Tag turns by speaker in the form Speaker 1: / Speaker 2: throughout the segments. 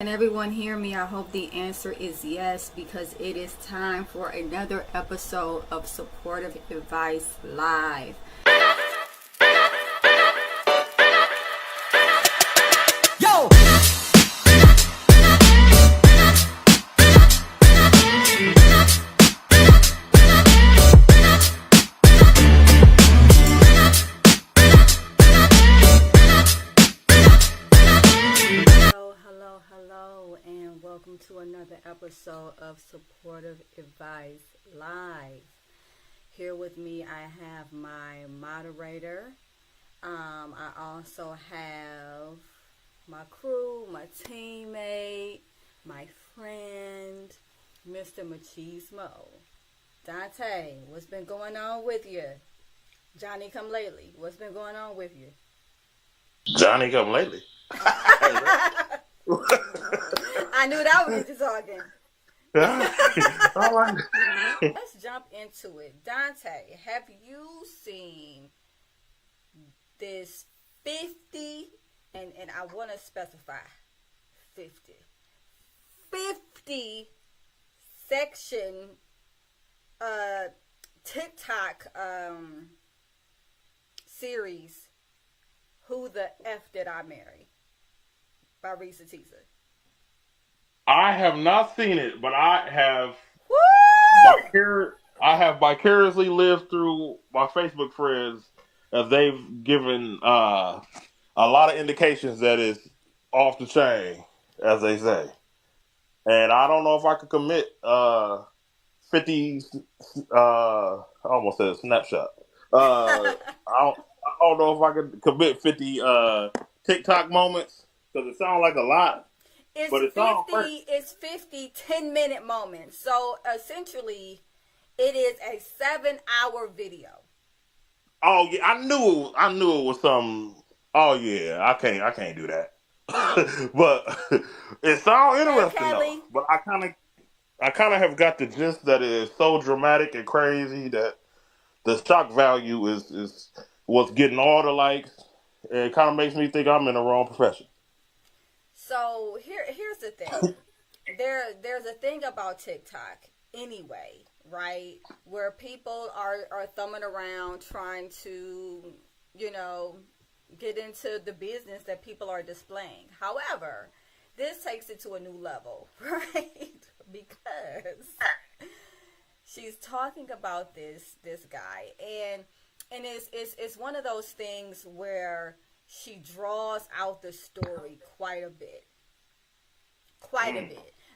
Speaker 1: Can everyone hear me? I hope the answer is yes, because it is time for another episode of Supportive Advice Live. Yo! Hello, and welcome to another episode of Supportive Advice Live. Here with me, I have my moderator. I also have my crew, my teammate, my friend, Mr. Machismo. Dante, what's been going on with you? Johnny come lately, what's been going on with you?
Speaker 2: Johnny come lately.
Speaker 1: I knew that was you talking. Let's jump into it. Dante, have you seen this 50, and I want to specify 50 section TikTok series, Who the F Did I Marry? By Reese Teaser.
Speaker 2: I have not seen it, but I have vicariously lived through my Facebook friends as they've given a lot of indications that it's off the chain, as they say. And I don't know if I could commit 50. I almost said snapshot. I don't know if I could commit 50 TikTok moments because it sounds like a lot.
Speaker 1: It's 50 10-minute moments. So essentially, it is a 7-hour video.
Speaker 2: Oh yeah, I knew it was some. Oh yeah, I can't do that. But it sounds interesting though. But I kind of have got the gist that it is so dramatic and crazy that the shock value is what's getting all the likes. And it kind of makes me think I'm in the wrong profession.
Speaker 1: So here's the thing. There's a thing about TikTok anyway, right? Where people are thumbing around trying to, get into the business that people are displaying. However, this takes it to a new level, right? Because she's talking about this guy, and it's one of those things where she draws out the story quite a bit.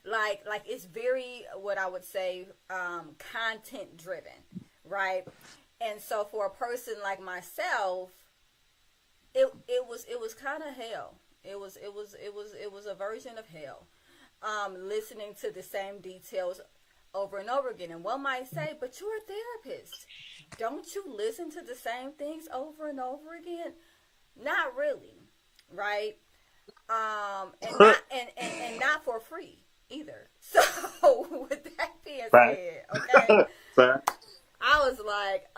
Speaker 1: Like it's very, what I would say, content driven, right? And so for a person like myself, it was kind of hell. It was a version of hell. Listening to the same details over and over again. And one might say, but you're a therapist. Don't you listen to the same things over and over again? Not really, right? And not for free either. So with that being said, okay, I was like,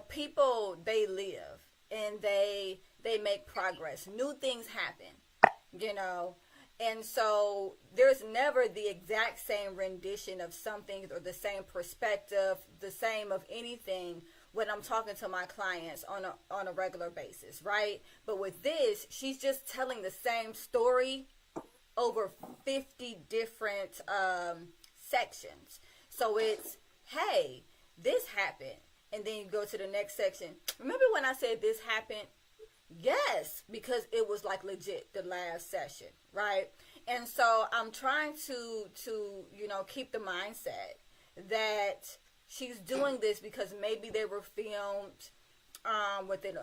Speaker 1: people, they live and they make progress. New things happen, and so there's never the exact same rendition of something or the same perspective, the same of anything when I'm talking to my clients on a regular basis, right? But with this, she's just telling the same story over 50 different sections. So it's, hey, this happened. And then you go to the next section. Remember when I said this happened? Yes, because it was like legit the last session, right? And so I'm trying to keep the mindset that she's doing this because maybe they were filmed within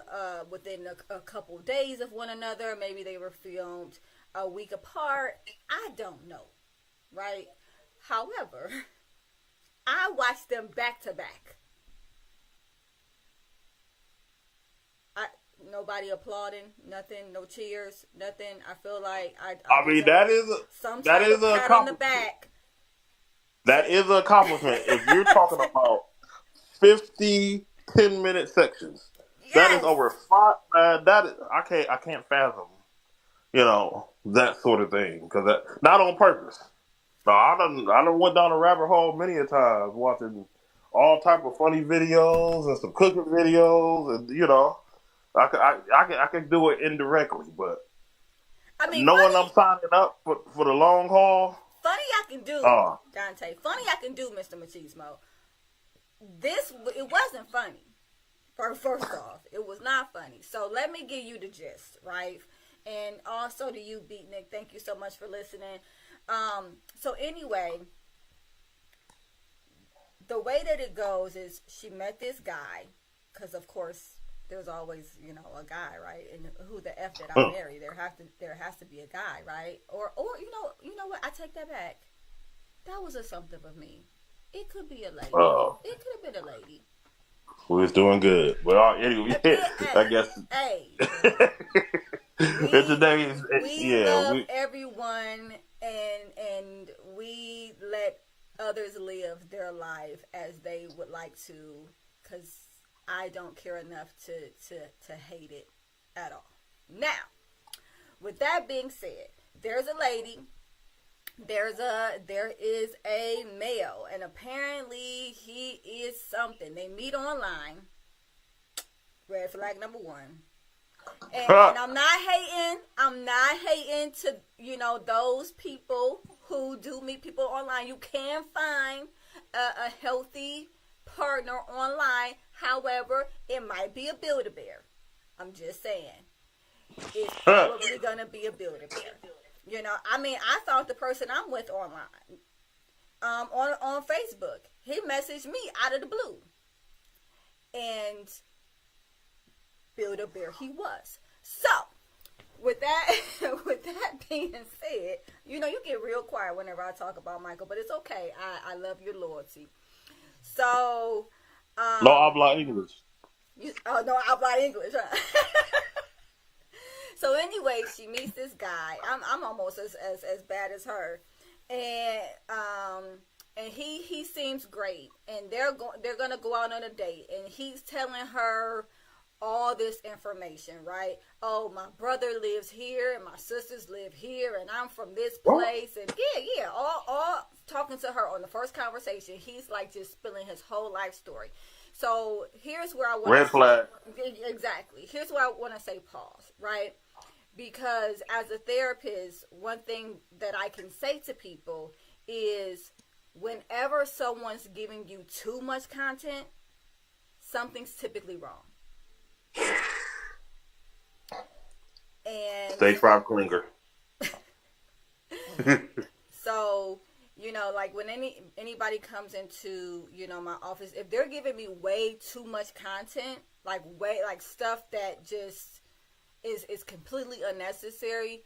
Speaker 1: a couple days of one another. Maybe they were filmed a week apart. I don't know, right? However, I watched them back to back. Nobody applauding, nothing, no cheers, nothing. I feel like
Speaker 2: I mean, that is a
Speaker 1: pat on the back.
Speaker 2: That is an accomplishment. If you're talking about 50 10-minute sections, yes. That is over 5. I can't fathom that sort of thing. Because that not on purpose. No, I done went down a rabbit hole many a times watching all type of funny videos and some cooking videos, and I can do it indirectly, but
Speaker 1: I mean,
Speaker 2: knowing I'm signing up for the long haul.
Speaker 1: Funny I can do, Dante. Funny I can do, Mr. Machismo. It wasn't funny. First off, it was not funny. So let me give you the gist, right? And also to you, Beatnik, thank you so much for listening. So anyway, the way that it goes is she met this guy, because of course there's always a guy, right? And who the F did I marry? There has to be a guy, right? Or you know what? I take that back. That was assumptive of me. It could be a lady. It could have been a lady.
Speaker 2: We was doing good. Well, anyway, I guess.
Speaker 1: Hey. We love everyone, and we let others live their life as they would like to, because I don't care enough to hate it at all. Now, with that being said, there's a lady, there is a male, and apparently he is something. They meet online. Red flag number one. And I'm not hating to those people who do meet people online. You can find a healthy partner online. However, it might be a Build-A-Bear. I'm just saying. It's probably going to be a Build-A-Bear. I found the person I'm with online. On Facebook. He messaged me out of the blue. And Build-A-Bear he was. So, with that being said, you get real quiet whenever I talk about Michael, but it's okay. I love your loyalty. So,
Speaker 2: no habla English.
Speaker 1: No habla English, huh? So anyway, she meets this guy. I'm almost as bad as her, and he seems great, and they're gonna go out on a date, and he's telling her all this information, right? Oh, my brother lives here, and my sisters live here, and I'm from this place, and all talking to her on the first conversation. He's like just spilling his whole life story. So here's where I want
Speaker 2: red flag.
Speaker 1: Exactly. Here's where I want to say pause, right? Because as a therapist, one thing that I can say to people is whenever someone's giving you too much content, something's typically wrong. And
Speaker 2: Stage 5 clinger.
Speaker 1: So, like when anybody comes into, my office, if they're giving me way too much content, like stuff that just is completely unnecessary,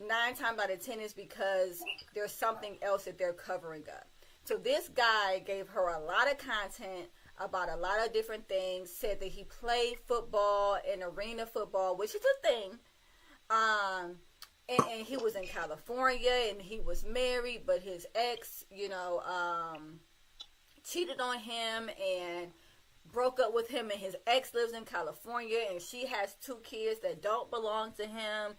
Speaker 1: 9 times out of 10 is because there's something else that they're covering up. So this guy gave her a lot of content about a lot of different things, said that he played football and arena football, which is a thing. And he was in California and he was married, but his ex, cheated on him and broke up with him, and his ex lives in California, and she has 2 kids that don't belong to him,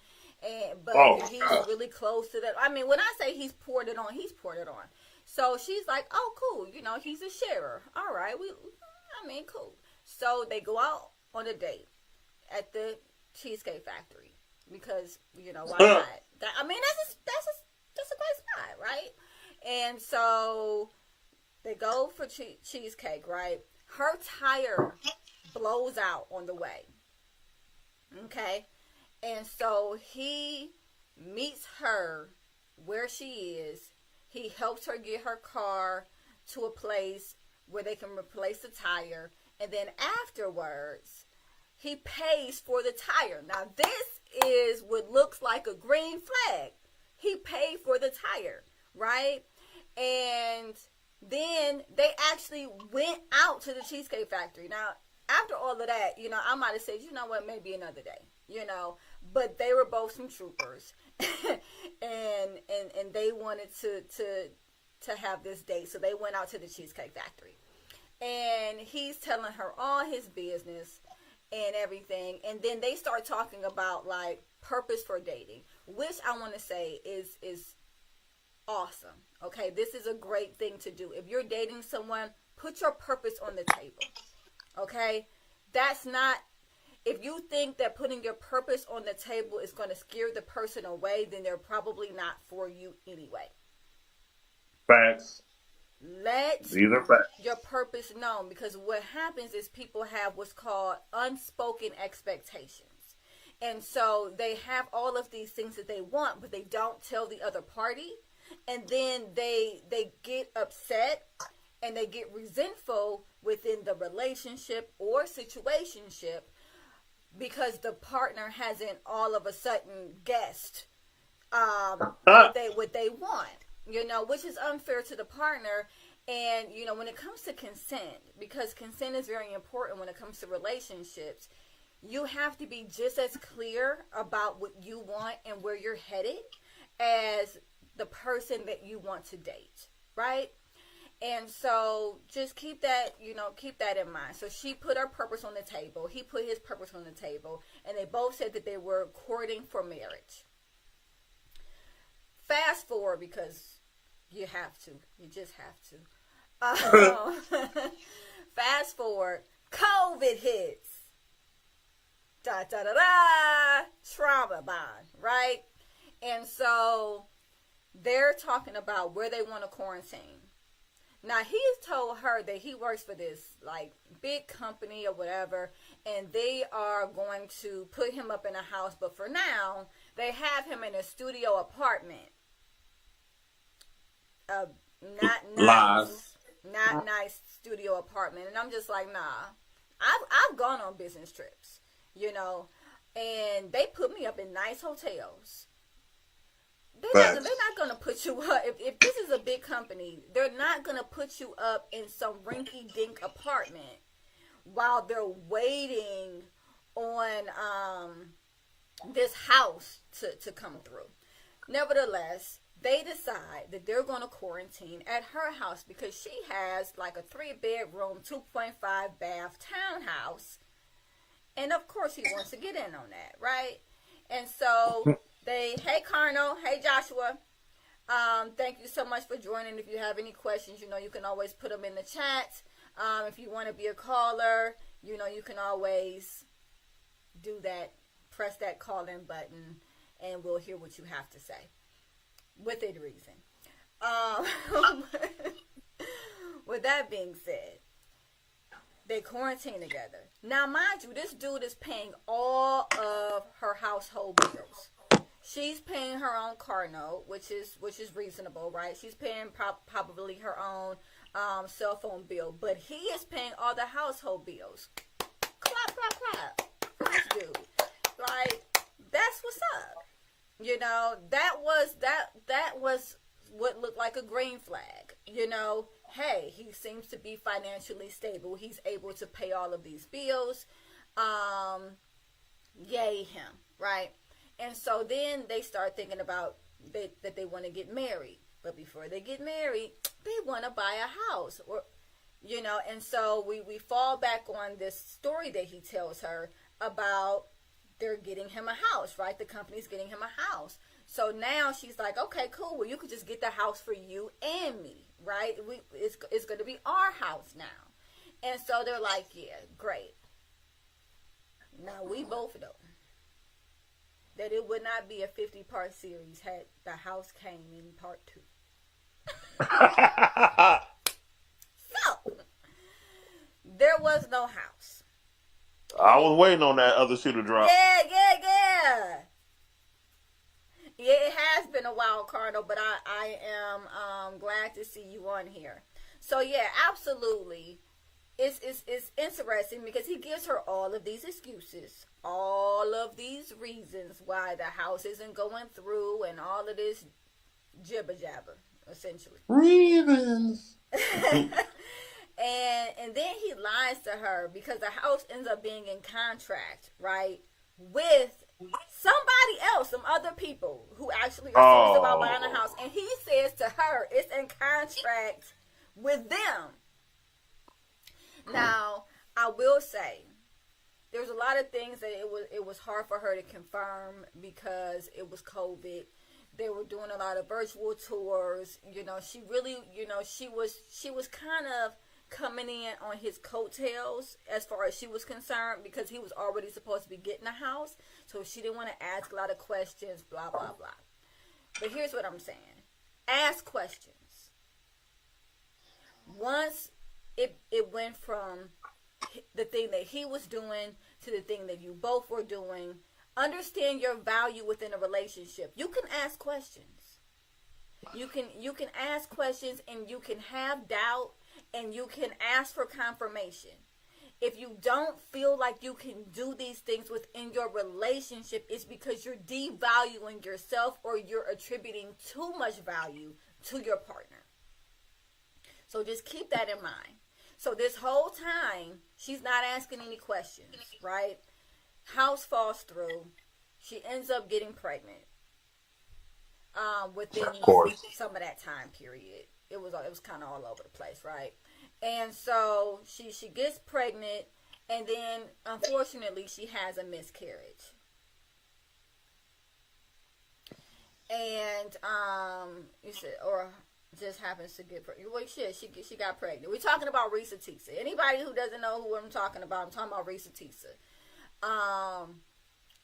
Speaker 1: but he's really close to that. I mean, when I say he's poured it on, he's poured it on. So she's like, oh, cool, he's a sharer. All right, cool. So they go out on a date at the Cheesecake Factory because, why not? That's a great spot, right? And so they go for cheesecake, right? Her tire blows out on the way. Okay? And so he meets her where she is. He helps her get her car to a place where they can replace the tire. And then afterwards, he pays for the tire. Now, this is what looks like a green flag. He paid for the tire, right? And then they actually went out to the Cheesecake Factory. Now, after all of that, I might have said, what, maybe another day, But they were both some troopers. and they wanted to have this date. So they went out to the Cheesecake Factory. And he's telling her all his business and everything. And then they start talking about, like, purpose for dating. which I want to say is awesome. Okay, this is a great thing to do. If you're dating someone, put your purpose on the table. Okay, that's not. If you think that putting your purpose on the table is going to scare the person away, then they're probably not for you anyway.
Speaker 2: Facts.
Speaker 1: These
Speaker 2: are facts.
Speaker 1: Your purpose known, because what happens is people have what's called unspoken expectations. And so they have all of these things that they want, but they don't tell the other party. And then they get upset and they get resentful within the relationship or situationship because the partner hasn't all of a sudden guessed what they want, which is unfair to the partner. And, when it comes to consent, because consent is very important when it comes to relationships, you have to be just as clear about what you want and where you're headed as the person that you want to date, right? And so just keep that in mind. So she put her purpose on the table. He put his purpose on the table. And they both said that they were courting for marriage. Fast forward, because you have to. You just have to. Fast forward. COVID hits. Da, da, da, da. Trauma bond, right? And so they're talking about where they want to quarantine. Now, he's told her that he works for this, big company or whatever, and they are going to put him up in a house. But for now, they have him in a studio apartment. Not nice studio apartment. And I'm just like, nah. I've gone on business trips, and they put me up in nice hotels. They're not going to put you up. If this is a big company, they're not going to put you up in some rinky-dink apartment while they're waiting on this house to come through. Nevertheless, they decide that they're going to quarantine at her house because she has a 3-bedroom, 2.5 bath townhouse. And of course he wants to get in on that, right? And so hey Carno, hey Joshua, thank you so much for joining. If you have any questions, you can always put them in the chat. If you want to be a caller, you can always do that, press that call in button, and we'll hear what you have to say within reason. With that being said, they quarantine together. Now, mind you, this dude is paying all of her household bills. She's paying her own car note, which is reasonable, right? She's paying probably her own cell phone bill, but he is paying all the household bills. Clap, clap, clap for this dude. That's what's up. That was what looked like a green flag. Hey, he seems to be financially stable. He's able to pay all of these bills. Yay him, right? And so then they start thinking about that they want to get married. But before they get married, they want to buy a house. And so we fall back on this story that he tells her about they're getting him a house, right? The company's getting him a house. So now she's like, okay, cool. Well, you could just get the house for you and me, right? It's going to be our house now. And so they're like, yeah, great. Now, we both know that it would not be a 50-part series had the house came in part 2. So, there was no house.
Speaker 2: I was waiting on that other shoe to drop.
Speaker 1: Yeah. Yeah, it has been a while, Cardinal, but I am glad to see you on here. So, yeah, absolutely. It's interesting because he gives her all of these excuses, all of these reasons why the house isn't going through, and all of this jibber jabber, essentially.
Speaker 2: Reasons.
Speaker 1: And then he lies to her because the house ends up being in contract, right, with somebody else, some other people who actually are serious about buying a house. And he says to her, it's in contract with them. Now, I will say there was a lot of things that it was hard for her to confirm because it was COVID. They were doing a lot of virtual tours. You know, she really, you know, she was kind of coming in on his coattails as far as she was concerned, because he was already supposed to be getting a house. So she didn't want to ask a lot of questions, blah, blah, blah. But here's what I'm saying. Ask questions. Once it went from the thing that he was doing to the thing that you both were doing, understand your value within a relationship. You can ask questions. You can ask questions, and you can have doubt, and you can ask for confirmation. If you don't feel like you can do these things within your relationship, it's because you're devaluing yourself, or you're attributing too much value to your partner. So just keep that in mind. So this whole time, she's not asking any questions, right? House falls through. She ends up getting pregnant. Within some of that time period, it was kind of all over the place, right? And so she gets pregnant, and then unfortunately she has a miscarriage. And you said, or just happens to get pregnant. Well, shit, she got pregnant. We're talking about Risa Tisa. Anybody who doesn't know who I'm talking about, I'm talking about Risa Tisa.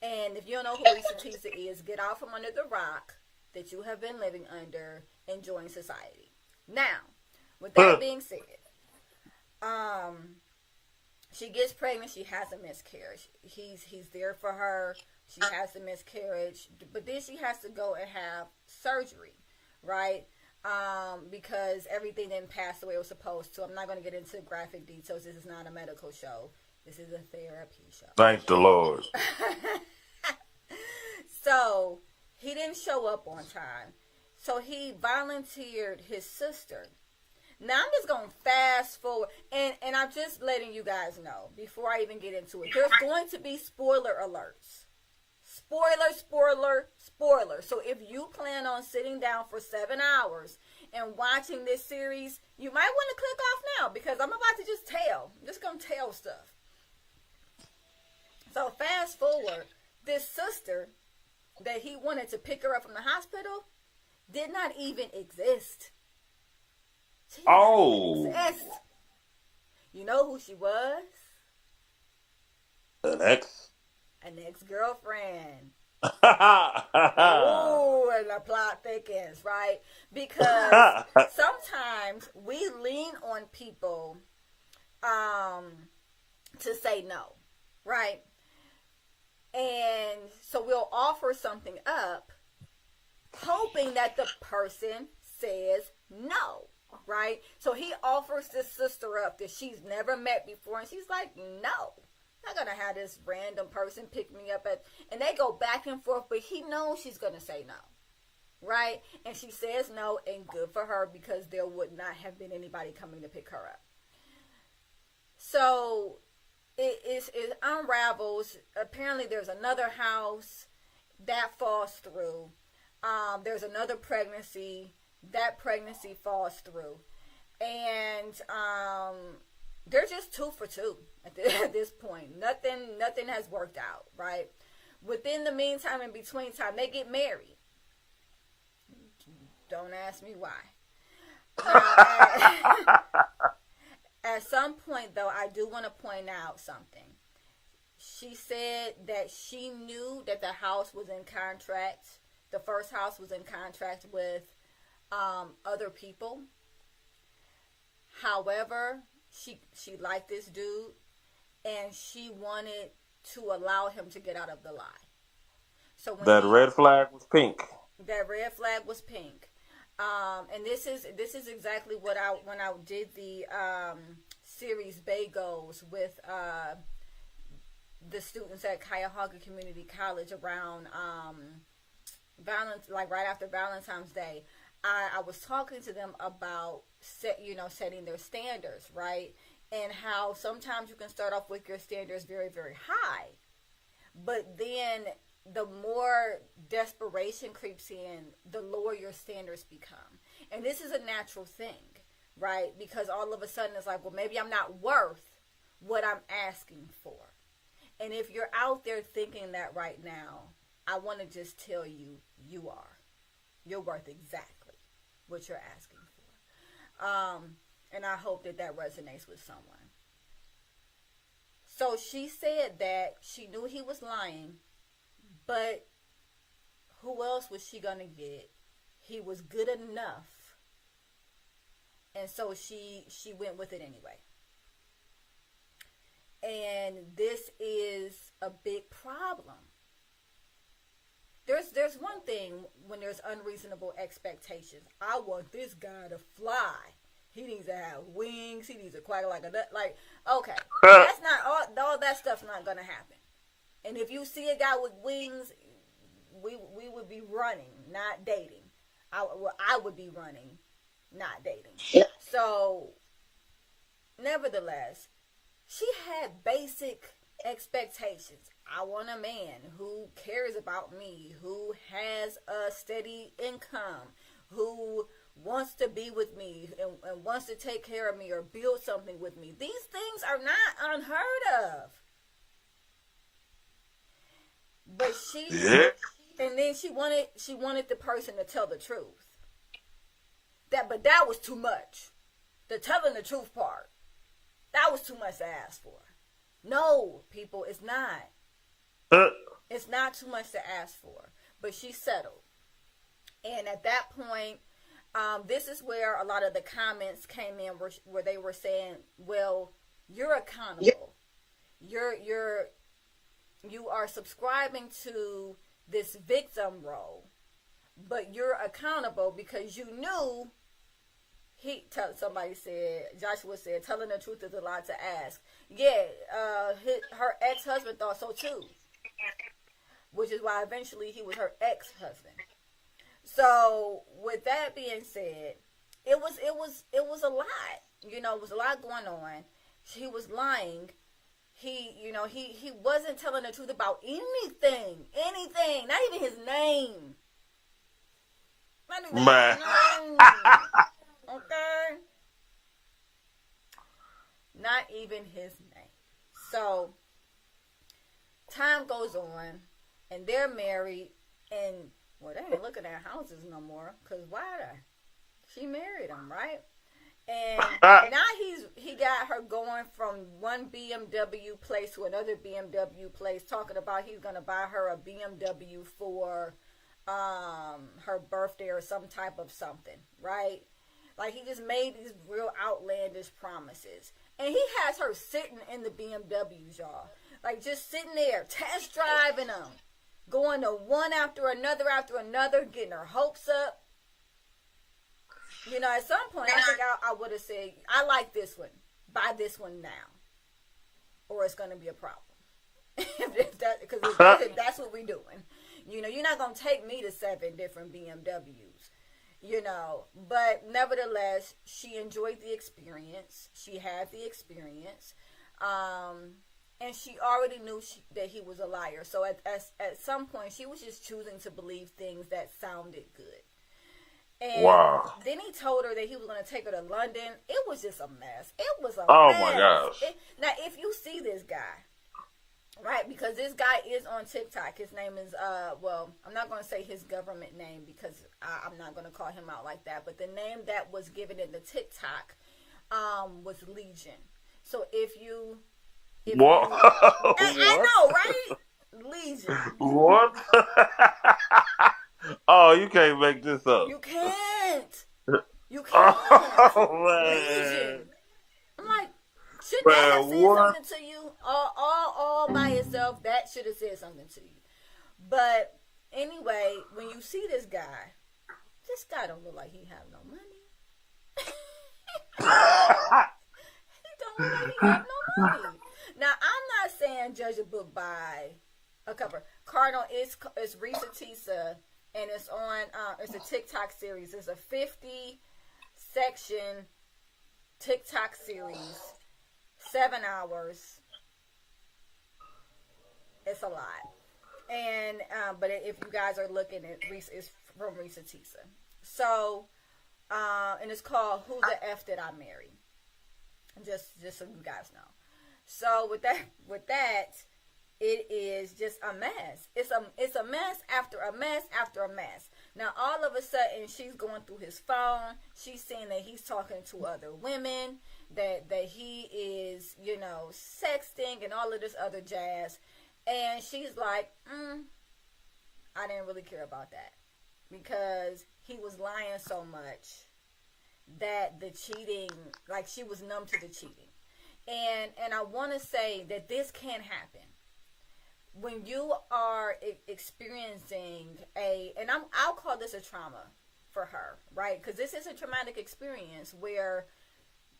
Speaker 1: And if you don't know who Risa Tisa is, get out from under the rock that you have been living under and join society. Now, with that being said, she gets pregnant. She has a miscarriage. He's there for her. She has a miscarriage, but then she has to go and have surgery, right? Because everything didn't pass the way it was supposed to. I'm not going to get into graphic details. This is not a medical show. This is a therapy show.
Speaker 2: Thank the Lord.
Speaker 1: So he didn't show up on time. So he volunteered his sister. Now I'm just going to fast forward. And I'm just letting you guys know before I even get into it. There's going to be spoiler alerts. Spoiler. So if you plan on sitting down for 7 hours and watching this series, you might want to click off now, because I'm about to just tell. I'm just going to tell stuff. So fast forward, this sister that he wanted to pick her up from the hospital did not even exist. She didn't even exist. You know who she was?
Speaker 2: An ex?
Speaker 1: An ex-girlfriend. Oh, and the plot thickens, right? Because sometimes we lean on people to say no, right? And so we'll offer something up, hoping that the person says no, right? So he offers this sister up that she's never met before, and she's like, no. I'm not gonna have this random person pick me up and they go back and forth, but he knows she's gonna say no, right? And she says no, and good for her, because there would not have been anybody coming to pick her up. So it unravels. Apparently there's another house that falls through. There's another pregnancy. That pregnancy falls through, and they're just 2 for 2 at this point. Nothing has worked out, right? Within the meantime, in between time, they get married. Don't ask me why. At some point, though, I do want to point out something. She said that she knew that the house was in contract. The first house was in contract with other people. However, she liked this dude, and she wanted to allow him to get out of the lie. So when
Speaker 2: that red flag was pink.
Speaker 1: That red flag was pink. And this is exactly what when I did the series Bagos with the students at Cuyahoga Community College around right after Valentine's Day. I was talking to them about setting their standards, right? And how sometimes you can start off with your standards very, very high, but then the more desperation creeps in, the lower your standards become. And this is a natural thing, right? Because all of a sudden it's like, well, maybe I'm not worth what I'm asking for. And if you're out there thinking that right now, I want to just tell you, you are. You're worth exactly what you're asking for. And I hope that that resonates with someone. So she said that she knew he was lying, but who else was she going to get? He was good enough. And so she went with it anyway. And this is a big problem. There's one thing when there's unreasonable expectations. I want this guy to fly. He needs to have wings. He needs to quack like a nut. Like, okay, that's not all that stuff's not gonna happen. And if you see a guy with wings, we would be running, not dating. I would be running, not dating. So, nevertheless, she had basic expectations. I want a man who cares about me, who has a steady income, who wants to be with me and wants to take care of me or build something with me. These things are not unheard of. But and then she wanted the person to tell the truth. But that was too much. The telling the truth part, that was too much to ask for. No, people, it's not. It's not too much to ask for. But she settled. And at that point, this is where a lot of the comments came in where they were saying, well, you're accountable. You are subscribing to this victim role, but you're accountable because you knew Joshua said, telling the truth is a lot to ask. Yeah, her ex-husband thought so too, which is why eventually he was her ex-husband. So with that being said, it was a lot. You know, it was a lot going on. He was lying. He wasn't telling the truth about anything, not even his name. Not even his name. Okay? Not even his name. So, time goes on, and they're married, and, well, they ain't looking at houses no more, because why? She married him, right? And now he got her going from one BMW place to another BMW place, talking about he's going to buy her a BMW for her birthday or some type of something, right? Like, he just made these real outlandish promises. And he has her sitting in the BMWs, y'all. Like, just sitting there, test driving them. Going to one after another, getting her hopes up. You know, at some point, I think I would have said, I like this one. Buy this one now. Or it's going to be a problem. Because that's what we're doing. You know, you're not going to take me to 7 different BMWs. You know, but nevertheless, she enjoyed the experience. She had the experience. And she already knew that he was a liar. So at some point, she was just choosing to believe things that sounded good. And then he told her that he was going to take her to London. It was just a mess. It was a mess.
Speaker 2: Oh, my gosh.
Speaker 1: Now, if you see this guy, right, because this guy is on TikTok. His name is, I'm not going to say his government name because I'm not going to call him out like that. But the name that was given in the TikTok was Legion. So
Speaker 2: what?
Speaker 1: I know, right? Legion.
Speaker 2: What? Oh, you can't make this up.
Speaker 1: You can't. Oh, man. Legion. I'm like, should that have said something to you? All by itself, that should have said something to you. But anyway, when you see this guy don't look like he have no money. He don't look like he have no money. Now, I'm not saying judge a book by a cover. Cardinal is Risa, and it's on. It's a TikTok series. It's a 50-section TikTok series, 7 hours. It's a lot. And but if you guys are looking at it's from Risa Tisa. So and it's called Who the F Did I Marry? Just so you guys know. So with that, it is just a mess. It's a mess after a mess after a mess. Now all of a sudden she's going through his phone. She's seeing that he's talking to other women, that he is, sexting and all of this other jazz. And she's like, I didn't really care about that, because he was lying so much that the cheating, like, she was numb to the cheating. And I want to say that this can happen when you are experiencing and I'll call this a trauma for her, right? Because this is a traumatic experience where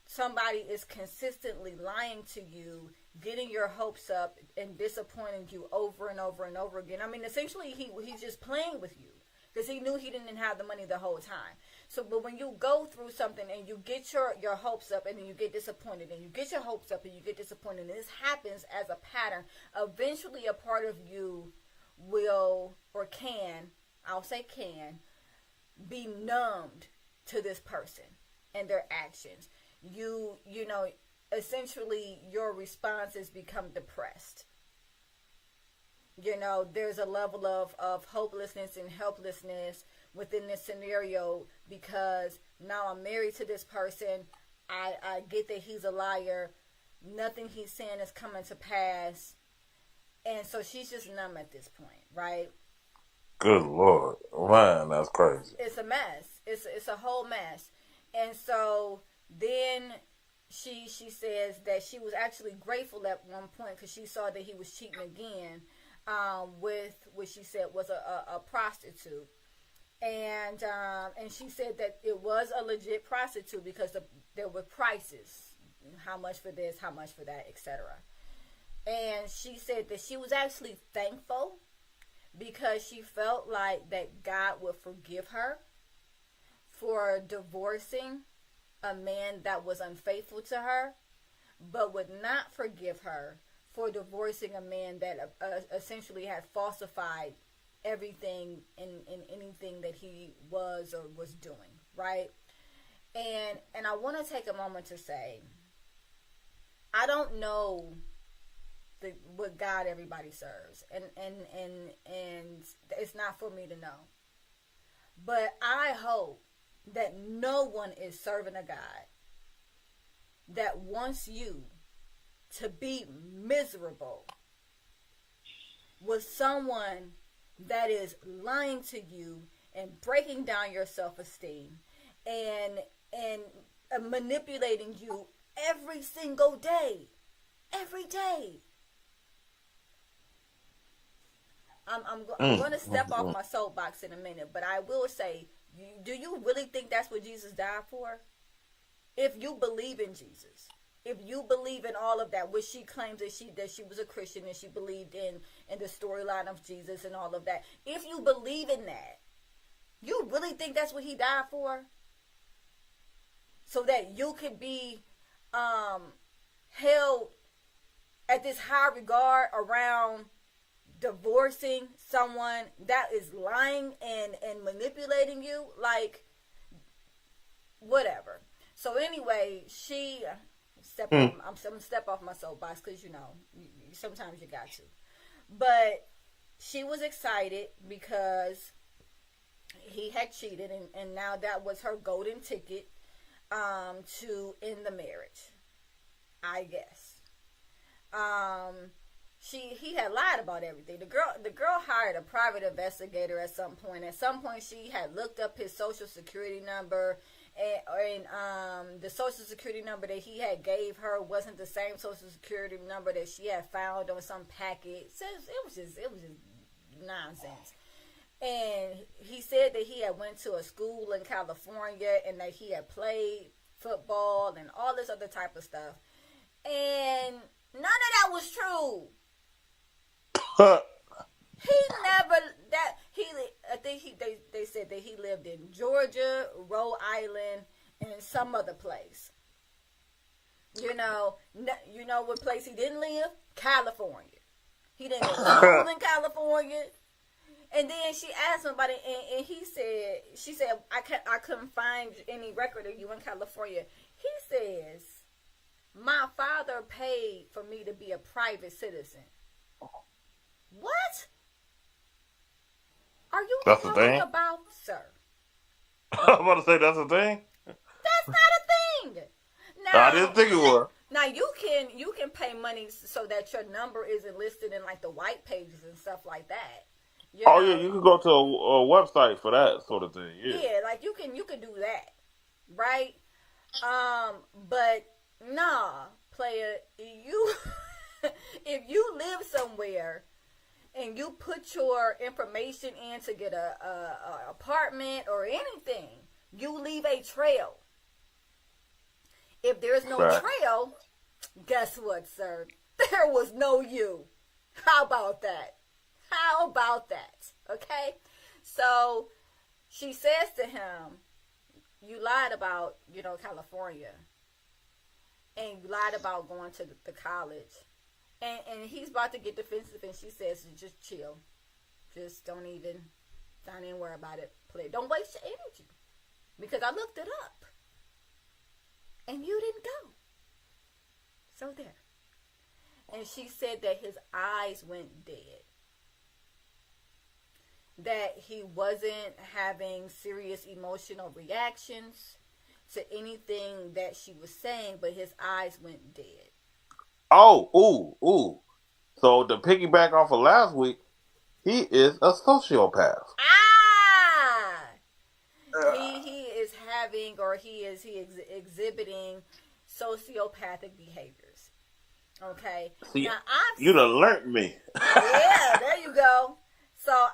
Speaker 1: somebody is consistently lying to you, getting your hopes up, and disappointing you over and over and over again. I mean, essentially, he's just playing with you because he knew he didn't have the money the whole time. So, but when you go through something and you get your hopes up and then you get disappointed, and you get your hopes up and you get disappointed, and this happens as a pattern, eventually a part of you will, or can, I'll say can, be numbed to this person and their actions. Essentially your responses become depressed. There's a level of hopelessness and helplessness within this scenario, because now I'm married to this person. I get that he's a liar. Nothing he's saying is coming to pass. And so she's just numb at this point, right?
Speaker 2: Good Lord. Man, that's crazy.
Speaker 1: It's a mess. It's a whole mess. And so then she says that she was actually grateful at one point because she saw that he was cheating again with what she said was a prostitute. And she said that it was a legit prostitute because there were prices. How much for this, how much for that, etc. And she said that she was actually thankful because she felt like that God would forgive her for divorcing a man that was unfaithful to her, but would not forgive her for divorcing a man that essentially had falsified everything in anything that he was or was doing, right? And I want to take a moment to say, I don't know what God everybody serves, and it's not for me to know, but I hope that no one is serving a God that wants you to be miserable with someone that is lying to you and breaking down your self-esteem and manipulating you every single day. Every day. I'm going to step off my soapbox in a minute, but I will say, do you really think that's what Jesus died for? If you believe in Jesus, if you believe in all of that, which she claims that she was a Christian and she believed in the storyline of Jesus and all of that, if you believe in that, you really think that's what he died for? So that you could be held at this high regard around divorcing someone that is lying and manipulating you, like, whatever. So anyway, I'm gonna step off my soapbox because sometimes you got to. But she was excited because he had cheated, and now that was her golden ticket to end the marriage, I guess. He had lied about everything. The girl hired a private investigator at some point. At some point, she had looked up his social security number, and the social security number that he had gave her wasn't the same social security number that she had found on some packet. So it was just nonsense. And he said that he had went to a school in California and that he had played football and all this other type of stuff. And none of that was true. They said that he lived in Georgia, Rhode Island, and some other place. You know what place he didn't live? California. He didn't live in California. And then she asked him about it, and she said, I couldn't find any record of you in California. He says, my father paid for me to be a private citizen. What are you
Speaker 2: That's the
Speaker 1: talking
Speaker 2: thing.
Speaker 1: about, sir?
Speaker 2: I'm about to say that's the thing.
Speaker 1: That's not a thing.
Speaker 2: I didn't think it was.
Speaker 1: Now you can pay money so that your number isn't listed in like the white pages and stuff like that. You
Speaker 2: Oh yeah,
Speaker 1: know,
Speaker 2: you can go to a website for that sort of thing. Yeah.
Speaker 1: yeah, like you can do that, right? But nah, player, you if you live somewhere and you put your information in to get a apartment or anything, you leave a trail. If there's no
Speaker 2: Right.
Speaker 1: trail, guess what, sir? There was no you. How about that? How about that? Okay? So she says to him, you lied about, California. And you lied about going to the college. And he's about to get defensive, and she says, just chill. Just don't even worry about it. Don't waste your energy. Because I looked it up. And you didn't go. So there. And she said that his eyes went dead. That he wasn't having serious emotional reactions to anything that she was saying, but his eyes went dead.
Speaker 2: Oh, ooh. So to piggyback off of last week, he is a sociopath.
Speaker 1: Ah! He is having, or he is exhibiting sociopathic behaviors. Okay.
Speaker 2: See,
Speaker 1: now
Speaker 2: you done learnt me.
Speaker 1: Yeah, there you go. So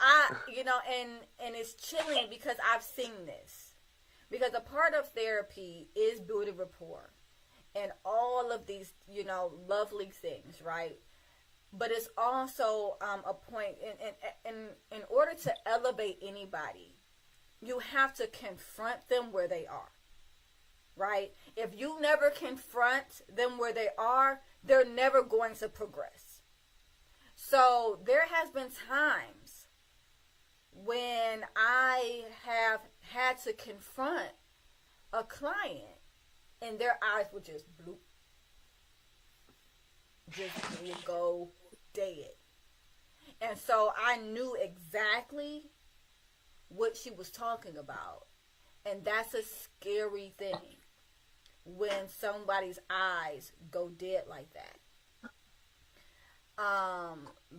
Speaker 1: and it's chilling because I've seen this. Because a part of therapy is building rapport and all of these, lovely things, right? But it's also a point in order to elevate anybody, you have to confront them where they are, right? If you never confront them where they are, they're never going to progress. So there has been times when I have had to confront a client and their eyes would just bloop. Just go dead. And so I knew exactly what she was talking about. And that's a scary thing when somebody's eyes go dead like that.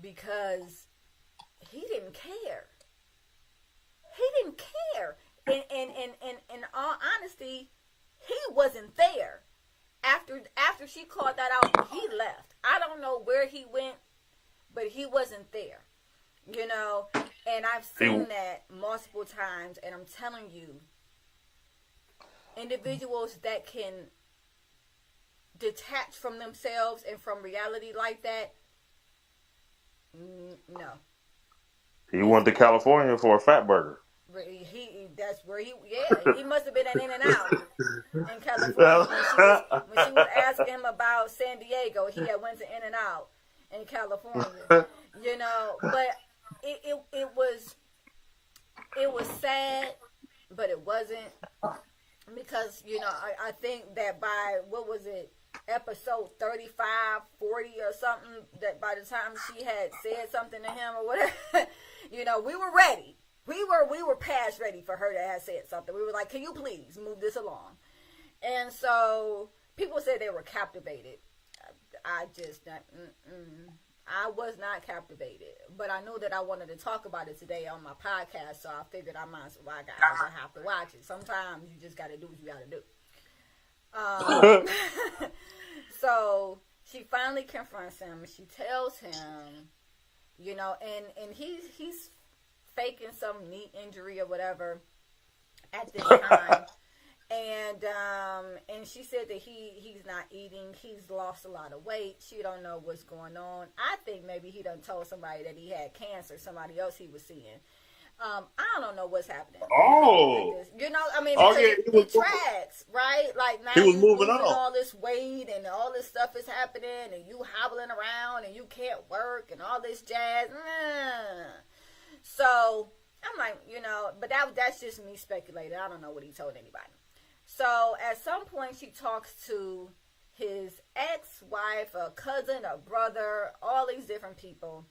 Speaker 1: Because he didn't care. He didn't care. And in all honesty, he wasn't there. After she called that out, he left. I don't know where he went, but he wasn't there. And I've seen that multiple times, and I'm telling you, individuals that can detach from themselves and from reality like that, no.
Speaker 2: He went to California for a fat burger.
Speaker 1: That's where he must have been an In-N-Out in California. When she was asking him about San Diego, he had went to In-N-Out in California. But it was sad, but it wasn't, because I think that by, what was it, episode 35, 40 or something, that by the time she had said something to him or whatever, we were ready. We were past ready for her to have said something. We were like, can you please move this along? And so people said they were captivated. I was not captivated, but I knew that I wanted to talk about it today on my podcast, so I figured I might as well, I have to watch it. Sometimes you just got to do what you got to do. So she finally confronts him. She tells him, and he's faking some knee injury or whatever at this time. And she said that he's not eating. He's lost a lot of weight. She don't know what's going on. I think maybe he done told somebody that he had cancer, somebody else he was seeing. I don't know what's happening.
Speaker 2: Oh.
Speaker 1: Because it tracks, right? Like, now
Speaker 2: he was
Speaker 1: you
Speaker 2: moving
Speaker 1: losing
Speaker 2: on.
Speaker 1: all this weight and all this stuff is happening and you hobbling around and you can't work and all this jazz. So I'm like, but that's just me speculating. I don't know what he told anybody. So at some point she talks to his ex-wife, a cousin, a brother, all these different people.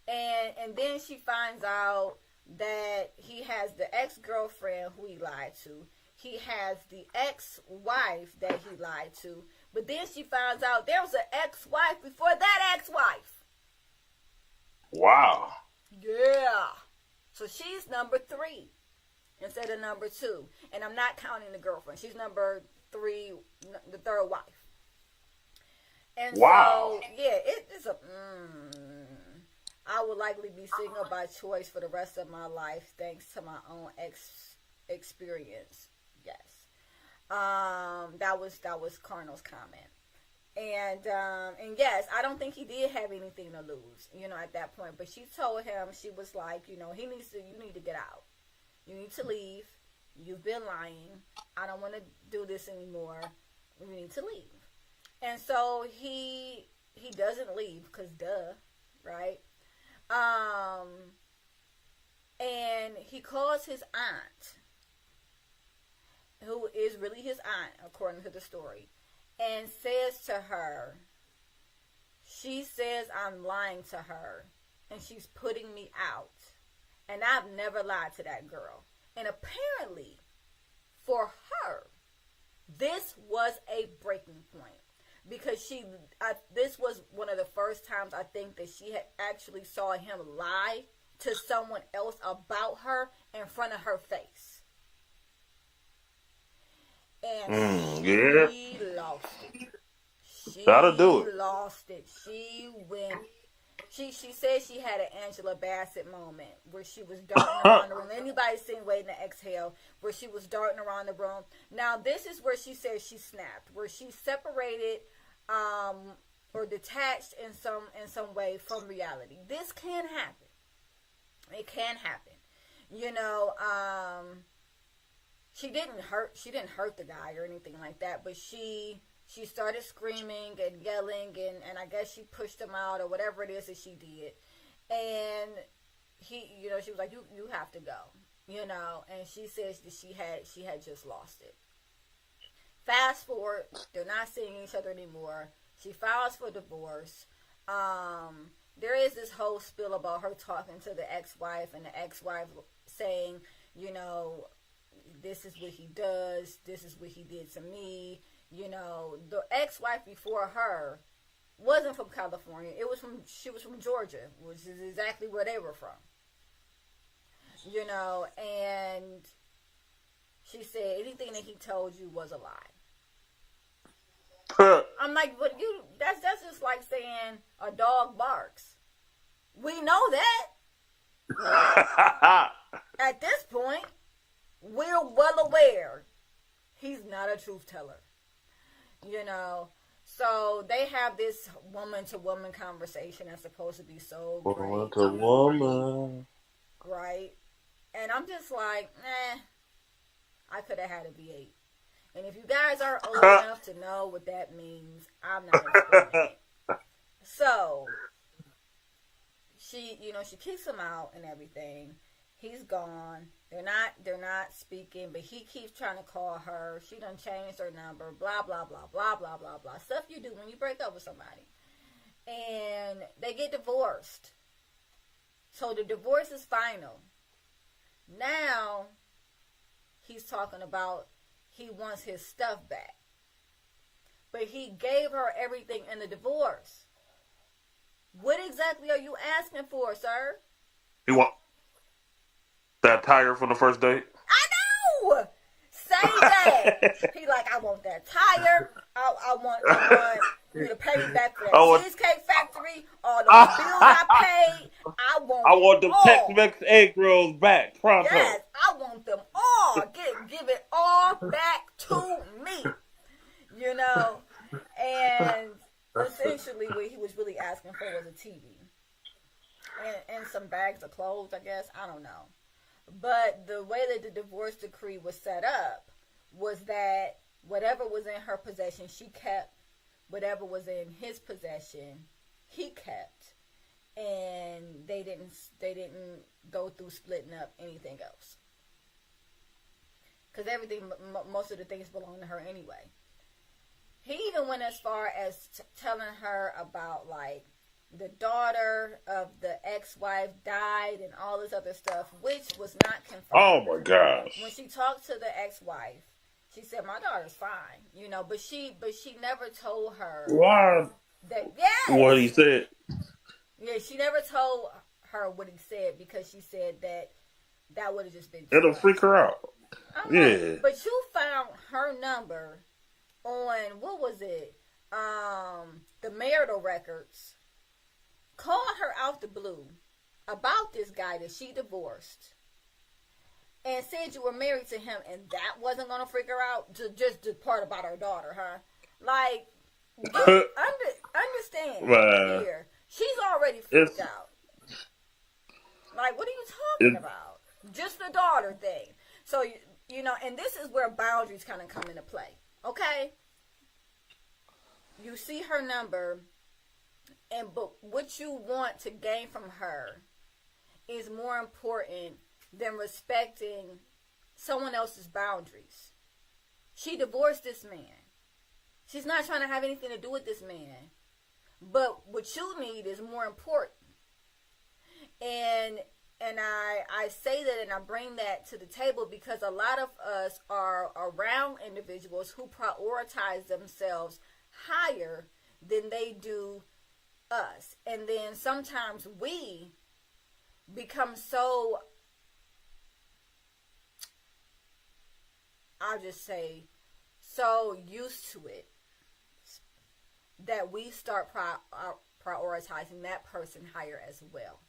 Speaker 1: And then she finds out that he has the ex-girlfriend who he lied to. He has the ex-wife that he lied to. But then she finds out there was an ex-wife before that ex-wife.
Speaker 2: Wow.
Speaker 1: Yeah. So she's number 3 instead of number 2. And I'm not counting the girlfriend. She's number 3, the third wife. And
Speaker 2: wow.
Speaker 1: So, yeah, it's a... I would likely be single by choice for the rest of my life, thanks to my own experience. Yes, that was Carnal's comment, and yes, I don't think he did have anything to lose, at that point. But she told him, she was like, you need to get out, you need to leave. You've been lying. I don't want to do this anymore. You need to leave. And so he doesn't leave because duh, right? And he calls his aunt, who is really his aunt, according to the story, and says to her, she says I'm lying to her, and she's putting me out. And I've never lied to that girl. And apparently, for her, this was a breaking point. Because this was one of the first times I think that she had actually saw him lie to someone else about her in front of her face. And she lost it.
Speaker 2: That'll do it.
Speaker 1: She lost it. She went. She said she had an Angela Bassett moment where she was darting around the room. Anybody seen Waiting to Exhale, where she was darting around the room. Now, this is where she says she snapped, where she separated or detached in some way from reality. This can happen. It can happen. She didn't hurt the guy or anything like that, but she started screaming and yelling, and I guess she pushed him out or whatever it is that she did. And he, she was like, you have to go, and she says that she had just lost it. Fast forward, they're not seeing each other anymore. She files for divorce. There is this whole spiel about her talking to the ex-wife, and the ex-wife saying, this is what he does. This is what he did to me. The ex-wife before her wasn't from California. She was from Georgia, which is exactly where they were from. And she said anything that he told you was a lie. I'm like, but that's just like saying a dog barks. We know that. At this point, we're well aware he's not a truth teller. So they have this woman-to-woman conversation that's supposed to be so great.
Speaker 2: Woman-to-woman.
Speaker 1: Right? And I'm just like, I could have had a V8. And if you guys are old enough to know what that means, I'm not explaining it. So, she kicks him out and everything. He's gone. They're not speaking, but he keeps trying to call her. She done changed her number, blah, blah, blah, blah, blah, blah, blah. Stuff you do when you break up with somebody. And they get divorced. So the divorce is final. Now, he's talking about he wants his stuff back. But he gave her everything in the divorce. What exactly are you asking for, sir?
Speaker 2: He want that tire from the first date?
Speaker 1: I know! Say that! He like, I want that tire. I want you to pay me back for that Cheesecake Factory. All the bills I paid. I want
Speaker 2: them Tex-Mex egg rolls back. Pronto.
Speaker 1: Yes, I want them all. Give it all back to me. And essentially what he was really asking for was a TV. And some bags of clothes, I guess. I don't know. But the way that the divorce decree was set up was that whatever was in her possession, she kept. Whatever was in his possession, he kept. And they didn't go through splitting up anything else. Because everything, most of the things belong to her anyway. He even went as far as telling her about, like, the daughter of the ex-wife died and all this other stuff, which was not confirmed.
Speaker 2: Oh my gosh.
Speaker 1: When she talked to the ex-wife, she said, "My daughter's fine," but she never told her
Speaker 2: Why?
Speaker 1: that. Yes,
Speaker 2: What he said.
Speaker 1: Yeah, she never told her what he said because she said that would have just been.
Speaker 2: It'll freak her out. Yeah.
Speaker 1: But you found her number on, what was it? The marital records. Called her out the blue about this guy that she divorced, and said you were married to him, and that wasn't gonna freak her out. Just the part about her daughter, huh? Like, understand here. She's already freaked out. Like, what are you talking about? Just the daughter thing. So and this is where boundaries kind of come into play. Okay, you see her number. But what you want to gain from her is more important than respecting someone else's boundaries. She divorced this man. She's not trying to have anything to do with this man. But what you need is more important. And I say that, and I bring that to the table because a lot of us are around individuals who prioritize themselves higher than they do us. And then sometimes we become so, I'll just say, so used to it that we start prioritizing that person higher as well.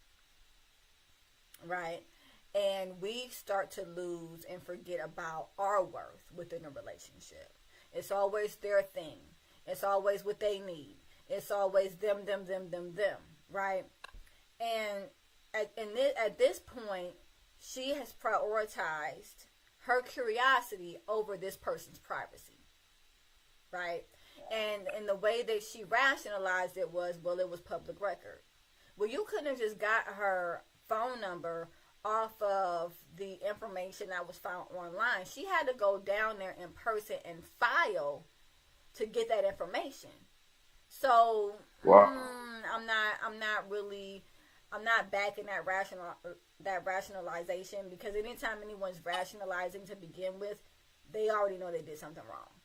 Speaker 1: Right? And we start to lose and forget about our worth within a relationship. It's always their thing. It's always what they need. It's always them, right? And at this point, she has prioritized her curiosity over this person's privacy, right? And the way that she rationalized it was, well, it was public record. Well, you couldn't have just got her phone number off of the information that was found online. She had to go down there in person and file to get that information. So
Speaker 2: wow.
Speaker 1: I'm not backing that rationalization, because anytime anyone's rationalizing to begin with, they already know they did something wrong.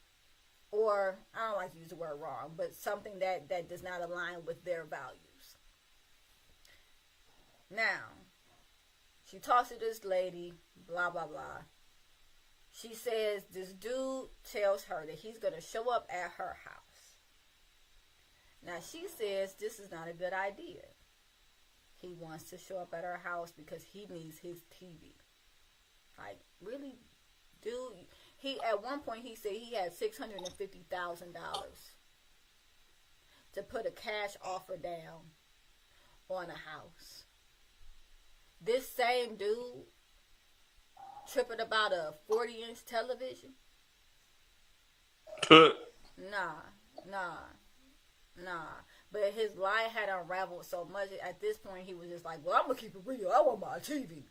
Speaker 1: Or, I don't like to use the word wrong, but something that does not align with their values. Now, she talks to this lady, blah, blah, blah. She says this dude tells her that he's going to show up at her house. Now, she says this is not a good idea. He wants to show up at her house because he needs his TV. Like, really, dude? At one point, he said he had $650,000 to put a cash offer down on a house. This same dude tripping about a 40-inch television? Nah. But his lie had unraveled so much. At this point, he was just like, well, I'm going to keep it real. I want my TV.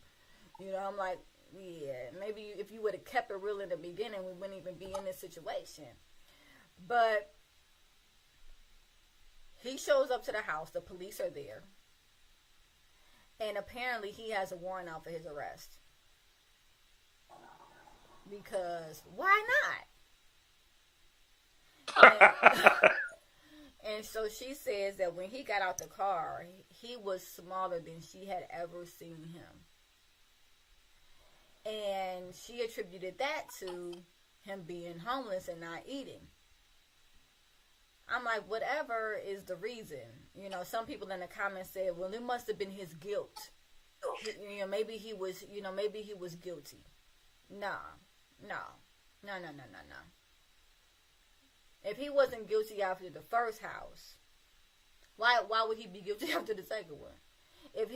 Speaker 1: I'm like, yeah, maybe if you would have kept it real in the beginning, we wouldn't even be in this situation. But he shows up to the house. The police are there. And apparently he has a warrant out for his arrest. Because why not? And so she says that when he got out the car, he was smaller than she had ever seen him. And she attributed that to him being homeless and not eating. I'm like, whatever is the reason. Some people in the comments said, well, it must have been his guilt. Maybe he was guilty. No. If he wasn't guilty after the first house, why would he be guilty after the second one? If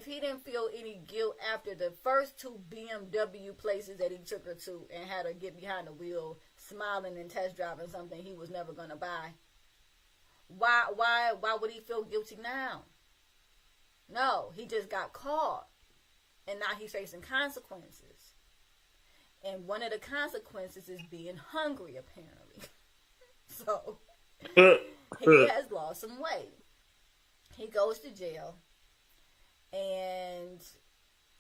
Speaker 1: he didn't feel any guilt after the first two BMW places that he took her to and had her get behind the wheel, smiling and test driving something he was never gonna buy, why would he feel guilty now? No, he just got caught, and now he's facing consequences. And one of the consequences is being hungry, apparently. So he has lost some weight. He goes to jail, and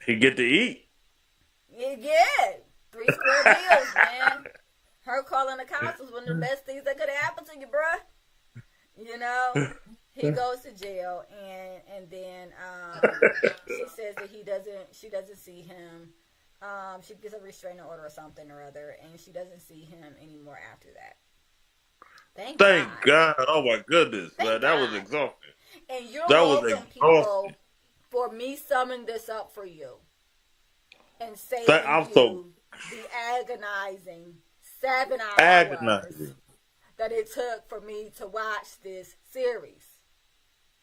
Speaker 2: he get to eat.
Speaker 1: yeah, 3 square meals, man. Her calling the cops was one of the best things that could have happened to you, bruh. You know, he goes to jail, and then she says that she doesn't see him. She gets a restraining order or something or other, and she doesn't see him anymore after that. Thank
Speaker 2: Thank
Speaker 1: God.
Speaker 2: God. Oh my goodness, man,
Speaker 1: Thank
Speaker 2: that was
Speaker 1: God.
Speaker 2: exhausting.
Speaker 1: And you're
Speaker 2: That was
Speaker 1: welcome, people,
Speaker 2: exhausting.
Speaker 1: for me summing this up for you and saving
Speaker 2: I'm so
Speaker 1: you the agonizing 7 hours
Speaker 2: agonizing.
Speaker 1: that it took for me to watch this series.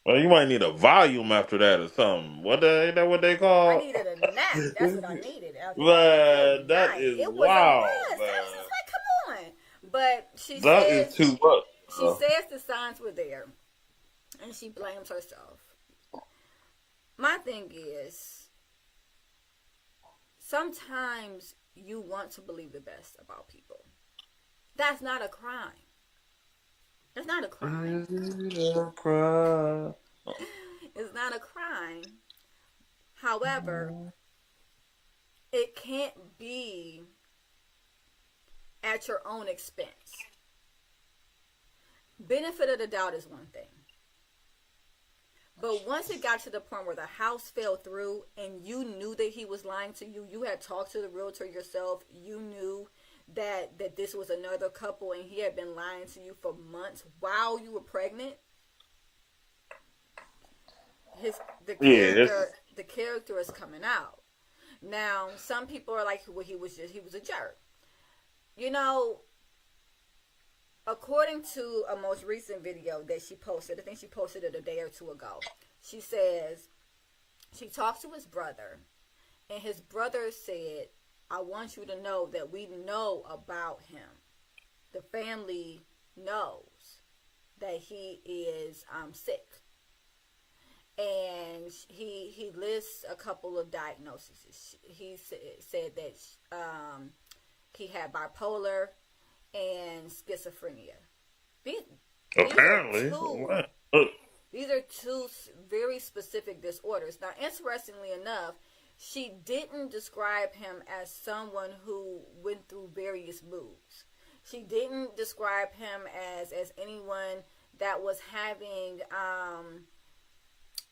Speaker 2: Well, you might need a volume after that or something. Ain't that what they
Speaker 1: I
Speaker 2: call?
Speaker 1: needed a nap. That's what I needed after that good
Speaker 2: Man, that
Speaker 1: night.
Speaker 2: is
Speaker 1: It was a
Speaker 2: wild,
Speaker 1: mess. I was
Speaker 2: man.
Speaker 1: just like, come on. But
Speaker 2: That is too much.
Speaker 1: she says the signs were there, and she blames herself. My thing is, sometimes you want to believe the best about people. That's not a crime. That's not a crime.
Speaker 2: Cry.
Speaker 1: It's not a crime. However, it can't be at your own expense. Benefit of the doubt is one thing. But once it got to the point where the house fell through and you knew that he was lying to you, you had talked to the realtor yourself, you knew that this was another couple and he had been lying to you for months while you were pregnant, the character is coming out. Now, some people are like, well, he was a jerk. You know, according to a most recent video that she posted, I think she posted it a day or two ago, she says she talked to his brother, and his brother said, I want you to know that we know about him. The family knows that he is sick. And he lists a couple of diagnoses. He said that he had bipolar and schizophrenia.
Speaker 2: Apparently.
Speaker 1: These are two very specific disorders. Now, interestingly enough, she didn't describe him as someone who went through various moods. She didn't describe him as anyone that was having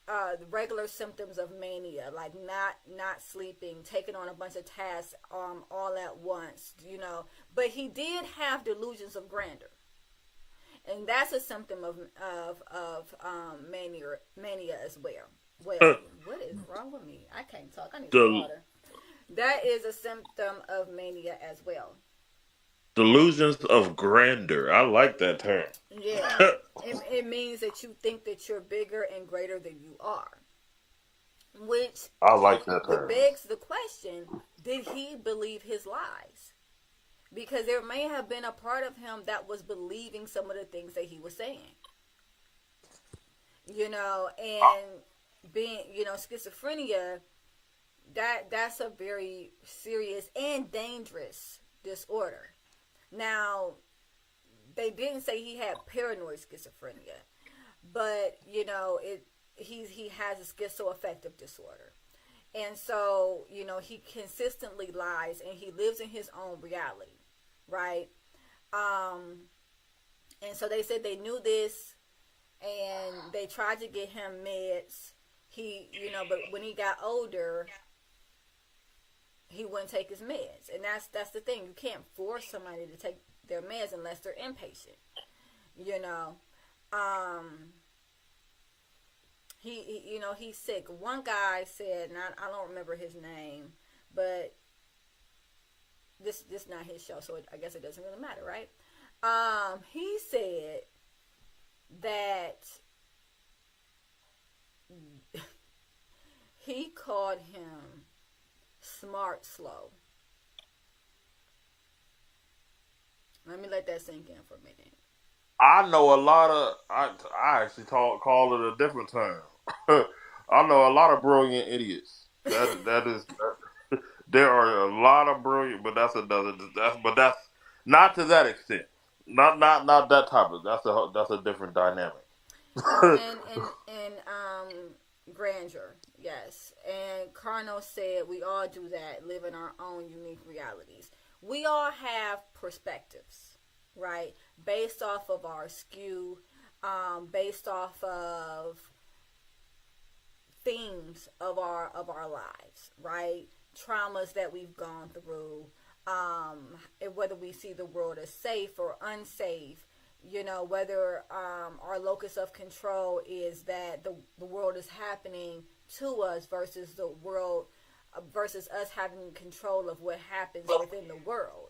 Speaker 1: the regular symptoms of mania, like not sleeping, taking on a bunch of tasks all at once, you know. But he did have delusions of grandeur, and that's a symptom of mania as well. Well, what is wrong with me? I can't talk. I need some water. That is a symptom of mania as well.
Speaker 2: Delusions of grandeur. I like that term.
Speaker 1: Yeah. It means that you think that you're bigger and greater than you are. Which
Speaker 2: I like that term.
Speaker 1: begs the question, did he believe his lies? Because there may have been a part of him that was believing some of the things that he was saying. You know, and being, you know, schizophrenia, that's a very serious and dangerous disorder. Now, they didn't say he had paranoid schizophrenia, but you know, he has a schizoaffective disorder, and so you know he consistently lies and he lives in his own reality, right? And so they said they knew this, and they tried to get him meds. But when he got older, he wouldn't take his meds, and that's the thing. You can't force somebody to take their meds unless they're inpatient. You know, he's sick. One guy said, and I don't remember his name, but this not his show, so I guess it doesn't really matter, right? He said that he called him smart slow. Let me let that sink in for a minute.
Speaker 2: I know a lot of. I actually call it a different term. I know a lot of brilliant idiots. That is. There are a lot of brilliant, but that's not to that extent. not that type of. That's a different dynamic.
Speaker 1: And grandeur, yes. And Carnot said we all do that, live in our own unique realities. We all have perspectives, right? Based off of our skew, based off of themes of our lives, right? Traumas that we've gone through, and whether we see the world as safe or unsafe, whether our locus of control is that the world is happening to us versus the world versus us having control of what happens within the world,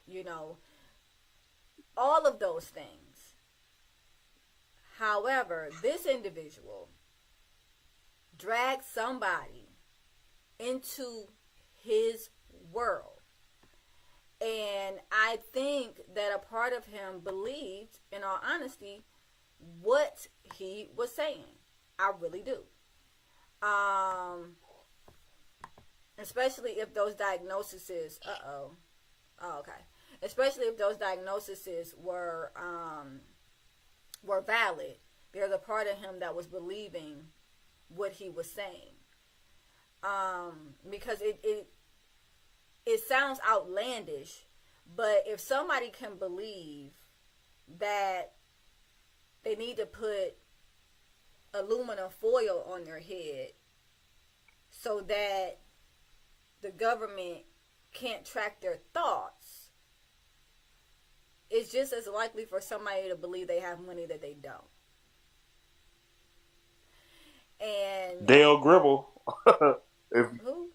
Speaker 1: all of those things. However, this individual dragged somebody into his world. And I think that a part of him believed, in all honesty, what he was saying. I really do. Especially if those diagnoses, okay. Especially if those diagnoses were valid. There's a part of him that was believing what he was saying. Because it sounds outlandish, but if somebody can believe that they need to put aluminum foil on their head so that the government can't track their thoughts, it's just as likely for somebody to believe they have money that they don't. And
Speaker 2: Dale Gribble.
Speaker 1: who?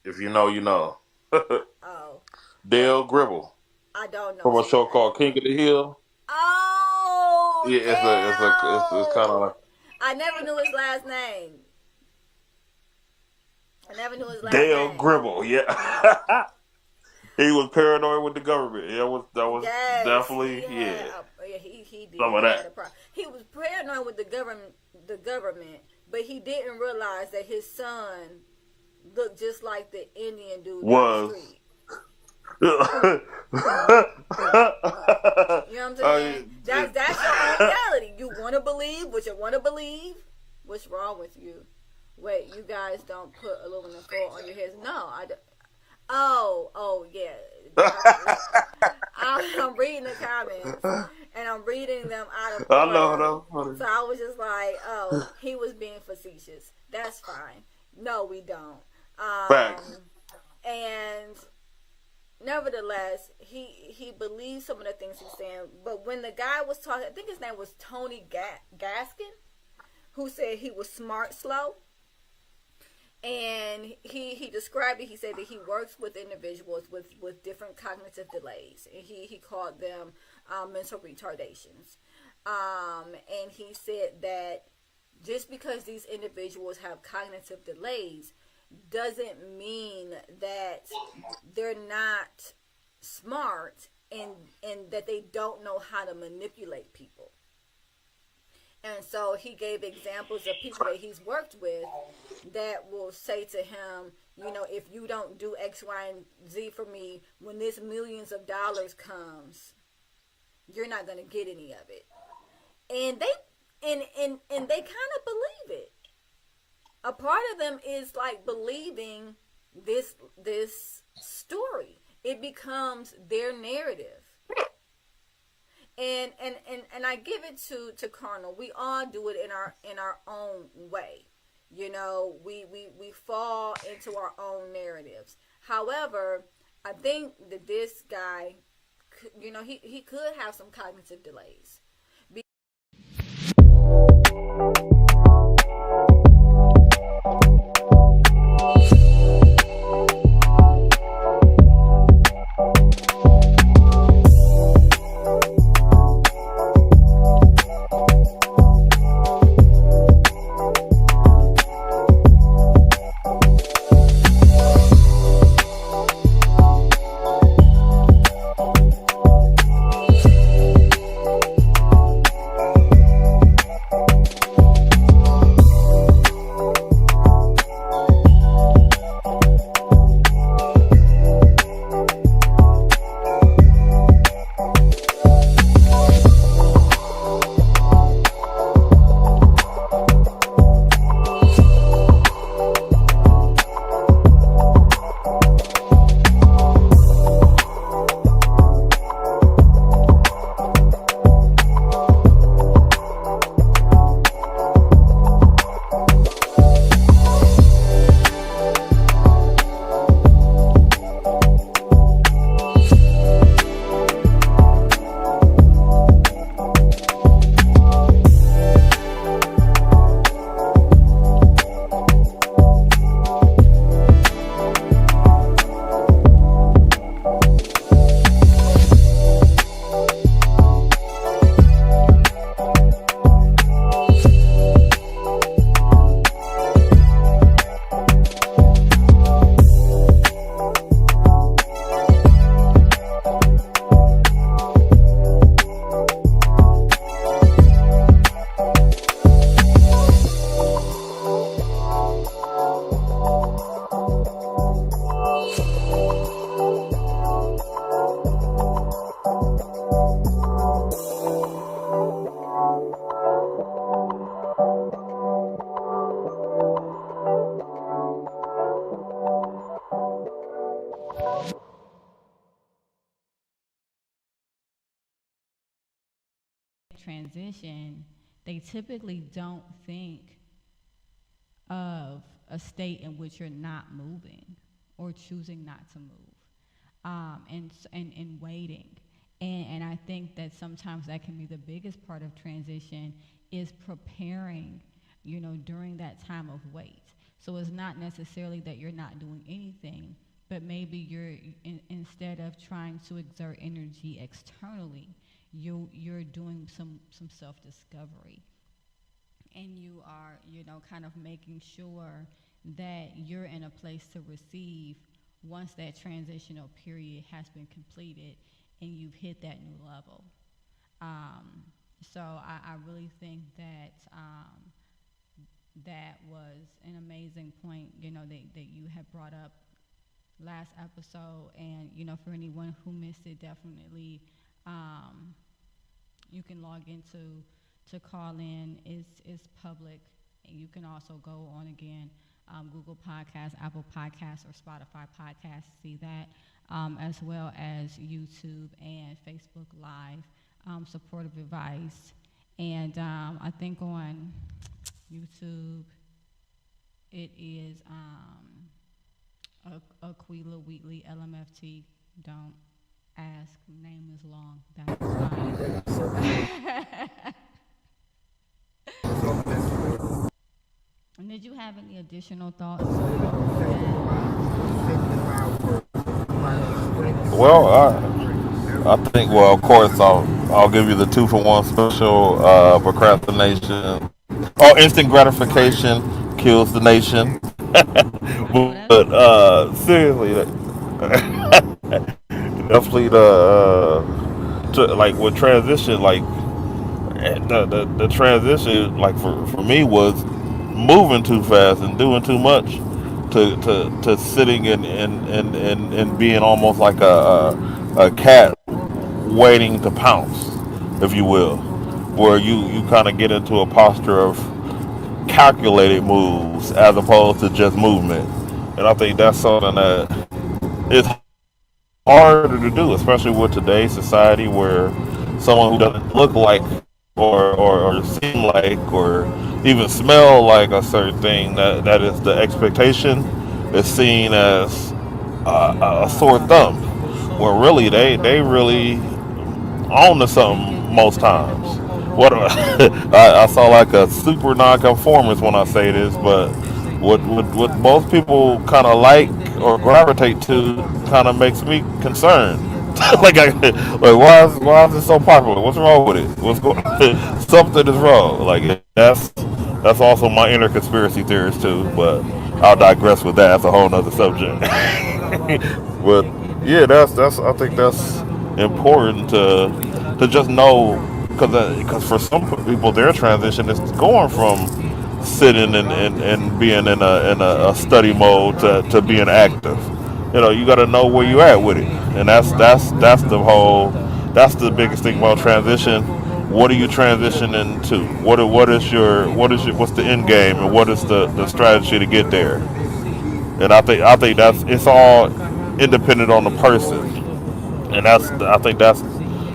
Speaker 2: If you know, you know.
Speaker 1: Oh,
Speaker 2: Dale Gribble
Speaker 1: I don't know.
Speaker 2: from a show called King of the Hill.
Speaker 1: Oh,
Speaker 2: Yeah, it's kind of like
Speaker 1: I never knew his last name. I never knew his last
Speaker 2: Dale
Speaker 1: name.
Speaker 2: Gribble. Yeah, he was paranoid with the government. Yeah, that was
Speaker 1: Yes,
Speaker 2: definitely
Speaker 1: he did.
Speaker 2: Some of that.
Speaker 1: He was paranoid with the government, but he didn't realize that his son looked just like the Indian dude down the street. You know what I'm saying? That's your own reality. You want to believe what you want to believe. What's wrong with you? Wait, you guys don't put aluminum foil on your heads? No, I don't. Oh, yeah. I'm reading the comments, and I'm reading them out of order.
Speaker 2: No.
Speaker 1: So I was just like, oh, he was being facetious. That's fine. No, we don't.
Speaker 2: Facts.
Speaker 1: And nevertheless, he believes some of the things he's saying. But when the guy was talking, I think his name was Tony Gaskin, who said he was smart slow. And he described it. He said that he works with individuals with different cognitive delays. And he called them mental retardations. And he said that just because these individuals have cognitive delays doesn't mean that they're not smart and that they don't know how to manipulate people. And so he gave examples of people that he's worked with that will say to him, if you don't do X, Y, and Z for me, when this millions of dollars comes, you're not going to get any of it. And they kind of believe it. A part of them is like believing this story. It becomes their narrative. And I give it to Carnal. We all do it in our own way. We fall into our own narratives. However, I think that this guy, he could have some cognitive delays.
Speaker 3: transition, they typically don't think of a state in which you're not moving or choosing not to move, and waiting. And I think that sometimes that can be the biggest part of transition is preparing, during that time of wait. So it's not necessarily that you're not doing anything, but maybe instead of trying to exert energy externally, you're doing some self discovery, and you are, kind of making sure that you're in a place to receive once that transitional period has been completed and you've hit that new level. Um, so I really think that that was an amazing point, that you had brought up last episode. And, for anyone who missed it, definitely um, you can log into to call in. Is public. And you can also go on again, Google Podcasts, Apple Podcasts, or Spotify Podcasts. See that, as well as YouTube and Facebook Live, supportive advice. And I think on YouTube it is Aquila Wheatley LMFT. Don't ask. Name is long. That's fine. And did you have any additional thoughts on
Speaker 2: Well, I think, well, of course, I'll give you the two for one special. Procrastination, oh, instant gratification kills the nation.
Speaker 3: that? Oh,
Speaker 2: But
Speaker 3: that's good.
Speaker 2: seriously, definitely like with transition, like the transition, like for me, was moving too fast and doing too much to sitting and being almost like a cat waiting to pounce, if you will, where you kind of get into a posture of calculated moves as opposed to just movement. And I think that's something that is harder to do, especially with today's society where someone who doesn't look like or seem like or even smell like a certain thing that is the expectation is seen as a sore thumb. Where really they really on to something most times. What I saw like a super nonconformist when I say this, but what most people kind of like or gravitate to kind of makes me concerned. Like why is it so popular? What's wrong with it? What's going? Something is wrong. Like that's also my inner conspiracy theorist too. But I'll digress with that. That's a whole nother subject. But yeah, that's I think that's important to just know because for some people their transition is going from sitting and being in a study mode to being active. You got to know where you at with it, and that's the whole that's the biggest thing about transition. What are you transitioning to? What's the end game, and what is the strategy to get there? And I think that's it's all independent on the person, and I think that's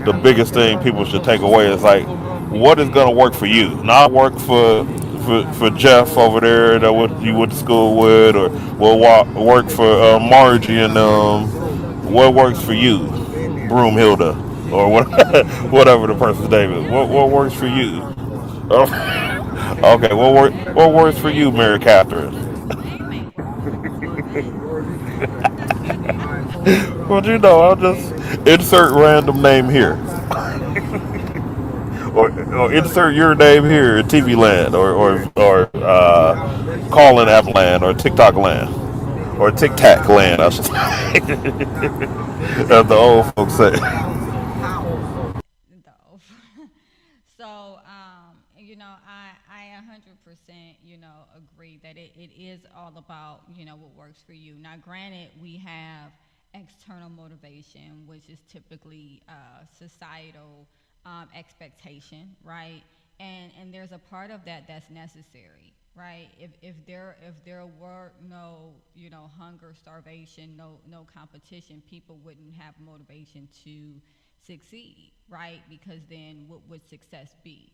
Speaker 2: the biggest thing people should take away is like what is going to work for you, not work for Jeff over there that you went to school with, or will work for Margie and what works for you, Broomhilda, or what, whatever the person's name is. What works for you? Okay, what works for you, Mary Catherine?
Speaker 3: His name ain't working. Dang.
Speaker 2: Well, I'll just insert random name here, or insert your name here in TV land, or calling app land, or TikTok land, or Tic Tac land, I should say, as the old folks say.
Speaker 3: Though. So, I 100%, agree that it is all about, what works for you. Now, granted, we have external motivation, which is typically societal expectation, right? And there's a part of that that's necessary, right? If there were no, hunger, starvation, no competition, people wouldn't have motivation to succeed, right? Because then what would success be?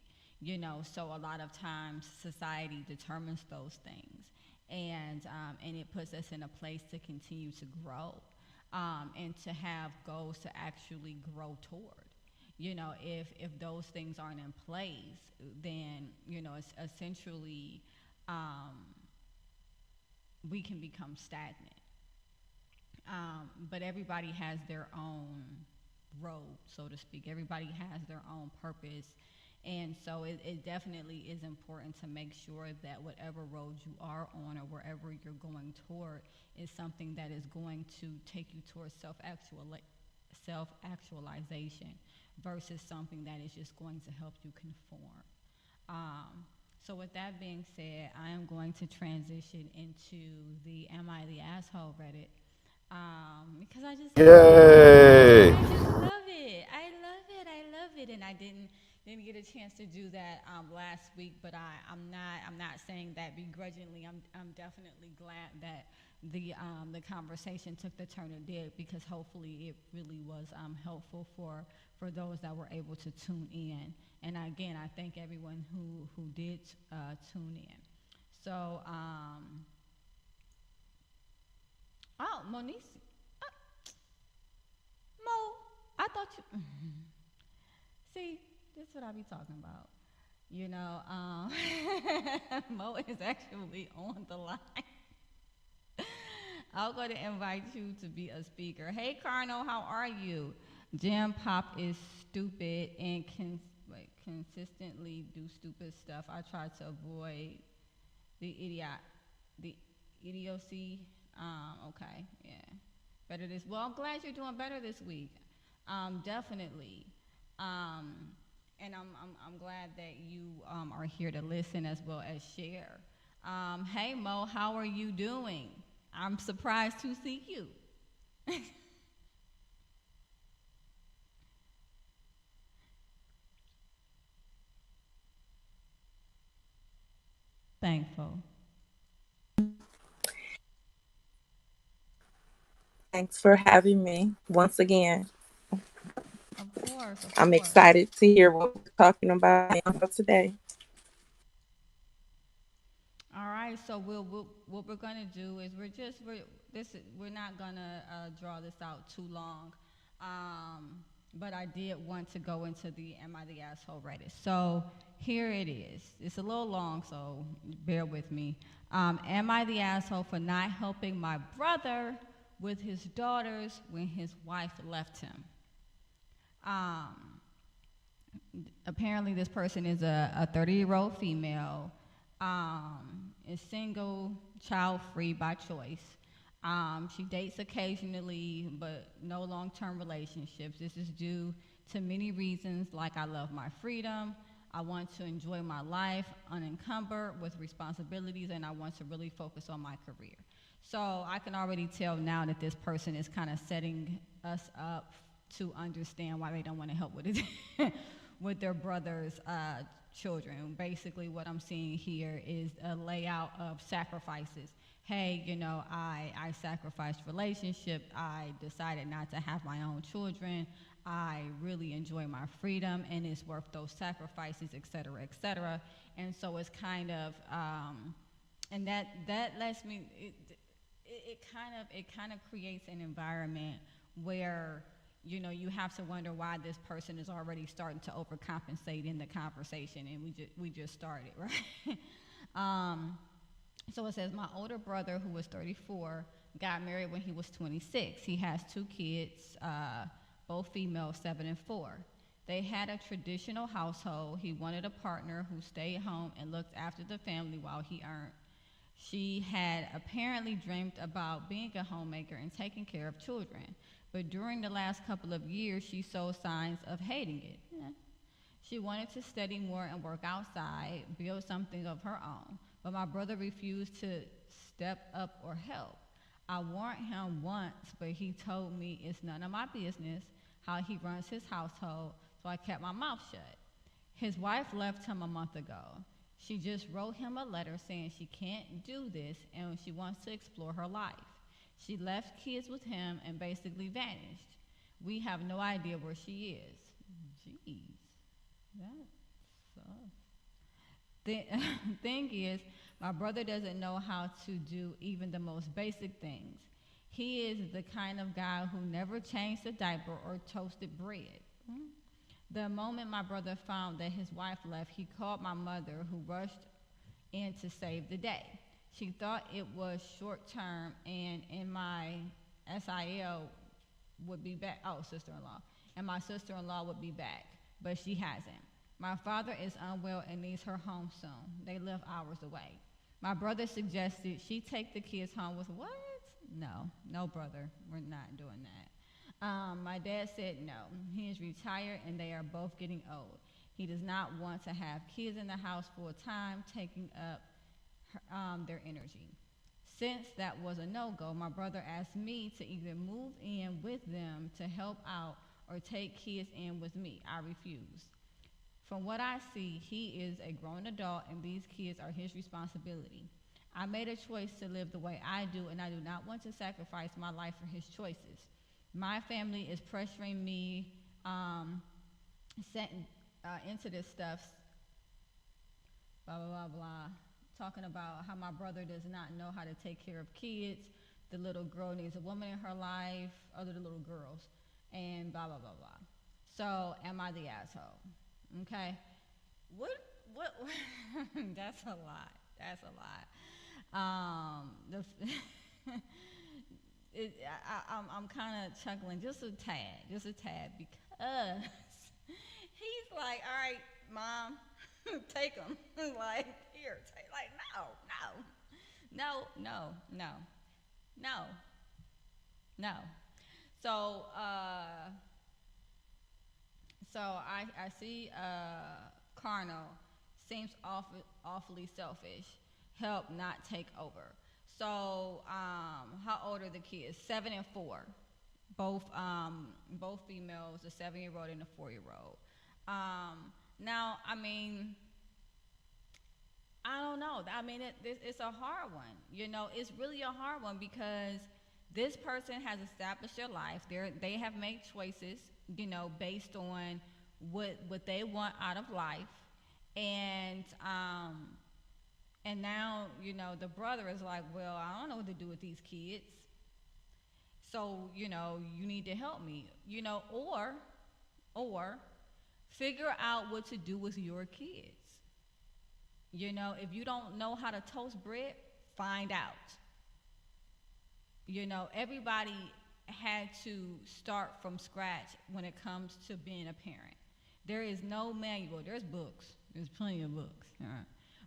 Speaker 3: So a lot of times society determines those things, and it puts us in a place to continue to grow, and to have goals to actually grow toward. If those things aren't in place, then it's essentially, um, we can become stagnant. But everybody has their own road, so to speak. Everybody has their own purpose. And so it definitely is important to make sure that whatever road you are on or wherever you're going toward is something that is going to take you towards self-actualization versus something that is just going to help you conform. So with that being said, I am going to transition into the Am I the Asshole Reddit, because I just love it.
Speaker 2: Yay!
Speaker 3: I just love it. I love it. I love it. And I didn't get a chance to do that last week, but I'm not saying that begrudgingly. I'm definitely glad that the conversation took the turn it did, because hopefully it really was helpful for those that were able to tune in. And again, I thank everyone who did tune in. So, Monique, uh, Mo, I thought you. See, this is what I be talking about. Mo is actually on the line. I'm going to invite you to be a speaker. Hey, Carno, how are you? Jam Pop is stupid and consistently do stupid stuff. I try to avoid the the idiocy. Okay, yeah. Better this. Well, I'm glad you're doing better this week. Definitely. Um, and I'm glad that you are here to listen as well as share. Hey Mo, how are you doing? I'm surprised to see you. Thankful.
Speaker 4: Thanks for having me once again.
Speaker 3: Of course, of
Speaker 4: I'm
Speaker 3: course.
Speaker 4: excited to hear what we're talking about today.
Speaker 3: All right, so what we're gonna do is we're not gonna draw this out too long, but I did want to go into the Am I the Asshole Reddit. So here it is. It's a little long, so bear with me. Am I the asshole for not helping my brother with his daughters when his wife left him? Um, Apparently this person is a 30-year-old female, is single, child-free by choice. She dates occasionally, but no long-term relationships. This is due to many reasons, like I love my freedom, I want to enjoy my life unencumbered with responsibilities, and I want to really focus on my career. So I can already tell now that this person is kind of setting us up to understand why they don't want to help with it with their brother's children. Basically, what I'm seeing here is a layout of sacrifices. Hey, I sacrificed relationship. I decided not to have my own children. I really enjoy my freedom, and it's worth those sacrifices, et cetera, et cetera. And so it's kind of, and that lets me. It kind of creates an environment where you have to wonder why this person is already starting to overcompensate in the conversation, and we just started, right? So it says, my older brother, who was 34, got married when he was 26. He has 2 kids, both female, 7 and 4. They had a traditional household. He wanted a partner who stayed home and looked after the family while he earned. She had apparently dreamed about being a homemaker and taking care of children. But during the last couple of years, she showed signs of hating it. Yeah. She wanted to study more and work outside, build something of her own. But my brother refused to step up or help. I warned him once, but he told me it's none of my business how he runs his household, so I kept my mouth shut. His wife left him a month ago. She just wrote him a letter saying she can't do this and she wants to explore her life. She left kids with him and basically vanished. We have no idea where she is. Jeez, that sucks. The thing is, my brother doesn't know how to do even the most basic things. He is the kind of guy who never changed a diaper or toasted bread. The moment my brother found that his wife left, he called my mother, who rushed in to save the day. She thought it was short term, and in my SIL would be back. Oh, sister-in-law. And my sister-in-law would be back, but she hasn't. My father is unwell and needs her home soon. They live hours away. My brother suggested she take the kids home with what? No, brother, we're not doing that. My dad said no. He is retired and they are both getting old. He does not want to have kids in the house full time, taking up their energy. Since that was a no-go, my brother asked me to either move in with them to help out or take kids in with me. I refused. From what I see, he is a grown adult and these kids are his responsibility. I made a choice to live the way I do, and I do not want to sacrifice my life for his choices. My family is pressuring me into this stuff, blah, blah, blah, blah, talking about how my brother does not know how to take care of kids. The little girl needs a woman in her life, other little girls, and blah, blah, blah, blah. So, am I the asshole? Okay? What, that's a lot. That's a lot. I'm kind of chuckling just a tad, because he's like, all right, Mom, take them. Like, here, take, like, no. So I see Carnal seems awfully selfish. Help, not take over. So how old are the kids? 7 and 4. Both females, a 7-year-old and a 4-year-old. Now, I mean, I don't know. I mean, it's a hard one. You know, it's really a hard one because this person has established their life. They have made choices, you know, based on what they want out of life, and now, you know, the brother is like, well, I don't know what to do with these kids, so, you know, you need to help me, you know, or figure out what to do with your kids. You know, if you don't know how to toast bread, find out. You know, everybody had to start from scratch when it comes to being a parent. There is no manual. There's books. There's plenty of books.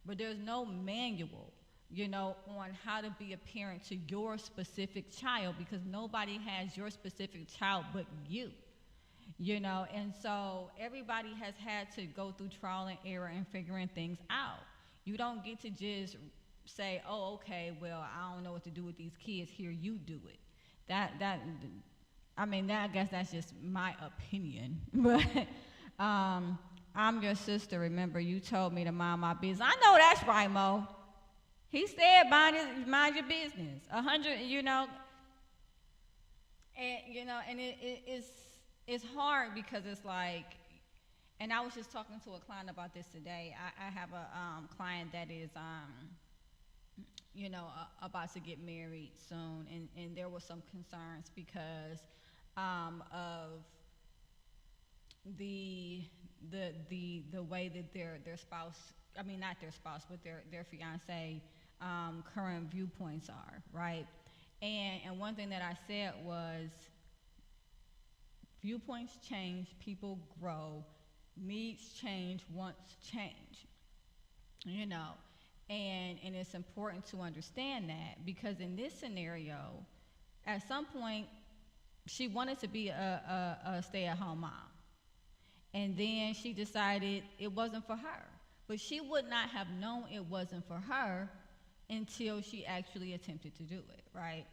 Speaker 3: But there's no manual, you know, on how to be a parent to your specific child, because nobody has your specific child but you. You know, and so everybody has had to go through trial and error and figuring things out. You don't get to just say, oh, okay, well, I don't know what to do with these kids. Here, you do it. I guess that's just my opinion. But I'm your sister. Remember, you told me to mind my business. I know that's right, Mo. He said, mind your business. 100, you know. And, you know, and it's hard because it's like, and I was just talking to a client about this today. I have a client that is, you know, about to get married soon, and there were some concerns because of the way that their spouse, I mean not their spouse, but their fiance current viewpoints are, right? And one thing that I said was, viewpoints change, people grow, needs change, wants change, you know, and it's important to understand that, because in this scenario, at some point, she wanted to be a stay-at-home mom, and then she decided it wasn't for her, but she would not have known it wasn't for her until she actually attempted to do it, right?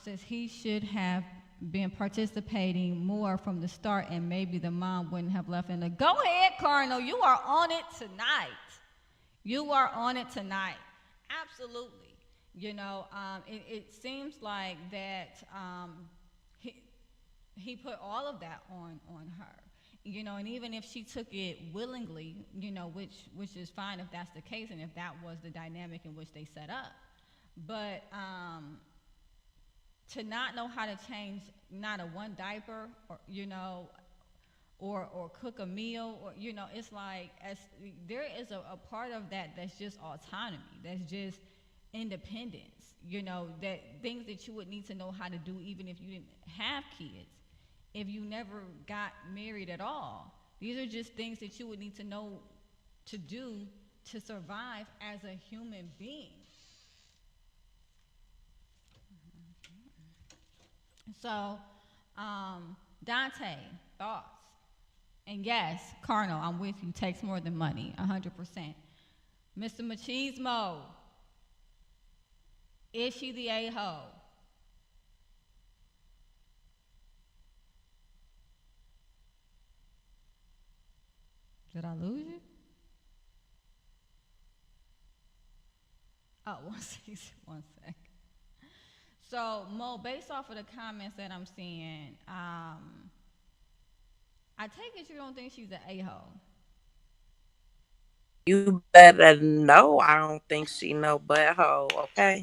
Speaker 3: Says he should have been participating more from the start, and maybe the mom wouldn't have left in the, go ahead, Cardinal, you are on it tonight. You are on it tonight. Absolutely. You know, it seems like that he put all of that on her, and even if she took it willingly, which is fine if that's the case and if that was the dynamic in which they set up. But to not know how to change not a one diaper, or cook a meal, or it's like, as there is a part of that that's just autonomy, that's just independence, that things that you would need to know how to do even if you didn't have kids, if you never got married at all. These are just things that you would need to know to do to survive as a human being. So, Dante, thoughts? And yes, Carnal, I'm with you. Takes more than money, 100%. Mr. Machismo, is she the a-hole? Did I lose you? Oh, one second. One sec. So, Mo, based off of the comments that I'm seeing, I take it you don't think she's an a-hole.
Speaker 4: You better know I don't think she no butthole, okay?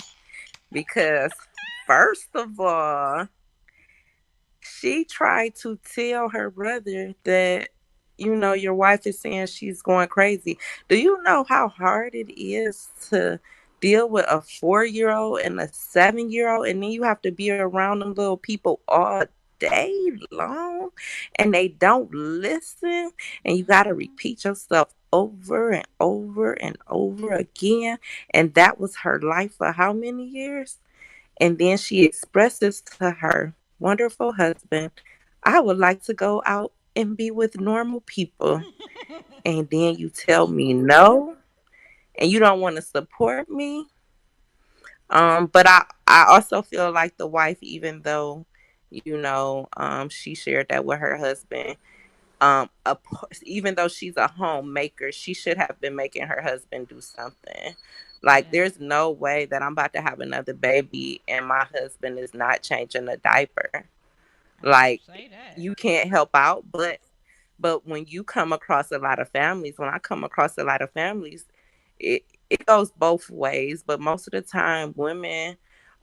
Speaker 4: Because first of all, she tried to tell her brother that, your wife is saying she's going crazy. Do you know how hard it is to deal with a 4 year old and a 7 year old? And then you have to be around them little people all day long and they don't listen. And you got to
Speaker 3: Mm-hmm.
Speaker 4: repeat yourself over and over and over again. And that was her life for how many years? And then she expresses to her wonderful husband, I would like to go out and be with normal people. And then you tell me no, and you don't want to support me. But I also feel like the wife, even though, she shared that with her husband, even though she's a homemaker, she should have been making her husband do something. Like,
Speaker 3: Yeah,
Speaker 4: there's no way that I'm about to have another baby and my husband is not changing a diaper. Like,
Speaker 3: say that.
Speaker 4: you can't help out, but when you come across a lot of families, when I come across a lot of families, it goes both ways. But most of the time, women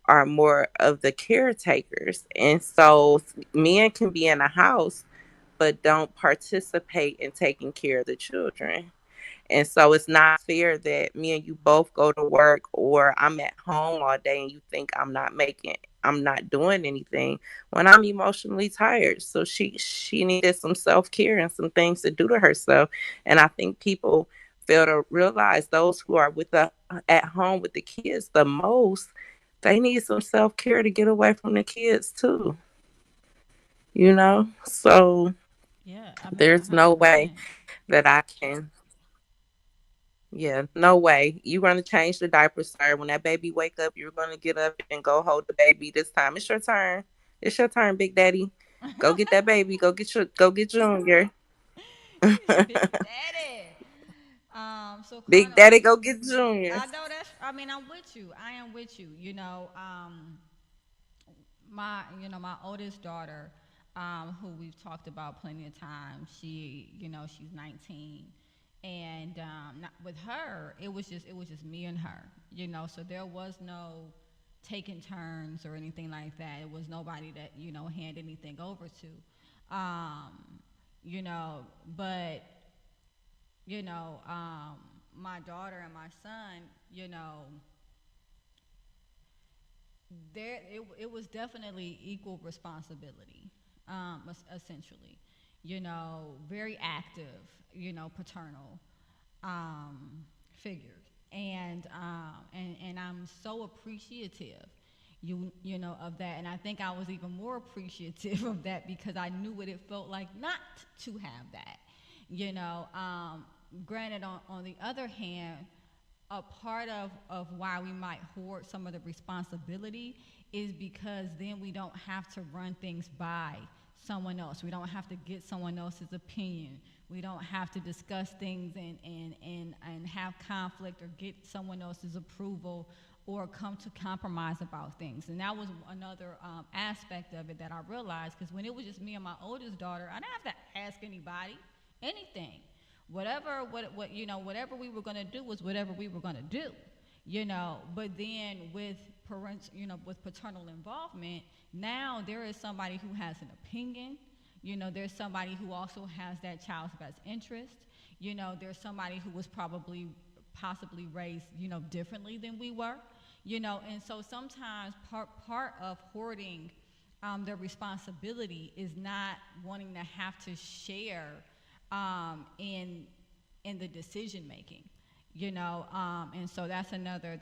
Speaker 4: are more of the caretakers, and so men can be in a house but don't participate in taking care of the children. And so it's not fair that me and you both go to work or I'm at home all day and you think I'm not doing anything when I'm emotionally tired. So she needed some self-care and some things to do to herself. And I think people fail to realize those who are with the at home with the kids the most, they need some self-care to get away from the kids too. So
Speaker 3: Yeah, I mean,
Speaker 4: there's no way
Speaker 3: 100%.
Speaker 4: that I can. Yeah, no way. You're gonna change the diaper, sir. When that baby wake up, you're gonna get up and go hold the baby. This time, it's your turn. It's your turn, Big Daddy. Go get that baby. Go get Junior.
Speaker 3: He's Big Daddy. So
Speaker 4: Big
Speaker 3: Carnal,
Speaker 4: Daddy, go get Junior.
Speaker 3: I know that's. I mean, I'm with you. I am with you. My oldest daughter, who we've talked about plenty of times. She's 19, and not, with her, it was just me and her. So there was no taking turns or anything like that. It was nobody that hand anything over to. But you know, my daughter and my son, it was definitely equal responsibility, essentially. Very active, paternal figures, and I'm so appreciative, of that, and I think I was even more appreciative of that because I knew what it felt like not to have that, you know. Granted, on the other hand, a part of why we might hoard some of the responsibility is because then we don't have to run things by someone else. We don't have to get someone else's opinion. We don't have to discuss things and have conflict or get someone else's approval or come to compromise about things. And that was another aspect of it that I realized, because when it was just me and my oldest daughter, I didn't have to ask anybody anything. Whatever we were going to do was whatever we were going to do. But then with parents, with paternal involvement, now there is somebody who has an opinion. There's somebody who also has that child's best interest. There's somebody who was possibly raised, differently than we were. And so sometimes part of hoarding their responsibility is not wanting to have to share in the decision making. And so that's another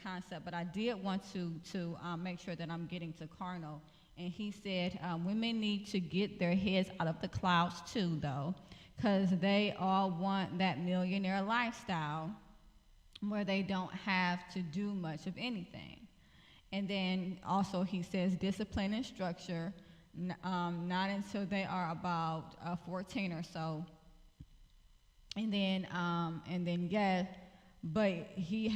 Speaker 3: concept. But I did want to make sure that I'm getting to Carnal. And he said women need to get their heads out of the clouds too, though, because they all want that millionaire lifestyle where they don't have to do much of anything. And then also he says discipline and structure, not until they are about 14 or so. And then yes, but he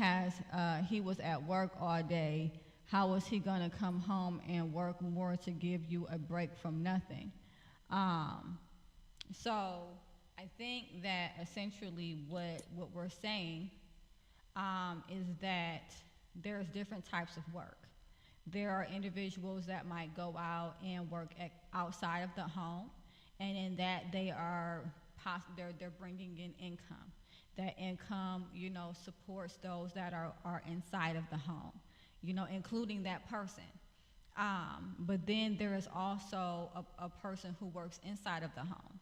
Speaker 3: was at work all day. How was he gonna come home and work more to give you a break from nothing? So I think that essentially what we're saying is that there's different types of work. There are individuals that might go out and work outside of the home, and in that they're bringing in income. That income, supports those that are inside of the home, including that person. But then there is also a person who works inside of the home,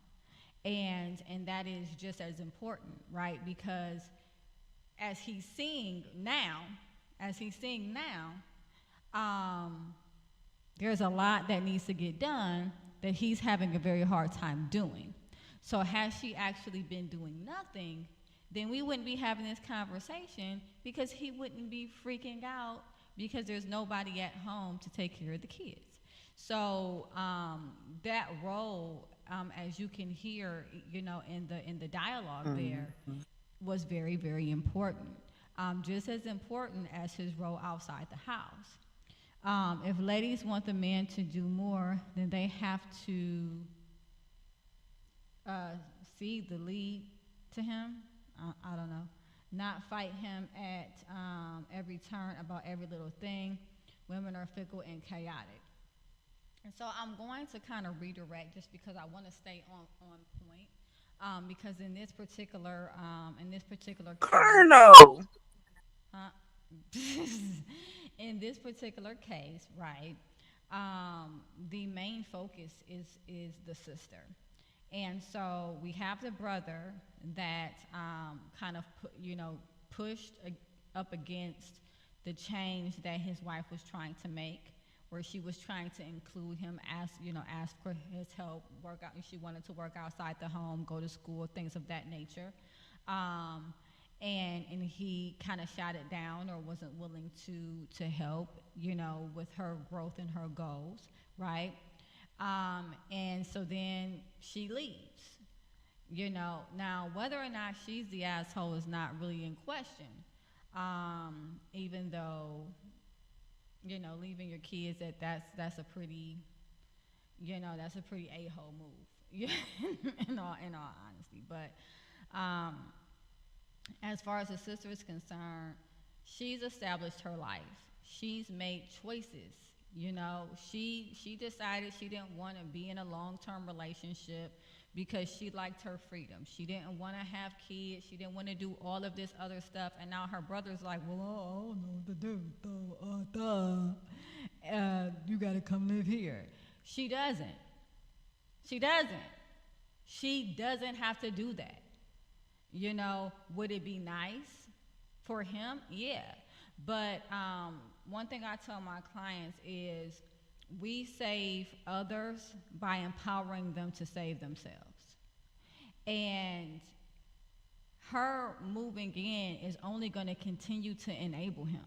Speaker 3: and that is just as important, right? Because as he's seeing now, there's a lot that needs to get done that he's having a very hard time doing. So had she actually been doing nothing, then we wouldn't be having this conversation, because he wouldn't be freaking out because there's nobody at home to take care of the kids. So that role, as you can hear, in the dialogue there, was very, very important. Just as important as his role outside the house. If ladies want the man to do more, then they have to cede the lead to him. I don't know. Not fight him at every turn about every little thing. Women are fickle and chaotic. And so I'm going to kind of redirect, just because I want to stay on point. Because in this particular
Speaker 4: Colonel.
Speaker 3: In this particular case, right, the main focus is the sister. And so we have the brother that kind of pushed up against the change that his wife was trying to make, where she was trying to include him, ask for his help, work out. She wanted to work outside the home, go to school, things of that nature. And he kind of shot it down, or wasn't willing to help, with her growth and her goals, right? And so then she leaves, Now, whether or not she's the asshole is not really in question, even though, leaving your kids that's a pretty, that's a pretty a-hole move, in all honesty. But as far as the sister is concerned, she's established her life. She's made choices. She decided she didn't want to be in a long-term relationship because she liked her freedom. She didn't want to have kids. She didn't want to do all of this other stuff. And now her brother's like, well, I don't know what to do. You got to come live here. She doesn't. She doesn't have to do that. Would it be nice for him? Yeah. But one thing I tell my clients is we save others by empowering them to save themselves. And her moving in is only going to continue to enable him.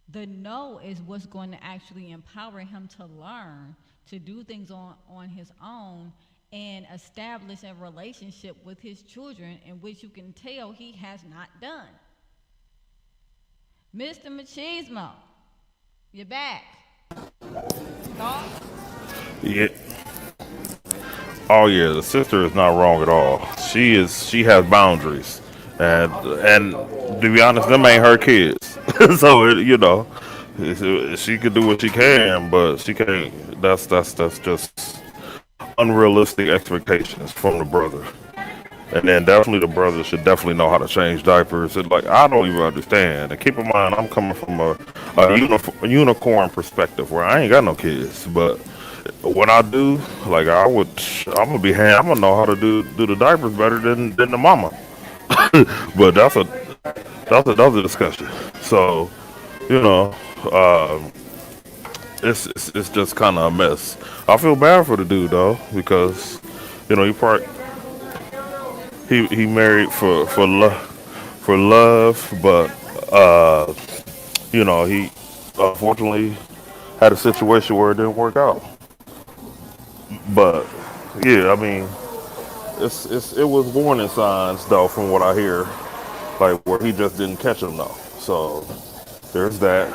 Speaker 3: The no is what's going to actually empower him to learn to do things on his own and establish a relationship with his children, in which you can tell he has not done. Mr. Machismo, you're back. Thoughts?
Speaker 2: Yeah. Oh yeah, the sister is not wrong at all. She has boundaries, and to be honest, them ain't her kids. So she can do what she can, but she can't. That's just unrealistic expectations from the brother. And then definitely the brother should definitely know how to change diapers. And like I don't even understand. And keep in mind, I'm coming from a unicorn perspective where I ain't got no kids, but when I do, like I'm gonna be I'm gonna know how to do the diapers better than the mama. But that's a discussion. So you know, um, it's just kind of a mess. I feel bad for the dude though because he probably he married for love, but he unfortunately had a situation where it didn't work out. But yeah, I mean, it was warning signs though, from what I hear, like where he just didn't catch them though. So there's that.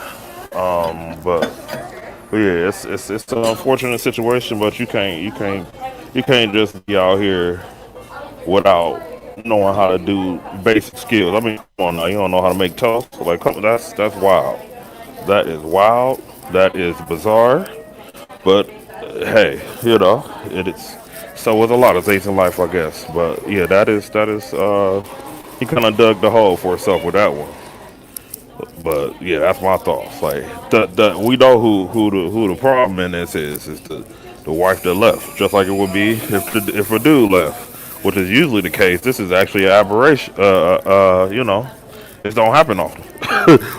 Speaker 2: But yeah, it's an unfortunate situation, but you can't just be out here without knowing how to do basic skills. I mean, come on now, you don't know how to make toast? Like, that's wild. That is wild. That is bizarre. But hey, it is. So with a lot of things in life, I guess. But yeah, that is. He kind of dug the hole for himself with that one. But yeah, that's my thoughts. Like we know who the problem in this is the wife that left, just like it would be if a dude left, which is usually the case. This is actually an aberration. This don't happen often.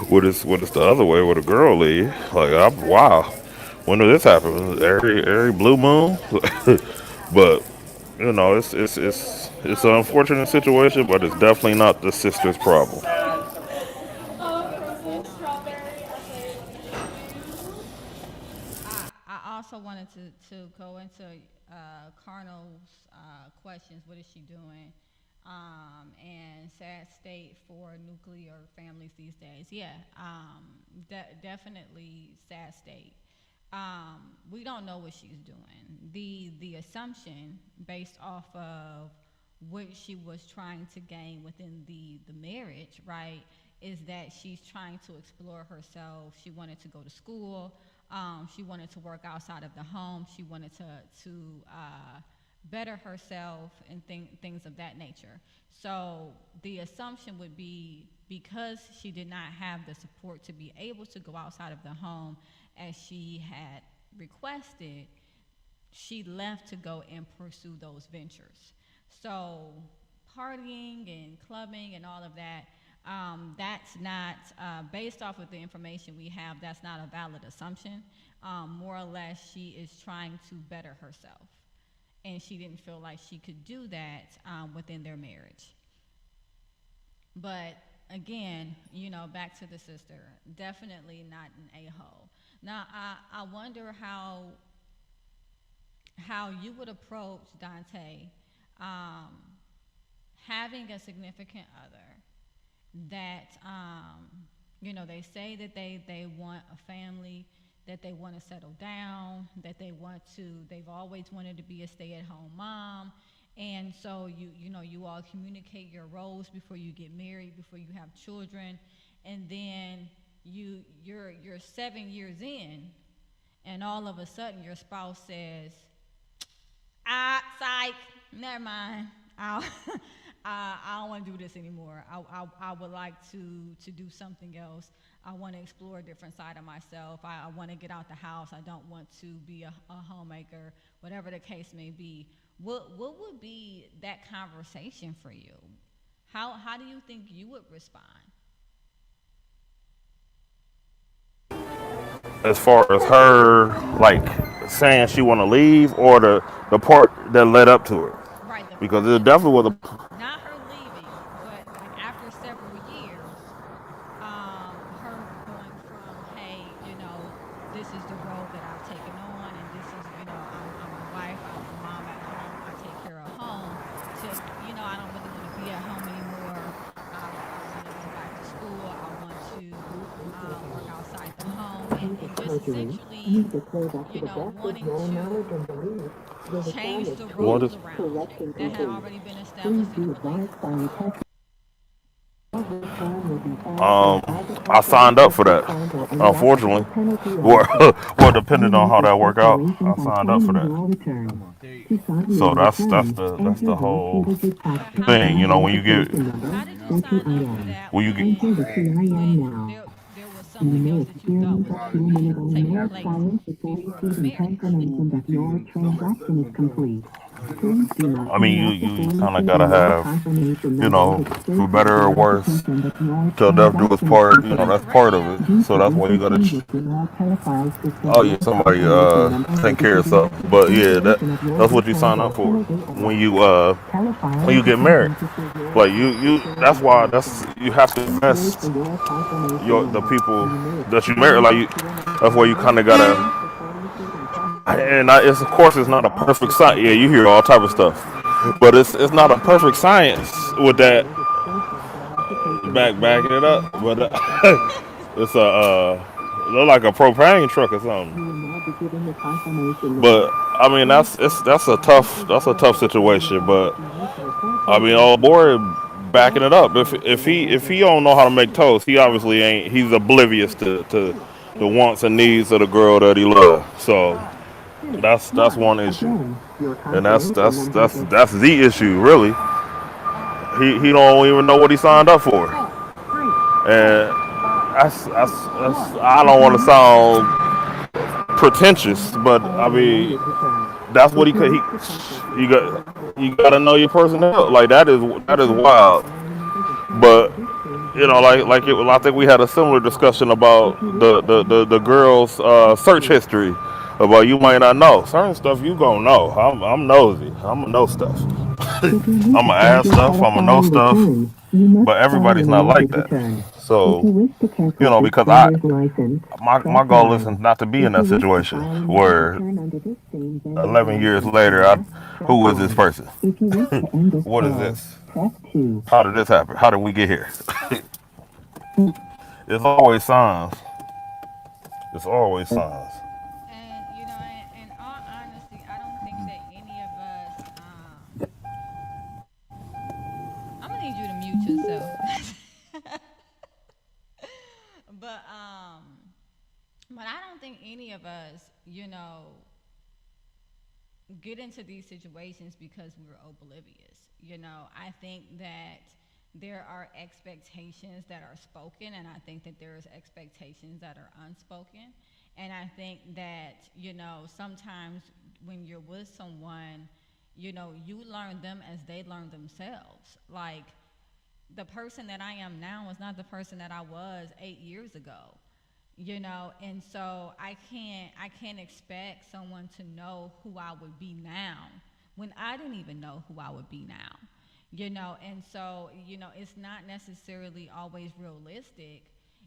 Speaker 2: When it's the other way, with a girl leave, like wow, when did this happen? Every blue moon. But it's an unfortunate situation, but it's definitely not the sister's problem.
Speaker 3: You know, I also wanted to go into Carnal's questions. What is she doing? And sad state for nuclear families these days. Yeah, definitely sad state. We don't know what she's doing. The assumption based off of what she was trying to gain within the marriage, right, is that she's trying to explore herself. She wanted to go to school. She wanted to work outside of the home. She wanted to better herself and things of that nature. So the assumption would be because she did not have the support to be able to go outside of the home as she had requested, she left to go and pursue those ventures. So partying and clubbing and all of that, that's not, based off of the information we have, that's not a valid assumption. More or less, she is trying to better herself. And she didn't feel like she could do that within their marriage. But again, back to the sister, definitely not an a-hole. Now, I wonder how you would approach Dante, um, having a significant other that they say that they want a family, that they want to settle down, that they've always wanted to be a stay-at-home mom. And so you all communicate your roles before you get married, before you have children, and then you're 7 years in, and all of a sudden your spouse says, psych, never mind. I don't want to do this anymore. I would like to do something else. I want to explore a different side of myself. I want to get out the house. I don't want to be a homemaker, whatever the case may be. What would be that conversation for you? How do you think you would respond?
Speaker 2: As far as her like saying she want to leave, or the part that led up to it,
Speaker 3: Right, the
Speaker 2: because
Speaker 3: part
Speaker 2: it
Speaker 3: that led
Speaker 2: definitely
Speaker 3: up
Speaker 2: was
Speaker 3: to
Speaker 2: a.
Speaker 3: not her leaving, but like after several years, her going from, hey, this is the role that I've taken on, and this is, I'm a wife, I'm a mom at home, I take care of home, to, I don't really want to be at home anymore. I want to go back to school. I want to just essentially, wanting to change the
Speaker 2: You want
Speaker 3: roles
Speaker 2: this?
Speaker 3: around that had already been established in the relationship.
Speaker 2: I signed up for that. Unfortunately, well, depending on how that work out, I signed up for that. So that's the whole
Speaker 3: But
Speaker 2: thing. You know,
Speaker 3: how did you sign up for that
Speaker 2: when you get
Speaker 3: when there was something else that you thought was going to be taking place before the marriage?
Speaker 2: I mean, you kind of gotta have, for better or worse, till death do us part.
Speaker 3: What's the
Speaker 2: That's part of
Speaker 3: radio?
Speaker 2: it. So that's why you gotta. Oh yeah, somebody take care of something. But yeah, that's what you sign up for when you get married. Like you that's why that's you have to invest the people that you marry. Like that's why you kind of gotta. And it's of course it's not a perfect science. Yeah, you hear all type of stuff, but it's not a perfect science with that backing it up. But it's a look like a propane truck or something. But I mean that's a tough situation. But I mean, old boy backing it up. If he don't know how to make toast, he obviously ain't. He's oblivious to the wants and needs of the girl that he loves. So that's one issue, and that's the issue really. He don't even know what he signed up for, and I don't want to sound pretentious, but I mean that's what he could. You gotta know your personnel. Like that is wild. But I think we had a similar discussion about the girls' search history. About you might not know certain stuff. You gonna know. I'm nosy. I'm gonna know stuff. I'm gonna ask stuff. I'm gonna know stuff. But everybody's not like that. So because my goal isn't not to be in that situation where 11 years later, who is this person? What is this? How did this happen? How did we get here? It's always signs. It's always signs.
Speaker 3: And in all honesty, I don't think that any of us. I'm gonna need you to mute yourself. but um, but I don't think any of us, get into these situations because we're oblivious. I think that there are expectations that are spoken, and I think that there's expectations that are unspoken. And I think that, sometimes when you're with someone, you learn them as they learn themselves. Like, the person that I am now is not the person that I was 8 years ago. And so I can't expect someone to know who I would be now when I didn't even know who I would be now. And so it's not necessarily always realistic,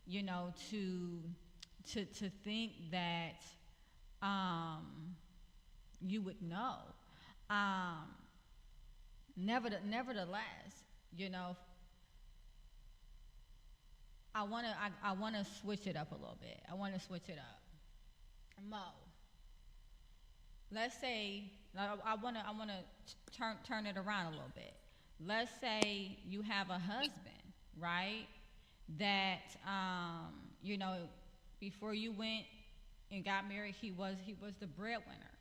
Speaker 3: to think that um you would know. um Nevertheless, you know I want to switch it up a little bit. I want to switch it up. Mo, let's say I want to turn it around a little bit. Let's say you have a husband, right? That before you went and got married, he was the breadwinner.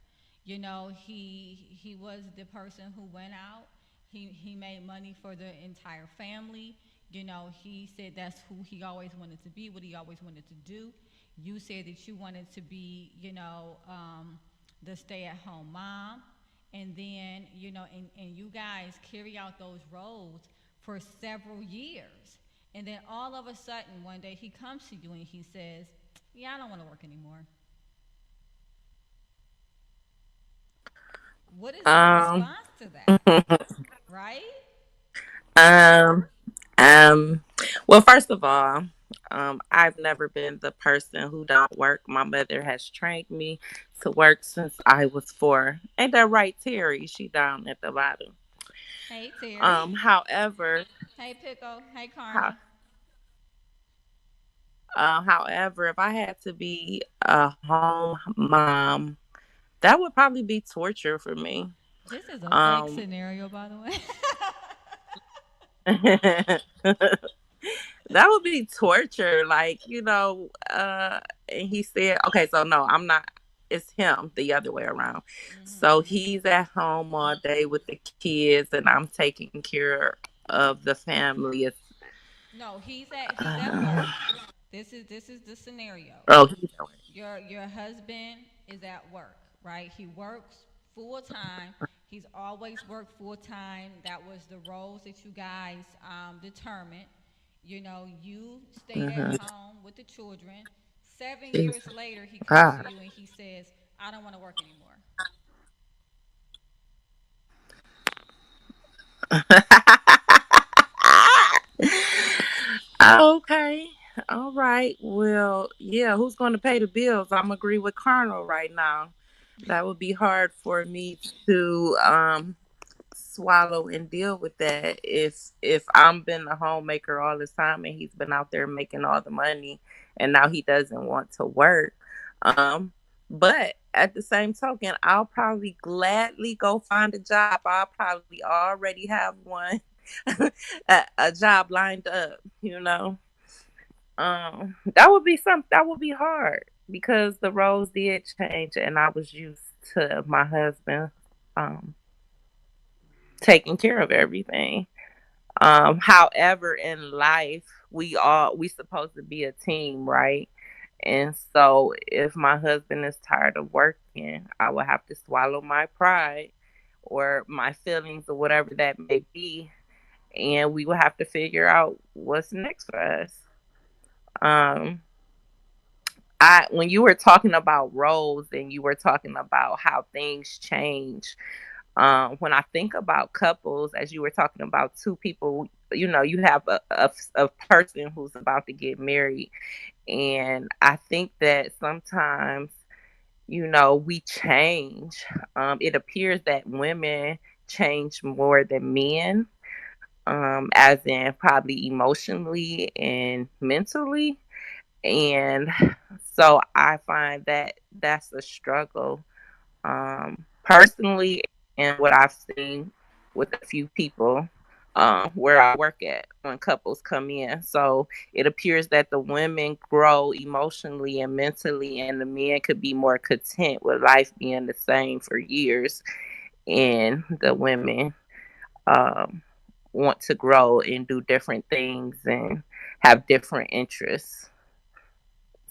Speaker 3: He was the person who went out. He made money for the entire family. He said that's who he always wanted to be, what he always wanted to do. You said that you wanted to be, the stay-at-home mom, and then and you guys carry out those roles for several years, and then all of a sudden one day he comes to you and he says, "Yeah, I don't want to work anymore." What is your
Speaker 4: Um,
Speaker 3: response to that? Right?
Speaker 4: um, um. Well, first of all, I've never been the person who don't work. My mother has trained me to work since I was 4. Ain't that right, Terry? She down at the bottom.
Speaker 3: Hey, Terry.
Speaker 4: However,
Speaker 3: Hey, Pickle. Hey,
Speaker 4: how
Speaker 3: Carmen.
Speaker 4: However, if I had to be a home mom, that would probably be torture for me.
Speaker 3: This is a fake
Speaker 4: Um,
Speaker 3: scenario, by the way.
Speaker 4: that would be torture. Like, and he said, okay, so no, I'm not, it's him the other way around. So
Speaker 3: Hmm.
Speaker 4: he's at home all day with the kids, and I'm taking care of the family. It's,
Speaker 3: No, he's at
Speaker 4: uh,
Speaker 3: work. This is the scenario.
Speaker 4: oh, he's at work.
Speaker 3: Your husband is at work, right? He works full time. He's always worked full time. That was the roles that you guys determined. You stayed at
Speaker 4: Mhm.
Speaker 3: home with the children. 7 years
Speaker 4: Jesus.
Speaker 3: later, he comes to
Speaker 4: God.
Speaker 3: you and he says, "I don't want to work anymore."
Speaker 4: Okay. All right. Well, yeah, who's going to pay the bills? I'm agree with Colonel right now. That would be hard for me to swallow and deal with that if I'm been a homemaker all this time and he's been out there making all the money and now he doesn't want to work. Um but at the same token, I'll probably gladly go find a job. I'll probably already have one a job lined up, you know. That would be that would be hard because the roles did change and I was used to my husband um taking care of everything. However, in life, we supposed to be a team, right? And so, if my husband is tired of working, I will have to swallow my pride or my feelings or whatever that may be, and we will have to figure out what's next for us. Um, I when you were talking about roles and you were talking about how things change, when I think about couples, as you were talking about two people, you have a person who's about to get married. And I think that sometimes, we change. It appears that women change more than men, as in probably emotionally and mentally. And so I find that that's a struggle, personally, and what I've seen with a few people where I work at when couples come in. So it appears that the women grow emotionally and mentally, and the men could be more content with life being the same for years, and the women um, want to grow and do different things and have different interests.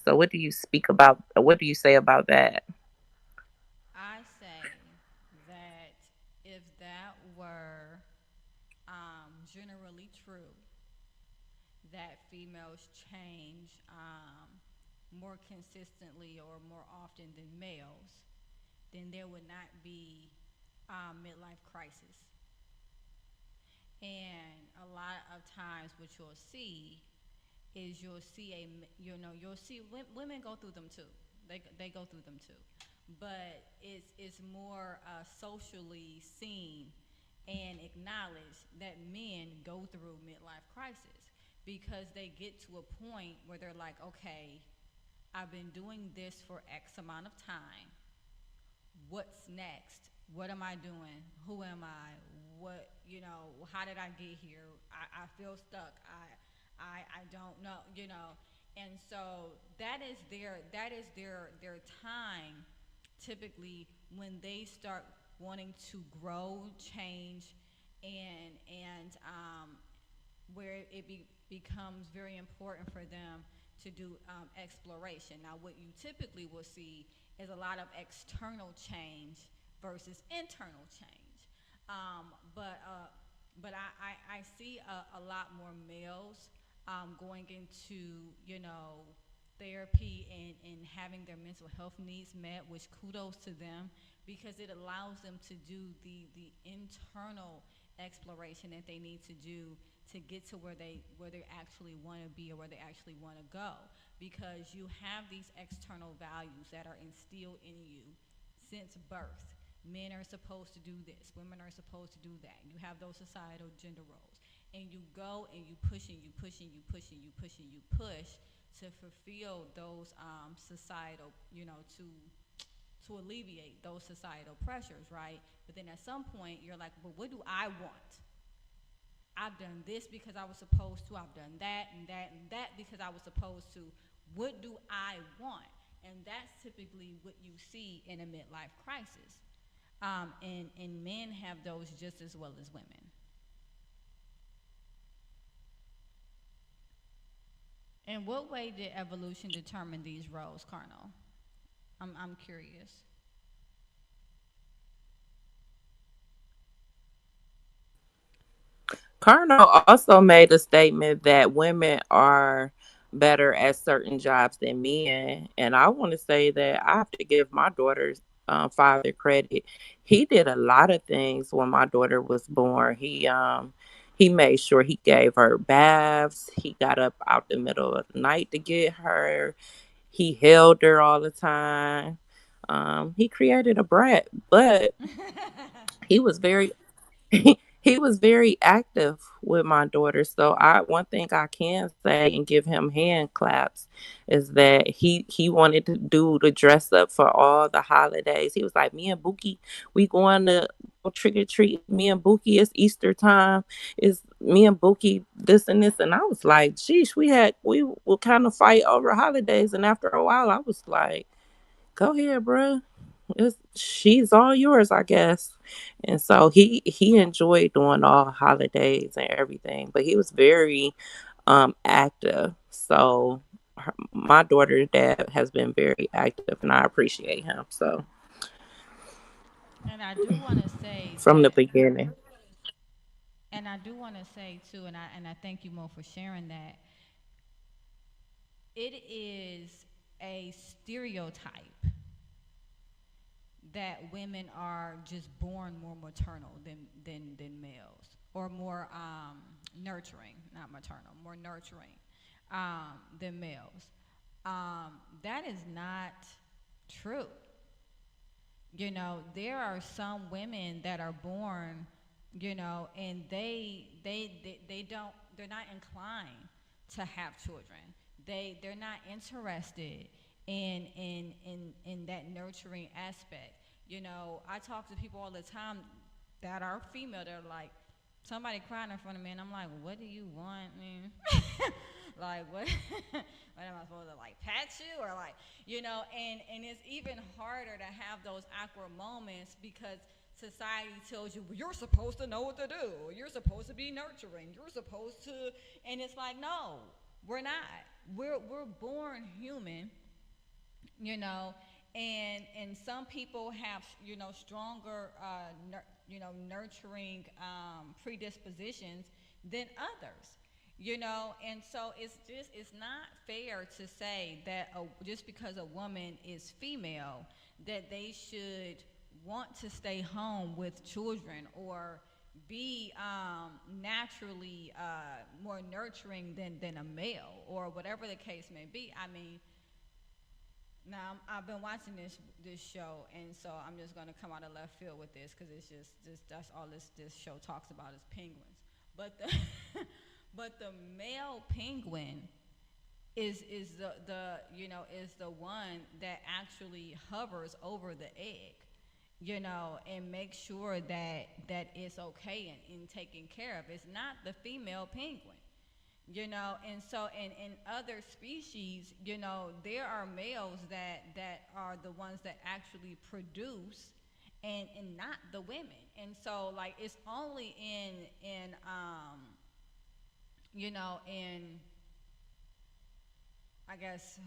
Speaker 4: So, what do you say about that?
Speaker 3: I say that if that were generally true, that females change more consistently or more often than males, then there would not be midlife crisis. And a lot of times, what you'll see is you'll see women go through them too. They go through them too, but it's more socially seen and acknowledged that men go through midlife crisis because they get to a point where they're like, okay, I've been doing this for X amount of time. What's next? What am I doing? Who am I? How did I get here? I feel stuck. I don't know, And so that is their time typically when they start wanting to grow, change, and where becomes very important for them to do exploration. Now, what you typically will see is a lot of external change versus internal change. But I see a lot more males going into therapy and having their mental health needs met, which kudos to them because it allows them to do the internal exploration that they need to do to get to where they actually want to be or where they actually want to go because you have these external values that are instilled in you since birth. Men are supposed to do this, women are supposed to do that. You have those societal gender roles. And you go and you push and you push and you push and you push and you push to fulfill those societal, to alleviate those societal pressures, right? But then at some point, you're like, well, what do I want? I've done this because I was supposed to. I've done that and that and that because I was supposed to. What do I want? And that's typically what you see in a midlife crisis. And men have those just as well as women. In what way did evolution determine these roles, Carnal? I'm curious.
Speaker 4: Carnal also made a statement that women are better at certain jobs than men. And I want to say that I have to give my daughter's father credit. He did a lot of things when my daughter was born. He made sure he gave her baths. He got up out the middle of the night to get her. He held her all the time. He created a brat, but he was very he was very active with my daughter. So I one thing I can say and give him hand claps is that he wanted to do the dress up for all the holidays. He was like, me and Bookie, we going to go trick or treat. Me and Bookie, it's Easter time. It's me and Bookie this and this. And I was like, geez, we will kind of fight over holidays. And after a while I was like, go ahead, bro. She's all yours, I guess. And so he enjoyed doing all holidays and everything, but he was very active. So my daughter's dad has been very active, and I appreciate him. So
Speaker 3: And I do want to say
Speaker 4: from the
Speaker 3: that,
Speaker 4: beginning.
Speaker 3: and I do want to say too, and I thank you, Mo, for sharing that. It is a stereotype that women are just born more maternal than males, or more nurturing, not maternal, more nurturing than males. That is not true. There are some women that are born, and they don't, they're not inclined to have children. They're not interested in that nurturing aspect. I talk to people all the time that are female. They're like, somebody crying in front of me, and I'm like, what do you want, man? Like, what? What am I supposed to, like, pat you, or like, and it's even harder to have those awkward moments because society tells you, well, you're supposed to know what to do. You're supposed to be nurturing. You're supposed to, and it's like, no, we're not. We're born human, you know, and some people have, stronger nurturing predispositions than others, and so it's not fair to say that just because a woman is female that they should want to stay home with children or be naturally more nurturing than a male, or whatever the case may be. I mean, now I've been watching this show, and so I'm just gonna come out of left field with this because it's just that's all this show talks about is penguins. But the but the male penguin is is the one that actually hovers over the egg, and makes sure that it's okay and taken care of. It's not the female penguin, and so in other species, there are males that are the ones that actually produce, and not the women. And so, like, it's only in I guess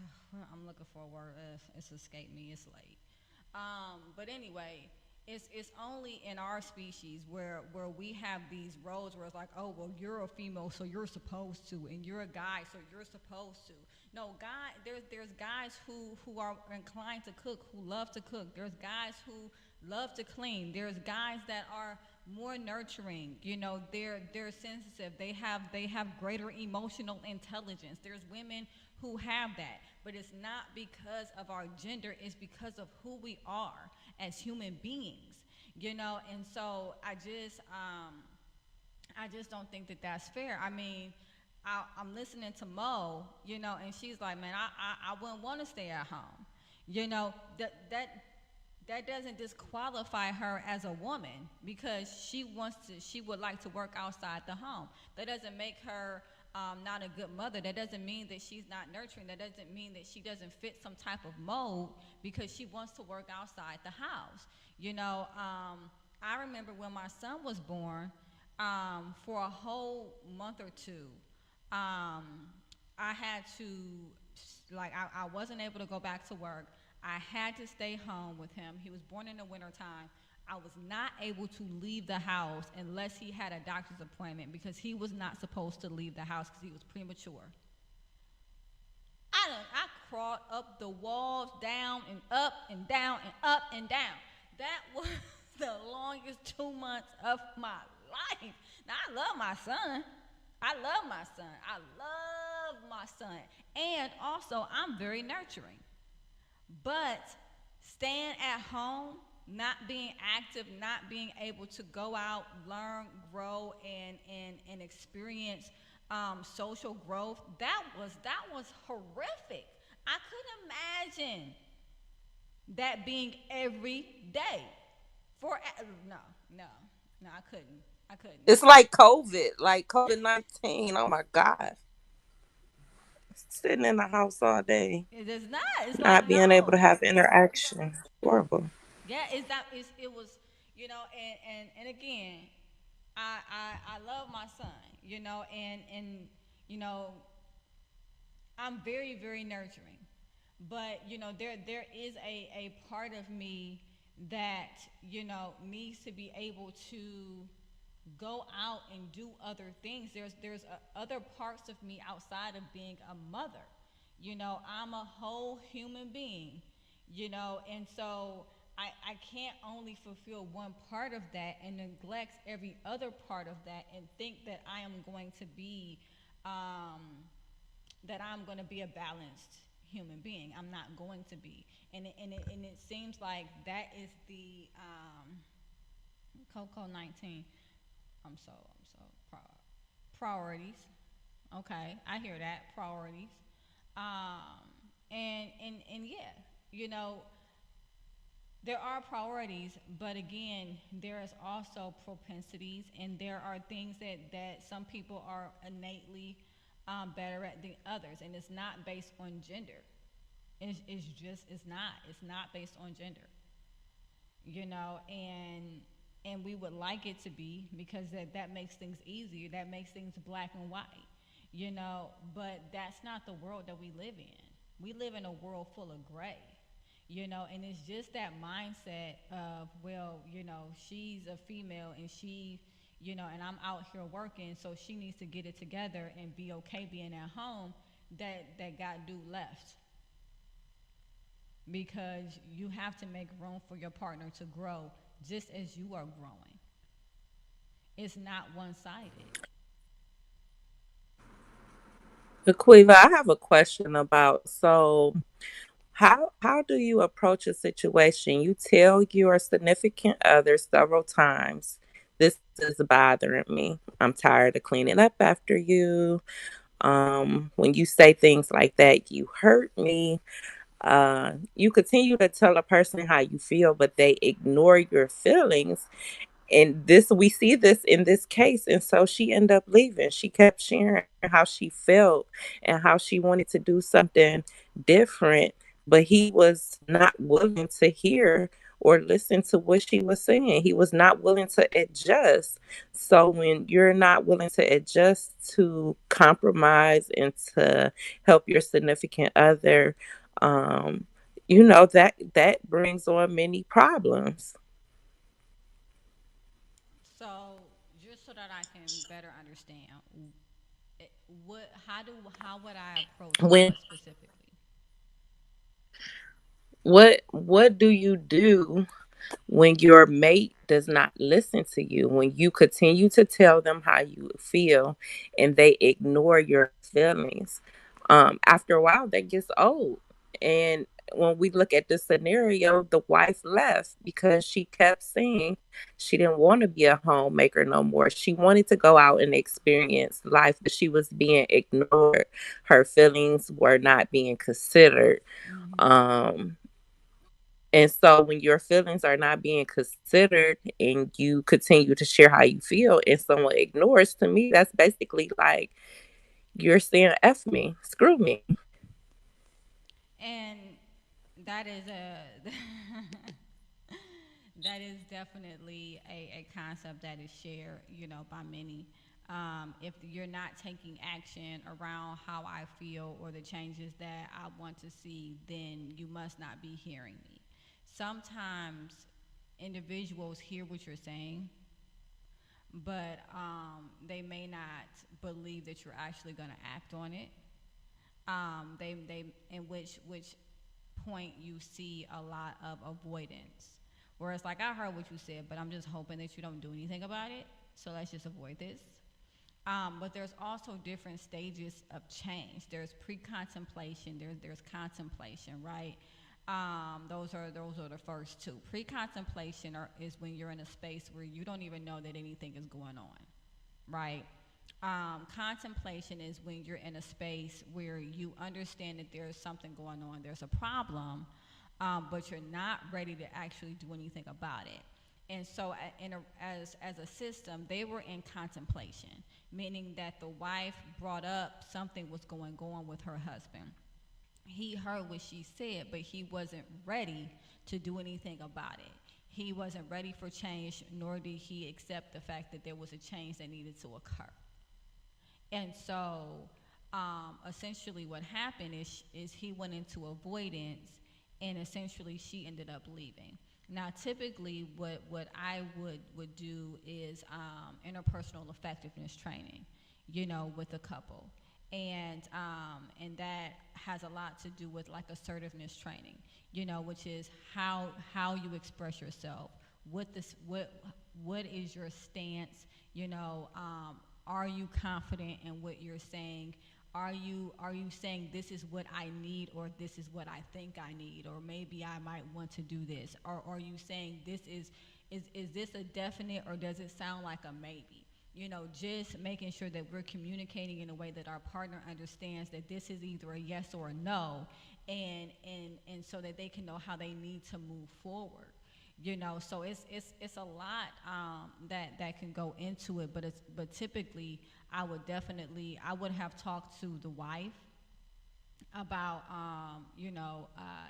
Speaker 3: I'm looking for a word. It's escaped me. It's late. But anyway, it's only in our species where we have these roles where it's like, oh, well, you're a female, so you're supposed to, and you're a guy, so you're supposed to. No, guy. There's guys who are inclined to cook, who love to cook. There's guys who love to clean. There's guys that are more nurturing. They're sensitive. They have greater emotional intelligence. There's women who have that, but it's not because of our gender. It's because of who we are as human beings. And so I just don't think that that's fair. I mean, I'm listening to Mo, and she's like, man, I wouldn't want to stay at home. That doesn't disqualify her as a woman because she would like to work outside the home. That doesn't make her not a good mother. That doesn't mean that she's not nurturing. That doesn't mean that she doesn't fit some type of mold because she wants to work outside the house. I remember when my son was born, for a whole month or two, um, I had to, like, I wasn't able to go back to work. I had to stay home with him. He was born in the wintertime. I was not able to leave the house unless he had a doctor's appointment because he was not supposed to leave the house because he was premature. I crawled up the walls, down and up and down and up and down. That was the longest 2 months of my life. Now I love my son. I love my son. I love my son. And also I'm very nurturing. But staying at home, not being active, not being able to go out, learn, grow, and experience social growth, that was horrific. I couldn't imagine that being every day. For no, no, no, I couldn't. I couldn't.
Speaker 4: It's like COVID-19. Oh my God. Sitting in the house all day,
Speaker 3: It is not. It's like
Speaker 4: not being able to
Speaker 3: no.
Speaker 4: have interaction. Horrible.
Speaker 3: Yeah, it was, and again, I love my son, and you know I'm very very nurturing, but there is a part of me that needs to be able to go out and do other things. There's other parts of me outside of being a mother. I'm a whole human being, and so I can't only fulfill one part of that and neglect every other part of that and think that I am going to be um, a balanced human being. I'm not going to be, and it seems like that is the Coco 19. I'm so priorities. Okay, I hear that priorities. And yeah, you know, there are priorities, but again, there is also propensities, and there are things that some people are innately better at than others, and it's not based on gender. It's just it's not based on gender, and we would like it to be because that makes things easier, that makes things black and white, but that's not the world that we live in. We live in a world full of gray, and it's just that mindset of, well, she's a female and and I'm out here working, so she needs to get it together and be okay being at home, that got due left, because you have to make room for your partner to grow just as you are growing. It's not one sided.
Speaker 4: Aquiva, I have a question about, so how do you approach a situation? You tell your significant other several times, this is bothering me. I'm tired of cleaning up after you. When you say things like that, you hurt me. You continue to tell a person how you feel, but they ignore your feelings, and this we see this in this case, and so she ended up leaving. She kept sharing how she felt and how she wanted to do something different, but he was not willing to hear or listen to what she was saying. He was not willing to adjust. So when you're not willing to adjust, to compromise and to help your significant other, um that brings on many problems.
Speaker 3: So, just so that I can better understand, it, how would I approach
Speaker 4: When
Speaker 3: what specifically?
Speaker 4: what do you do when your mate does not listen to you, when you continue to tell them how you feel and they ignore your feelings? After a while that gets old, and when we look at the scenario, the wife left because she kept saying she didn't want to be a homemaker no more. She wanted to go out and experience life, but she was being ignored. Her feelings were not being considered.
Speaker 3: Mm-hmm.
Speaker 4: Um, and so when your feelings are not being considered and you continue to share how you feel and someone ignores, to me, that's basically like you're saying F me, screw me.
Speaker 3: And that is a that is definitely a concept that is shared, by many. If you're not taking action around how I feel or the changes that I want to see, then you must not be hearing me. Sometimes individuals hear what you're saying, but they may not believe that you're actually going to act on it. They in which point you see a lot of avoidance. Whereas, like, I heard what you said, but I'm just hoping that you don't do anything about it. So let's just avoid this. But there's also different stages of change. There's pre-contemplation. There's contemplation, right? Those are the first two. Pre-contemplation is when you're in a space where you don't even know that anything is going on, right? Contemplation is when you're in a space where you understand that there's something going on, there's a problem, but you're not ready to actually do anything about it. And so, as a system, they were in contemplation, meaning that the wife brought up something was going on with her husband. He heard what she said, but he wasn't ready to do anything about it. He wasn't ready for change, nor did he accept the fact that there was a change that needed to occur. And so, essentially, what happened is he went into avoidance, and essentially, she ended up leaving. Now, typically, what I would do is interpersonal effectiveness training, with a couple, and that has a lot to do with like assertiveness training, which is how you express yourself. What is your stance? You know, are you confident in what you're saying? Are you saying this is what I need, or this is what I think I need, or maybe I might want to do this? Or are you saying this is this a definite, or does it sound like a maybe? Just making sure that we're communicating in a way that our partner understands that this is either a yes or a no, and so that they can know how they need to move forward. So it's a lot that can go into it, but typically I would have talked to the wife about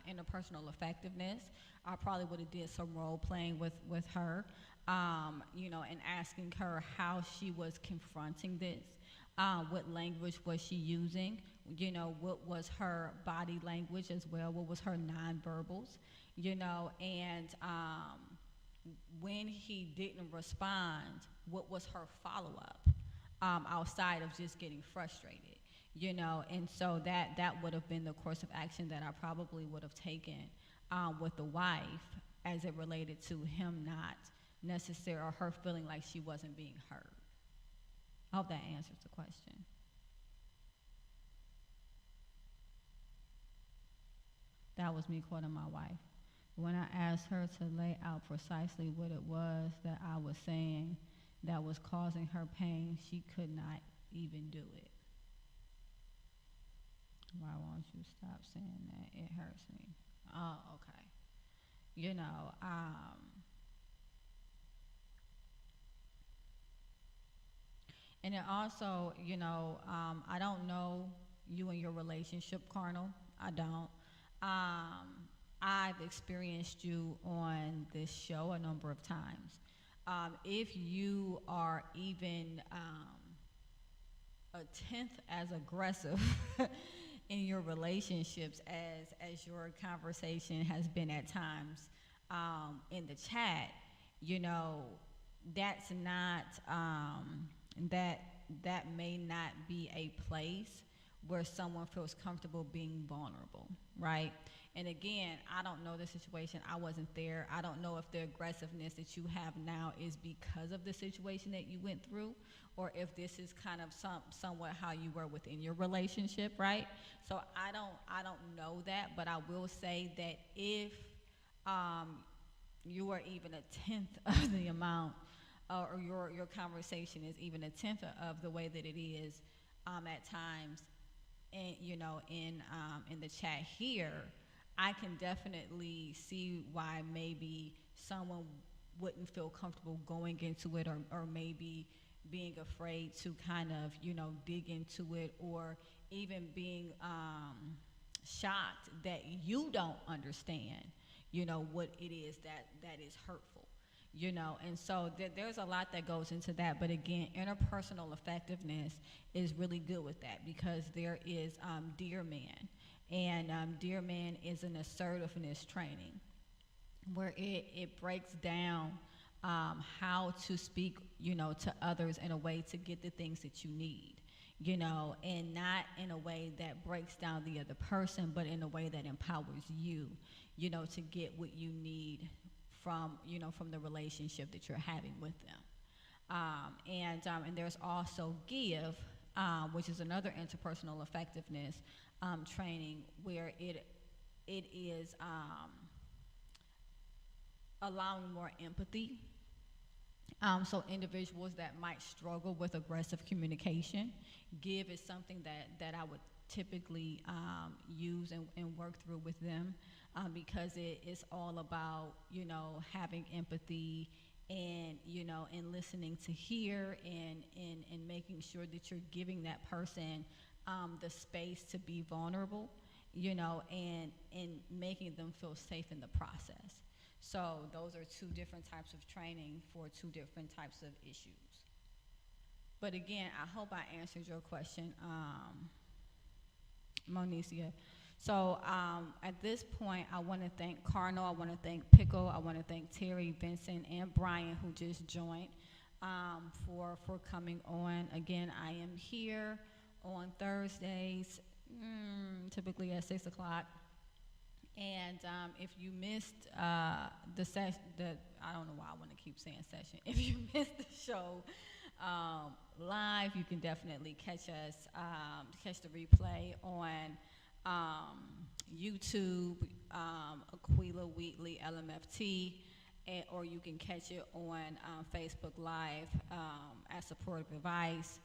Speaker 3: interpersonal effectiveness. I probably would have did some role playing with her, and asking her how she was confronting this. What language was she using? What was her body language as well? What was her nonverbals? And when he didn't respond, what was her follow up, outside of just getting frustrated? And so that would have been the course of action that I probably would have taken, with the wife, as it related to him not necessarily, or her feeling like she wasn't being heard. I hope that answers the question. That was me quoting my wife. When I asked her to lay out precisely what it was that I was saying that was causing her pain, she could not even do it. Why won't you stop saying that? It hurts me. Oh, okay. You know, um, and it also, I don't know you and your relationship, carnal. I don't. I've experienced you on this show a number of times. If you are even a tenth as aggressive in your relationships as your conversation has been at times, in the chat, you know, that's not that that may not be a place where someone feels comfortable being vulnerable, right? And again, I don't know the situation. I wasn't there. I don't know if the aggressiveness that you have now is because of the situation that you went through, or if this is kind of somewhat how you were within your relationship, right? So I don't know that, but I will say that if you are even a tenth of the amount, or your conversation is even a tenth of the way that it is at times, and in the chat here, I can definitely see why maybe someone wouldn't feel comfortable going into it, or maybe being afraid to kind of dig into it, or even being shocked that you don't understand what it is that is hurtful, and so there's a lot that goes into that. But again, interpersonal effectiveness is really good with that, because there is Dear Man, and Dear Man is an assertiveness training where it breaks down how to speak to others in a way to get the things that you need, and not in a way that breaks down the other person, but in a way that empowers you, to get what you need from the relationship that you're having with them. And there's also Give, which is another interpersonal effectiveness training, where it is allowing more empathy. So individuals that might struggle with aggressive communication, Give is something that I would typically use and work through with them, because it is all about having empathy, and and listening to hear, and making sure that you're giving that person the space to be vulnerable, and making them feel safe in the process. So those are two different types of training for two different types of issues. But again, I hope I answered your question, Monicia. So at this point, I want to thank Carnal, I want to thank Pickle, I want to thank Terry, Vincent, and Brian, who just joined, for coming on. Again, I am here on Thursdays, typically at 6 o'clock. And if you missed the session, I don't know why I want to keep saying session. If you missed the show live, you can definitely catch the replay on YouTube, Aquila Wheatley LMFT, or you can catch it on Facebook Live as Supportive Advice.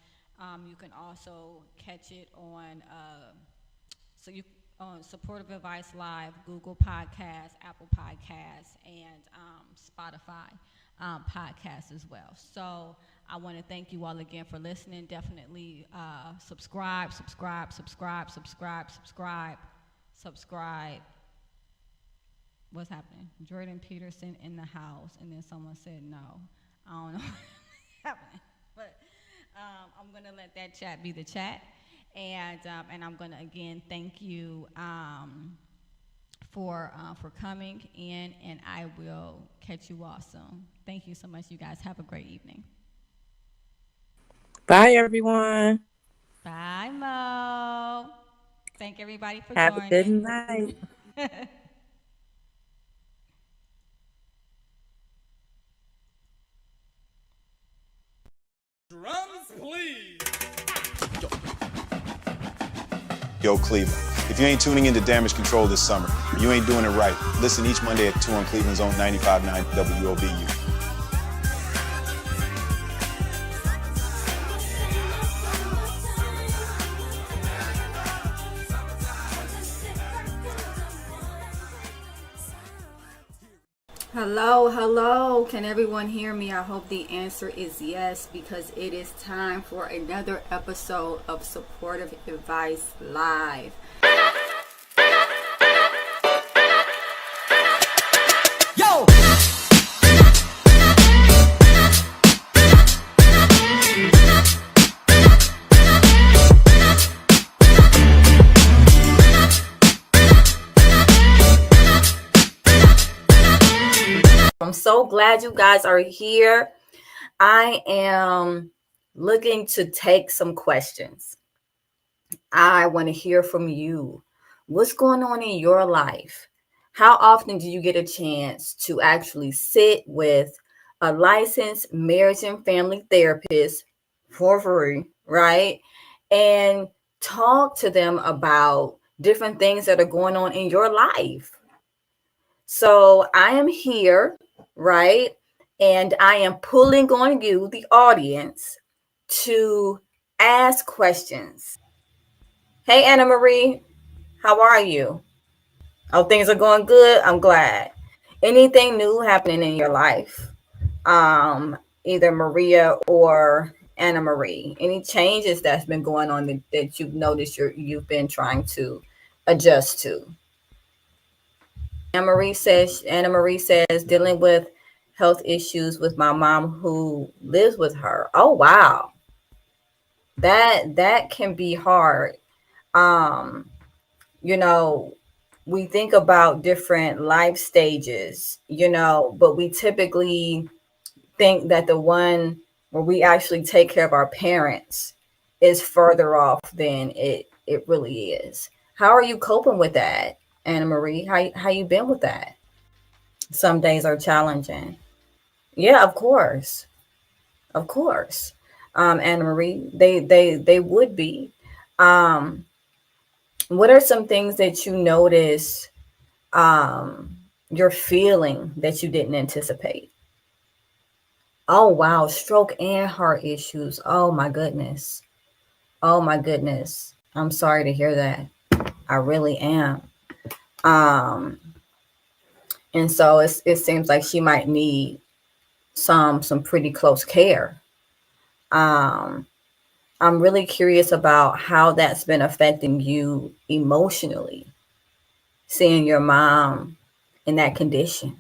Speaker 3: You can also catch it on Supportive Advice Live, Google Podcasts, Apple Podcasts, and Spotify podcasts as well. So I want to thank you all again for listening. Definitely subscribe. What's happening? Jordan Peterson in the house, and then someone said no. I don't know what's happening, but I'm going to let that chat be the chat. And I'm going to again thank you for coming in, and I will catch you all soon. Thank you so much, you guys. Have a great evening.
Speaker 4: Bye, everyone.
Speaker 3: Bye, Mo. Thank everybody for
Speaker 4: Have
Speaker 3: joining.
Speaker 4: a good night.
Speaker 5: Drums, please.
Speaker 6: Yo, Cleveland, if you ain't tuning into Damage Control this summer, you ain't doing it right. Listen each Monday at 2 on Cleveland's own 95.9 WOBU.
Speaker 1: Hello. Can everyone hear me? I hope the answer is yes, because it is time for another episode of Supportive Advice Live.
Speaker 5: Yo!
Speaker 1: I'm so glad you guys are here. I am looking to take some questions. I want to hear from you. What's going on in your life? How often do you get a chance to actually sit with a licensed marriage and family therapist for free, right? And talk to them about different things that are going on in your life. So I am here, right? And I am pulling on you, the audience, to ask questions. Hey, Anna Marie, how are you? Oh, things are going good. I'm glad. Anything new happening in your life? Either Maria or Anna Marie. Any changes that's been going on that you've noticed you've been trying to adjust to? Anna Marie says dealing with health issues with my mom who lives with her. Oh wow. That can be hard. Um, you know, we think about different life stages, but we typically think that the one where we actually take care of our parents is further off than it really is. How are you coping with that, Anna Marie? How you been with that? Some days are challenging. Yeah, of course. Of course. Anna Marie, they would be. Um, what are some things that you notice you're feeling that you didn't anticipate? Oh wow, stroke and heart issues. Oh my goodness. Oh my goodness. I'm sorry to hear that. I really am. Um, and so it seems like she might need some pretty close care. Um, I'm really curious about how that's been affecting you emotionally, seeing your mom in that condition.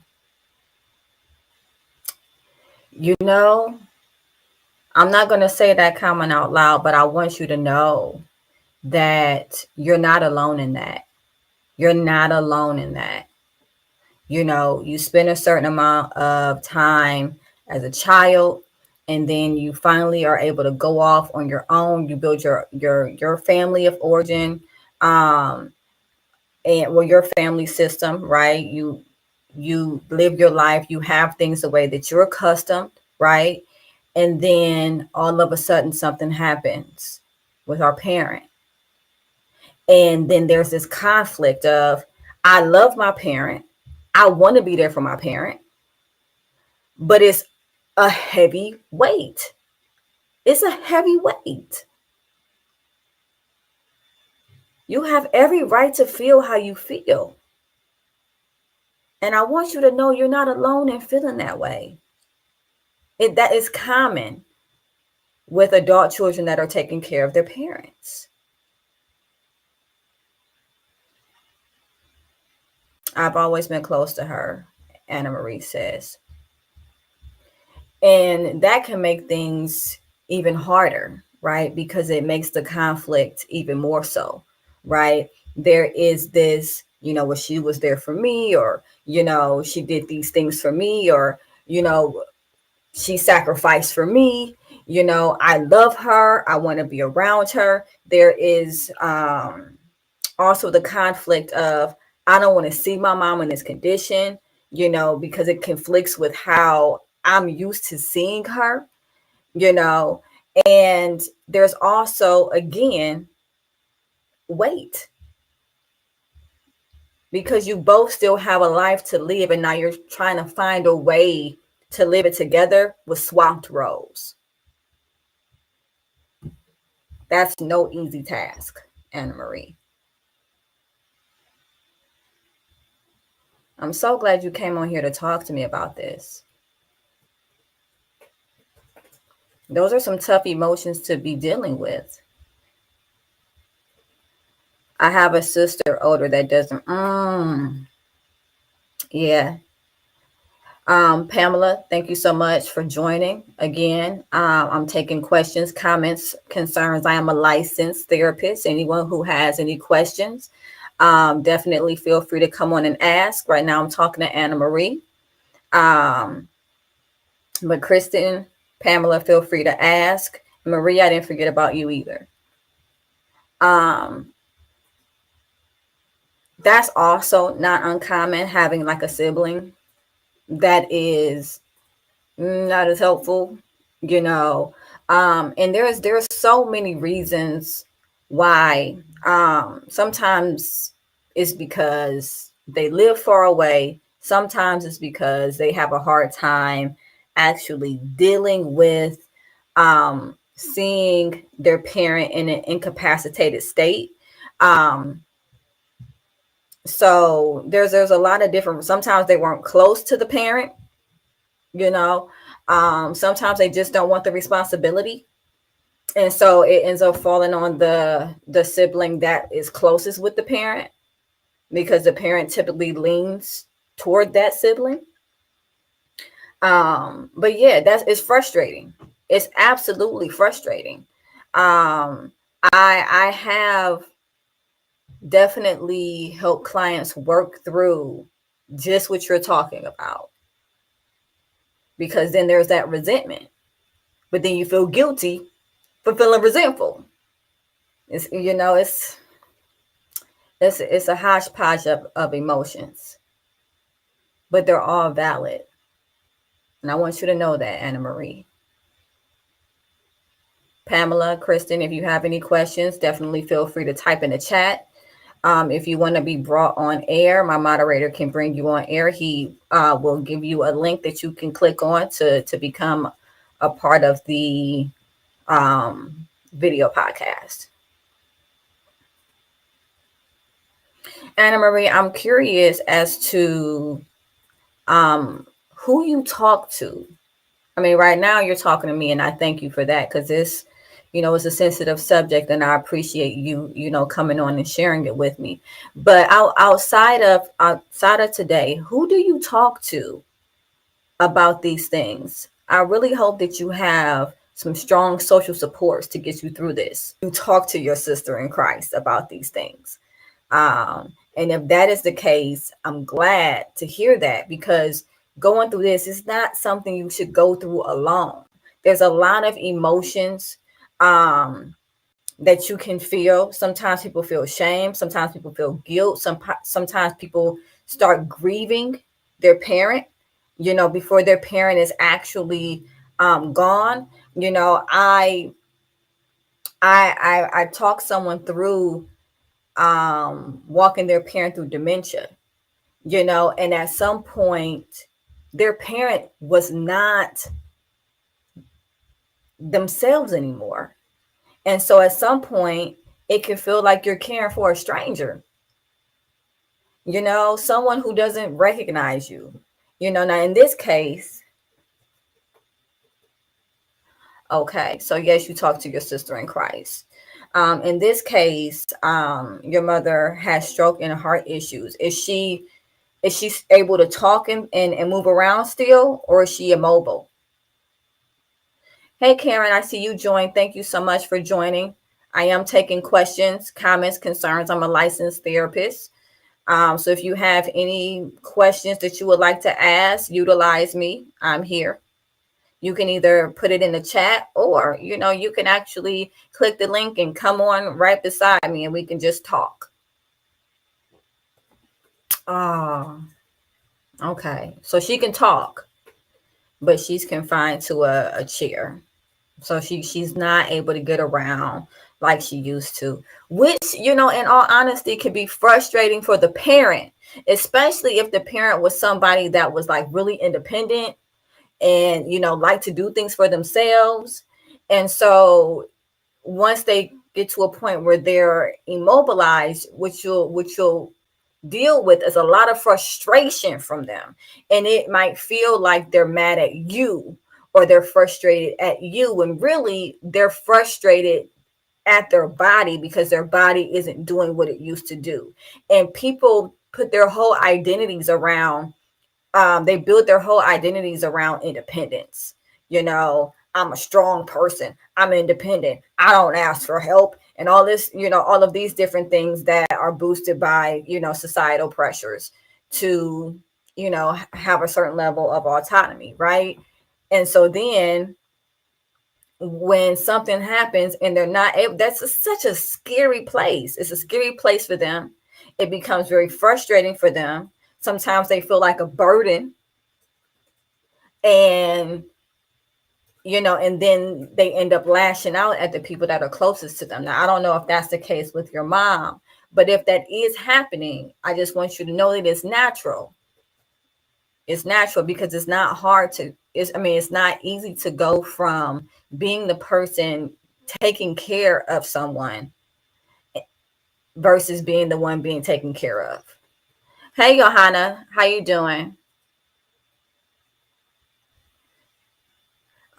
Speaker 1: You know, I'm not going to say that comment out loud, but I want you to know that you're not alone in that. You're not alone in that. You spend a certain amount of time as a child, and then you finally are able to go off on your own. You build your family of origin, um, and well, your family system, right? You live your life. You have things the way that you're accustomed, right? And then all of a sudden something happens with our parent. And then there's this conflict of, I love my parent. I want to be there for my parent, but it's a heavy weight. It's a heavy weight. You have every right to feel how you feel. And I want you to know you're not alone in feeling that way. That is common with adult children that are taking care of their parents. I've always been close to her, Anna Marie says. And that can make things even harder, right? Because it makes the conflict even more so, right? There is this, well, she was there for me, or, she did these things for me, or, she sacrificed for me. I love her. I want to be around her. There is also the conflict of, I don't want to see my mom in this condition, because it conflicts with how I'm used to seeing her, and there's also, again, weight, because you both still have a life to live, and now you're trying to find a way to live it together with swapped roles. That's no easy task, Anna Marie. I'm so glad you came on here to talk to me about this. Those are some tough emotions to be dealing with. I have a sister older that doesn't. Yeah. Pamela, thank you so much for joining again. I'm taking questions, comments, concerns. I am a licensed therapist. Anyone who has any questions, definitely feel free to come on and ask. Right now, I'm talking to Anna Marie. But Kristen, Pamela, feel free to ask. Maria, I didn't forget about you either. Um, that's also not uncommon, having like a sibling that is not as helpful, you know. And there's so many reasons why. Sometimes it's because they live far away. Sometimes it's because they have a hard time actually dealing with seeing their parent in an incapacitated state. Um, so there's a lot of different. Sometimes they weren't close to the parent, you know. Sometimes they just don't want the responsibility, and so it ends up falling on the sibling that is closest with the parent, because the parent typically leans toward that sibling. But yeah, it's frustrating. It's absolutely frustrating. I have definitely helped clients work through just what you're talking about, because then there's that resentment, but then you feel guilty for feeling resentful. It's, you know, it's a hodgepodge of emotions, but they're all valid. And I want you to know that, Anna Marie. Pamela, Kristen, if you have any questions, definitely feel free to type in the chat. If you want to be brought on air, my moderator can bring you on air. He will give you a link that you can click on to become a part of the video podcast. Anna Marie, I'm curious as to who you talk to. I mean, right now you're talking to me, and I thank you for that, because this, it's a sensitive subject, and I appreciate you, coming on and sharing it with me. But outside of today, who do you talk to about these things? I really hope that you have some strong social supports to get you through this. You talk to your sister in Christ about these things. And if that is the case, I'm glad to hear that, because going through this is not something you should go through alone. There's a lot of emotions that you can feel. Sometimes people feel shame. Sometimes people feel guilt. Sometimes people start grieving their parent, before their parent is actually gone. I talk someone through walking their parent through dementia, and at some point their parent was not themselves anymore. And so at some point it can feel like you're caring for a stranger, someone who doesn't recognize you, now in this case. Okay, so yes, you talk to your sister in Christ. In this case, your mother has stroke and heart issues. Is she able to talk and move around still, or is she immobile? Hey, Karen, I see you joined. Thank you so much for joining. I am taking questions, comments, concerns. I'm a licensed therapist. So if you have any questions that you would like to ask, utilize me. I'm here. You can either put it in the chat, or, you can actually click the link and come on right beside me and we can just talk. Oh, okay. So she can talk, but she's confined to a chair. So she's not able to get around like she used to, which, in all honesty, can be frustrating for the parent, especially if the parent was somebody that was like really independent and, like to do things for themselves. And so once they get to a point where they're immobilized, which you'll deal with is a lot of frustration from them. And it might feel like they're mad at you, or they're frustrated at you, when really they're frustrated at their body, because their body isn't doing what it used to do. And people put their whole identities around, they build their whole identities around independence. I'm a strong person. I'm independent. I don't ask for help. And all this, all of these different things that are boosted by, societal pressures to, have a certain level of autonomy, right? And so then when something happens and they're not able, such a scary place. It's a scary place for them. It becomes very frustrating for them. Sometimes they feel like a burden, and and then they end up lashing out at the people that are closest to them. Now, I don't know if that's the case with your mom, but if that is happening, I just want you to know that it's natural. It's natural because it's not hard to, it's not easy to go from being the person taking care of someone versus being the one being taken care of. Hey, Johanna, how you doing?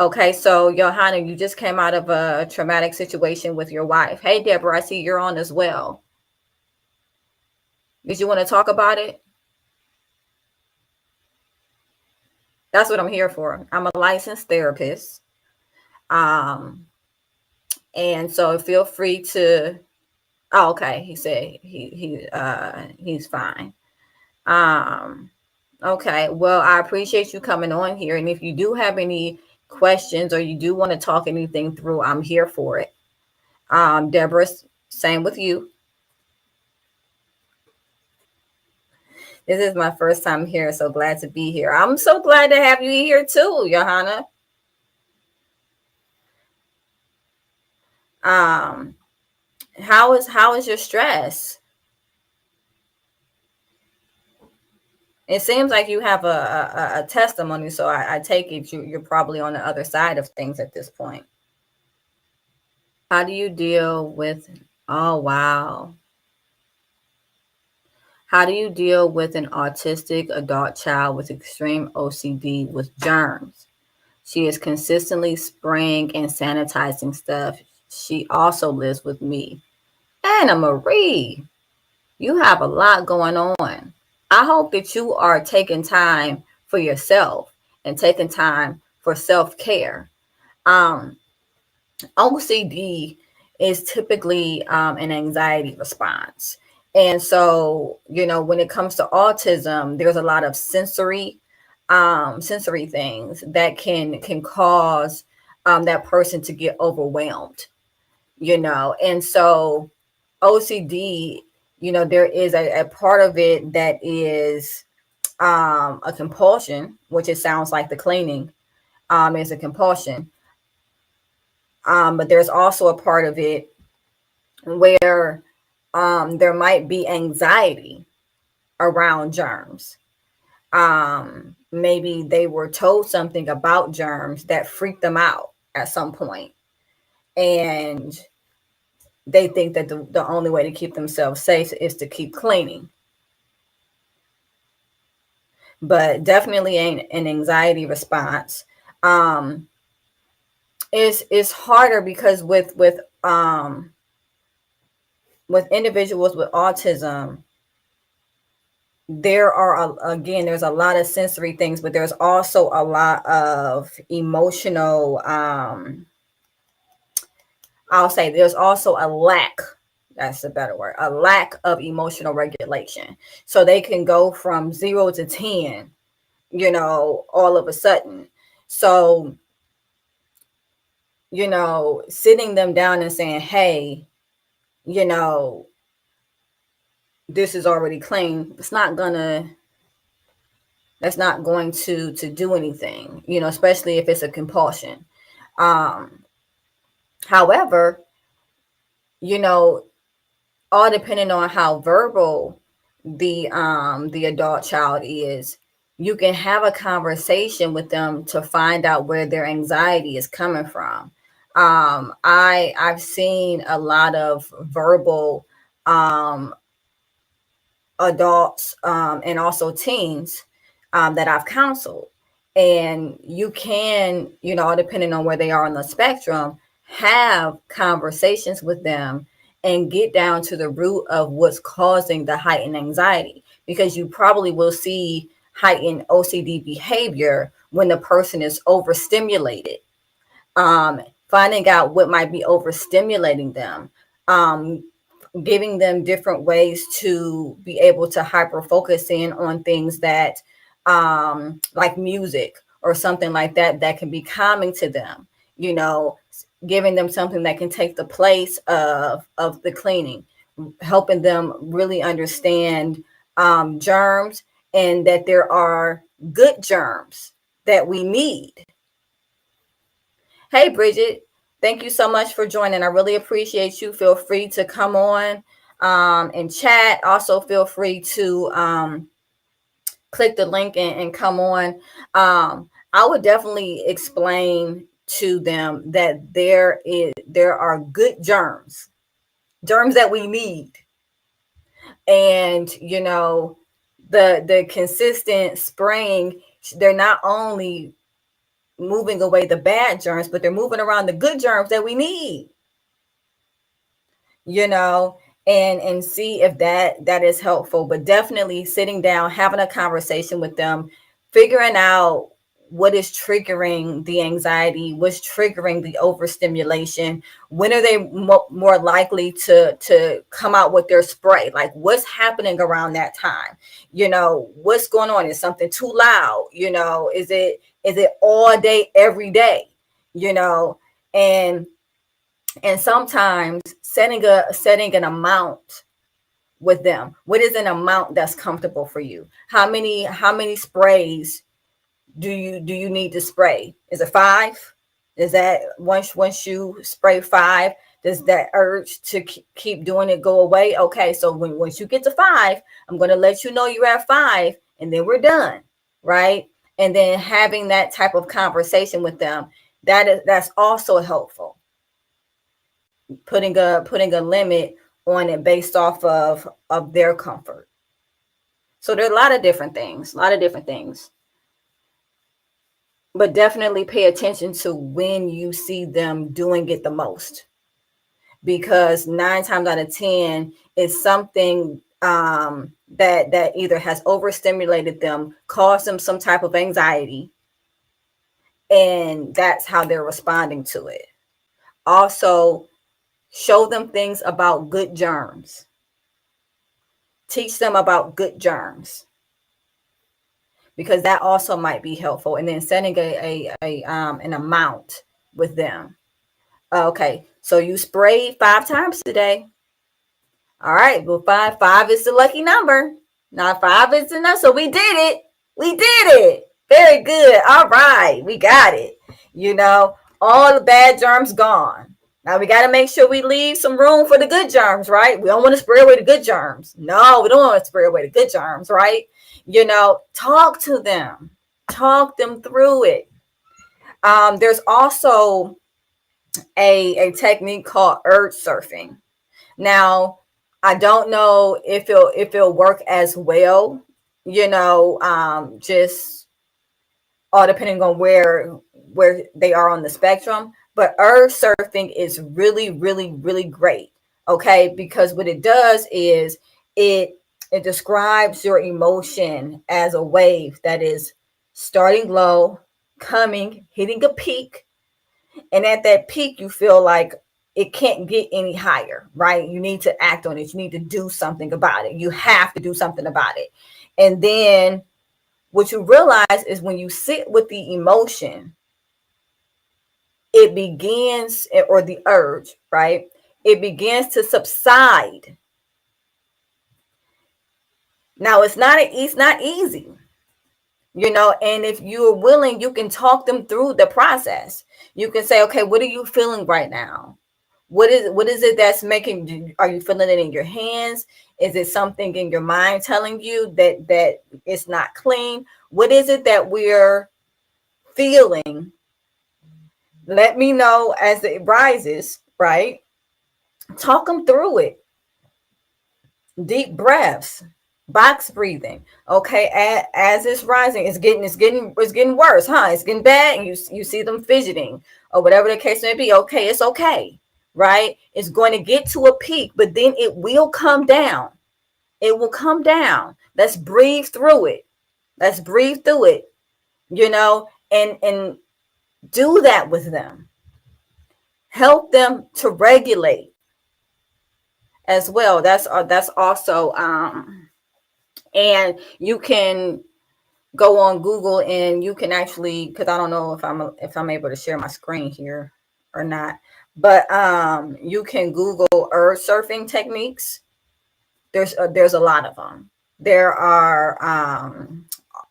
Speaker 1: Okay, so Johanna, you just came out of a traumatic situation with your wife. Hey, Deborah, I see you're on as well. Did you want to talk about it? That's what I'm here for. I'm a licensed therapist. And so feel free to, oh, okay. He said he's fine. Okay. Well, I appreciate you coming on here. And if you do have any questions or you do want to talk anything through, I'm here for it. Deborah, same with you. This is my first time here, so glad to be here. I'm so glad to have you here too, Johanna. How is your stress? It seems like you have a testimony, so I take it you're probably on the other side of things at this point. How do you deal with, oh, wow. How do you deal with an autistic adult child with extreme OCD with germs? She is consistently spraying and sanitizing stuff. She also lives with me. Anna Marie, you have a lot going on. I hope that you are taking time for yourself and taking time for self-care. OCD is typically an anxiety response. And so, when it comes to autism, there's a lot of sensory things that can cause that person to get overwhelmed, and so OCD, there is a part of it that is a compulsion, which it sounds like the cleaning is a compulsion. But there's also a part of it where there might be anxiety around germs. Maybe they were told something about germs that freaked them out at some point, and they think that the only way to keep themselves safe is to keep cleaning. But definitely an anxiety response. It's harder because with individuals with autism, there's a lot of sensory things, but there's also a lot of emotional, I'll say there's also a lack, that's a better word, a lack of emotional regulation. So they can go from 0 to 10, all of a sudden. So, sitting them down and saying, hey, this is already clean, that's not going to do anything, especially if it's a compulsion. However, all depending on how verbal the adult child is, you can have a conversation with them to find out where their anxiety is coming from. I've seen a lot of verbal adults and also teens that I've counseled. And you can, depending on where they are on the spectrum, have conversations with them and get down to the root of what's causing the heightened anxiety, because you probably will see heightened OCD behavior when the person is overstimulated. Finding out what might be overstimulating them, giving them different ways to be able to hyper focus in on things that like music or something like that can be calming to them, giving them something that can take the place of the cleaning, helping them really understand germs, and that there are good germs that we need. Hey, Bridget, thank you so much for joining. I really appreciate you. Feel free to come on and chat. Also, feel free to click the link and come on. I would definitely explain to them that there are good germs that we need, and the consistent spraying, they're not only moving away the bad germs, but they're moving around the good germs that we need, you know and see if that is helpful. But definitely sitting down, having a conversation with them, figuring out what is triggering the anxiety, what's triggering the overstimulation, when are they more likely to come out with their spray, like what's happening around that time, what's going on, is something too loud, is it all day every day, you know and sometimes setting an amount with them. What is an amount that's comfortable for you? How many sprays do you need to spray? Is it 5? Is that once you spray 5, does that urge to keep doing it go away? Okay, so once you get to 5, I'm going to let you know you're at 5, and then we're done, right? And then having that type of conversation with them, that's also helpful. Putting a limit on it based off of their comfort. So there are a lot of different things, but definitely pay attention to when you see them doing it the most, because 9 times out of 10 is something that either has overstimulated them, caused them some type of anxiety, and that's how they're responding to it. Also, show them things about good germs. Teach them about good germs, because that also might be helpful. And then setting an amount with them. Okay, so you sprayed 5 times today. All right, well, five is the lucky number. Now 5 is enough, so we did it. Very good. All right, we got it. All the bad germs gone. Now we got to make sure we leave some room for the good germs, right? We don't want to spray away the good germs. No, we don't want to spray away the good germs, right? Talk to them. Talk them through it. There's also a technique called urge surfing. Now, I don't know if it'll work as well, just all depending on where they are on the spectrum. But urge surfing is really, really, really great. Okay, because what it does is it describes your emotion as a wave that is starting low, hitting a peak, and at that peak you feel like it can't get any higher, right? You need to act on it. You need to do something about it. You have to do something about it. And then what you realize is when you sit with the emotion, it begins, or the urge, right? It begins to subside. Now, it's not easy, and if you're willing, you can talk them through the process. You can say, okay, what are you feeling right now? What is it that's making, are you feeling it in your hands? Is it something in your mind telling you that it's not clean? What is it that we're feeling? Let me know as it rises, right? Talk them through it. Deep breaths, box breathing. Okay, as it's rising, it's getting worse, huh? It's getting bad, and you see them fidgeting or whatever the case may be. Okay, it's okay, right? It's going to get to a peak, but then it will come down. It will come down. Let's breathe through it. And do that with them. Help them to regulate as well. That's also and you can go on Google and you can actually, because I don't know if I'm able to share my screen here or not. But you can Google urge surfing techniques. There's a lot of them. There are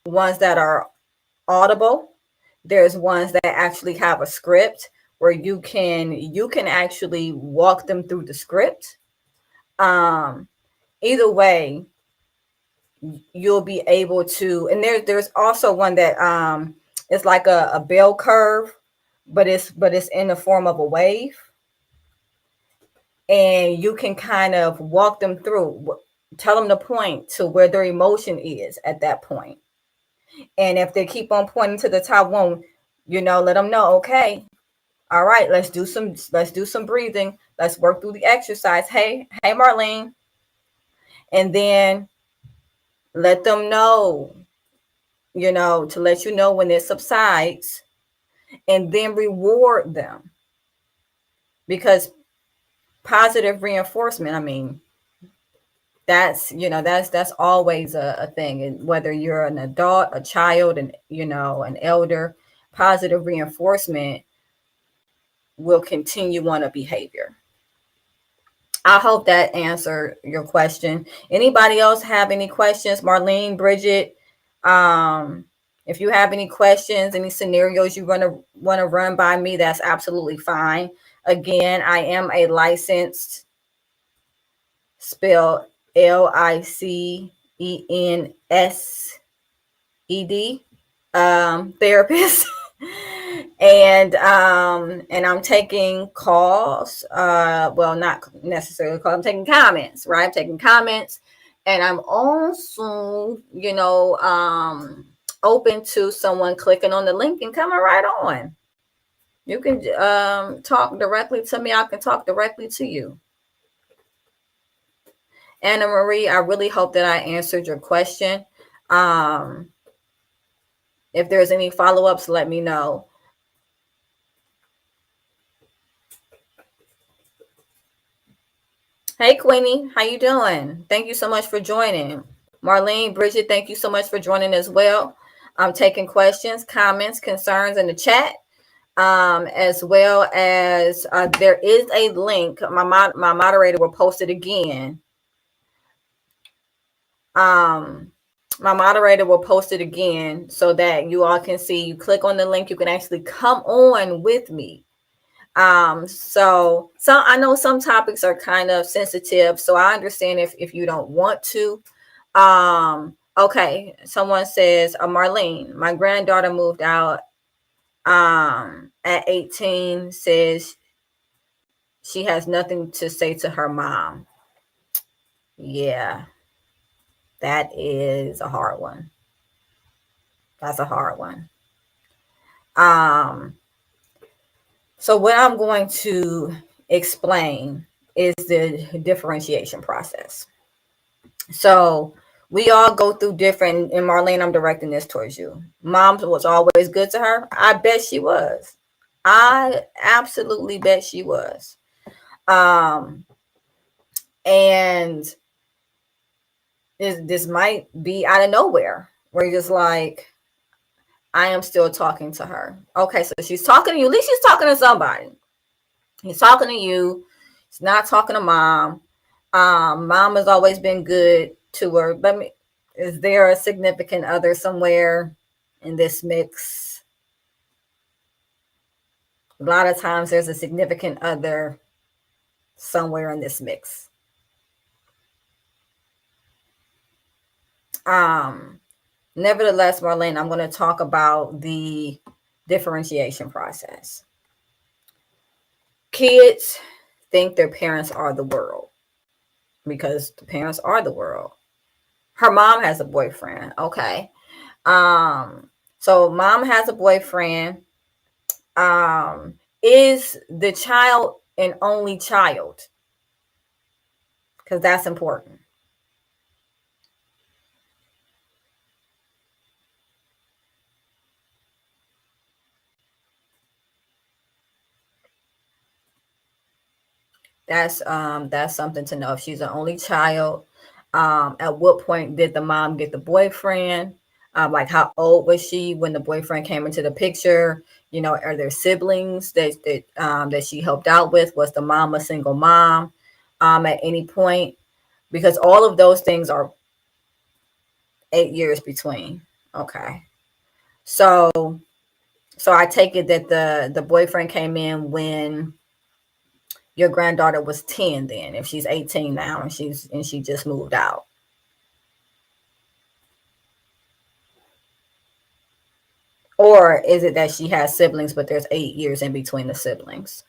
Speaker 1: ones that are audible. There's ones that actually have a script where you can actually walk them through the script. Um, Either way, you'll be able to. And there's also one that it's like a bell curve, but it's in the form of a wave, and you can kind of walk them through, tell them to point to where their emotion is at that point. And if they keep on pointing to the top one, let them know, okay, all right, let's do some breathing. Let's work through the exercise. Hey, Marlene. And then let them know, to let you know when it subsides, and then reward them, because positive reinforcement, I mean, that's always a thing. And whether you're an adult, a child, and an elder, positive reinforcement will continue on a behavior. I hope that answered your question. Anybody else have any questions? Marlene, Bridget, if you have any questions, any scenarios you want to run by me, that's absolutely fine. Again, I am a licensed, spelled LICENSED, therapist. And I'm taking calls, well, not necessarily calls, I'm taking comments, right? I'm taking comments, and I'm also open to someone clicking on the link and coming right on. You can talk directly to me. I can talk directly to you. Anna Marie, I really hope that I answered your question. If there's any follow-ups, let me know. Hey, Queenie, how you doing? Thank you so much for joining. Marlene, Bridget, thank you so much for joining as well. I'm taking questions, comments, concerns in the chat, as well as there is a link. My moderator will post it again. My moderator will post it again so that you all can see. You click on the link, you can actually come on with me. So I know some topics are kind of sensitive, so I understand if you don't want to. Okay, someone says, Marlene, my granddaughter moved out at 18, says she has nothing to say to her mom. Yeah, that is a hard one. That's a hard one. So what I'm going to explain is the differentiation process. So we all go through different, and Marlene, I'm directing this towards you. Mom was always good to her. I bet she was. I absolutely bet she was. And this might be out of nowhere, where you're just like, I am still talking to her. Okay, so she's talking to you. At least she's talking to somebody. He's talking to you. He's not talking to mom. Mom has always been good to her. But is there a significant other somewhere in this mix? A lot of times there's a significant other somewhere in this mix. Nevertheless, Marlene, I'm going to talk about the differentiation process. Kids think their parents are the world because the parents are the world. Her mom has a boyfriend. Okay. So mom has a boyfriend. Is the child an only child? Because that's important. That's something to know. If she's an only child, at what point did the mom get the boyfriend? Like how old was she when the boyfriend came into the picture? Are there siblings that she helped out with? Was the mom a single mom at any point? Because all of those things are 8 years between. Okay. So I take it that the boyfriend came in when your granddaughter was 10 then, if she's 18 now and she just moved out. Or is it that she has siblings, but there's 8 years in between the siblings?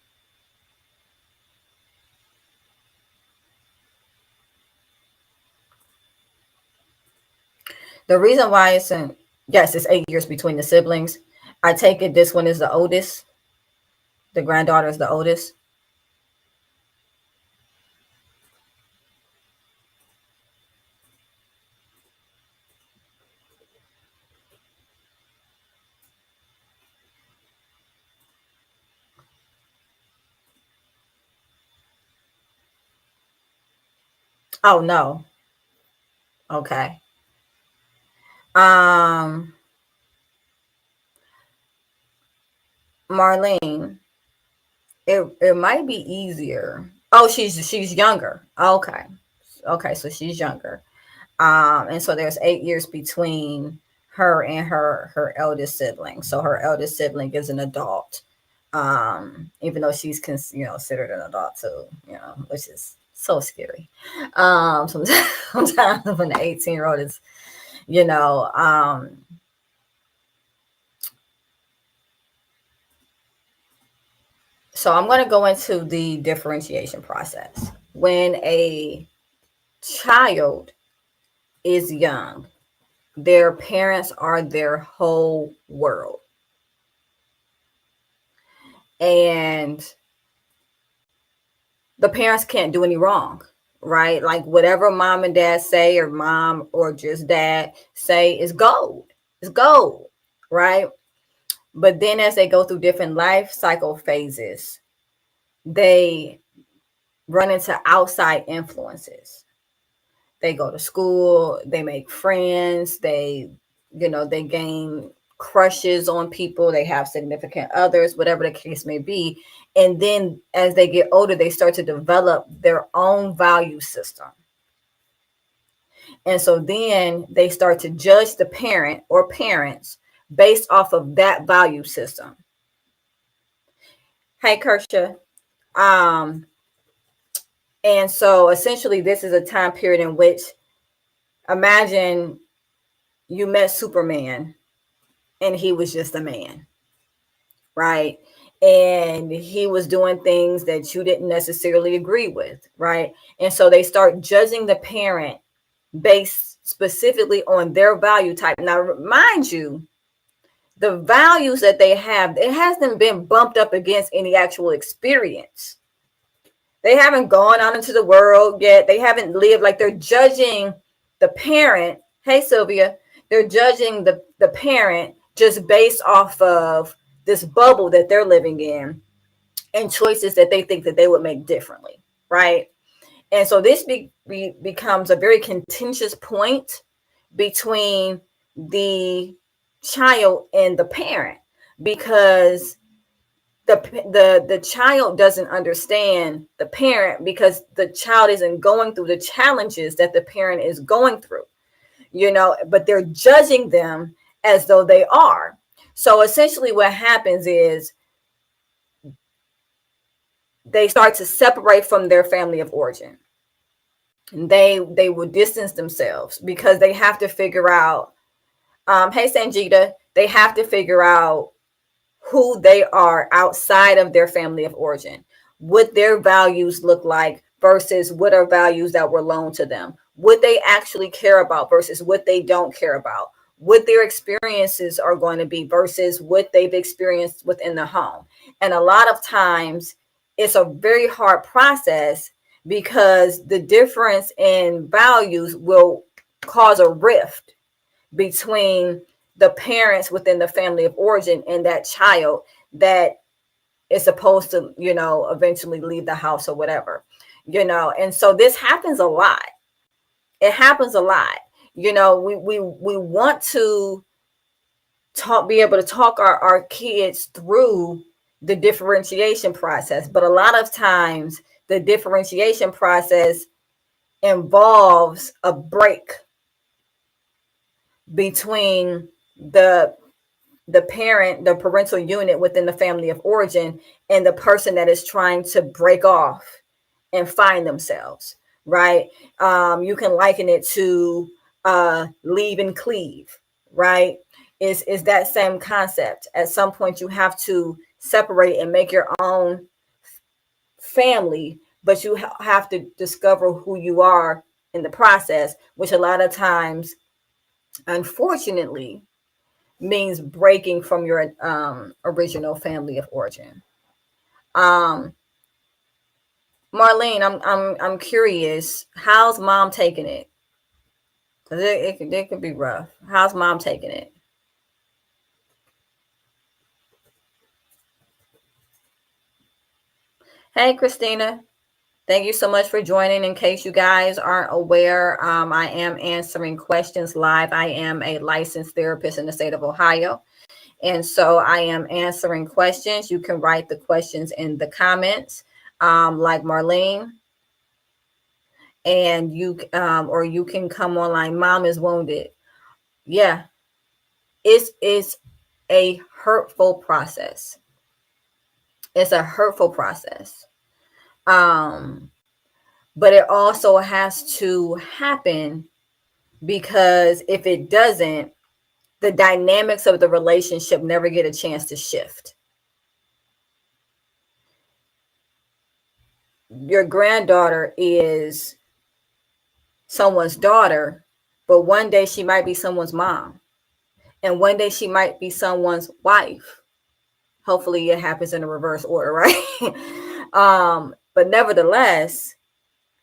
Speaker 1: The reason why yes, it's 8 years between the siblings. I take it this one is the oldest. The granddaughter is the oldest. Oh no. Okay. Um, Marlene, it might be easier. Oh, she's younger. Okay. Okay, so she's younger. And so there's 8 years between her and her eldest sibling. So her eldest sibling is an adult. Even though she's considered an adult too, which is so scary. Sometimes when the 18-year-old is, you know, so I'm going to go into the differentiation process. When a child is young, their parents are their whole world. And the parents can't do any wrong, right? Like whatever mom and dad say, or mom or just dad say, is gold. It's gold, right? But then as they go through different life cycle phases, they run into outside influences. They go to school, they make friends, they gain crushes on people, they have significant others, whatever the case may be. And then as they get older, they start to develop their own value system. And so then they start to judge the parent or parents based off of that value system. Hey, Kersha. And so essentially this is a time period in which, imagine you met Superman and he was just a man, right? And he was doing things that you didn't necessarily agree with, right? And so they start judging the parent based specifically on their value type. Now, mind you, the values that they have, it hasn't been bumped up against any actual experience. They haven't gone out into the world yet. They haven't lived. Like, they're judging the parent. Hey, Sylvia. They're judging the parent just based off of this bubble that they're living in and choices that they think that they would make differently, right? And so this becomes a very contentious point between the child and the parent, because the child doesn't understand the parent, because the child isn't going through the challenges that the parent is going through, but they're judging them as though they are. So essentially what happens is they start to separate from their family of origin. And they will distance themselves because they have to figure out, hey, Sanjita, they have to figure out who they are outside of their family of origin, what their values look like versus what are values that were loaned to them, what they actually care about versus what they don't care about, what their experiences are going to be versus what they've experienced within the home. And a lot of times it's a very hard process because the difference in values will cause a rift between the parents within the family of origin and that child that is supposed to, eventually leave the house or whatever, and so this happens a lot. It happens a lot, we want to be able to talk our kids through the differentiation process, but a lot of times the differentiation process involves a break between the parent, the parental unit within the family of origin, and the person that is trying to break off and find themselves, right? You can liken it to leave and cleave, right? Is that same concept. At some point, you have to separate and make your own family, but you have to discover who you are in the process, which a lot of times, unfortunately, means breaking from your original family of origin. Um, Marlene, I'm curious. How's mom taking it? Cause it could be rough. How's mom taking it? Hey, Christina. Thank you so much for joining. In case you guys aren't aware, I am answering questions live. I am a licensed therapist in the state of Ohio. And so I am answering questions. You can write the questions in the comments, like Marlene. And or you can come online. Mom is wounded. Yeah, it's a hurtful process. It's a hurtful process. But it also has to happen, because if it doesn't, the dynamics of the relationship never get a chance to shift. Your granddaughter is someone's daughter, but one day she might be someone's mom, and one day she might be someone's wife. Hopefully it happens in a reverse order, right? But nevertheless,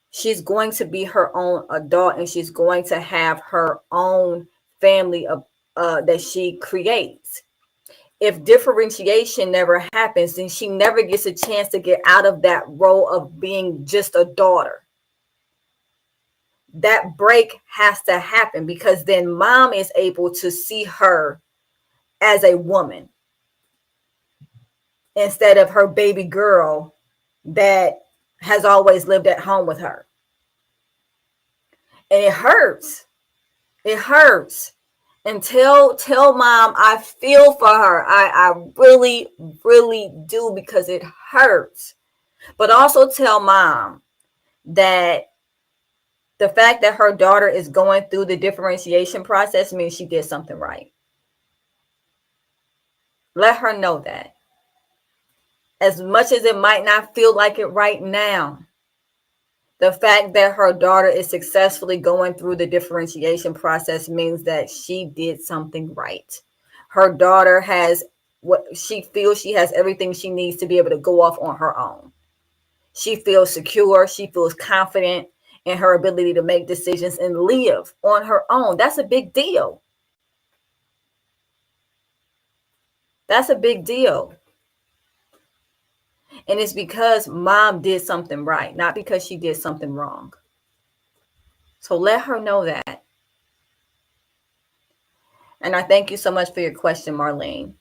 Speaker 1: she's going to be her own adult, and she's going to have her own family that she creates. If differentiation never happens, then she never gets a chance to get out of that role of being just a daughter. That break has to happen, because then mom is able to see her as a woman instead of her baby girl that has always lived at home with her. And it hurts. It hurts. And tell mom I feel for her. I really, really do, because it hurts. But also tell mom that the fact that her daughter is going through the differentiation process means she did something right. Let her know that. As much as it might not feel like it right now, the fact that her daughter is successfully going through the differentiation process means that she did something right. Her daughter has what she feels, she has everything she needs to be able to go off on her own. She feels secure. She feels confident in her ability to make decisions and live on her own. That's a big deal. That's a big deal. And it's because mom did something right, not because she did something wrong. So let her know that. And I thank you so much for your question, Marlene.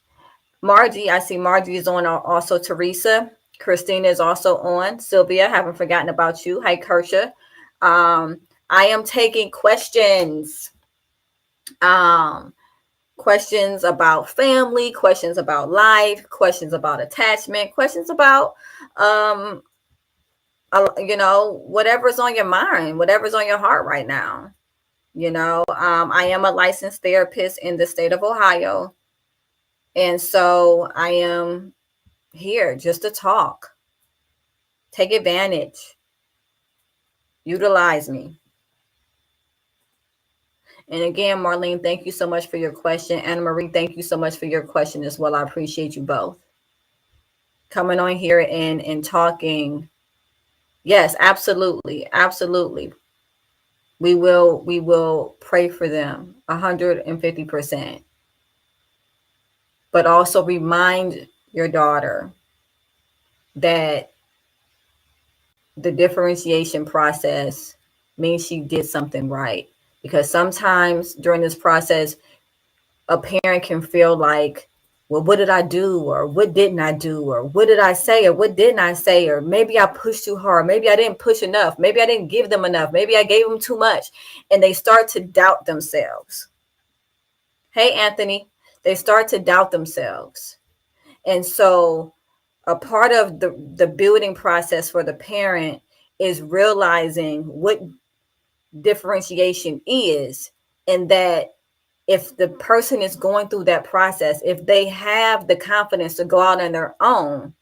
Speaker 1: Margie, I see Margie is on, also Teresa. Christina is also on. Sylvia, haven't forgotten about you. Hi, Kersha. I am taking questions. Questions about family, questions about life, questions about attachment, questions about whatever's on your mind, whatever's on your heart right now. I am a licensed therapist in the state of Ohio. And so I am here just to talk. Take advantage. Utilize me. And again, Marlene, thank you so much for your question. Anna Marie, thank you so much for your question as well. I appreciate you both coming on here and talking. Yes, absolutely. Absolutely. We will pray for them 150%. But also remind your daughter that the differentiation process means she did something right. because sometimes during this process, a parent can feel like, well, what did I do? Or what didn't I do? Or what did I say? Or what didn't I say? Or maybe I pushed too hard. Maybe I didn't push enough. Maybe I didn't give them enough. Maybe I gave them too much. And they start to doubt themselves. Hey, Anthony, they start to doubt themselves. And so a part of the building process for the parent is realizing what differentiation is, and that if the person is going through that process, if they have the confidence to go out on their own,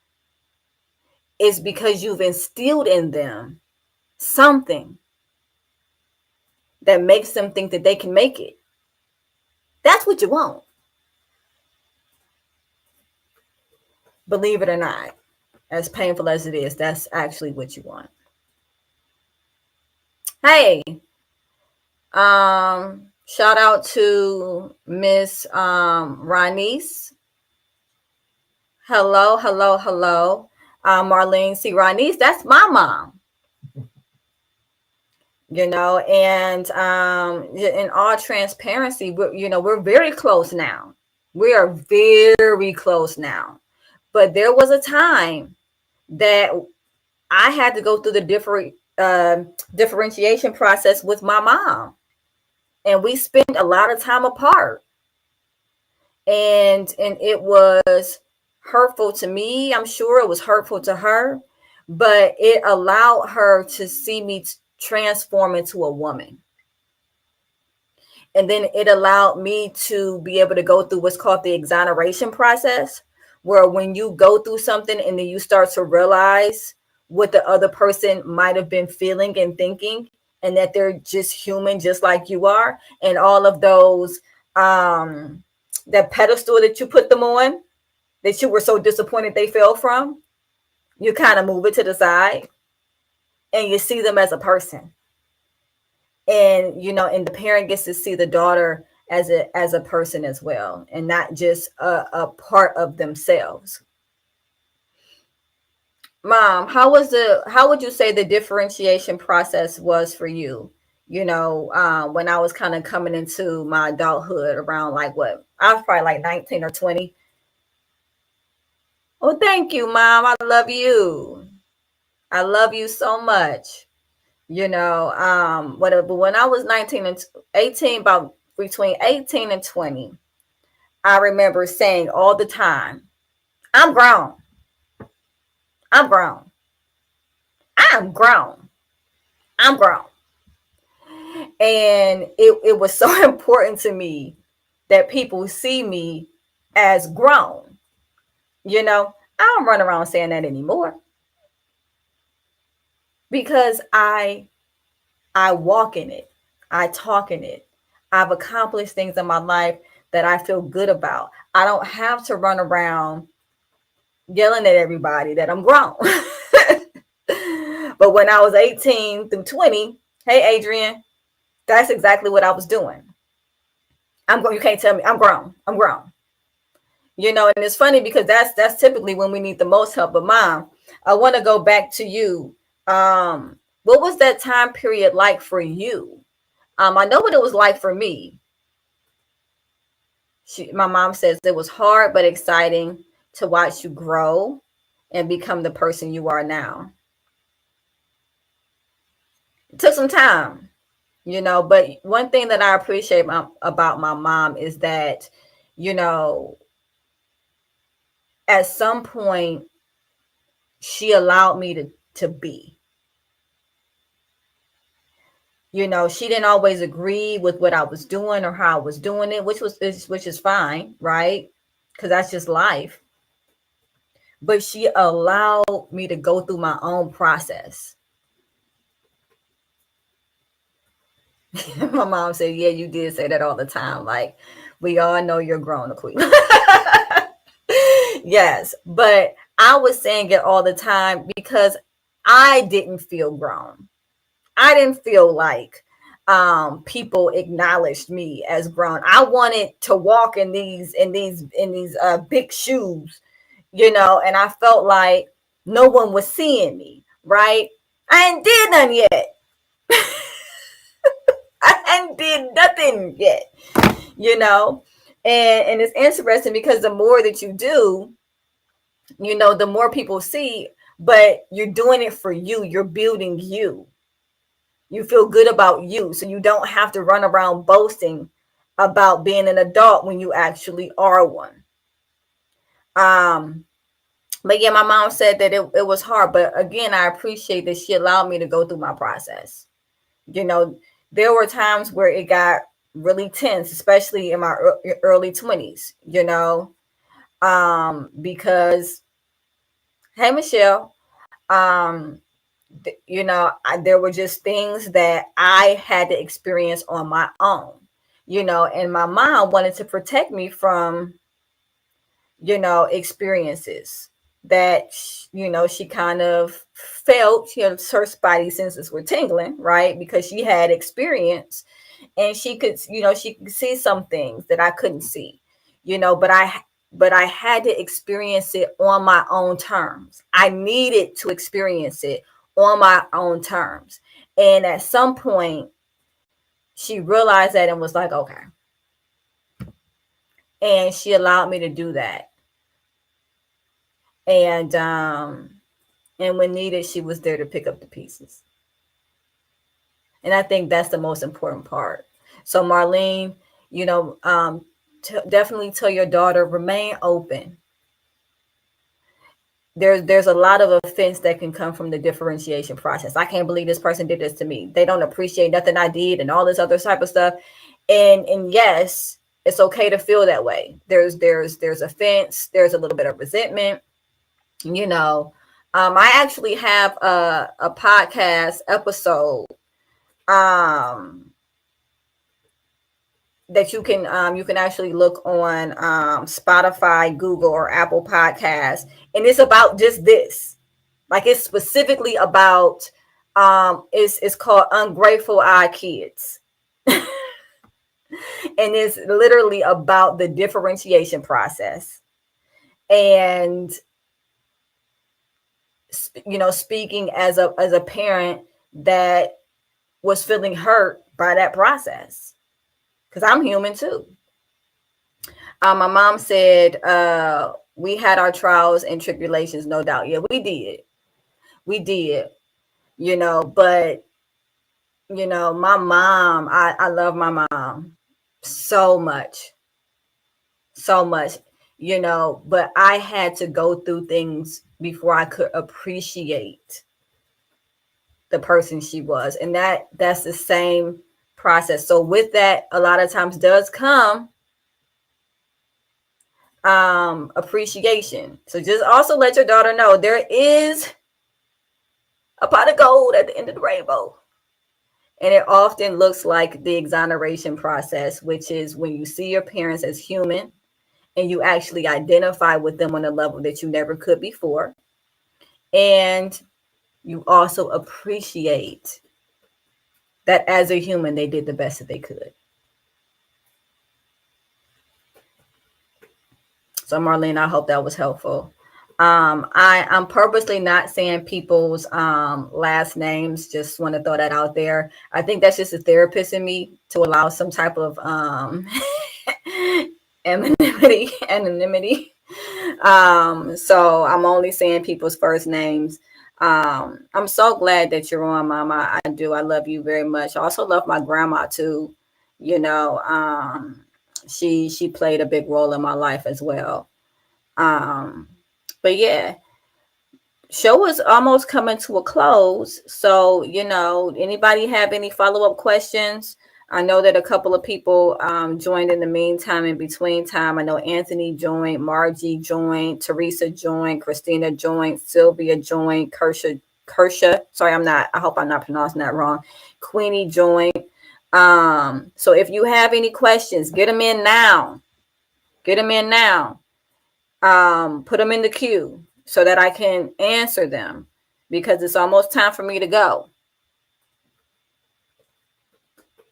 Speaker 1: it's because you've instilled in them something that makes them think that they can make it. That's what you want. Believe it or not, as painful as it is, that's actually what you want. Hey, shout out to Miss Ronice. Hello, hello, hello. Marlene C. Ronice, that's my mom. And in all transparency, we're very close now. We are very close now. But there was a time that I had to go through the differentiation process with my mom. And we spent a lot of time apart. And it was hurtful to me. I'm sure it was hurtful to her, but it allowed her to see me transform into a woman. And then it allowed me to be able to go through what's called the exoneration process, where when you go through something and then you start to realize what the other person might have been feeling and thinking, and that they're just human, just like you are. And all of those, that pedestal that you put them on, that you were so disappointed they fell from, you kind of move it to the side and you see them as a person. And, and the parent gets to see the daughter as a person as well, and not just a part of themselves. Mom, how would you say the differentiation process was for you? When I was kind of coming into my adulthood around I was probably like 19 or 20. Oh, thank you, Mom. I love you. I love you so much. Whatever. But when I was 19 and 18, about between 18 and 20, I remember saying all the time, I'm grown. I'm grown. I'm grown. I'm grown. And it was so important to me that people see me as grown. I don't run around saying that anymore, because I walk in it. I talk in it. I've accomplished things in my life that I feel good about. I don't have to run around yelling at everybody that I'm grown. But when I was 18 through 20, hey, Adrian, that's exactly what I was doing. You can't tell me I'm grown. I'm grown. And it's funny because that's typically when we need the most help. But Mom, I want to go back to you. What was that time period like for you? I know what it was like for me. My mom says it was hard but exciting to watch you grow and become the person you are now. It took some time, but one thing that I appreciate about my mom is that, at some point she allowed me to be. She didn't always agree with what I was doing or how I was doing it, which is fine, right? Because that's just life. But she allowed me to go through my own process. My mom said, yeah, you did say that all the time. Like, we all know you're grown, Aquila. Yes, but I was saying it all the time because I didn't feel grown. I didn't feel like people acknowledged me as grown. I wanted to walk in these big shoes, and I felt like no one was seeing me, right? I ain't did nothing yet. I hadn't did nothing yet, you know. And it's interesting because the more that you do, you know, the more people see, but you're doing it for you. You're building you. You feel good about you. So you don't have to run around boasting about being an adult when you actually are one. But yeah, my mom said that it was hard. But again, I appreciate that she allowed me to go through my process. You know, there were times where it got really tense, especially in my early 20s, you know, because, hey, Michelle, um, you know, there were just things that I had to experience on my own, you know, and my mom wanted to protect me from, you know, experiences that, you know, she kind of felt, you know, her spidey senses were tingling, right? Because she had experience and she could, you know, she could see some things that I couldn't see, you know, but I had to experience it on my own terms. I needed to experience it on my own terms. And at some point, she realized that and was like, okay. And she allowed me to do that. And when needed, she was there to pick up the pieces. And I think that's the most important part. So Marlene, you know, definitely tell your daughter, remain open. There's a lot of offense that can come from the differentiation process. I can't believe this person did this to me. They don't appreciate nothing I did and all this other type of stuff. And yes, it's okay to feel that way. There's offense. There's a little bit of resentment. You know, I actually have a podcast episode that you can actually look on Spotify, Google, or Apple Podcasts, and it's about just this. Like, it's specifically about it's called Ungrateful Eye Kids. And it's literally about the differentiation process. And you know, speaking as a parent that was feeling hurt by that process, because I'm human too. My mom said we had our trials and tribulations, no doubt. Yeah, we did, you know. But you know, my mom, I love my mom so much, so much, you know. But I had to go through things before I could appreciate the person she was, and that's the same process. So with that, a lot of times does come appreciation. So just also let your daughter know there is a pot of gold at the end of the rainbow. And it often looks like the exoneration process, which is when you see your parents as human and you actually identify with them on a level that you never could before. And you also appreciate that as a human, they did the best that they could. So Marlene, I hope that was helpful. I'm purposely not saying people's last names. Just want to throw that out there. I think that's just a therapist in me to allow some type of anonymity. So I'm only saying people's first names. I'm so glad that you're on, Mama. I do. I love you very much. I also love my grandma too. You know, she played a big role in my life as well. But yeah, show is almost coming to a close. So, you know, anybody have any follow-up questions? I know that a couple of people joined in the meantime, in between time. I know Anthony joined, Margie joined, Teresa joined, Christina joined, Sylvia joined, Kersha. Sorry, I hope I'm not pronouncing that wrong. Queenie joined. So if you have any questions, get them in now. Get them in now. Put them in the queue so that I can answer them, because it's almost time for me to go.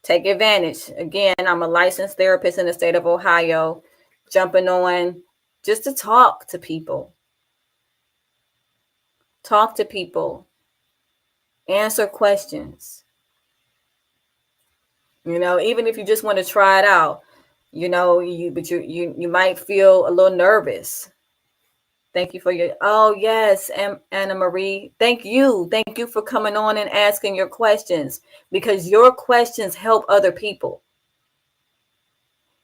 Speaker 1: Take advantage. Again, I'm a licensed therapist in the state of Ohio, jumping on just to talk to people. Talk to people. Answer questions. Even if you just want to try it out, you might feel a little nervous. Thank you for oh yes, Anna Marie. Thank you for coming on and asking your questions, because your questions help other people.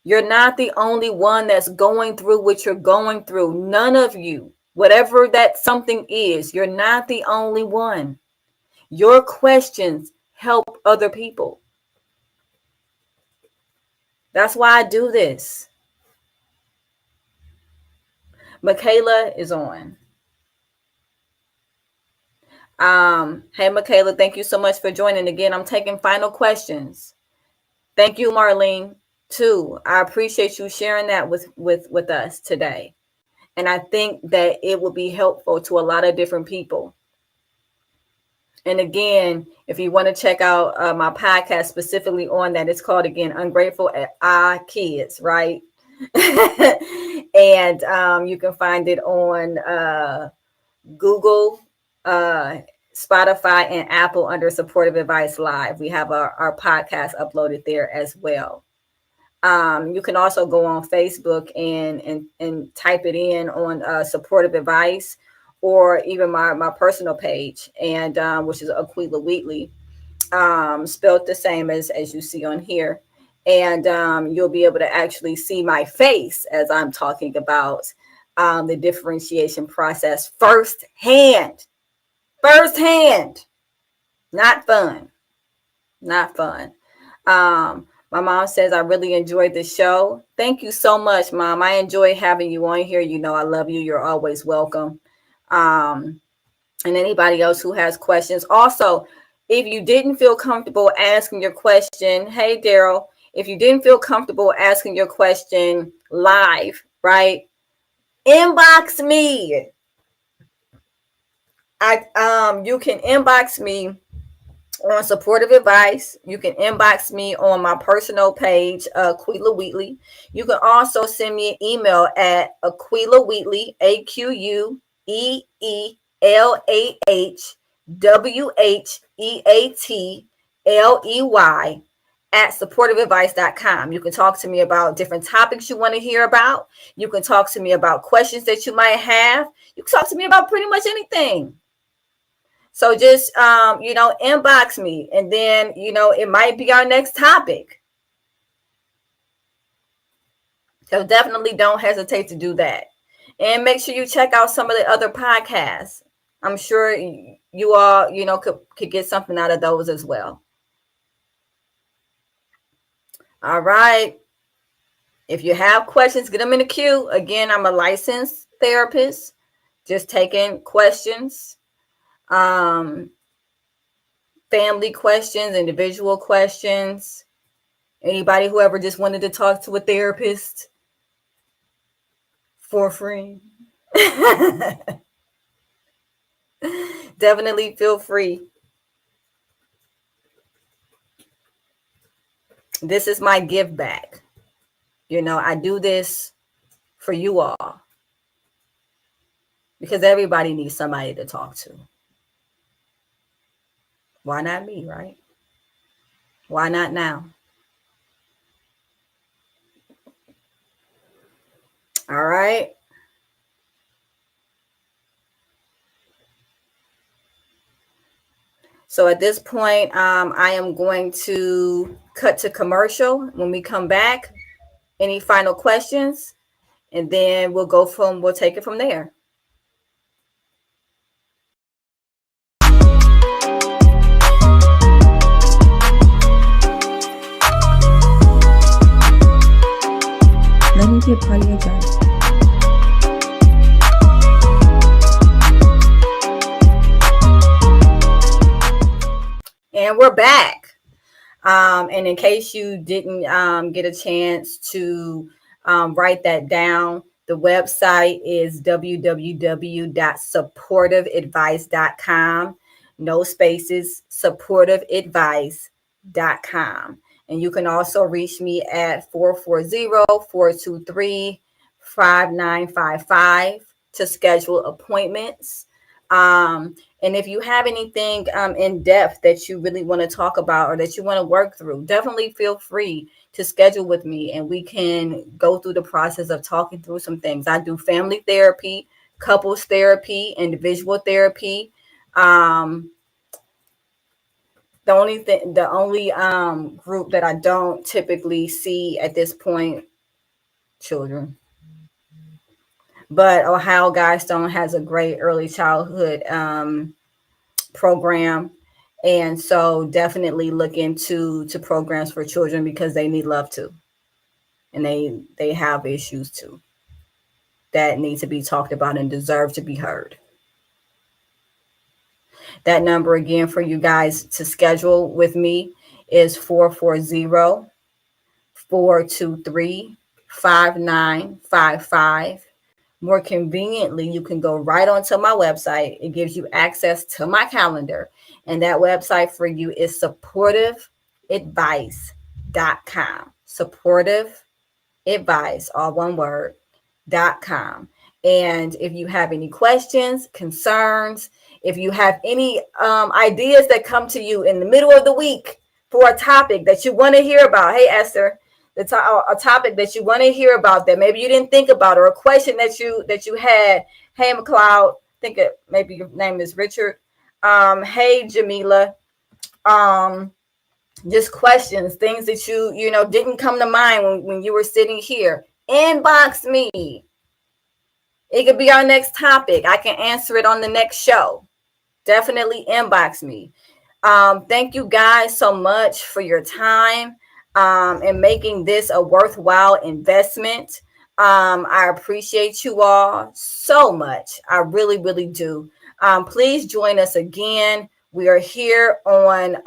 Speaker 1: You're not the only one that's going through what you're going through. None of you, whatever that something is, you're not the only one. Your questions help other people. That's why I do this. Michaela is on. Hey, Michaela, thank you so much for joining. Again, I'm taking final questions. Thank you, Marlene, too. I appreciate you sharing that with us today. And I think that it will be helpful to a lot of different people. And again, if you want to check out my podcast specifically on that, it's called, again, Ungrateful Kids, right? And you can find it on Google, Spotify, and Apple under Supportive Advice Live. We have our podcast uploaded there as well. You can also go on Facebook and type it in on Supportive Advice, or even my personal page, and which is Aquila Wheatley, spelled the same as you see on here. And you'll be able to actually see my face as I'm talking about the differentiation process firsthand. Not fun. My mom says, I really enjoyed the show. Thank you so much, Mom. I enjoy having you on here. I love you. You're always welcome. And anybody else who has questions. Also, if you didn't feel comfortable asking your question, hey, Daryl, if you didn't feel comfortable asking your question live, right, inbox me. You can inbox me on Supportive Advice. You can inbox me on my personal page, Aquila Wheatley. You can also send me an email at Aquila Wheatley, AQUELAHWHEATLEY at supportiveadvice.com. You can talk to me about different topics you want to hear about. You can talk to me about questions that you might have. You can talk to me about pretty much anything. So just, inbox me, and then, it might be our next topic. So definitely don't hesitate to do that. And make sure you check out some of the other podcasts. I'm sure you all, could get something out of those as well. All right. If you have questions, get them in the queue. Again, I'm a licensed therapist, just taking questions. Family questions, individual questions, anybody who ever just wanted to talk to a therapist for free. Definitely feel free. This is my give back. I do this for you all because everybody needs somebody to talk to. Why not me, right? Why not now? All right. So at this point, I am going to cut to commercial. When we come back, any final questions? And then we'll take it from there.
Speaker 7: Let me get part of your journey.
Speaker 1: And we're back. And in case you didn't get a chance to write that down, the website is www.supportiveadvice.com. No spaces, supportiveadvice.com. And you can also reach me at 440-423-5955 to schedule appointments. And if you have anything in depth that you really want to talk about or that you want to work through, definitely feel free to schedule with me and we can go through the process of talking through some things. I do family therapy, couples therapy, individual therapy. The only group that I don't typically see at this point, children. But Ohio Guidestone has a great early childhood program. And so definitely look into programs for children because they need love too. And they have issues too that need to be talked about and deserve to be heard. That number again for you guys to schedule with me is 440-423-5955. More conveniently, you can go right onto my website. It gives you access to my calendar. And that website for you is supportiveadvice.com. Supportive advice, all one word, .com. And if you have any questions, concerns, if you have any ideas that come to you in the middle of the week for a topic that you want to hear about, hey, Esther, a topic that you want to hear about that maybe you didn't think about, or a question that you had, hey, McLeod, maybe your name is Richard. Hey, Jamila, just questions, things that you didn't come to mind when you were sitting here. Inbox me. It could be our next topic. I can answer it on the next show. Definitely inbox me. Thank you guys so much for your time and making this a worthwhile investment. I appreciate you all so much. I really, really do. Please join us again. We are here on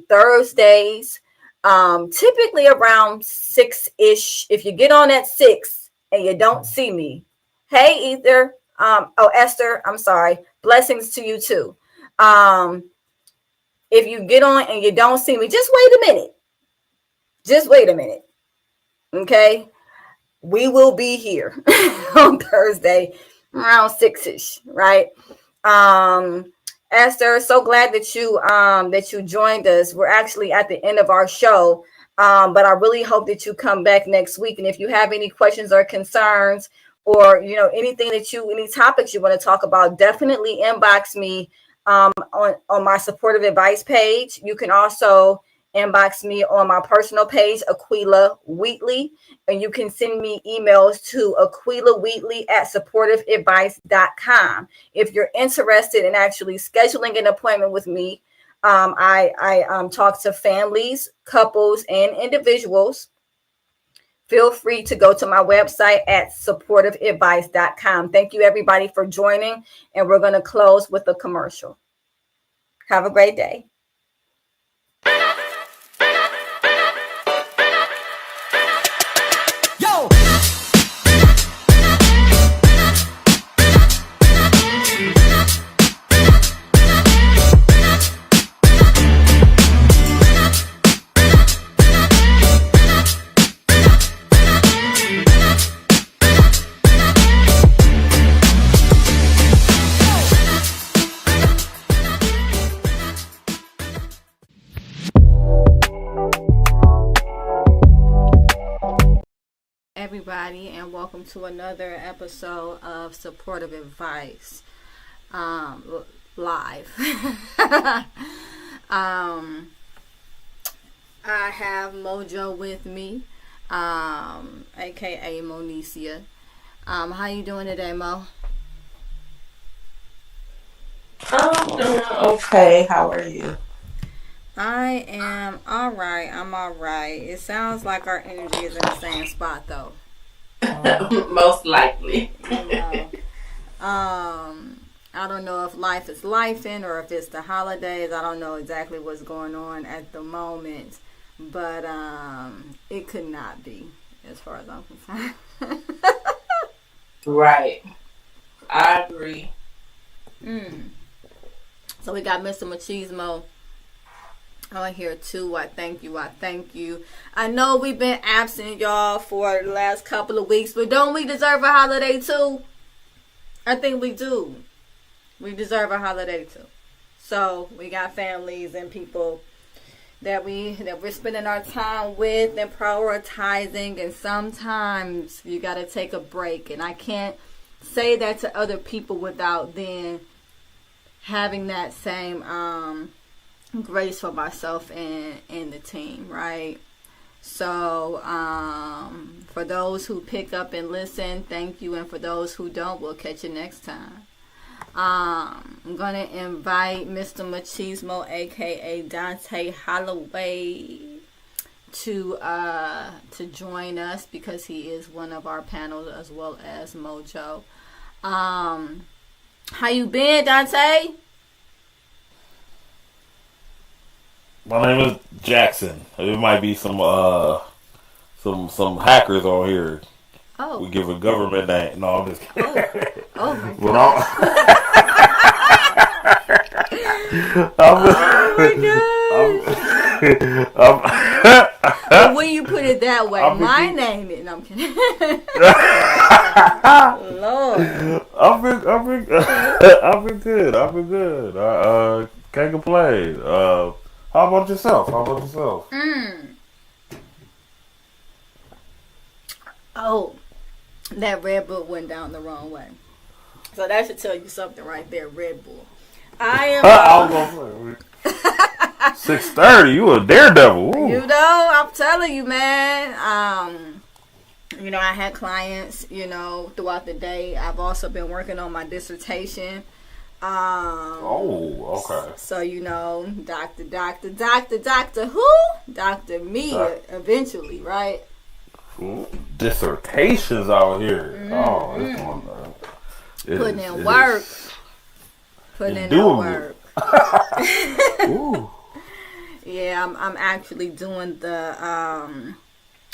Speaker 1: Thursdays, typically around 6-ish. If you get on at 6 and you don't see me, hey, Ether. Esther, I'm sorry. Blessings to you too. If you get on and you don't see me, just wait a minute. Just wait a minute. Okay. We will be here on Thursday around 6-ish, right? Esther, so glad that you joined us. We're actually at the end of our show. But I really hope that you come back next week. And if you have any questions or concerns, or anything any topics you want to talk about, definitely inbox me on my supportive advice page. You can also inbox me on my personal page, Aquila Wheatley, and you can send me emails to aquilawheatley@supportiveadvice.com. If you're interested in actually scheduling an appointment with me, I talk to families, couples, and individuals. Feel free to go to my website at supportiveadvice.com. Thank you, everybody, for joining. And we're going to close with a commercial. Have a great day.
Speaker 5: Yo!
Speaker 1: Everybody, and welcome to another episode of Supportive Advice live. I have Mojo with me, aka Monicia. How you doing today, Mo?
Speaker 4: I'm doing okay. How are you?
Speaker 1: I am all right. I'm all right. It sounds like our energy is in the same spot, though.
Speaker 4: Most likely.
Speaker 1: I don't know if life is lifing or if it's the holidays. I don't know exactly what's going on at the moment, but it could not be, as far as I'm concerned.
Speaker 4: Right. I agree.
Speaker 1: So we got Mr. Machismo on here too. I thank you. I know we've been absent, y'all, for the last couple of weeks, but don't we deserve a holiday too? I think we do. We deserve a holiday too. So we got families and people that we're spending our time with and prioritizing, and sometimes you got to take a break. And I can't say that to other people without then having that same grace for myself and the team, right? So for those who pick up and listen, thank you, and for those who don't, we'll catch you next time. I'm gonna invite Mr. Machismo, aka Dante Holloway, to join us because he is one of our panels, as well as Mojo. How you been, Dante?
Speaker 2: My name is Jackson. It might be some hackers on here.
Speaker 1: Oh.
Speaker 2: We give a government name. No, I'm just kidding.
Speaker 1: Oh my god. But when you put it that way, my name is. No, I'm kidding. Lord.
Speaker 2: I've been good. I can't complain. How about yourself?
Speaker 1: Oh, that Red Bull went down the wrong way. So that should tell you something right there, Red Bull. I am.
Speaker 2: I was gonna say 6:30. You a daredevil. Ooh.
Speaker 1: You know, I'm telling you, man. I had clients, throughout the day. I've also been working on my dissertation.
Speaker 2: Okay.
Speaker 1: So, Doctor who? Dr. Me, eventually, right?
Speaker 2: Dissertations out here. It's going
Speaker 1: Putting in work. Putting in work.
Speaker 2: Ooh.
Speaker 1: Yeah, I'm actually doing the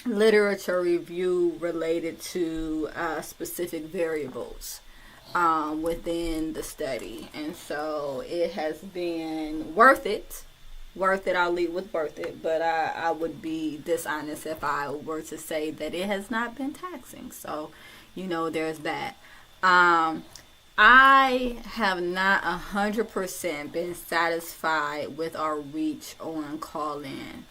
Speaker 1: literature review related to specific variables within the study. And so it has been worth it. I'll lead with worth it. But I would be dishonest if I were to say that it has not been taxing. So, there's that. I have not 100% been satisfied with our reach on call-in.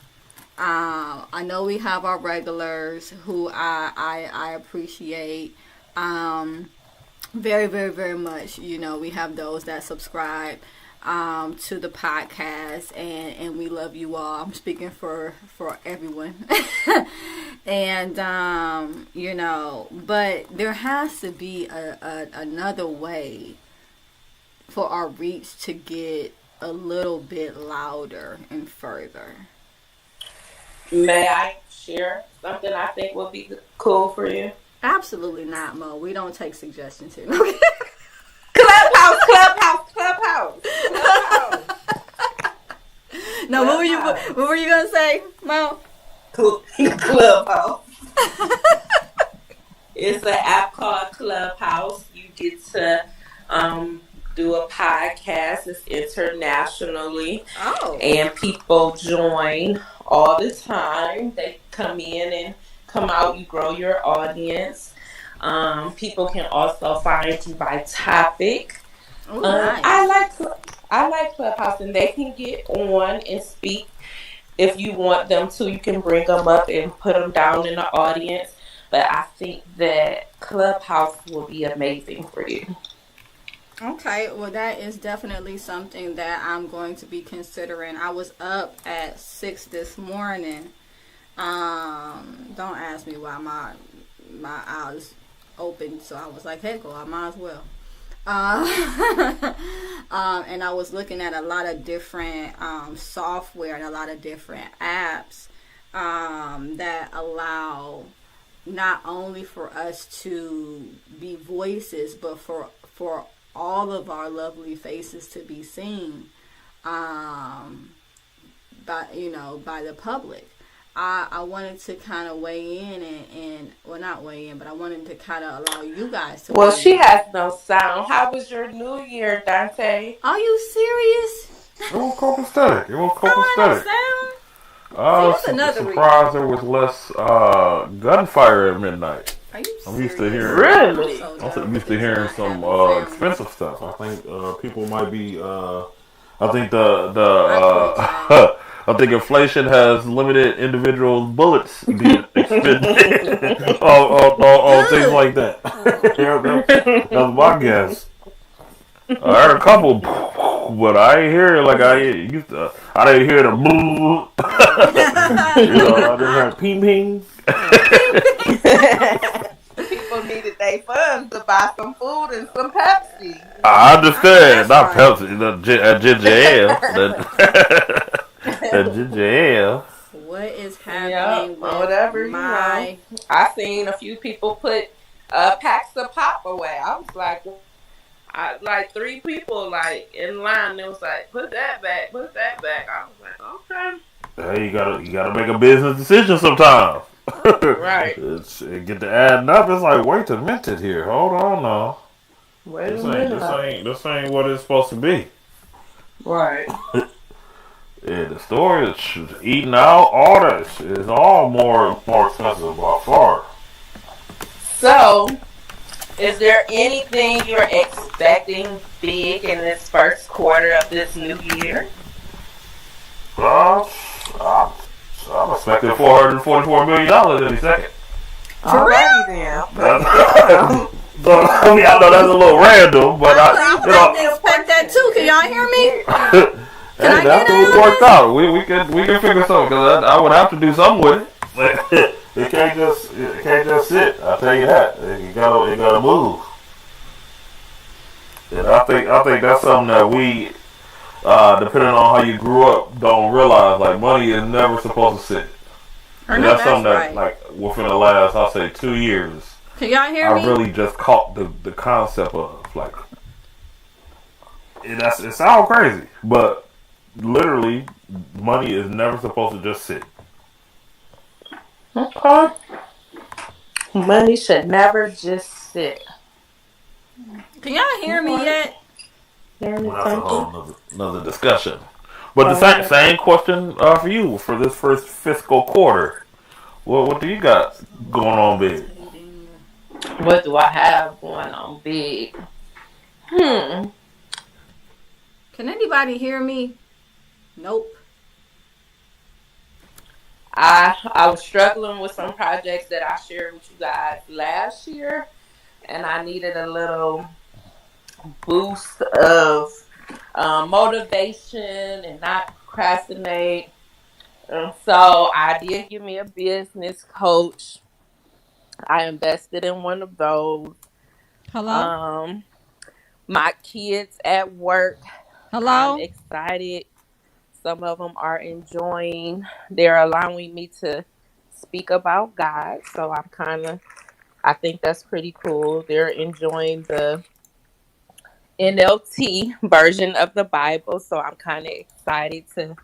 Speaker 1: I know we have our regulars who I appreciate very, very, very much. We have those that subscribe to the podcast, and we love you all. I'm speaking for everyone. And but there has to be another way for our reach to get a little bit louder and further.
Speaker 4: May I share something I think will be cool for you?
Speaker 1: Absolutely not, Mo. We don't take suggestions here.
Speaker 4: Clubhouse.
Speaker 1: No, what were you gonna say, Mo?
Speaker 4: Clubhouse. It's an app called Clubhouse. You get to do a podcast. It's internationally.
Speaker 1: Oh.
Speaker 4: And people join all the time. They come in and come out. You grow your audience. People can also find you by topic.
Speaker 1: Oh, nice.
Speaker 4: I like Clubhouse, and they can get on and speak if you want them to. You can bring them up and put them down in the audience. But I think that Clubhouse will be amazing for you.
Speaker 1: Okay, well, that is definitely something that I'm going to be considering. I was up at 6 this morning. Don't ask me why my eyes open. So I was like, heck, well, I might as well. And I was looking at a lot of different software and a lot of different apps that allow not only for us to be voices, but for all of our lovely faces to be seen by the public. I wanted to kind of weigh in and well, not weigh in, but I wanted to kind of allow you guys to.
Speaker 4: Well, she has no sound. How was your New Year, Dante?
Speaker 1: Are you serious?
Speaker 2: It was copacetic.
Speaker 1: Sound?
Speaker 2: Surprised there was less gunfire at midnight.
Speaker 1: Are you
Speaker 2: I'm used to
Speaker 1: serious?
Speaker 2: hearing.
Speaker 4: Really?
Speaker 1: So
Speaker 2: I'm
Speaker 1: done
Speaker 2: used
Speaker 1: with
Speaker 2: to
Speaker 1: this
Speaker 2: hearing
Speaker 1: not
Speaker 2: some
Speaker 1: having family.
Speaker 2: expensive stuff. I think people might be. I think the
Speaker 1: I quit, y'all.
Speaker 2: I think inflation has limited individuals' bullets being expended on things
Speaker 1: Good.
Speaker 2: like that. Yeah, that's my guess. I heard a couple, but I ain't hear it like I used to. I didn't hear the boo. I just heard ping ping.
Speaker 4: People needed their funds to buy some food and some Pepsi.
Speaker 2: I
Speaker 1: I know
Speaker 2: understand.
Speaker 1: that's
Speaker 2: Not
Speaker 1: right.
Speaker 2: Pepsi, that ginger ale. That ginger ale.
Speaker 1: What is
Speaker 4: Yeah,
Speaker 1: happening
Speaker 4: or
Speaker 1: with
Speaker 4: whatever,
Speaker 1: my?
Speaker 4: I seen a few people put packs of pop away. I was like, like 3 people like in line. It was like, put that back, put that back. I was like, okay,
Speaker 2: Hey, you gotta make a business decision sometimes.
Speaker 4: right.
Speaker 2: Get to adding up. It's like, wait a minute here. Hold on now.
Speaker 4: Wait
Speaker 2: This
Speaker 4: a
Speaker 2: ain't
Speaker 4: minute.
Speaker 2: this ain't this ain't what it's supposed to be.
Speaker 4: Right.
Speaker 2: Yeah, the store is eating out. All that is all more expensive by far.
Speaker 4: So, is there anything you're expecting big in this first quarter of this new year?
Speaker 2: Uh, I'm, I'm expecting $444 million any second.
Speaker 1: For real?
Speaker 4: Alrighty then.
Speaker 2: So, I mean, I know that's a little random, but
Speaker 1: I would expect that too. Can y'all hear me? Can I
Speaker 2: hey, that's
Speaker 1: get
Speaker 2: what
Speaker 1: in on
Speaker 2: worked
Speaker 1: this?
Speaker 2: out. We can figure something because I would have to do something with it. It can't just sit. I'll tell you that. It gotta move. And I think that's something that we, depending on how you grew up, don't realize. Like money is never supposed to sit.
Speaker 1: I
Speaker 2: And
Speaker 1: know
Speaker 2: that's
Speaker 1: that's
Speaker 2: something that,
Speaker 1: right.
Speaker 2: like, within the last, I'll say, 2 years,
Speaker 1: Can y'all hear
Speaker 2: I
Speaker 1: me?
Speaker 2: really just caught the concept of like. It sounds crazy, but literally, money is never supposed to just sit.
Speaker 4: Okay. Money should never just sit.
Speaker 1: Can y'all hear me yet?
Speaker 4: Learning
Speaker 2: Well, that's a
Speaker 4: something.
Speaker 2: whole another discussion. But the same,
Speaker 4: Alright.
Speaker 2: same question for you for this first fiscal quarter. What do you got going on, big?
Speaker 4: What do I have going on big? Hmm.
Speaker 1: Can anybody hear me? Nope.
Speaker 4: I was struggling with some projects that I shared with you guys last year, and I needed a little boost of motivation and not procrastinate. And so I did give me a business coach. I invested in one of those.
Speaker 3: Hello?
Speaker 4: Um, my kids at work, I'm
Speaker 3: Hello?
Speaker 4: excited. Some of them are enjoying. They're allowing me to speak about God. So I think that's pretty cool. They're enjoying the NLT version of the Bible. So I'm kind of excited to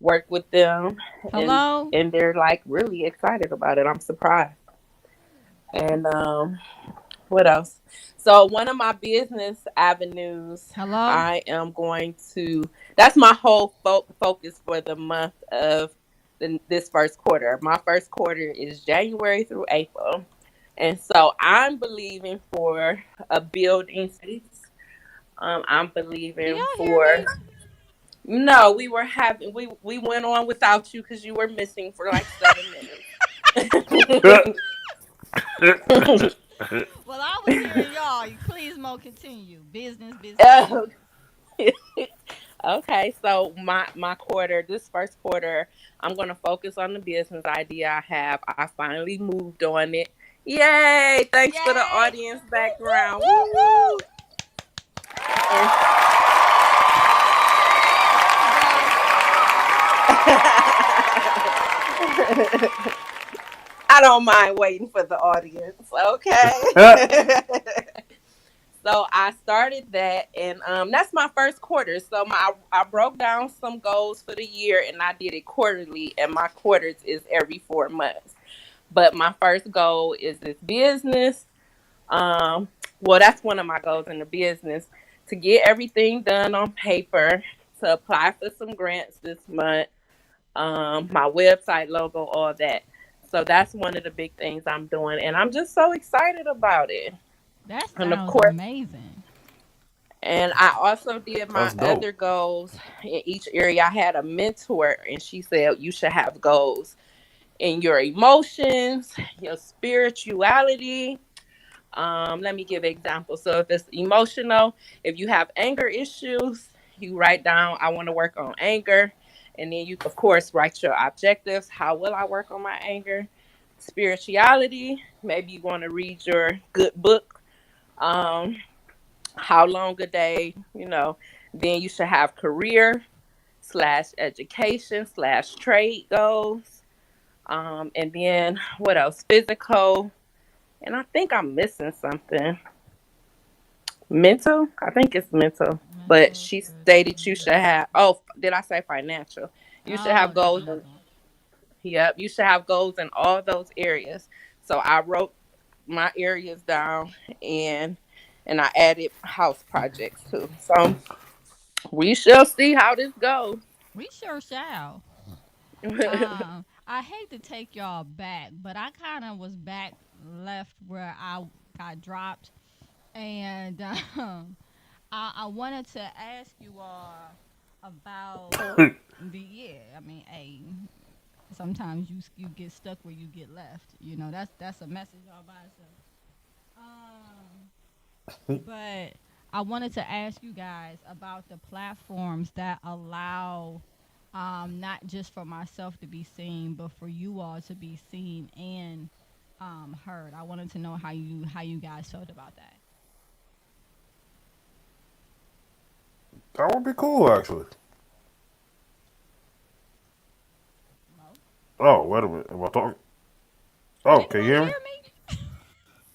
Speaker 4: work with them. And,
Speaker 3: Hello?
Speaker 4: and they're like really excited about it. I'm surprised. And what else? So one of my business avenues,
Speaker 3: Hello?
Speaker 4: I am going to. That's my whole focus for the month of this first quarter. My first quarter is January through April, and so I'm believing for a building space. I'm
Speaker 3: Can
Speaker 4: believing
Speaker 3: y'all hear
Speaker 4: for.
Speaker 3: me?
Speaker 4: No, we went on without you because you were missing for like 7 minutes.
Speaker 3: Well, I was hearing y'all. Please, Mo, continue. Business, business, business.
Speaker 4: Okay, so my quarter, this first quarter, I'm gonna focus on the business idea I have. I finally moved on it. Yay! Thanks for the
Speaker 3: Yay!
Speaker 4: audience
Speaker 3: Woo, woo,
Speaker 4: background.
Speaker 3: woo,
Speaker 4: Woo!
Speaker 3: woo!
Speaker 4: And
Speaker 3: Thank you, bro.
Speaker 4: I don't mind waiting for the audience.
Speaker 2: That's
Speaker 4: Okay. So I started that, and that's my first quarter. So I broke down some goals for the year, and I did it quarterly. And my quarters is every 4 months. But my first goal is this business. Well, that's one of my goals in the business, to get everything done on paper, to apply for some grants this month, my website logo, all that. So that's one of the big things I'm doing, and I'm just so excited about it.
Speaker 3: That
Speaker 4: And of
Speaker 3: sounds
Speaker 4: course,
Speaker 3: amazing.
Speaker 4: and I also did my
Speaker 2: That's
Speaker 4: other
Speaker 2: dope.
Speaker 4: goals in each area. I had a mentor, and she said you should have goals in your emotions, your spirituality. Let me give an example. So if it's emotional, if you have anger issues, you write down, I want to work on anger. And then you, of course, write your objectives. How will I work on my anger? Spirituality, maybe you want to read your good book. Um, how long a day, Then you should have career slash education slash trade goals. And then what else? Physical. And I think I'm missing something. Mental? I think it's mental. But
Speaker 3: Mental,
Speaker 4: she
Speaker 3: spiritual.
Speaker 4: stated you should have, oh, did I say financial? You should
Speaker 3: Oh,
Speaker 4: have
Speaker 3: that's
Speaker 4: goals.
Speaker 3: another one.
Speaker 4: Yep, you should have goals in all those areas. So I wrote my areas down and I added house projects too. So we shall see how this goes.
Speaker 3: We sure shall. I hate to take y'all back, but I kind of was back left where I got dropped, and I wanted to ask you all about the yeah. I mean, hey, sometimes you get stuck where you get left. You know, that's a message all by itself. But I wanted to ask you guys about the platforms that allow not just for myself to be seen, but for you all to be seen and heard. I wanted to know how you guys felt about that.
Speaker 2: That would be cool, actually.
Speaker 3: Mo?
Speaker 2: Oh, wait a minute. Am I talking?
Speaker 3: Can
Speaker 2: Oh, can you
Speaker 3: anyone
Speaker 2: hear me?
Speaker 3: hear me?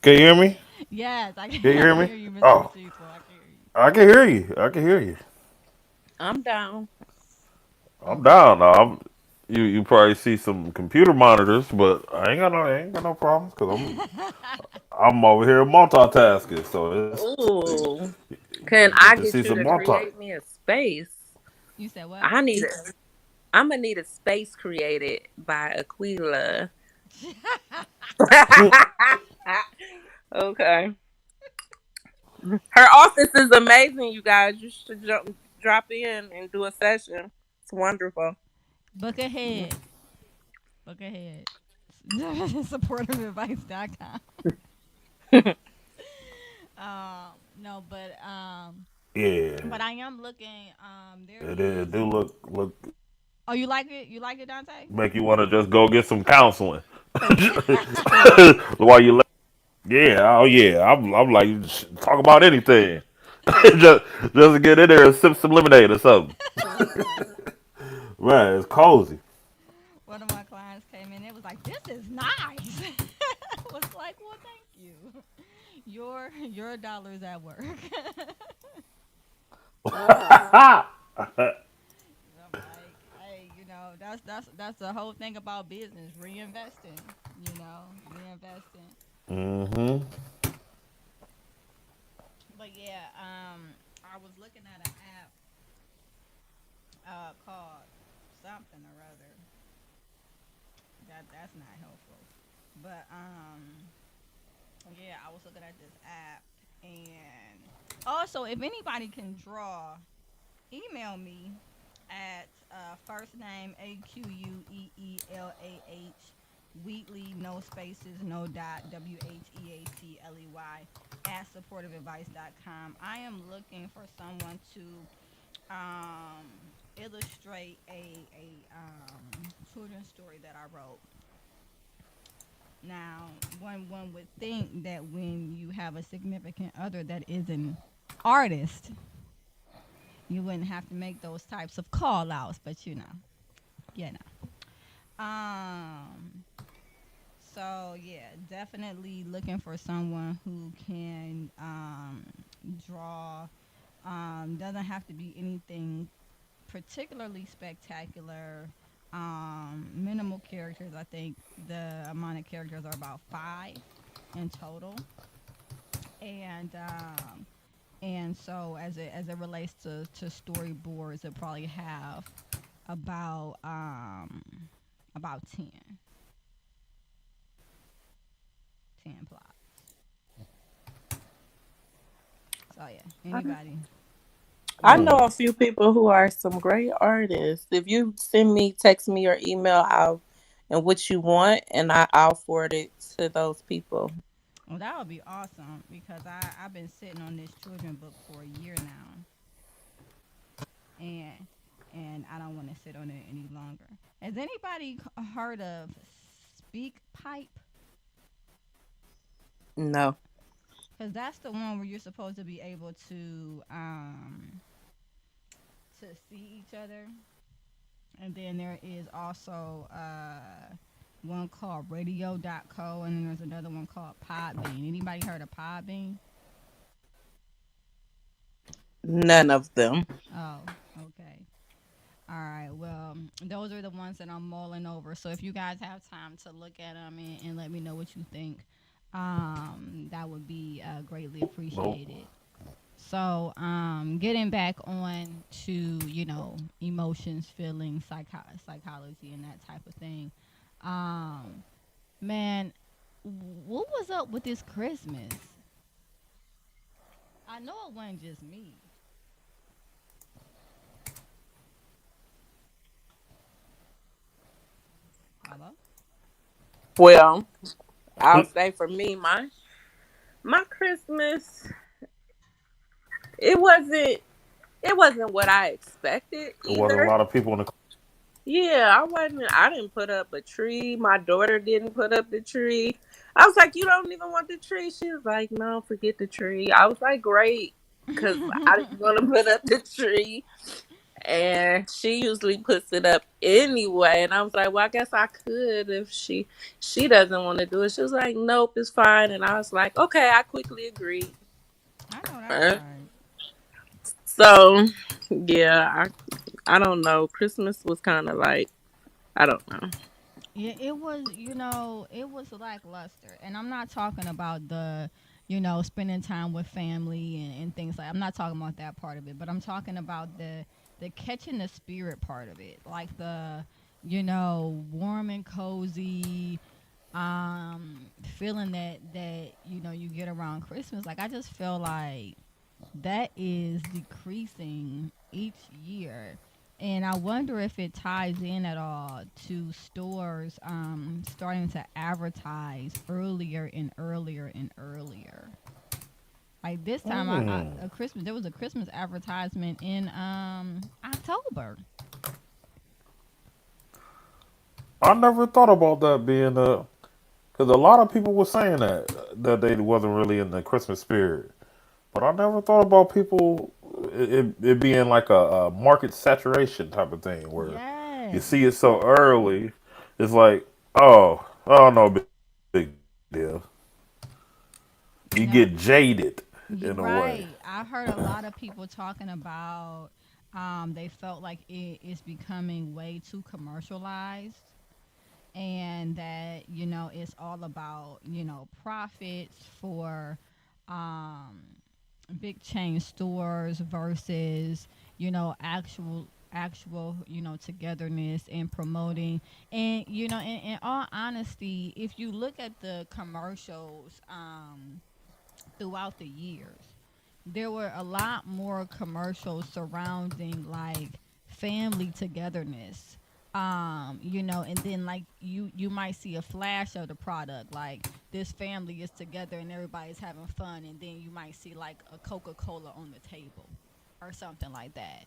Speaker 2: Can you hear me?
Speaker 3: Yes, I
Speaker 2: Can
Speaker 3: can,
Speaker 2: you
Speaker 3: I
Speaker 2: hear
Speaker 3: can
Speaker 2: me?
Speaker 3: hear you, Mr.
Speaker 2: Oh,
Speaker 3: Deceitful. I can hear you.
Speaker 2: I can hear you. I can hear you.
Speaker 4: I'm down.
Speaker 2: I'm
Speaker 3: Okay.
Speaker 2: down now. You probably see some computer monitors, but I ain't got no problems because I'm over here multitasking. So it's
Speaker 4: Ooh.
Speaker 2: you
Speaker 4: Can
Speaker 2: get
Speaker 4: I
Speaker 2: to see
Speaker 4: get you
Speaker 2: some
Speaker 4: to
Speaker 2: multi.
Speaker 4: create me a space?
Speaker 3: You said what?
Speaker 4: I need it. I'm gonna need a space created by Aquila. Okay. Her office is amazing, you guys. You should drop in and do a session. It's wonderful.
Speaker 3: Book ahead. Book ahead. Supportiveadvice.com. No,
Speaker 2: Yeah,
Speaker 3: but I am looking. There
Speaker 2: it is.
Speaker 3: is.
Speaker 2: It do look
Speaker 3: Oh, you like it? You like it, Dante?
Speaker 2: make you want to just go get some counseling while you. Yeah, oh yeah. I'm like talk about anything. just to get in there and sip some lemonade or something. Man, it's cozy.
Speaker 3: One of my clients came in. It was like, "This is nice." I was like, "Well, thank you. Your dollar's at work." I'm like, hey, that's the whole thing about business, reinvesting. Reinvesting.
Speaker 2: Hmm.
Speaker 3: But yeah, I was looking at an app called something or other. That's not helpful. But yeah, I was looking at this app, and also if anybody can draw, email me at first name AQUEELAH Wheatley, no spaces, no dot, WHEATLEY at supportiveadvice.com. I am looking for someone to illustrate a children's story that I wrote. Now, one would think that when you have a significant other that is an artist, you wouldn't have to make those types of call outs, but you know. So yeah, definitely looking for someone who can draw. Doesn't have to be anything particularly spectacular. Minimal characters. I think the amount of characters are about 5 in total, and so as it relates to storyboards, it probably have about 10. So yeah,
Speaker 4: I,
Speaker 3: anybody.
Speaker 4: I
Speaker 2: Hmm.
Speaker 4: know a few people who are some great artists. If you send me, text me, or email, and what you want, and I'll forward it to those people.
Speaker 3: Well, that would be awesome because I've been sitting on this children book for a year now, and I don't want to sit on it any longer. Has anybody heard of Speak Pipe?
Speaker 4: No.
Speaker 3: Because that's the one where you're supposed to be able to see each other. And then there is also one called radio.co, and then there's another one called Podbean. Anybody heard of Podbean?
Speaker 4: None of them.
Speaker 3: Oh, okay. All right. Well, those are the ones that I'm mulling over. So if you guys have time to look at them and let me know what you think, that would be greatly
Speaker 2: Nope.
Speaker 3: appreciated. So, getting back on to emotions, feelings, psychology, and that type of thing. Um, Man, what was up with this Christmas? I know it wasn't just me. Hello?
Speaker 4: Well, I'll say for me, my Christmas, it wasn't it wasn't what I expected
Speaker 2: There wasn't a
Speaker 4: either.
Speaker 2: lot of people in the.
Speaker 4: Yeah, I didn't put up a tree. My daughter didn't put up the tree. I was like, "You don't even want the tree?" She was like, "No, forget the tree." I was like, "Great," because I didn't want to put up the tree, and she usually puts it up anyway. And I was like, "Well, I guess I could if she doesn't want to do it." She was like, "Nope, it's fine." And I was like, "Okay," I quickly agreed.
Speaker 3: I know that's
Speaker 4: Uh,
Speaker 3: right.
Speaker 4: So, yeah, I don't know. Christmas was kind of like, I don't know.
Speaker 3: Yeah, it was, it was lackluster. And I'm not talking about the, spending time with family and things like I'm not talking about that part of it, but I'm talking about the catching the spirit part of it. Like the, warm and cozy, feeling that you get around Christmas. Like I just feel like that is decreasing each year. And I wonder if it ties in at all to stores starting to advertise earlier and earlier and earlier. Like this time,
Speaker 2: Hmm.
Speaker 3: a Christmas there was a Christmas advertisement in October.
Speaker 2: I never thought about that being a. Because a lot of people were saying that they wasn't really in the Christmas spirit. But I never thought about people it being like a market saturation type of thing where you
Speaker 3: Yes,
Speaker 2: see it so early, it's like, oh no, big deal. You
Speaker 3: no,
Speaker 2: get jaded
Speaker 3: you're
Speaker 2: in a way.
Speaker 3: right. I heard a lot of people talking about they felt like it is becoming way too commercialized and that it's all about profits for um big chain stores versus actual togetherness and promoting. And in all honesty, if you look at the commercials throughout the years, there were a lot more commercials surrounding like family togetherness. And then like you might see a flash of the product, like this family is together and everybody's having fun, and then you might see like a Coca-Cola on the table or something like that,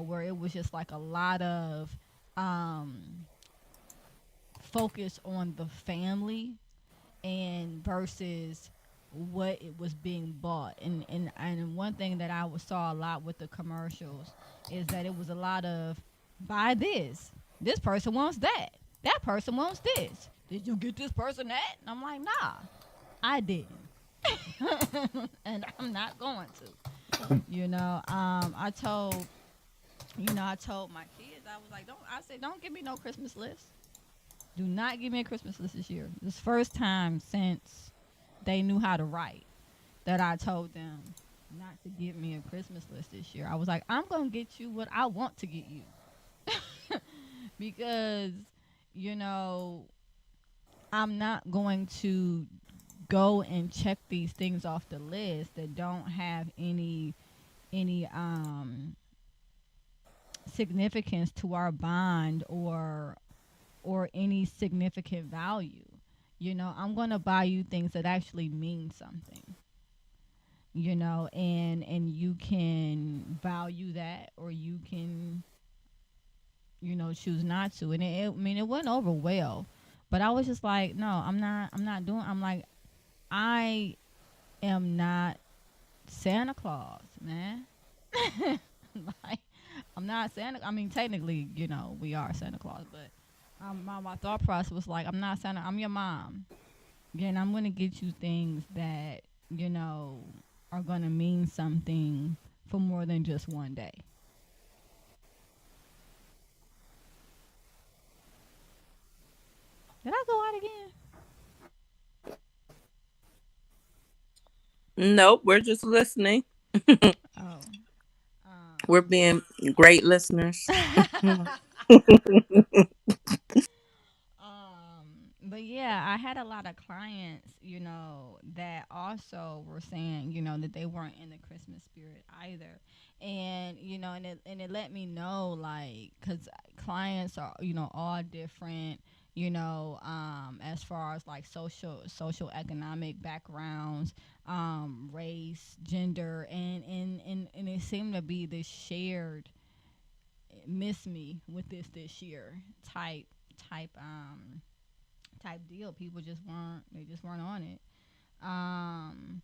Speaker 3: where it was just like a lot of um focus on the family and versus what it was being bought. And one thing that saw a lot with the commercials is that it was a lot of buy this person wants that person wants this, did you get this person that? And I'm like, nah, I didn't. And I'm not going to. I told my kids, I was like, don't give me no Christmas list. Do not give me a Christmas list this year. This first time since they knew how to write that I told them not to give me a Christmas list this year. I was like, I'm going to get you what I want to get you. Because, you know, I'm not going to go and check these things off the list that don't have any significance to our bond or any significant value. I'm going to buy you things that actually mean something. And you can value that, or you can choose not to. And I mean, it went over well, but I was just like, no, I'm not doing. I'm like, I am not Santa Claus, man. Like, I'm not Santa. I mean, technically, we are Santa Claus, but my thought process was like, I'm not Santa. I'm your mom. Again, I'm gonna get you things that you know are gonna mean something for more than just one day. Did I go out again?
Speaker 4: Nope, we're just listening.
Speaker 3: Oh.
Speaker 4: We're being great listeners.
Speaker 3: But yeah, I had a lot of clients, that also were saying, that they weren't in the Christmas spirit either. And, and it let me know, like, because clients are, all different, as far as like social economic backgrounds, race, gender, and it seemed to be this shared miss me with this year type type um type deal. People just weren't on it. Um,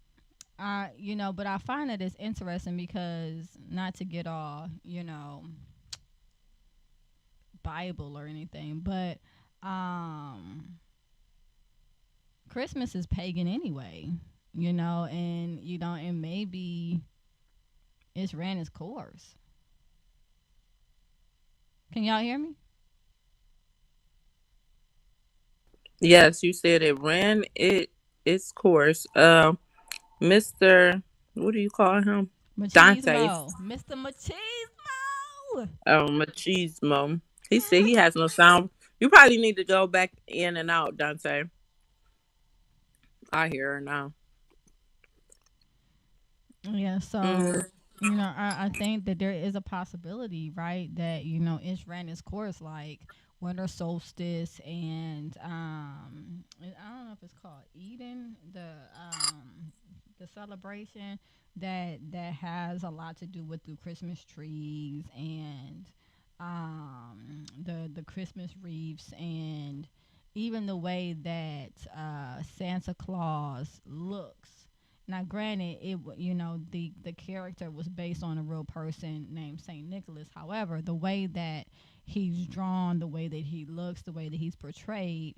Speaker 3: but I find that it's interesting because, not to get all, Bible or anything, but um, Christmas is pagan anyway, and maybe it's ran its course. Can y'all hear me?
Speaker 4: Yes, you said it ran its course. Mr. What do you call him? Dante.
Speaker 3: Machismo, Mr. Machismo.
Speaker 4: Machismo. He said he has no sound. You probably need to go back in and out, Dante. I hear her now.
Speaker 3: Yeah,
Speaker 4: Mm.
Speaker 3: so I think that there is a possibility, right, that it's ran its course, like winter solstice, and I don't know if it's called Eden, the celebration that has a lot to do with the Christmas trees and the Christmas wreaths, and even the way that Santa Claus looks. Now, granted, the character was based on a real person named Saint Nicholas. However, the way that he's drawn, the way that he looks, the way that he's portrayed,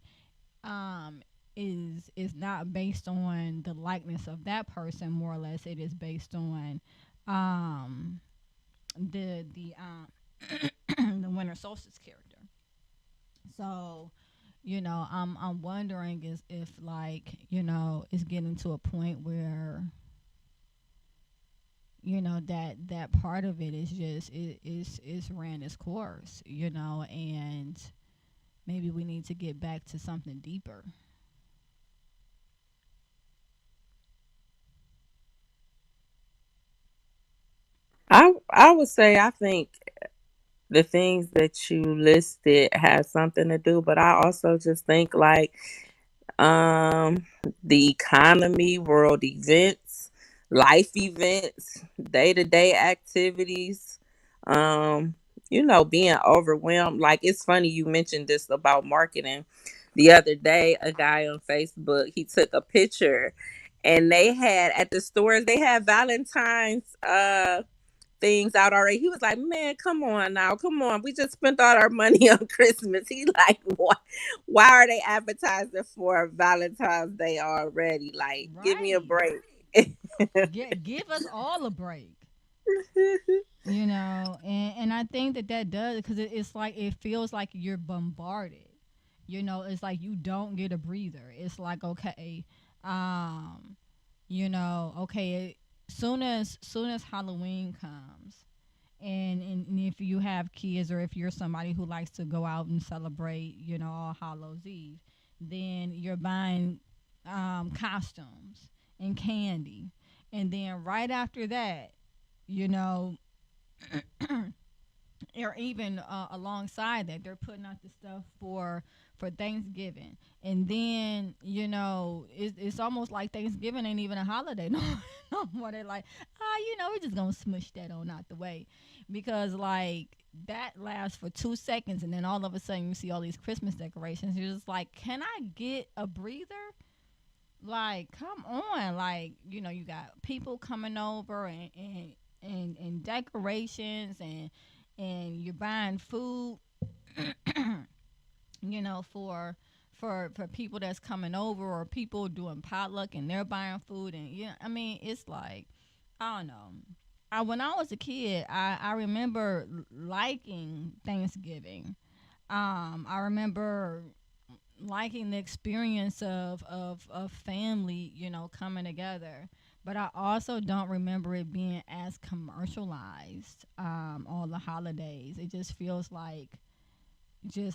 Speaker 3: um, is not based on the likeness of that person. More or less, it is based on um, the the Winter Solstice character. So, I'm wondering is if, like, it's getting to a point where that part of it is just is ran its course, and maybe we need to get back to something deeper.
Speaker 4: I would say I think the things that you listed have something to do, but I also just think like um the economy, world events, life events, day-to-day activities, um being overwhelmed. Like, it's funny you mentioned this about marketing. The other day, a guy on Facebook, he took a picture, and they had, at the stores, they had Valentine's things out already. He was like, "Man, come on now, come on. We just spent all our money on Christmas." He like, why are they advertising for Valentine's Day already? Like, give me a
Speaker 3: Right.
Speaker 4: break."
Speaker 3: Give us all a break. And I think that does, because it's like it feels like you're bombarded. It's like you don't get a breather. It's like, okay, um okay, soon as Halloween comes, and if you have kids, or if you're somebody who likes to go out and celebrate, All Hallows Eve, then you're buying costumes and candy, and then right after that, you know, or even alongside that, they're putting out the stuff for Thanksgiving, and then it's almost like Thanksgiving ain't even a holiday no, no more. They're like, we're just gonna smush that on out the way, because like that lasts for 2 seconds, and then all of a sudden you see all these Christmas decorations. You're just like, can I get a breather? Like, come on, like you got people coming over and decorations and you're buying food, for people that's coming over, or people doing potluck and they're buying food, and I mean, it's like, I don't know. When I was a kid, I remember liking Thanksgiving. I remember liking the experience of family, coming together. But I also don't remember it being as commercialized, all the holidays. It just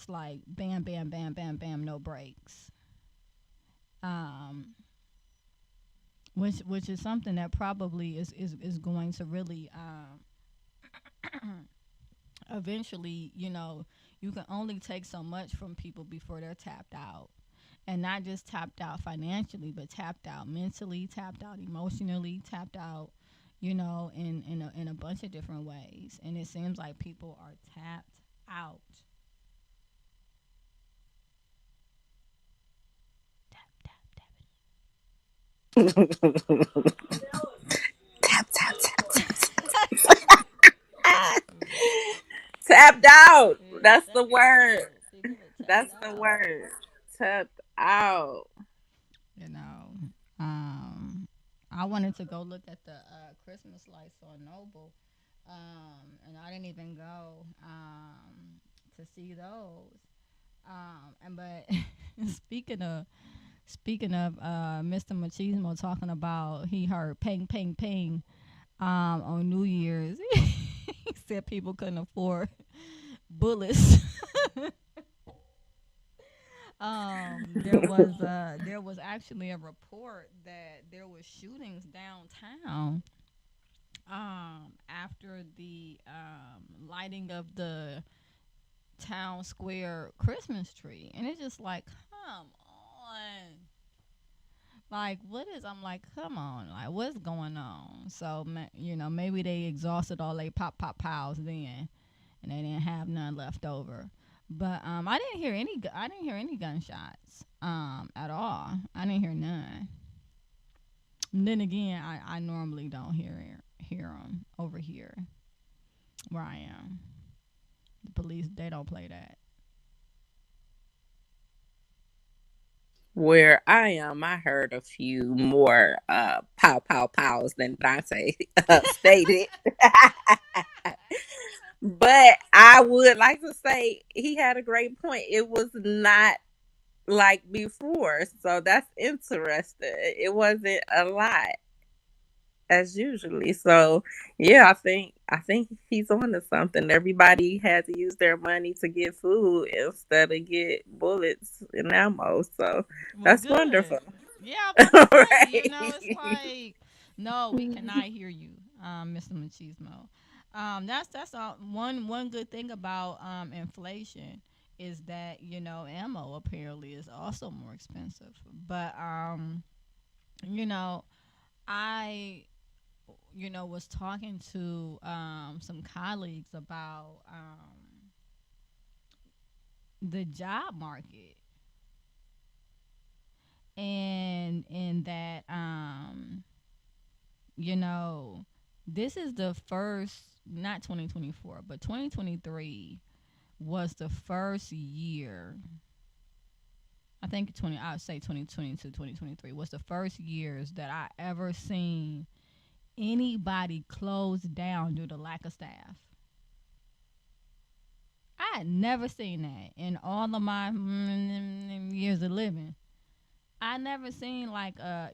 Speaker 3: like bam, bam, bam, bam, bam, no breaks. Um, which is something that probably is going to really eventually, you can only take so much from people before they're tapped out. And not just tapped out financially, but tapped out mentally, tapped out emotionally, tapped out, in a bunch of different ways. And it seems like people are tapped out. Tap, tap,
Speaker 4: Tap tap tap tap.
Speaker 3: tap.
Speaker 4: Tapped out.
Speaker 3: Yeah,
Speaker 4: That's the
Speaker 3: tapped
Speaker 4: word.
Speaker 3: out. People are tapped
Speaker 4: That's the
Speaker 3: out.
Speaker 4: word. Tapped out.
Speaker 3: You know, I wanted to go look at the Christmas lights on Noble, and I didn't even go to see those. And but speaking of Mr. Machismo talking about he heard ping ping ping on New Year's, he said people couldn't afford bullets. There was actually a report that there was shootings downtown after the lighting of the town square Christmas tree, and it's just like, come on, like what is? I'm like, come on, like what's going on? So maybe they exhausted all they pop piles then, and they didn't have none left over. But I didn't hear any. I didn't hear any gunshots at all. I didn't hear none. And then again, I normally don't hear them over here where I am. The police, they don't play that.
Speaker 4: Where I am, I heard a few more pow pow pows than Dante stated. But I would like to say he had a great point. It was not like before, so that's interesting. It wasn't a lot as usually. So yeah, I think he's on to something. Everybody had to use their money to get food instead of get bullets and ammo. So
Speaker 3: Well,
Speaker 4: that's
Speaker 3: good.
Speaker 4: wonderful.
Speaker 3: Yeah, I'm about to say, it's
Speaker 4: Right.
Speaker 3: like, no, we cannot hear you, Mr. Machismo. That's all, one good thing about inflation is that ammo apparently is also more expensive. But you know, I was talking to some colleagues about the job market, and that you know this is the first, not 2024, but 2023 was the first year. I think 20 I would say 2022, 2023 was the first years that I ever seen anybody close down due to lack of staff. I had never seen that in all of my years of living. I never seen like a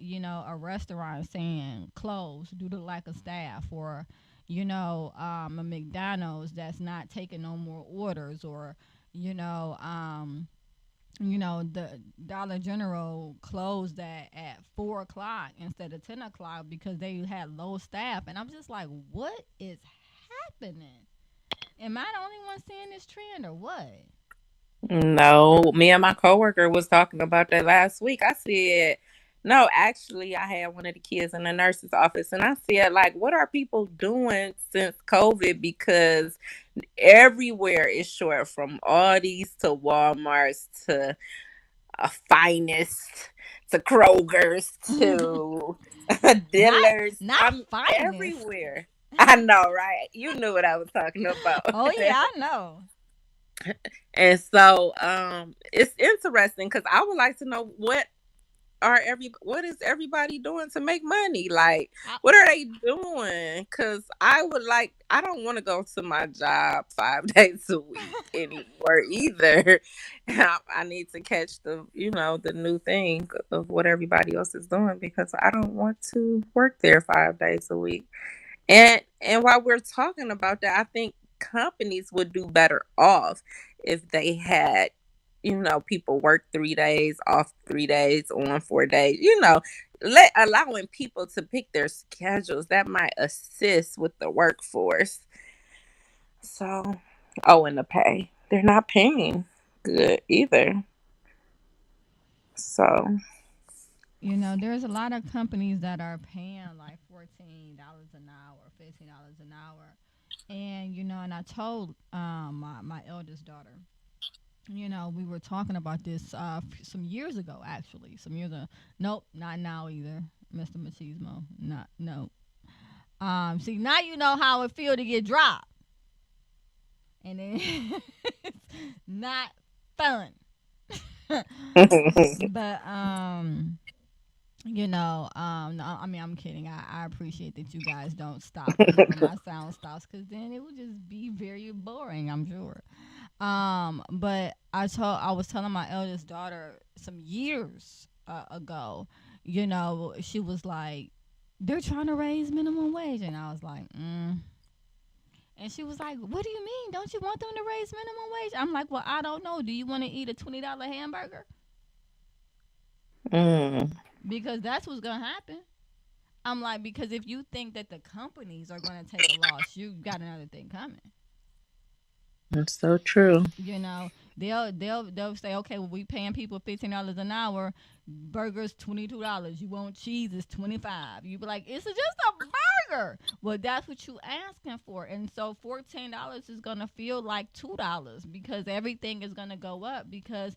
Speaker 3: restaurant saying closed due to lack of staff, or a McDonald's that's not taking no more orders, or you know the Dollar General closed at 4 o'clock instead of 10 o'clock because they had low staff, and I'm just like, what is happening? Am I the only one seeing this trend or what?
Speaker 4: No, me and my coworker was talking about that last week. I said, no, actually, I had one of the kids in the nurse's office, and I said, like, what are people doing since COVID? Because everywhere is short, from Aldi's to Walmart's to Finest to Kroger's to
Speaker 3: not
Speaker 4: Dillard's.
Speaker 3: not
Speaker 4: I'm
Speaker 3: finest.
Speaker 4: everywhere. I know, right? You knew what I was talking about.
Speaker 3: Oh yeah, I know.
Speaker 4: And so it's interesting because I would like to know what is everybody doing to make money? Like,
Speaker 3: I,
Speaker 4: what are they doing? Because I don't want to go to my job 5 days a week anymore either. I need to catch the new thing of what everybody else is doing, because I don't want to work there 5 days a week. And while we're talking about that, I think companies would do better off if they had, people work 3 days, off 3 days, on 4 days, allowing people to pick their schedules. That might assist with the workforce. So, oh, and the pay. They're not paying good either. So,
Speaker 3: there's a lot of companies that are paying like $14 an hour, $15 an hour, and and I told my eldest daughter, we were talking about this some years ago, actually. Some years ago. Nope, not now either, Mr. Machismo. Not no. See, now you know how it feel to get dropped, and then it's not fun. But no, I mean, I'm kidding. I appreciate that you guys don't stop whenever my sound stops, because then it would just be very boring, I'm sure. But I was telling my eldest daughter some years ago, she was like, they're trying to raise minimum wage, and I was like, And she was like, what do you mean? Don't you want them to raise minimum wage? I'm like, well, I don't know. Do you want to eat a $20 hamburger?
Speaker 4: mm,
Speaker 3: Because that's what's gonna happen. I'm like, because if you think that the companies are gonna take a loss, you got another thing coming.
Speaker 4: that's so true.
Speaker 3: They'll say, okay, well, we paying people $15 an hour, burgers $22. You want cheese, it's 25. You be like, it's just a burger. Well, that's what you asking for, and so $14 is gonna feel like $2 because everything is gonna go up because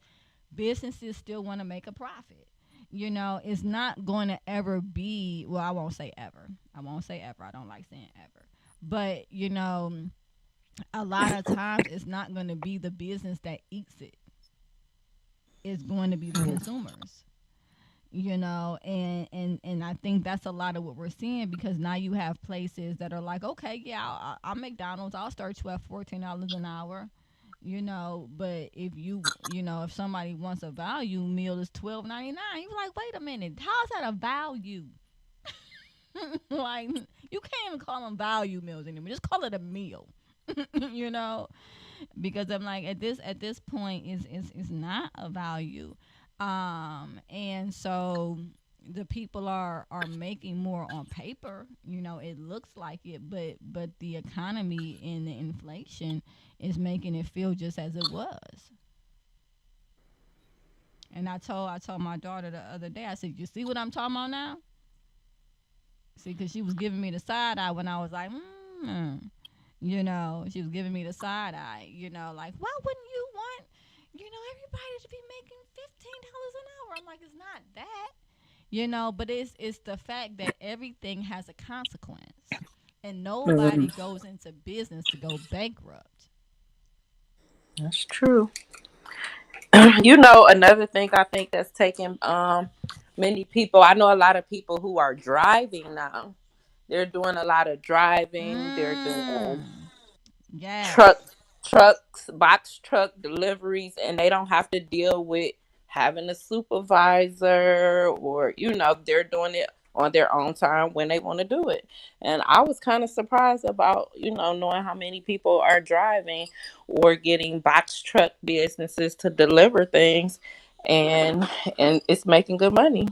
Speaker 3: businesses still want to make a profit. It's not going to ever be, well, I won't say ever. I won't say ever. I don't like saying ever. But, a lot of times it's not going to be the business that eats it. It's going to be the consumers. And I think that's a lot of what we're seeing, because now you have places that are like, okay, yeah, I'll McDonald's, I'll start you at $14 an hour. But if somebody wants a value meal, it's $12.99. You're like, wait a minute, how's that a value? Like, you can't even call them value meals anymore. Just call it a meal. you know, because I'm like, at this point is not a value. And so the people are making more on paper. It looks like it, but the economy and the inflation is making it feel just as it was. And I told my daughter the other day, I said, you see what I'm talking about now? See, because she was giving me the side eye when I was like, she was giving me the side eye, like, why wouldn't you want, everybody to be making $15 an hour? I'm like, it's not that, but it's the fact that everything has a consequence, and nobody
Speaker 4: Mm,
Speaker 3: goes into business to go bankrupt.
Speaker 4: that's true. Another thing I think that's taking many people. I know a lot of people who are driving now. They're doing a lot of driving. They're doing
Speaker 3: Mm.
Speaker 4: truck
Speaker 3: Yes.
Speaker 4: trucks, box truck deliveries, and they don't have to deal with having a supervisor, or they're doing it on their own time when they want to do it. And I was kind of surprised about, knowing how many people are driving or getting box truck businesses to deliver things, and it's making good money.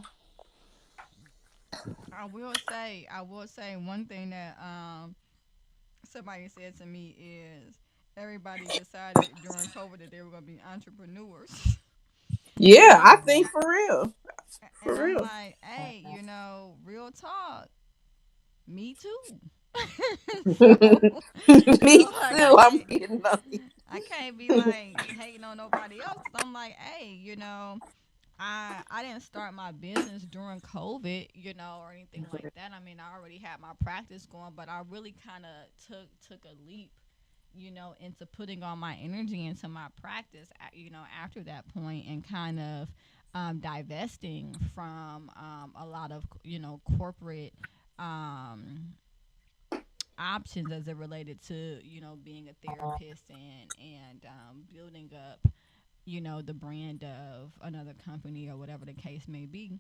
Speaker 3: I will say one thing that somebody said to me is everybody decided during COVID that they were going to be entrepreneurs.
Speaker 4: Yeah, I
Speaker 3: and
Speaker 4: think for real.
Speaker 3: and
Speaker 4: For
Speaker 3: I'm
Speaker 4: real.
Speaker 3: like, hey, real talk, me too. so
Speaker 4: Me
Speaker 3: like
Speaker 4: too. I'm getting on you.
Speaker 3: I can't be like hating on nobody else. 'Cause I'm like, hey, I didn't start my business during COVID, or anything like that. I mean, I already had my practice going, but I really kind of took a leap, into putting all my energy into my practice, after that point, and kind of divesting from a lot of corporate um, options as it related to being a therapist and building up the brand of another company or whatever the case may be.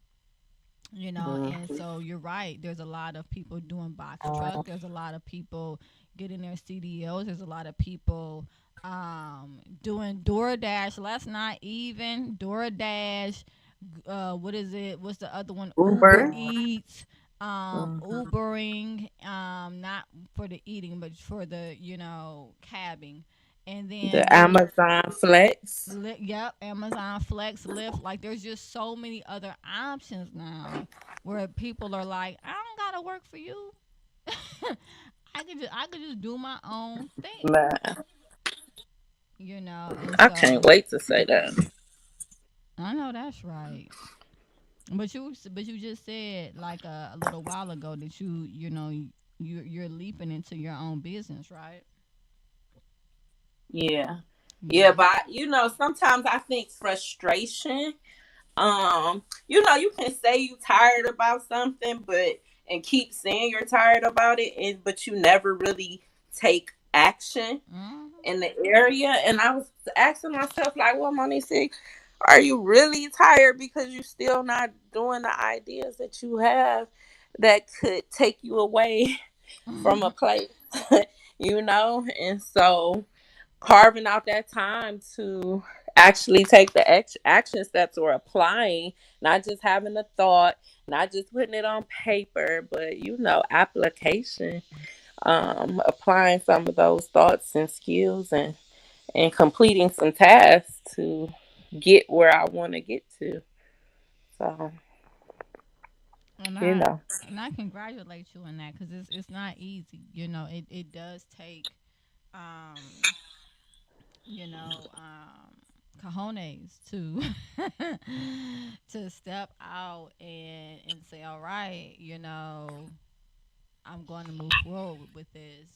Speaker 3: And so you're right, there's a lot of people doing box truck, there's a lot of people getting their CDOs, there's a lot of people doing DoorDash. Let's not even DoorDash, what is it, what's the other one, Uber
Speaker 4: Uber.
Speaker 3: Eats,
Speaker 4: Mhm.
Speaker 3: Ubering, not for the eating but for the cabbing. And then
Speaker 4: The
Speaker 3: there's
Speaker 4: Amazon Flex.
Speaker 3: Yep, Amazon Flex, Lyft. Like, there's just so many other options now where people are like, I don't gotta work for you. I could just do my own thing,
Speaker 4: Man,
Speaker 3: and
Speaker 4: I can't
Speaker 3: so
Speaker 4: wait to say that.
Speaker 3: I know that's right. But you just said like a little while ago that you're leaping into your own business, right?
Speaker 4: Yeah. Yeah,
Speaker 3: Yeah.
Speaker 4: but sometimes I think frustration. You can say you tired about something, but and keep saying you're tired about it, and but you never really take action
Speaker 3: Hmm.
Speaker 4: in the area. And I was asking myself, like, well, Monique, are you really tired because you still not doing the ideas that you have that could take you away from a place, And so carving out that time to actually take the action steps or applying, not just having a thought, not just putting it on paper, but application, applying some of those thoughts and skills, and completing some tasks to get where I want to get to. So,
Speaker 3: And
Speaker 4: you
Speaker 3: I
Speaker 4: know.
Speaker 3: and I congratulate you on that because it's not easy. It does take um you know um cojones to to step out and say, all right, I'm going to move forward with this,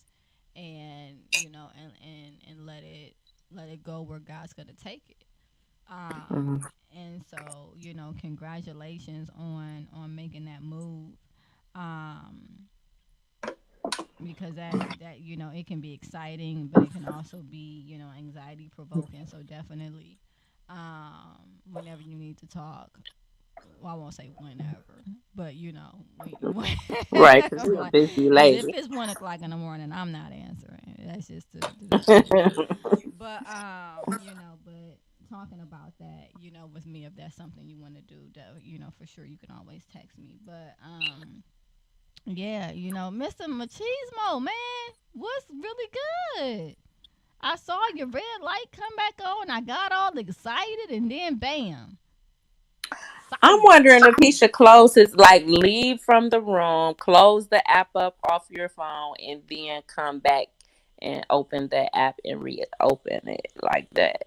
Speaker 3: and and let it go where God's going to take it. um
Speaker 4: Mhm.
Speaker 3: and so congratulations on making that move, um because that it can be exciting, but it can also be anxiety provoking. So definitely, whenever you need to talk, well, I won't say whenever, but
Speaker 4: Right, because you're a
Speaker 3: like,
Speaker 4: busy
Speaker 3: because if
Speaker 4: lady.
Speaker 3: it's 1 o'clock in the morning, I'm not answering. That's just the truth. But but talking about that, with me, if that's something you want to do, for sure you can always text me. But yeah, Mr. Machismo, man, what's really good? I saw your red light come back on. I got all excited, and then bam,
Speaker 4: I'm
Speaker 3: silence.
Speaker 4: wondering if he should close his, like, leave from the room, close the app up off your phone, and then come back and open the app and reopen it like that.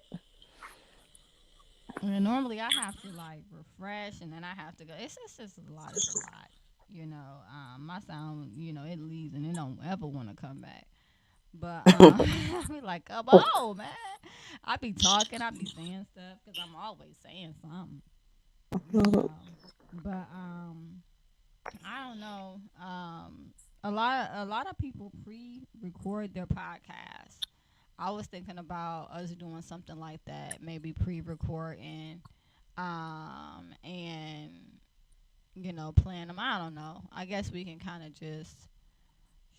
Speaker 3: And normally I have to like refresh, and then I have to go. It's just a lot. It's a lot. My sound, it leaves and it don't ever want to come back. But I be like, come on, man. I be talking, I be saying stuff because I'm always saying something, you know. But I don't know. A lot of people pre-record their podcasts. I was thinking about us doing something like that, maybe pre-recording, and plan them. I don't know. I guess we can kind of just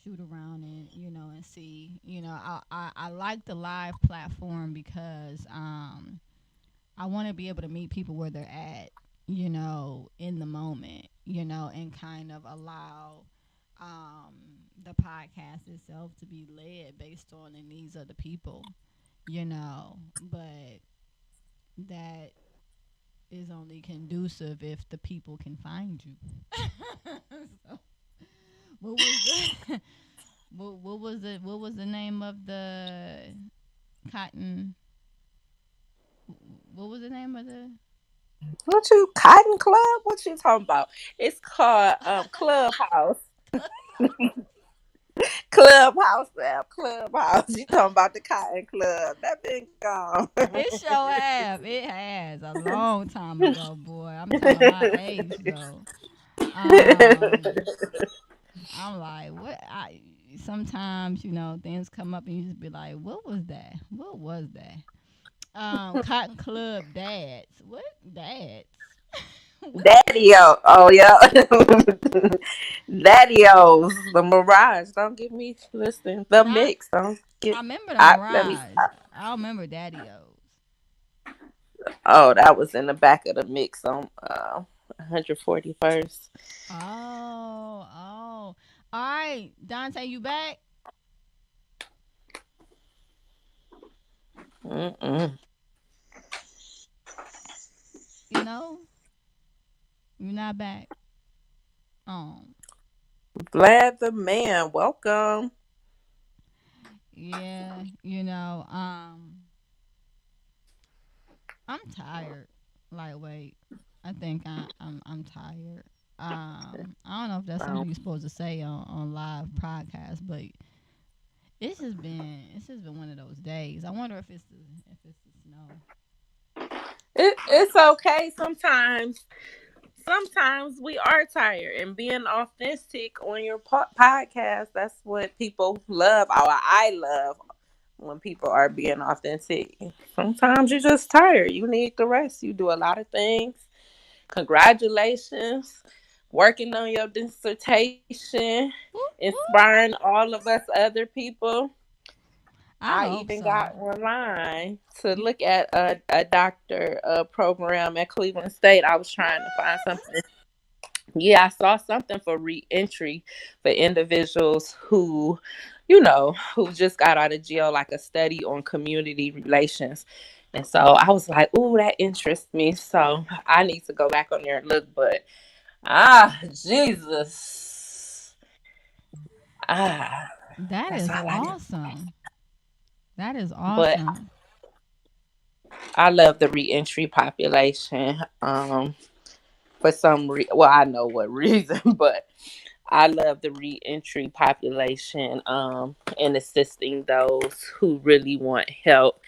Speaker 3: shoot around and and see. I like the live platform because I want to be able to meet people where they're at, in the moment, and kind of allow um, the podcast itself to be led based on the needs of the people, but that is only conducive if the people can find you. So, what was the what was the name of the cotton? What was the name of the?
Speaker 4: What you Cotton Club? What you talking about? It's called Clubhouse. Clubhouse app. Clubhouse. You talking about the Cotton Club? That been gone.
Speaker 3: It sure have. It has a long time ago, boy. I'm telling my age though. Um, I'm like, what? I sometimes things come up and you just be like, what was that? What was that? Cotton Club dads. What dads? What?
Speaker 4: Daddy-o. Oh yeah. Daddy-o's. The Mirage. Don't get me listening. The
Speaker 3: Not.
Speaker 4: mix. Don't
Speaker 3: I
Speaker 4: get
Speaker 3: remember the
Speaker 4: let me
Speaker 3: Mirage.
Speaker 4: stop.
Speaker 3: I remember Daddy O's.
Speaker 4: Oh, that was in the back of the mix on 141st.
Speaker 3: Oh, oh. All right, Dante, you back?
Speaker 4: Mm-mm.
Speaker 3: You know, you're not back. Oh,
Speaker 4: Vlad the man. Welcome.
Speaker 3: yeah. I'm tired. Lightweight. I think I'm tired. I don't know if that's something
Speaker 4: Um,
Speaker 3: you're supposed to say on live podcast, but it's just been one of those days. I wonder if it's the snow.
Speaker 4: it's okay sometimes. Sometimes we are tired, and being authentic on your podcast, that's what people love. Or I love when people are being authentic. Sometimes you're just tired. You need the rest. You do a lot of things. Congratulations. Working on your dissertation,
Speaker 3: Whoop, whoop.
Speaker 4: inspiring all of us other people.
Speaker 3: I
Speaker 4: I
Speaker 3: hope
Speaker 4: even
Speaker 3: so.
Speaker 4: got online to look at a doctor program at Cleveland State. I was trying to find
Speaker 3: What?
Speaker 4: something. Yeah, I saw something for reentry for individuals who just got out of jail, like a study on community relations. And so I was like, ooh, that interests me. So I need to go back on there and look. But Jesus. Ah,
Speaker 3: That
Speaker 4: that's
Speaker 3: is
Speaker 4: all I do.
Speaker 3: awesome. That is
Speaker 4: But
Speaker 3: awesome.
Speaker 4: I love the reentry population. For some reason, well, I know what reason, but I love the reentry population, and assisting those who really want help.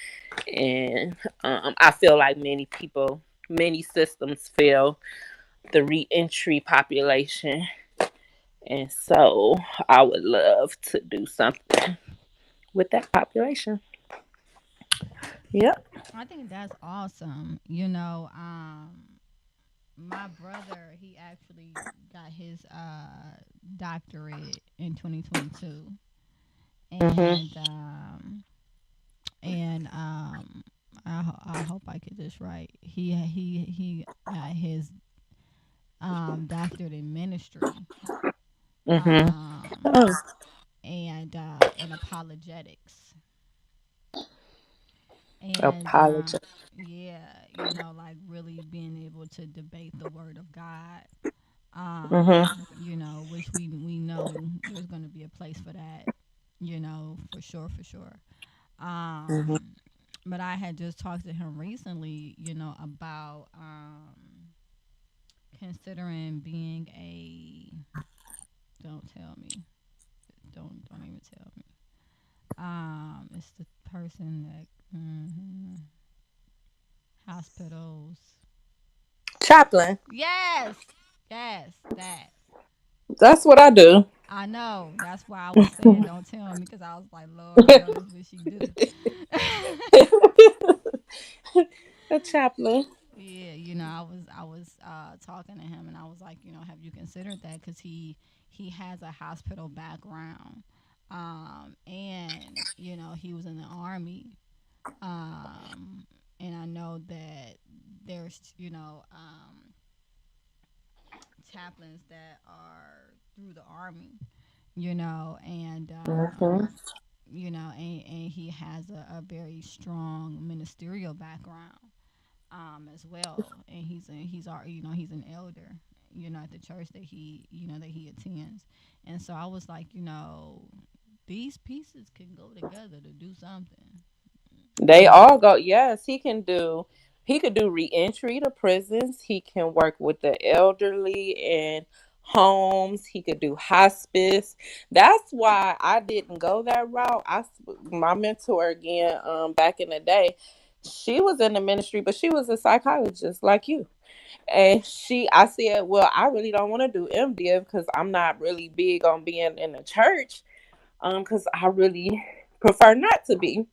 Speaker 4: And I feel like many systems fail the reentry population. And so I would love to do something with that population. Yep.
Speaker 3: I think that's awesome. My brother, he actually got his doctorate in 2022,
Speaker 4: Mhm.
Speaker 3: and I hope I get this right. He got his doctorate in ministry,
Speaker 4: Mhm.
Speaker 3: um
Speaker 4: Oh,
Speaker 3: and in apologetics. And
Speaker 4: apology.
Speaker 3: yeah, like really being able to debate the word of God.
Speaker 4: Mhm.
Speaker 3: Which we know there's going to be a place for that, for sure, for sure.
Speaker 4: Mhm.
Speaker 3: Um, but I had just talked to him recently, about considering being a. Don't tell me. Don't even tell me. It's the person that hospitals.
Speaker 4: Chaplain.
Speaker 3: Yes, yes, that.
Speaker 4: That's what I do.
Speaker 3: I know. That's why I was saying don't tell me because I was like, Lord, I know this what she do.
Speaker 4: A chaplain.
Speaker 3: Yeah, I was talking to him, and I was like, have you considered that? Because he has a hospital background, and he was in the army, and I know that there's chaplains that are through the army, and
Speaker 4: Hmm.
Speaker 3: and he has a very strong ministerial background, as well, and he's an elder, at the church that he attends, and so I was like, these pieces can go together to do something,
Speaker 4: They all go. Yes, he can do. He could do reentry to prisons. He can work with the elderly in homes. He could do hospice. That's why I didn't go that route. My mentor again, back in the day, she was in the ministry, but she was a psychologist like you. And I said, well, I really don't want to do MDiv because I'm not really big on being in the church. Because I really prefer not to be.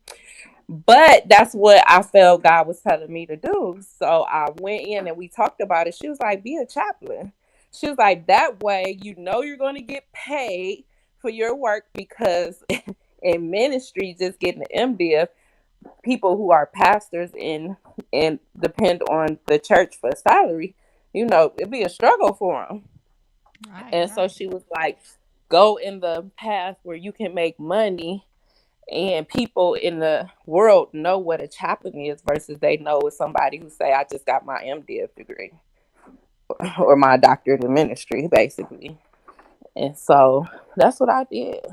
Speaker 4: But that's what I felt God was telling me to do. So I went in and we talked about it. She was like, be a chaplain. She was like, that way you're going to get paid for your work because in ministry, just getting the MDiv, people who are pastors and depend on the church for salary, it'd be a struggle for them.
Speaker 3: right,
Speaker 4: And so
Speaker 3: right.
Speaker 4: she was like, go in the path where you can make money and people in the world know what a chaplain is versus they know it's somebody who say I just got my MDiv degree or my doctorate in ministry basically. And so that's what I did.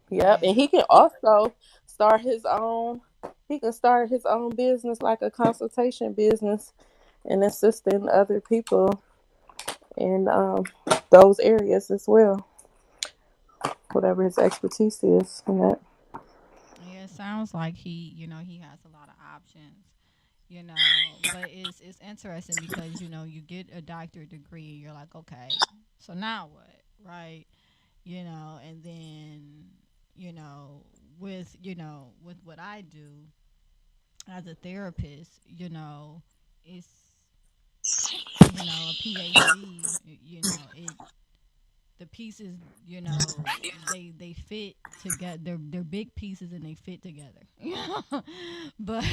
Speaker 4: Yep.
Speaker 3: Yeah.
Speaker 4: And he can also start his own he can start his own business like a consultation business and assisting other people in those areas as well, whatever his expertise is in that.
Speaker 3: Yeah, it sounds like he has a lot of options, but it's interesting because you get a doctorate degree, you're like, okay, so now what, right? And then you know with what I do as a therapist, it's a PhD. It the pieces, they fit together. They're big pieces and they fit together. But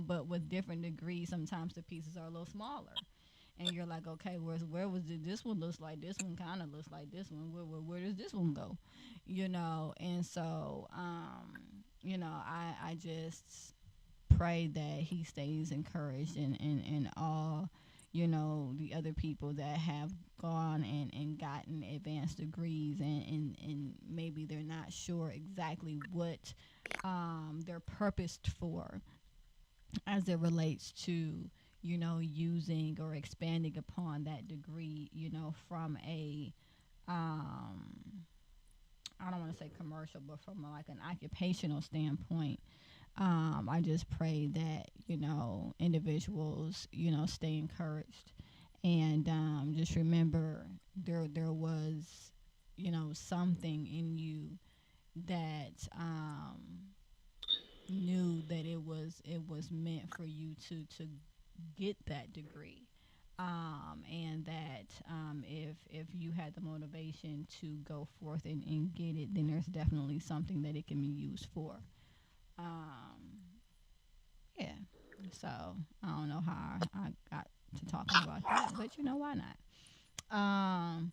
Speaker 3: but with different degrees, sometimes the pieces are a little smaller. And you're like, okay, where was it? This one looks like this one, kind of looks like this one. Where does this one go? And so I just pray that he stays encouraged, and all the other people that have gone and gotten advanced degrees, and maybe they're not sure exactly what they're purposed for as it relates to using or expanding upon that degree, from a um I don't want to say commercial, but from like an occupational standpoint. I just pray that individuals stay encouraged, and just remember there was something in you that knew that it was meant for you to get that degree, and that if you had the motivation to go forth and get it, then there's definitely something that it can be used for. um, yeah. So I don't know how I got to talking about that, but why not? Um,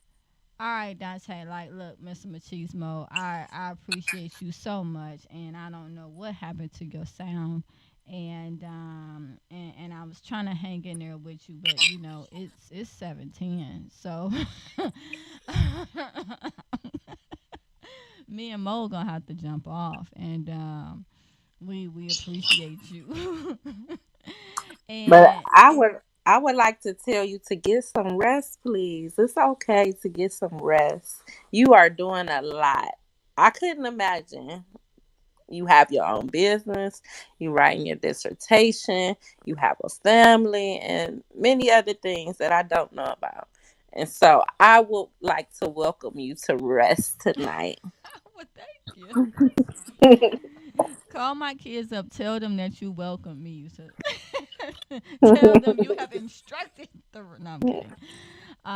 Speaker 3: all right, Dante. Like, look, Mr. Machismo, I appreciate you so much, and I don't know what happened to your sound, and I was trying to hang in there with you, but it's 7:10, so me and Mo gonna have to jump off, and we appreciate you.
Speaker 4: But
Speaker 3: And
Speaker 4: I would like to tell you to get some rest, please. It's okay to get some rest. You are doing a lot. I couldn't imagine. You have your own business, you writing your dissertation, you have a family, and many other things that I don't know about. And so I would like to welcome you to rest tonight.
Speaker 3: well, thank you. Call my kids up. Tell them that you welcome me. Tell them you have instructed the. No, I'm kidding.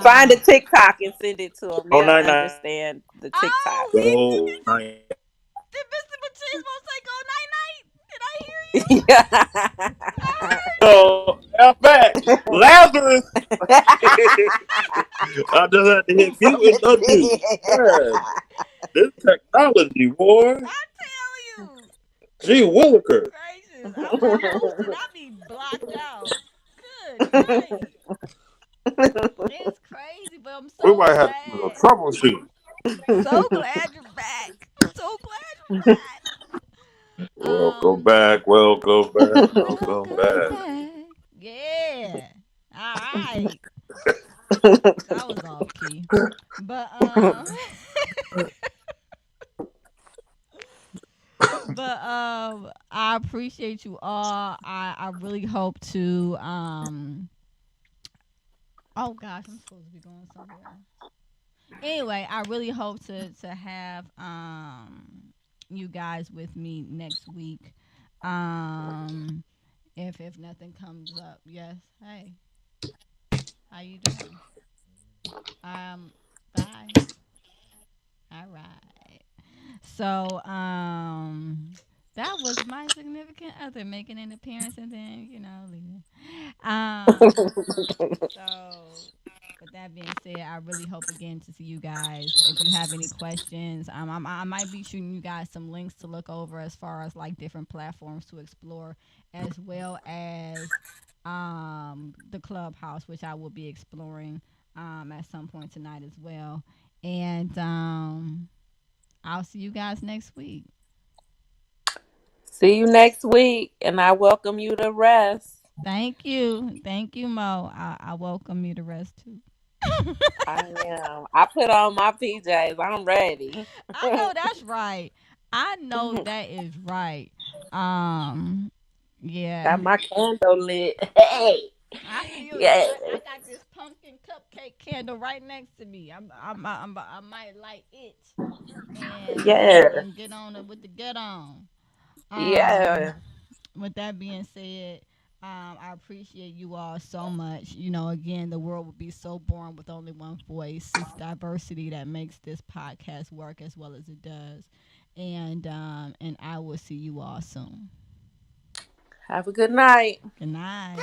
Speaker 4: Find a
Speaker 3: Um.
Speaker 4: TikTok and send it to them.
Speaker 2: Go
Speaker 4: They'll
Speaker 2: night night.
Speaker 4: understand the TikTok.
Speaker 3: Oh,
Speaker 2: Go night.
Speaker 3: did Mr. Machismo say go night night? Did I hear you?
Speaker 4: Yeah.
Speaker 3: I heard you.
Speaker 2: So, F back. Lazarus. I just had to hit mute and unmute. Man, this technology, boy.
Speaker 3: I tell you.
Speaker 2: Gee Williker.
Speaker 3: Gracious. I'm not hosting. I be blocked out. Good night. It's crazy, but I'm
Speaker 2: We
Speaker 3: so
Speaker 2: might have to do a
Speaker 3: glad.
Speaker 2: troubleshoot.
Speaker 3: So glad you're back. So glad you're back.
Speaker 2: Welcome back. Welcome back. Welcome
Speaker 3: Welcome
Speaker 2: back.
Speaker 3: back. Yeah. All right. That was off key. But I appreciate you all. I really hope to oh gosh, I'm supposed to be going somewhere. Anyway, I really hope to have you guys with me next week. Um if nothing comes up. Yes. Hey, how you doing? Um bye. All right. So, that was my significant other making an appearance and then, leaving. So with that being said, I really hope again to see you guys. If you have any questions, I might be shooting you guys some links to look over as far as like different platforms to explore, as well as the clubhouse, which I will be exploring at some point tonight as well. And I'll see you guys next week.
Speaker 4: See you next week, and I welcome you to rest.
Speaker 3: Thank you, Mo. I welcome you to rest too.
Speaker 4: I am. I put on my PJs. I'm ready.
Speaker 3: I know that's right. I know that is right. Um, yeah.
Speaker 4: Got my candle lit. Hey,
Speaker 3: I feel you.
Speaker 4: yeah,
Speaker 3: I got this pumpkin cupcake candle right next to me. I might light it
Speaker 4: yeah,
Speaker 3: and get on it with the get on. Um,
Speaker 4: yeah.
Speaker 3: with that being said, I appreciate you all so much. Again, the world would be so boring with only one voice. It's diversity that makes this podcast work as well as it does. And I will see you all soon.
Speaker 4: Have a good night.
Speaker 3: Good night.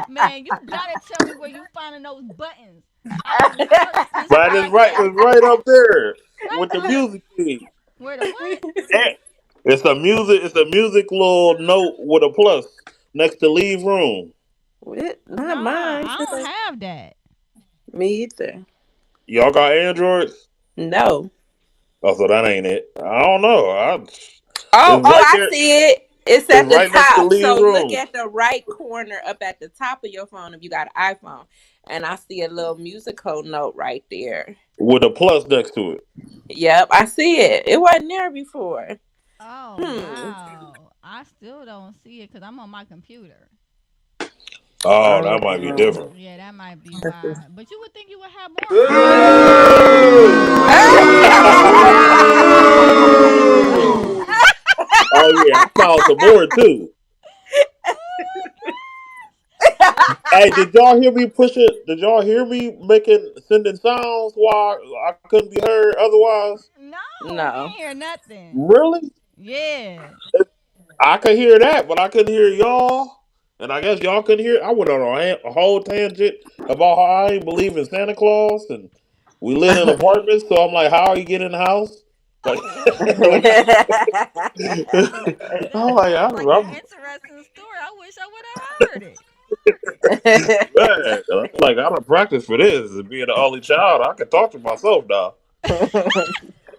Speaker 3: Man, you gotta tell me where you finding those buttons. I will search this
Speaker 2: Right is right.
Speaker 3: podcast.
Speaker 2: It's right up there
Speaker 3: Right
Speaker 2: with the
Speaker 3: there.
Speaker 2: music key.
Speaker 3: Where the what?
Speaker 2: Eh, It's a music. It's a music little note with a plus next to leave room.
Speaker 4: Not
Speaker 3: Nah,
Speaker 4: mine.
Speaker 3: I don't have that.
Speaker 4: Me either.
Speaker 2: Y'all got Androids?
Speaker 4: No.
Speaker 2: Oh, so that ain't it. I don't know.
Speaker 4: Oh,
Speaker 2: It's
Speaker 4: oh,
Speaker 2: right
Speaker 4: I
Speaker 2: there.
Speaker 4: see it. It's
Speaker 2: It's
Speaker 4: at the
Speaker 2: right next to
Speaker 4: top.
Speaker 2: leave
Speaker 4: So look
Speaker 2: room
Speaker 4: at the right corner up at the top of your phone if you got an iPhone. And I see a little musical note right there.
Speaker 2: with a plus next to it.
Speaker 4: Yep, I see it. It wasn't there before.
Speaker 3: Oh
Speaker 4: Hmm.
Speaker 3: wow. I still don't see it because I'm on my computer.
Speaker 2: Oh, that might be
Speaker 4: Um,
Speaker 2: different.
Speaker 3: Yeah, that might be why. But you would think you would have more options.
Speaker 2: Oh yeah, I found some more too. Hey, did y'all hear me pushing? Did y'all hear me sending sounds while I couldn't be heard otherwise?
Speaker 3: No, we
Speaker 4: no.
Speaker 3: ain't hear nothing.
Speaker 2: Really?
Speaker 3: Yeah.
Speaker 2: I could hear that, but I couldn't hear y'all. And I guess y'all couldn't hear. I went on a whole tangent about how I ain't believe in Santa Claus, and we live in apartments. So I'm like, how are you getting in the house? Like,
Speaker 3: Oh wow.
Speaker 2: like I'm
Speaker 3: That
Speaker 2: like,
Speaker 3: sounds like an
Speaker 2: I'm
Speaker 3: interesting story. I wish I would have heard it.
Speaker 2: man. I'm like, I don't practice for this. And being the only child, I can talk to myself now.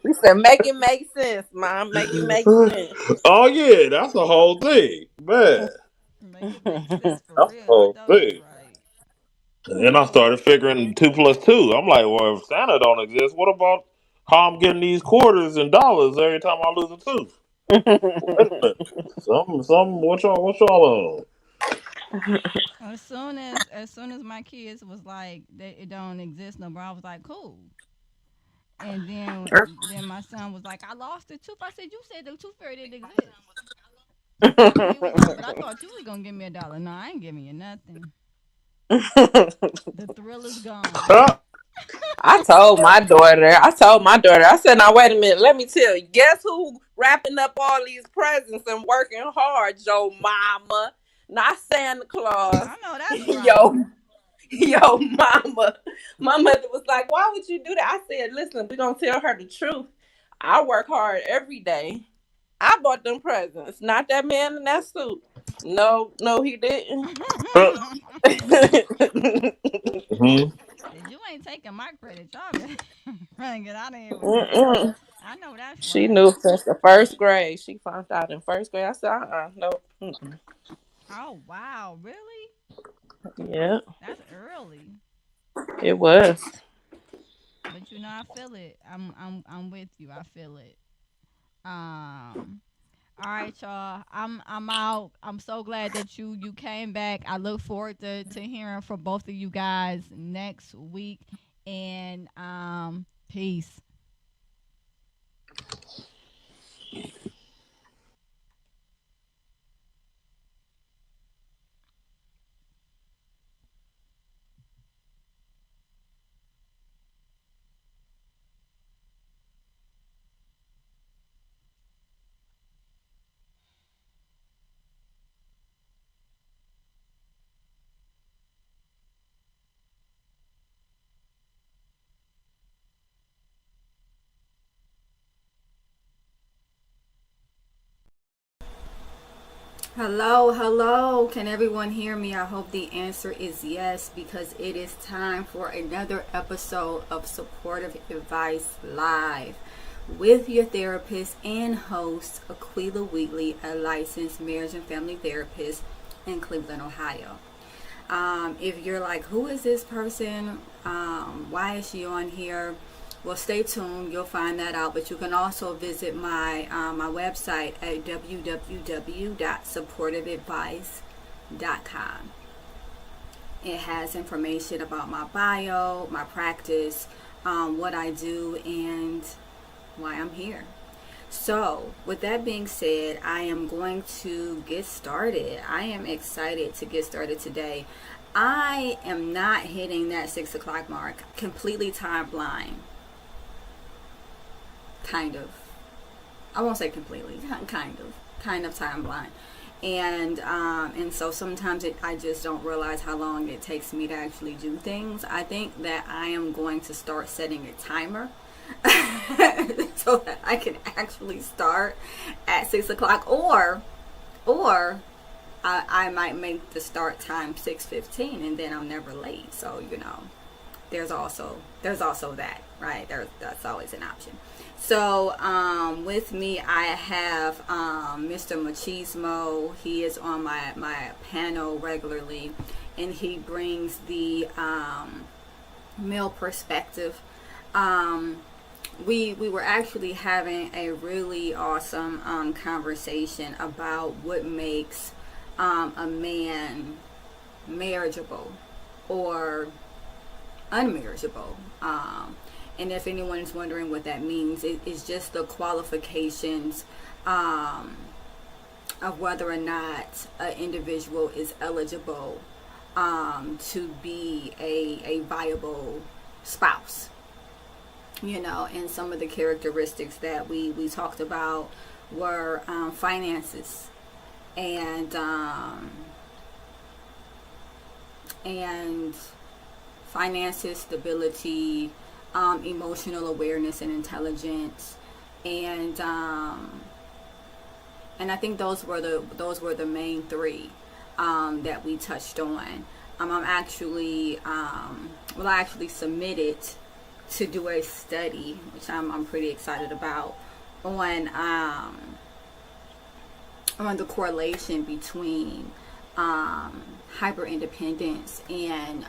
Speaker 4: We said, make it make sense, Mom. Make it make sense.
Speaker 2: Oh yeah, that's the whole thing, man.
Speaker 3: Make it make sense for
Speaker 2: That's the
Speaker 3: real. I
Speaker 2: whole
Speaker 3: know that's
Speaker 2: thing.
Speaker 3: right.
Speaker 2: And then I started figuring 2 plus 2. I'm like, well, if Santa don't exist, what about how I'm getting these quarters and dollars every time I lose a tooth? Wait a minute. What y'all on?
Speaker 3: As soon as my kids was like it don't exist no more, I was like, cool. And then my son was like, I lost the tooth. I said, you said the tooth fairy didn't exist. He was like, but I thought you was gonna give me $1. No, I ain't giving you nothing. The thrill is gone.
Speaker 4: I said, now wait a minute, let me tell you. Guess who wrapping up all these presents and working hard, Joe Mama? Not Santa Claus.
Speaker 3: I know that's right.
Speaker 4: Yo, mama. My mother was like, why would you do that? I said, listen, we're gonna tell her the truth. I work hard every day. I bought them presents, not that man in that suit. No, he didn't.
Speaker 2: Mhm.
Speaker 3: You ain't taking my credit. Y'all better get out of here with that.
Speaker 4: Mm-mm.
Speaker 3: I know that's
Speaker 4: She
Speaker 3: right.
Speaker 4: knew since the first grade. She found out in first grade. I said, no. Mm-mm.
Speaker 3: Oh wow, really?
Speaker 4: Yeah,
Speaker 3: That's early.
Speaker 4: it was.
Speaker 3: But I feel it. I'm with you. I feel it. All right, y'all. I'm out. I'm so glad that you came back. I look forward to hearing from both of you guys next week. And peace.
Speaker 1: Hello, hello. Can everyone hear me? I hope the answer is yes, because it is time for another episode of Supportive Advice Live with your therapist and host, Aquila Wheatley, a licensed marriage and family therapist in Cleveland, Ohio. If you're like, who is this person? Why is she on here? Well, stay tuned. You'll find that out. But you can also visit my website at www.supportiveadvice.com. It has information about my bio, my practice, what I do, and why I'm here. So, with that being said, I am going to get started. I am excited to get started today. I am not hitting that 6 o'clock mark, completely time blind. Kind of. I won't say completely. Kind of time blind. And so sometimes I just don't realize how long it takes me to actually do things. I think that I am going to start setting a timer so that I can actually start at 6 o'clock, or I might make the start time 6:15, and then I'm never late. So there's also that, right? That's always an option. So with me, I have Mr. Machismo. He is on my panel regularly, and he brings the male perspective. We were actually having a really awesome conversation about what makes a man marriageable or unmarriageable. And if anyone's wondering what that means, it's just the qualifications of whether or not an individual is eligible to be a viable spouse. And some of the characteristics that we talked about were finances and finances, stability, emotional awareness and intelligence, and I think those were the main three that we touched on. I actually submitted to do a study, which I'm pretty excited about, on the correlation between hyper independence and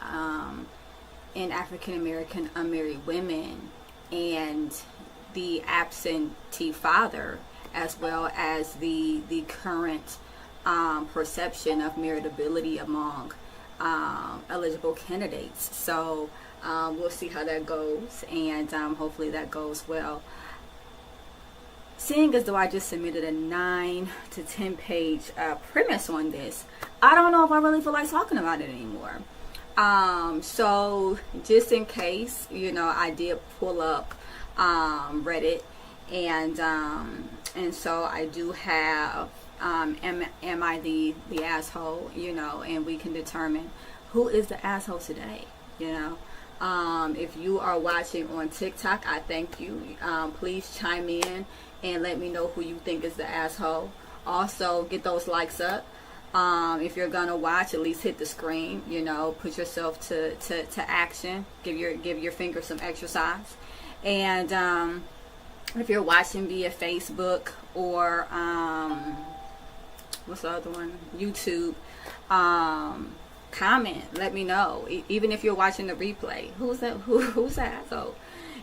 Speaker 1: African American unmarried women and the absentee father, as well as the current perception of meritability among eligible candidates. So We'll see how that goes, and hopefully that goes well. Seeing as though I just submitted a 9 to 10 page premise on this, I don't know if I really feel like talking about it anymore. So just in case, I did pull up Reddit, and so I do have am I the asshole, and we can determine who is the asshole today. If you are watching on TikTok, I thank you. Please chime in and let me know who you think is the asshole. Also, get those likes up. If you're gonna watch, at least hit the screen. Put yourself to action. Give your fingers some exercise. And if you're watching via Facebook or what's the other one? YouTube. Comment. Let me know. Even if you're watching the replay, who's that? Who's the asshole?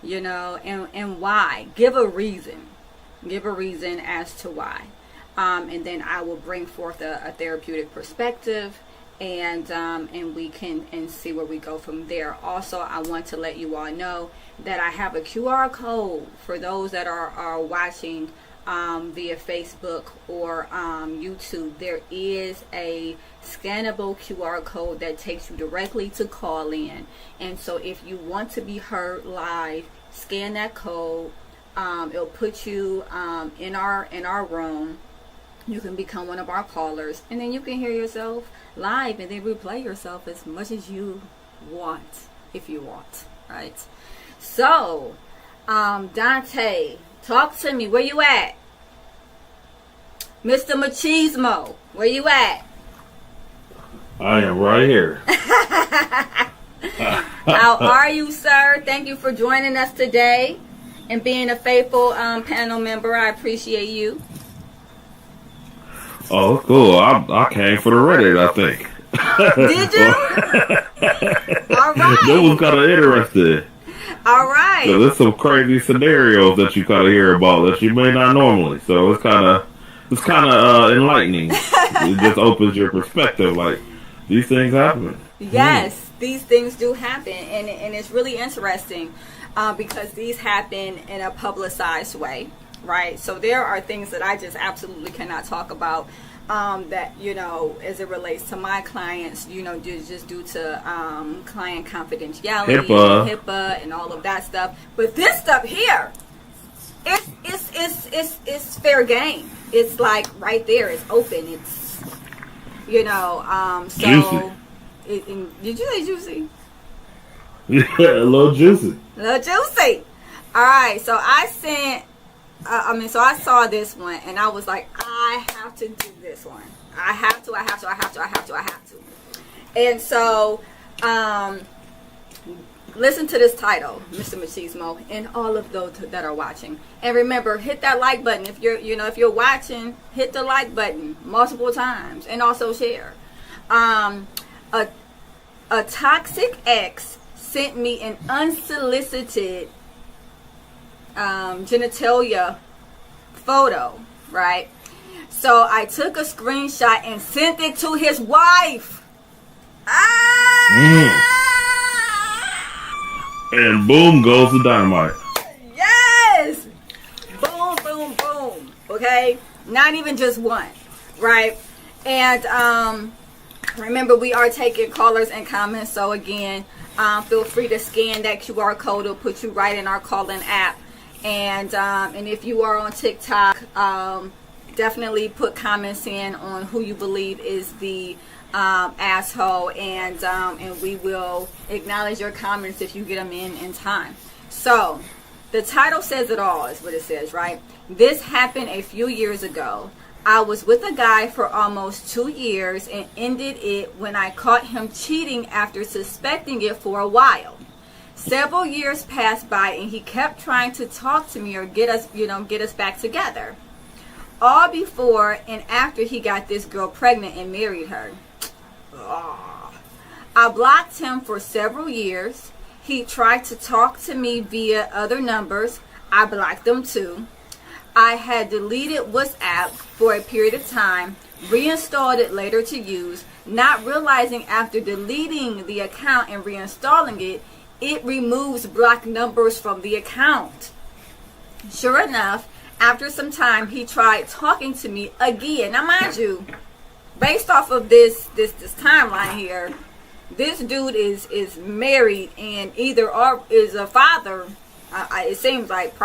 Speaker 1: And why? Give a reason. Give a reason as to why. And then I will bring forth a therapeutic perspective, and we can see where we go from there. Also, I want to let you all know that I have a QR code for those that are watching via Facebook or YouTube. There is a scannable QR code that takes you directly to call in, and so if you want to be heard live, scan that code. It'll put you in our room. You can become one of our callers, and then you can hear yourself live and then replay yourself as much as you want, if you want, right? So, Dante, talk to me. Where you at? Mr. Machismo, where you at?
Speaker 2: I am right here.
Speaker 1: How are you, sir? Thank you for joining us today and being a faithful panel member. I appreciate you.
Speaker 2: Oh, cool. I came for the Reddit, I think.
Speaker 1: Did you? All right.
Speaker 2: That was kind of interesting.
Speaker 1: All right.
Speaker 2: So there's some crazy scenarios that you kind of hear about that you may not normally. So it's kind of enlightening. It just opens your perspective. Like, these things happen.
Speaker 1: Yes, these things do happen, and it's really interesting because these happen in a publicized way. Right, so there are things that I just absolutely cannot talk about that, as it relates to my clients, just due to client confidentiality, HIPAA, and all of that stuff. But this stuff here, it's fair game. It's like right there, it's open. It's so.
Speaker 2: Juicy.
Speaker 1: Did you say juicy?
Speaker 2: Yeah, a little juicy.
Speaker 1: A little juicy. All right, so I sent. So I saw this one and I was like, I have to do this one. I have to. And so, listen to this title, Mr. Machismo, and all of those that are watching. And remember, hit that like button. If you're watching, hit the like button multiple times and also share. A toxic ex sent me an unsolicited genitalia photo, right? So I took a screenshot and sent it to his wife.
Speaker 2: And boom goes the dynamite.
Speaker 1: Yes! Boom, boom, boom. Okay? Not even just one, right? And remember, we are taking callers and comments. So again, feel free to scan that QR code. It'll put you right in our call-in app. And if you are on TikTok, definitely put comments in on who you believe is the asshole, and we will acknowledge your comments if you get them in time. So the title says it all, is what it says, right? This happened a few years ago. I was with a guy for almost 2 years and ended it when I caught him cheating after suspecting it for a while. Several years passed by and he kept trying to talk to me or get us back together. All before and after he got this girl pregnant and married her. I blocked him for several years. He tried to talk to me via other numbers. I blocked them too. I had deleted WhatsApp for a period of time, reinstalled it later to use, not realizing after deleting the account and reinstalling it, it removes blocked numbers from the account. Sure enough, after some time, he tried talking to me again. Now, mind you, based off of this timeline here, this dude is married and either is a father. It seems like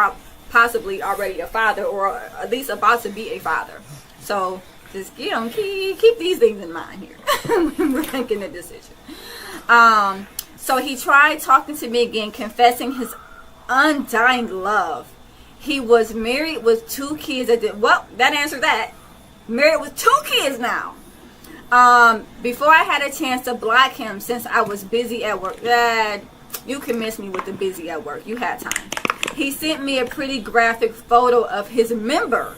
Speaker 1: possibly already a father, or at least about to be a father. So just keep these things in mind here when we're making a decision. So he tried talking to me again, confessing his undying love. He was married with 2 kids. That answered that. Married with 2 kids now. Before I had a chance to block him, since I was busy at work. You can miss me with the busy at work. You had time. He sent me a pretty graphic photo of his member.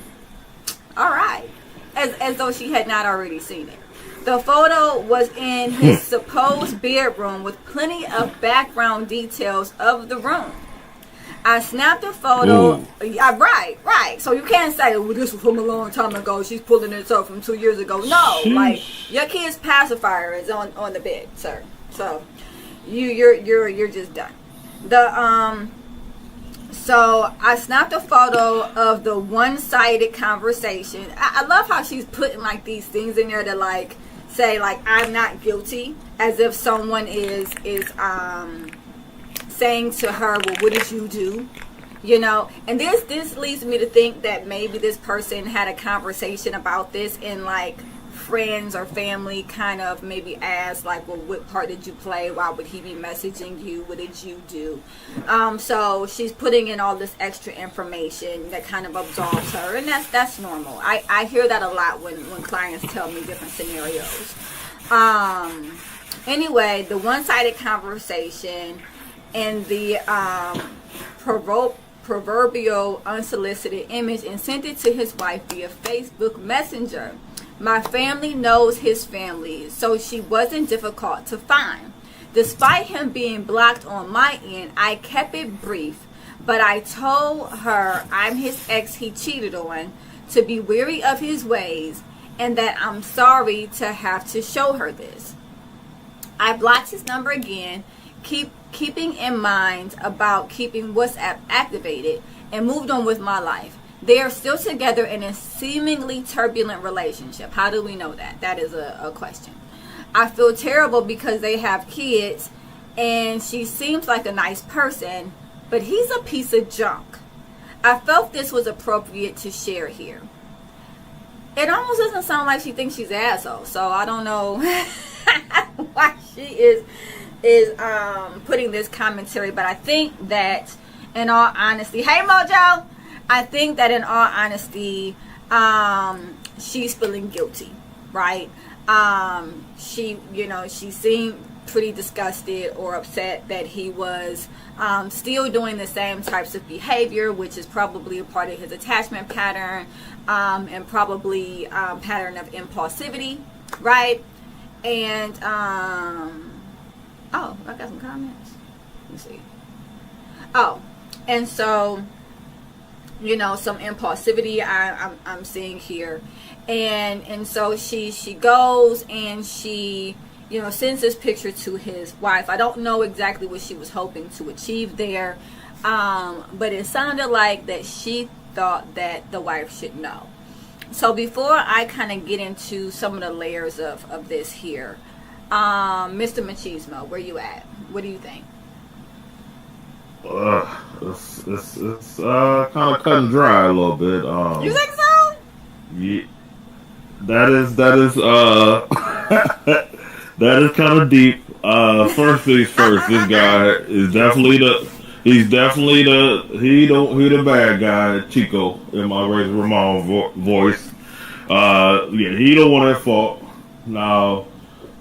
Speaker 1: All right. As though she had not already seen it. The photo was in his supposed bedroom with plenty of background details of the room. I snapped a photo. Right. So you can't say, well, this was from a long time ago. She's pulling this up from 2 years ago. No, like your kid's pacifier is on the bed, sir. So you're just done. So I snapped a photo of the one-sided conversation. I love how she's putting like these things in there to like say like I'm not guilty, as if someone is saying to her, well, what did you do? And this leads me to think that maybe this person had a conversation about this, and like friends or family kind of maybe asked like, well, what part did you play? Why would he be messaging you? What did you do? So she's putting in all this extra information that kind of absolves her, and that's normal. I hear that a lot when clients tell me different scenarios. Anyway, the one-sided conversation and the proverbial unsolicited image, and sent it to his wife via Facebook Messenger. My family knows his family, so she wasn't difficult to find. Despite him being blocked on my end, I kept it brief, but I told her I'm his ex he cheated on, to be wary of his ways, and that I'm sorry to have to show her this. I blocked his number again, keeping in mind about keeping WhatsApp activated, and moved on with my life. They are still together in a seemingly turbulent relationship. How do we know that? That is a question. I feel terrible because they have kids, and she seems like a nice person, but he's a piece of junk. I felt this was appropriate to share here. It almost doesn't sound like she thinks she's an asshole, so I don't know why she is putting this commentary, but I think that in all honesty, hey Mojo, I think that in all honesty, she's feeling guilty, right? She seemed pretty disgusted or upset that he was still doing the same types of behavior, which is probably a part of his attachment pattern, and probably pattern of impulsivity, right? And I got some comments. Let's see. And so, some impulsivity I'm seeing here, and so she goes and she sends this picture to his wife. I don't know exactly what she was hoping to achieve there, but it sounded like that she thought that the wife should know. So before I kind of get into some of the layers of this here, Mr. Machismo, where you at? What do you think?
Speaker 2: It's kind of cut and dry a little bit.
Speaker 1: You think so?
Speaker 2: Yeah, that is that is kind of deep. First things first, this guy is definitely he the bad guy, Chico, in my Razor Ramon voice. He the one at fault. Now,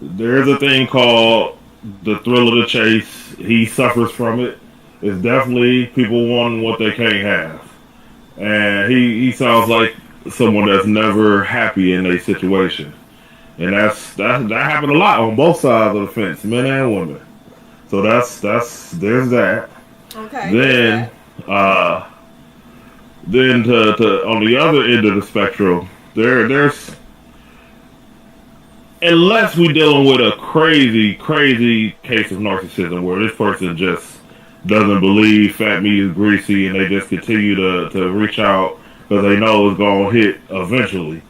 Speaker 2: there's a thing called the thrill of the chase. He suffers from it. It's definitely people wanting what they can't have. And he sounds like someone that's never happy in a situation. And that happened a lot on both sides of the fence, men and women. So there's that.
Speaker 1: Okay.
Speaker 2: Then to on the other end of the spectrum, there's unless we're dealing with a crazy case of narcissism where this person just doesn't believe fat meat is greasy and they just continue to reach out because they know it's going to hit eventually.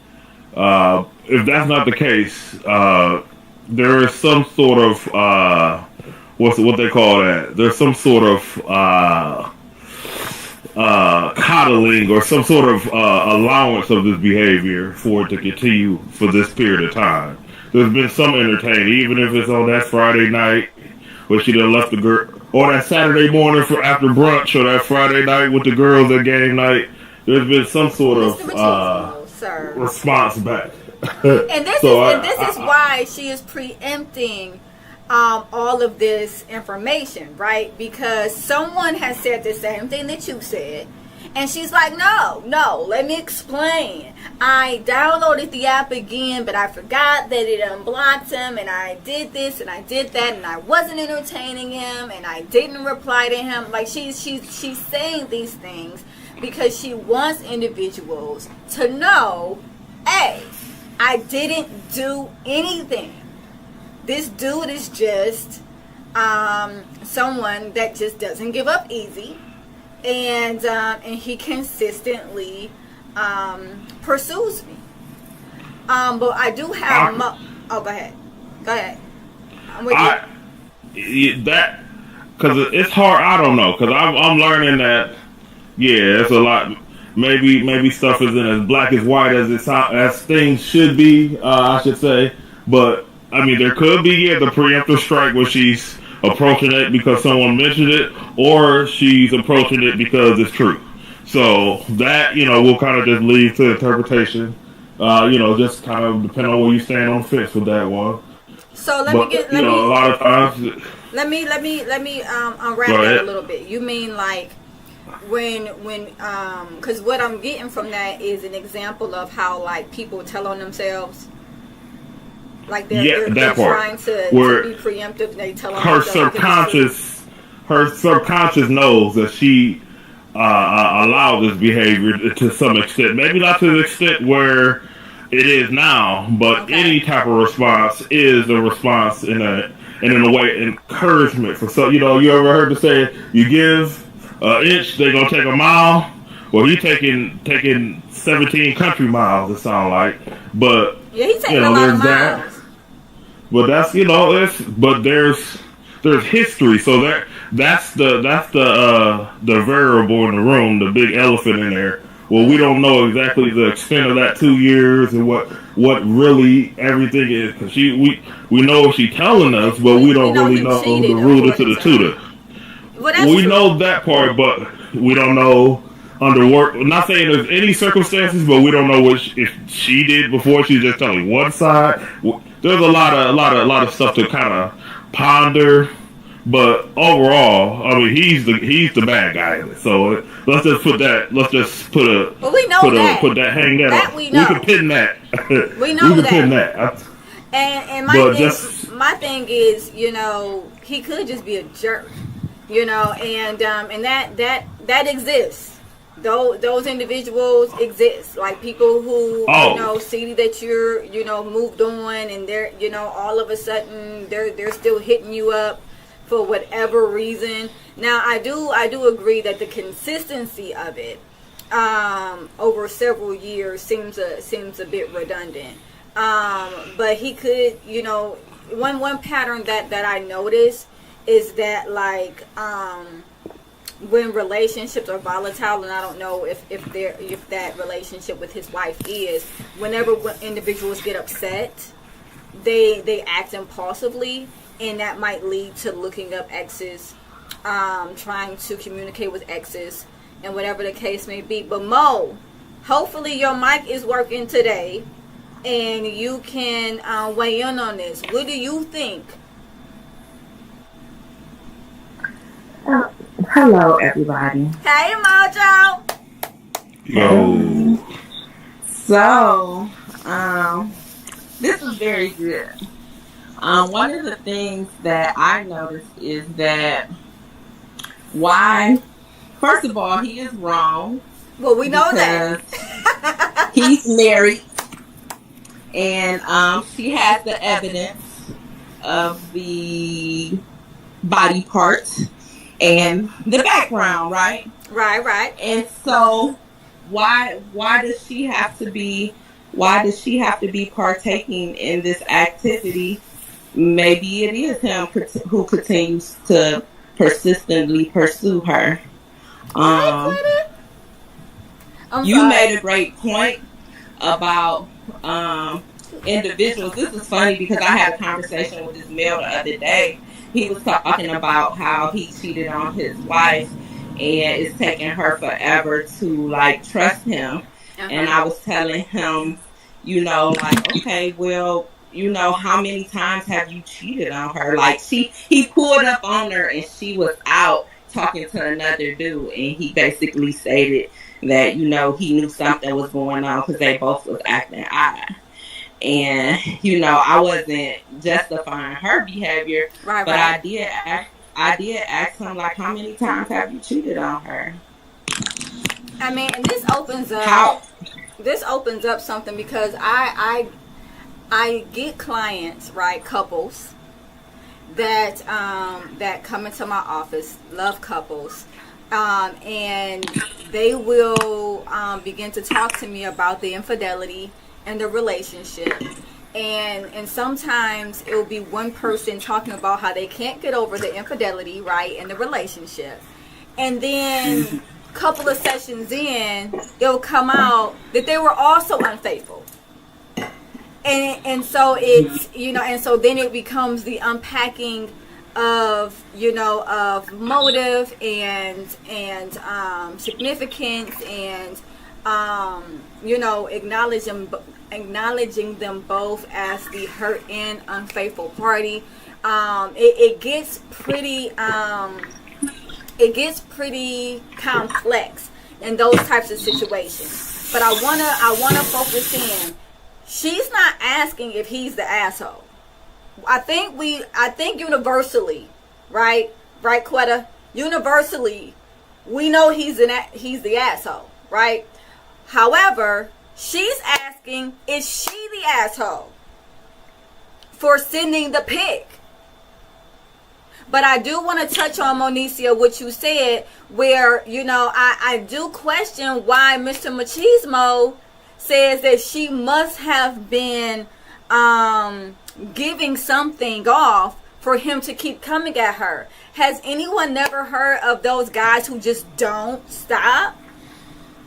Speaker 2: If that's not the case, there is some sort of what they call that. There's some sort of coddling or some sort of allowance of this behavior for it to continue for this period of time. There's been some entertaining, even if it's on that Friday night where she done left the girl, or that Saturday morning for after brunch, or that Friday night with the girls at game night. There's been some sort of response back.
Speaker 1: And this is why she is preempting all of this information, right? Because someone has said the same thing that you said, and she's like, no, let me explain. I downloaded the app again, but I forgot that it unblocked him, and I did this and I did that, and I wasn't entertaining him, and I didn't reply to him. Like she's saying these things because she wants individuals to know, hey, I didn't do anything. This dude is just someone that just doesn't give up easy, and he consistently pursues me. But I do have go ahead. I'm with you.
Speaker 2: That because it's hard. I don't know, because I'm learning that. Yeah, it's a lot. Maybe stuff isn't as black as white as things should be. I should say, but I mean, there could be the preemptive strike where she's approaching it because someone mentioned it, or she's approaching it because it's true. So that we'll kind of just leave to interpretation. Just kind of depend on where you stand on the fence with that one.
Speaker 1: So
Speaker 2: a lot of times.
Speaker 1: Let me unwrap that a little bit. You mean like when because what I'm getting from that is an example of how like people tell on themselves. Like they're trying to be preemptive. And they tell on
Speaker 2: her subconscious knows that she allowed this behavior to some extent. Maybe not to the extent where it is now, but any type of response is a response in a way encouragement for some. You ever heard the say, you give an inch, they're gonna take a mile. Well, he taking 17 country miles. It sounds like, but
Speaker 1: he's taking a lot of miles.
Speaker 2: But that's but there's history, so that's the variable in the room, the big elephant in there. Well, we don't know exactly the extent of that 2 years and what really everything is, because we know she's telling us, but we don't really know the rooter to the tutor. We know that part, but we don't know under work. I'm not saying there's any circumstances, but we don't know if she did before. She's just telling one side. There's a lot of stuff to kind of ponder, but overall, I mean, he's the bad guy in it. So let's just put that. Let's just put that. Hang that up. We can pin that.
Speaker 1: We know that.
Speaker 2: Pin that.
Speaker 1: And my thing is, he could just be a jerk, and that exists. Those individuals exist, like people who see that you're moved on, and they're all of a sudden they're still hitting you up for whatever reason. Now I do agree that the consistency of it over several years seems a bit redundant. But he could, one pattern that I noticed is that like when relationships are volatile, and I don't know if that relationship with his wife is, whenever individuals get upset, they act impulsively, and that might lead to looking up exes, trying to communicate with exes, and whatever the case may be. But Mo, hopefully your mic is working today, and you can weigh in on this. What do you think?
Speaker 8: Hello, everybody.
Speaker 1: Hey, Mojo.
Speaker 2: Yo.
Speaker 8: So, this is very good. One of the things that I noticed is that first of all, he is wrong.
Speaker 1: Well, we know that.
Speaker 8: He's married. and she has the evidence of the body parts and the background, right?
Speaker 1: Right.
Speaker 8: And so why does she have to be partaking in this activity? Maybe it is him who continues to persistently pursue her. You made a great point about individuals. This is funny because I had a conversation with this male the other day. He was talking about how he cheated on his wife and it's taking her forever to like trust him. And I was telling him, like, okay, well, how many times have you cheated on her? Like he pulled up on her and she was out talking to another dude, and he basically stated that, he knew something was going on because they both was acting odd. And, I wasn't justifying her behavior, but I did ask him, like, how many times have you cheated on her?
Speaker 1: I mean, and this opens up something, because I get clients, right, couples that come into my office, love couples, and they will begin to talk to me about the infidelity in the relationship, and sometimes it will be one person talking about how they can't get over the infidelity, right, in the relationship, and then a couple of sessions in, it'll come out that they were also unfaithful. And so it's, and so then it becomes the unpacking of, of motive and significance, and, acknowledging them both as the hurt and unfaithful party. It gets pretty complex in those types of situations. But I wanna focus in. She's not asking if he's the asshole. I think universally, right, Quetta? Universally, we know he's the asshole, right? However, she's asking, is she the asshole for sending the pic? But I do want to touch on, Monicia, what you said, where, I do question why Mr. Machismo says that she must have been giving something off for him to keep coming at her. Has anyone never heard of those guys who just don't stop?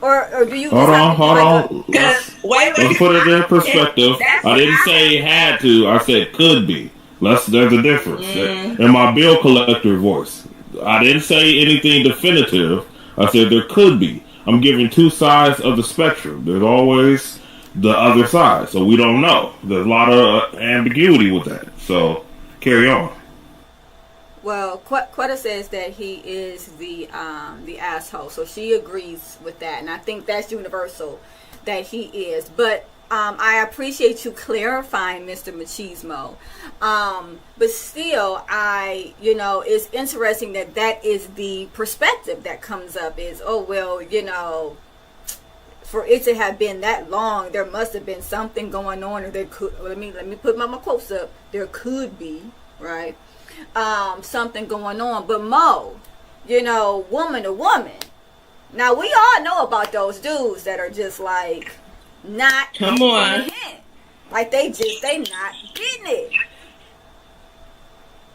Speaker 1: Or do you...
Speaker 2: Hold on. Let's put it in perspective. I didn't say had to. I said could be. There's a difference. In my bill collector voice, I didn't say anything definitive. I said there could be. I'm giving two sides of the spectrum. There's always the other side, so we don't know. There's a lot of ambiguity with that. So carry on.
Speaker 1: Well, Quetta says that he is the asshole, so she agrees with that, and I think that's universal that he is. But I appreciate you clarifying, Mr. Machismo. But still, it's interesting that is the perspective that comes up is, oh, well, for it to have been that long, there must have been something going on, or there could, let me put my quotes up, there could be, right, something going on. But Mo, woman to woman. Now, we all know about those dudes that are just like, not
Speaker 8: come on,
Speaker 1: like they not getting it.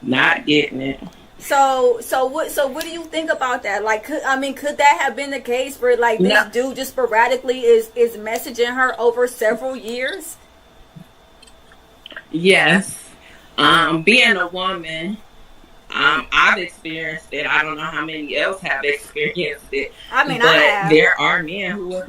Speaker 8: Not getting it.
Speaker 1: So what do you think about that? Like, could that have been the case where, like, this dude just sporadically is messaging her over several years?
Speaker 8: Yes. Being a woman, I've experienced it. I don't know how many else have experienced it.
Speaker 1: I have.
Speaker 8: There are men who will.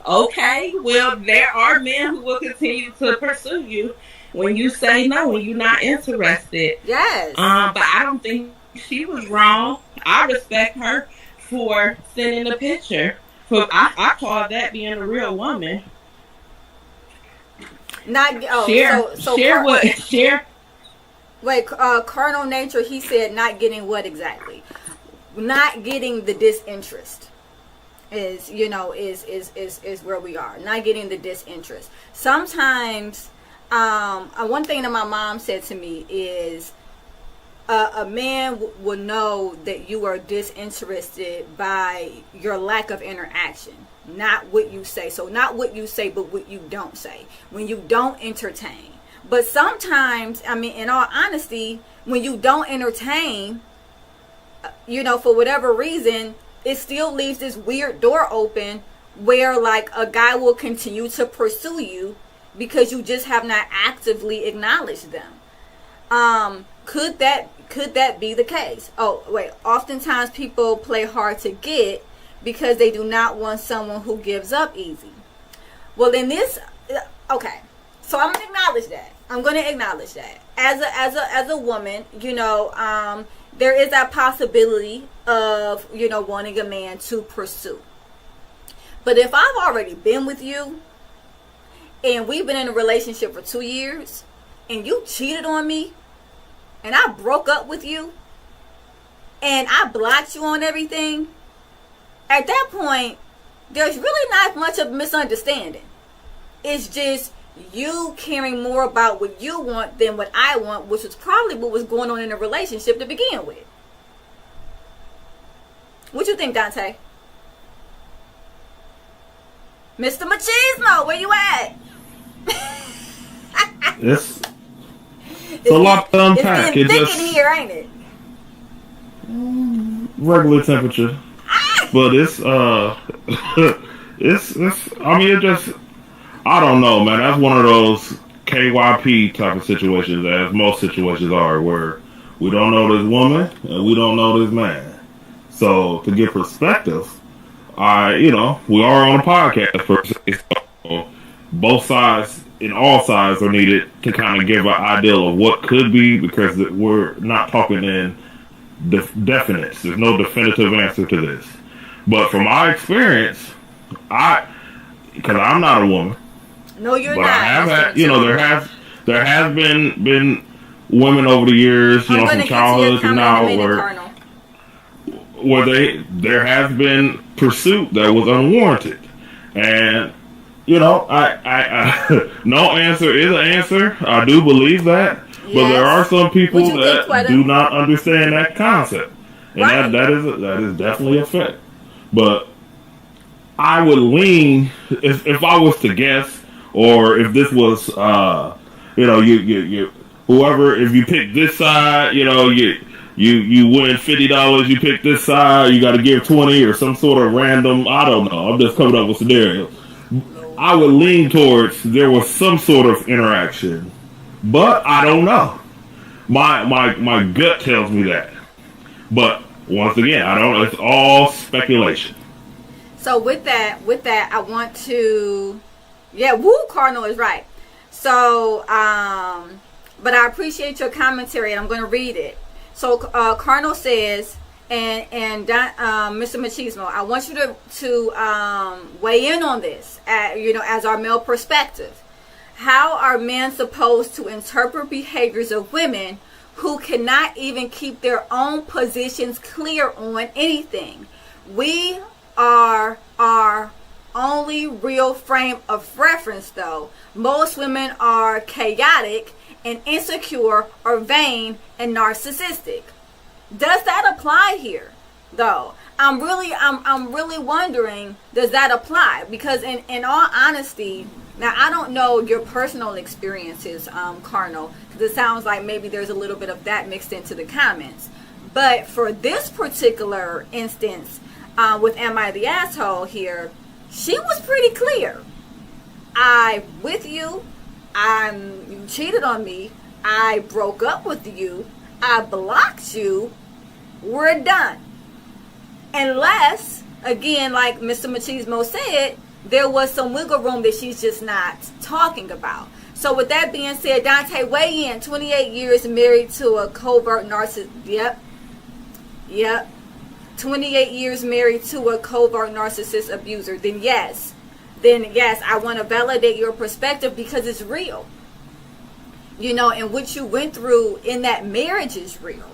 Speaker 8: Okay, well, there are men who will continue to pursue you when you say no, when you're not interested.
Speaker 1: Yes.
Speaker 8: But I don't think she was wrong. I respect her for sending a picture. I call that being a real woman. Share.
Speaker 1: Wait, carnal nature. He said not getting what exactly? Not getting the disinterest is where we are, not getting the disinterest. Sometimes one thing that my mom said to me is a man will know that you are disinterested by your lack of interaction, not what you say. So not what you say, but what you don't say, when you don't entertain. But sometimes, I mean, in all honesty, when you don't entertain, for whatever reason, it still leaves this weird door open where like a guy will continue to pursue you because you just have not actively acknowledged them. Could that be the case? Oh, wait. Oftentimes people play hard to get because they do not want someone who gives up easy. Well, in this, okay. So I'm gonna acknowledge that. As a woman, there is that possibility of wanting a man to pursue. But if I've already been with you and we've been in a relationship for 2 years and you cheated on me and I broke up with you and I blocked you on everything, at that point there's really not much of a misunderstanding. It's just you caring more about what you want than what I want, which was probably what was going on in the relationship to begin with. What you think, Dante? Mr. Machismo, where you at?
Speaker 2: It's a lot to unpack.
Speaker 1: It's been thick in here, ain't it?
Speaker 2: Regular temperature. But it's I don't know, man. That's one of those KYP type of situations, as most situations are, where we don't know this woman and we don't know this man. So to get perspective, we are on a podcast per se, so both sides and all sides are needed to kind of give an idea of what could be, because we're not talking in definites. There's no definitive answer to this. But from my experience, because I'm not a woman.
Speaker 1: No, you're
Speaker 2: but
Speaker 1: not.
Speaker 2: I have had, there has been women over the years, from childhood to now, where there has been pursuit that was unwarranted, and I no answer is an answer. I do believe that, yes. But there are some people that do not understand that concept, and right. that is definitely a fact. But I would lean, if I was to guess, or if this was, you whoever, if you pick this side, you win $50. You pick this side, you got to give 20 or some sort of random. I don't know. I'm just coming up with scenarios. I would lean towards there was some sort of interaction, but I don't know. My gut tells me that, but once again, I don't know. It's all speculation.
Speaker 1: So with that, I want to. Yeah, Cardinal is right. So, but I appreciate your commentary, and I'm going to read it. So, Cardinal says, and Mr. Machismo, I want you to weigh in on this, as our male perspective. How are men supposed to interpret behaviors of women who cannot even keep their own positions clear on anything? We are our only real frame of reference, though. Most women are chaotic and insecure or vain and narcissistic. Does that apply here, though? I'm really wondering, does that apply? Because in all honesty, now I don't know your personal experiences, Cardinal, because it sounds like maybe there's a little bit of that mixed into the comments. But for this particular instance, with Am I the Asshole here, she was pretty clear. I'm with you. You cheated on me. I broke up with you. I blocked you. We're done. Unless, again, like Mr. Machismo said, there was some wiggle room that she's just not talking about. So with that being said, Dante, weigh in. 28 years married to a covert narcissist. Yep. 28 years married to a covert narcissist abuser. Then yes, I want to validate your perspective because it's real. And what you went through in that marriage is real.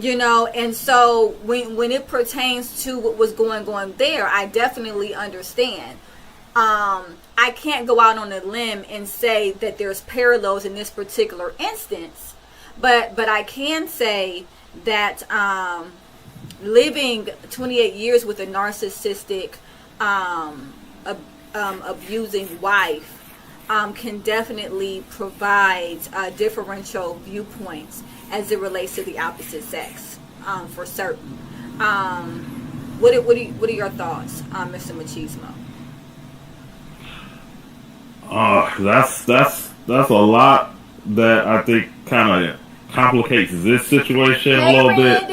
Speaker 1: And so when it pertains to what was going on there, I definitely understand. I can't go out on a limb and say that there's parallels in this particular instance, but I can say that living 28 years with a narcissistic, abusing wife can definitely provide differential viewpoints as it relates to the opposite sex, for certain. What are your thoughts, Mr. Machismo?
Speaker 2: That's a lot that I think kind of complicates this situation a little bit.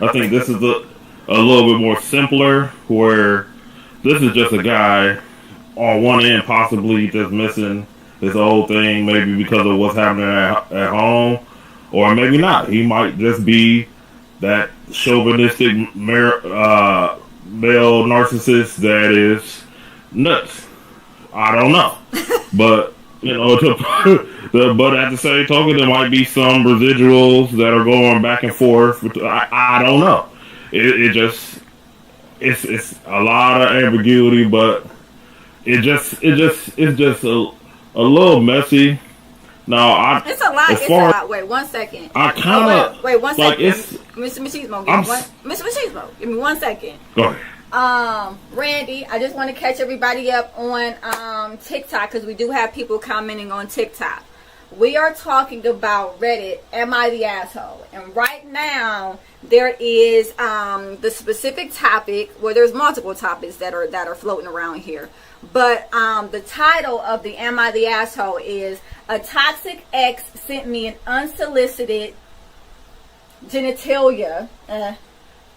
Speaker 2: I think this is a little bit more simpler, where this is just a guy on one end possibly just missing his old thing, maybe because of what's happening at home, or maybe not. He might just be that chauvinistic male narcissist that is nuts. I don't know. But, but at the same token, there might be some residuals that are going back and forth. I don't know. It's a lot of ambiguity, but it's just a little messy. Now,
Speaker 1: it's a lot. It's a lot. Wait 1 second.
Speaker 2: I kind of
Speaker 1: wait 1 second.
Speaker 2: Like
Speaker 1: Mr. Machismo, Mr. Machismo, give me 1 second.
Speaker 2: Go ahead.
Speaker 1: Randy, I just want to catch everybody up on TikTok, because we do have people commenting on TikTok. We are talking about Reddit, Am I the Asshole? And right now there is the specific topic, well, there's multiple topics that are floating around here. But the title of the Am I the Asshole is A Toxic Ex Sent Me an Unsolicited Genitalia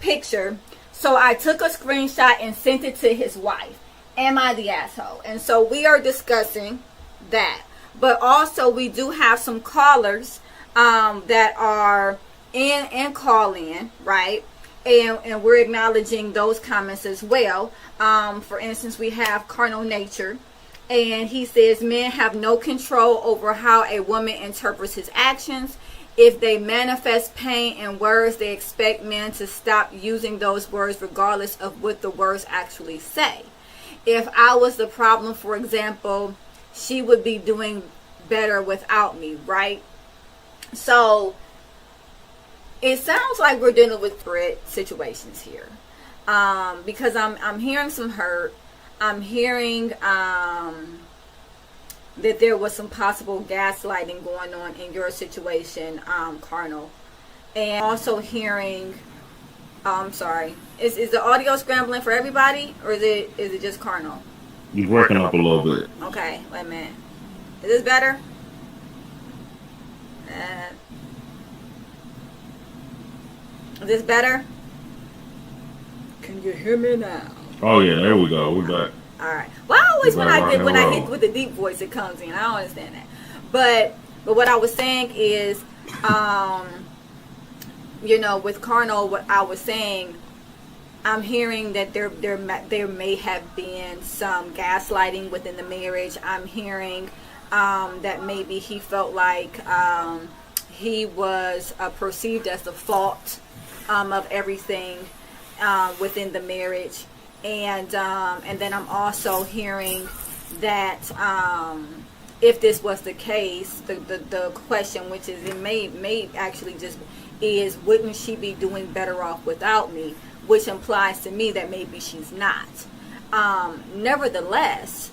Speaker 1: picture. So I took a screenshot and sent it to his wife. Am I the asshole? And so we are discussing that. But also we do have some callers that are in call-in, right? And we're acknowledging those comments as well. For instance, we have Carnal Nature. And he says, men have no control over how a woman interprets his actions. If they manifest pain in words, they expect men to stop using those words regardless of what the words actually say. If I was the problem, for example, she would be doing better without me, right? So it sounds like we're dealing with threat situations here, because I'm hearing some hurt. I'm hearing that there was some possible gaslighting going on in your situation, Carnal. And also hearing, I'm sorry, is the audio scrambling for everybody, or is it just Carnal?
Speaker 2: You're working up a little bit.
Speaker 1: Okay, wait a minute. Is this better? Is this better? Can you hear me now?
Speaker 2: Oh yeah, there we go. We're back.
Speaker 1: All right. Well, always when I hit with the deep voice, it comes in. I don't understand that. But what I was saying is, with Carnal, what I was saying, I'm hearing that there may have been some gaslighting within the marriage. I'm hearing that maybe he felt like he was perceived as the fault of everything within the marriage. And then I'm also hearing that if this was the case, the question, which is it may actually just is, wouldn't she be doing better off without me? Which implies to me that maybe she's not. Nevertheless,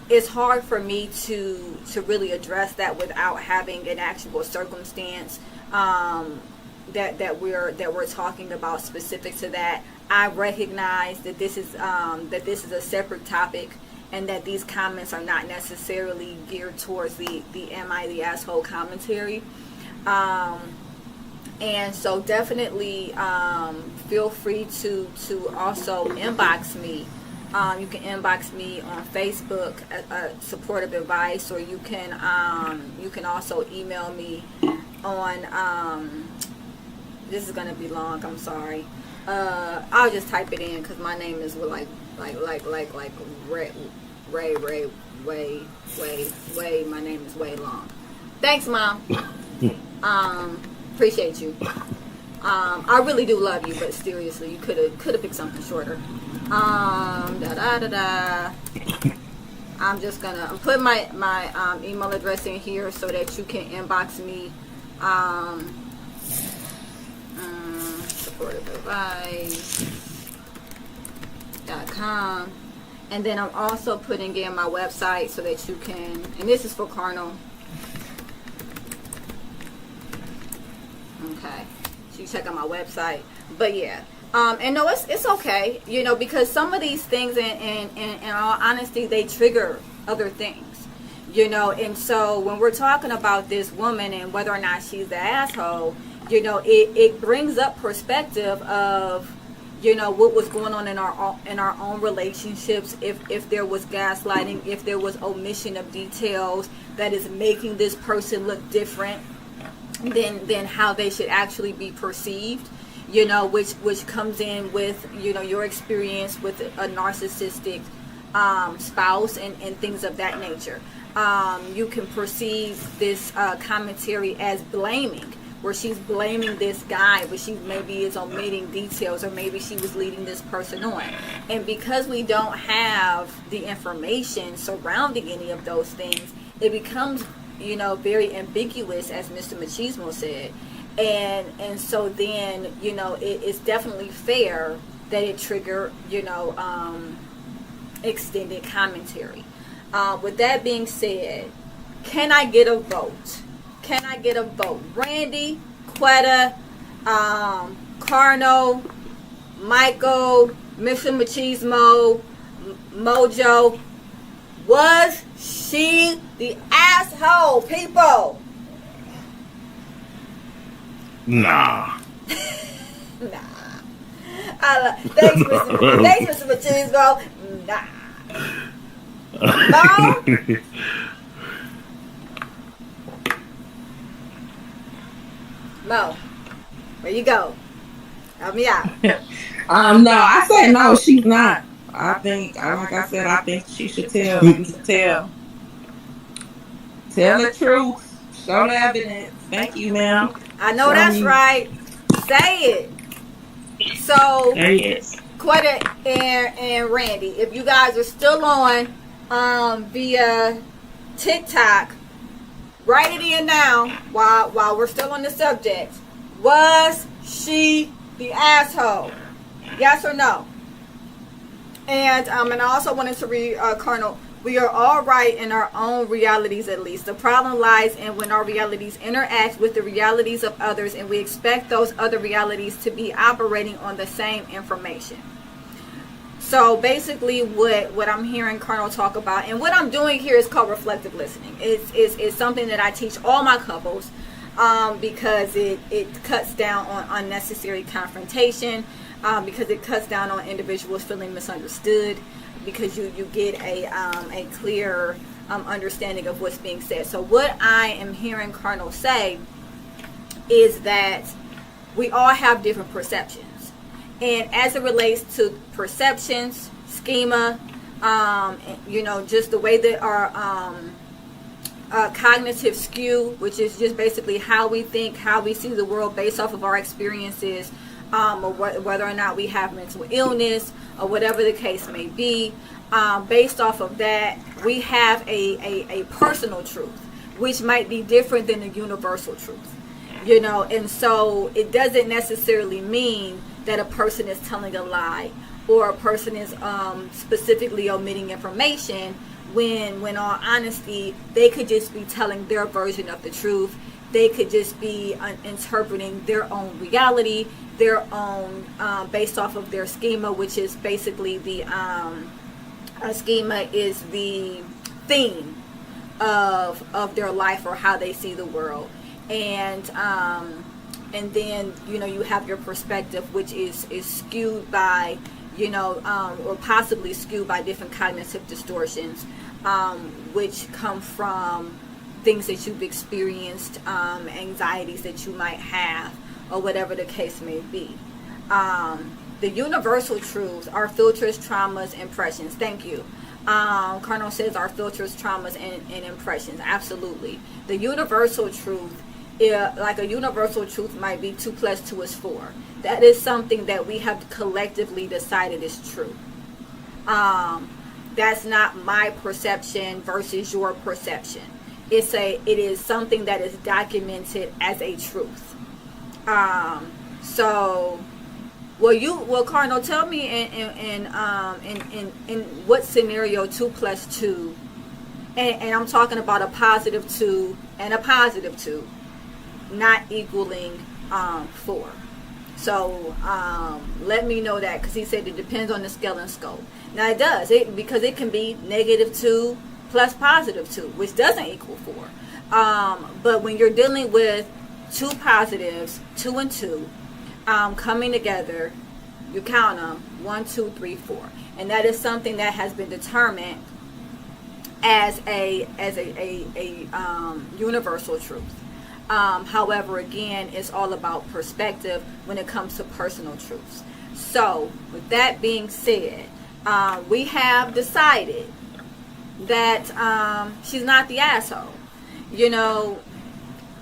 Speaker 1: it's hard for me to really address that without having an actual circumstance that we're talking about specific to that. I recognize that this is a separate topic, and that these comments are not necessarily geared towards the Am I the Asshole commentary. And so definitely feel free to also inbox me. You can inbox me on Facebook, supportive advice, or you can also email me on. This is gonna be long. I'm sorry. I'll just type it in because my name is like Ray. My name is way long. Thanks, Mom. Appreciate you. I really do love you, but seriously, you could have picked something shorter. I'm just gonna put my email address in here so that you can inbox me. supportiveadvice.com, and then I'm also putting in my website so that you can, and this is for Carnal. Okay, so you check out my website. But yeah, and no, it's okay, you know, because some of these things, in all honesty, they trigger other things, you know. And so when we're talking about this woman and whether or not she's the asshole, you know, it brings up perspective of, you know, what was going on in our own relationships, if there was gaslighting, if there was omission of details that is making this person look different than how they should actually be perceived, you know, which comes in with, you know, your experience with a narcissistic spouse and things of that nature. You can perceive this commentary as blaming, where she's blaming this guy, but she maybe is omitting details, or maybe she was leading this person on. And because we don't have the information surrounding any of those things, it becomes, you know, very ambiguous, as Mr. Machismo said. And so then, you know, it's definitely fair that it trigger, you know, extended commentary. With that being said, can I get a vote? Can I get a vote? Randy, Quetta, Carno, Michael, Mr. Machismo, Mojo. Was she the asshole, people?
Speaker 2: Nah.
Speaker 1: Nah. Thanks, Mr. Machismo. Nah. Mo? Mo, where you go? Help me out.
Speaker 8: No, I said no, she's not. I think, like I said, I think she should tell. Tell the truth. Show the evidence. Thank you, ma'am.
Speaker 1: I know that's right. Say it. So, Quetta and Randy, if you guys are still on via TikTok, write it in now while we're still on the subject. Was she the asshole? Yes or no? And I also wanted to read Colonel. We are all right in our own realities, at least. The problem lies in when our realities interact with the realities of others, and we expect those other realities to be operating on the same information. So basically what I'm hearing Colonel talk about, and what I'm doing here is called reflective listening. It's something that I teach all my couples because it cuts down on unnecessary confrontation, because it cuts down on individuals feeling misunderstood, because you get a clear understanding of what's being said. So what I am hearing Colonel say is that we all have different perceptions. And as it relates to perceptions, schema, you know, just the way that our cognitive skew, which is just basically how we think, how we see the world based off of our experiences, or whether or not we have mental illness, or whatever the case may be, based off of that, we have a personal truth, which might be different than the universal truth, you know. And so it doesn't necessarily mean that a person is telling a lie, or a person is specifically omitting information, when all honesty, they could just be telling their version of the truth. They could just be interpreting their own reality, their own, based off of their schema, which is basically the schema is the theme of their life, or how they see the world. And then, you know, you have your perspective, which is skewed by, you know, or possibly skewed by different cognitive distortions, which come from things that you've experienced, anxieties that you might have, or whatever the case may be. The universal truths are filters, traumas, impressions. Thank you. Colonel says our filters, traumas, and impressions. Absolutely. The universal truth like a universal truth might be 2 plus 2 is 4. That is something that we have collectively decided is true. That's not my perception versus your perception. It is something that is documented as a truth. So, Cardinal, tell me in what scenario 2 plus 2, and I'm talking about a positive 2 and a positive 2, not equaling 4. So let me know that, because he said it depends on the scale and scope. Now it does, because it can be negative 2 plus positive 2, which doesn't equal 4. But when you're dealing with 2 positives, 2 and 2, coming together, you count them 1, 2, 3, 4, and that is something that has been determined as a universal truth. However, again, it's all about perspective when it comes to personal truths. So, with that being said, we have decided that she's not the asshole. You know,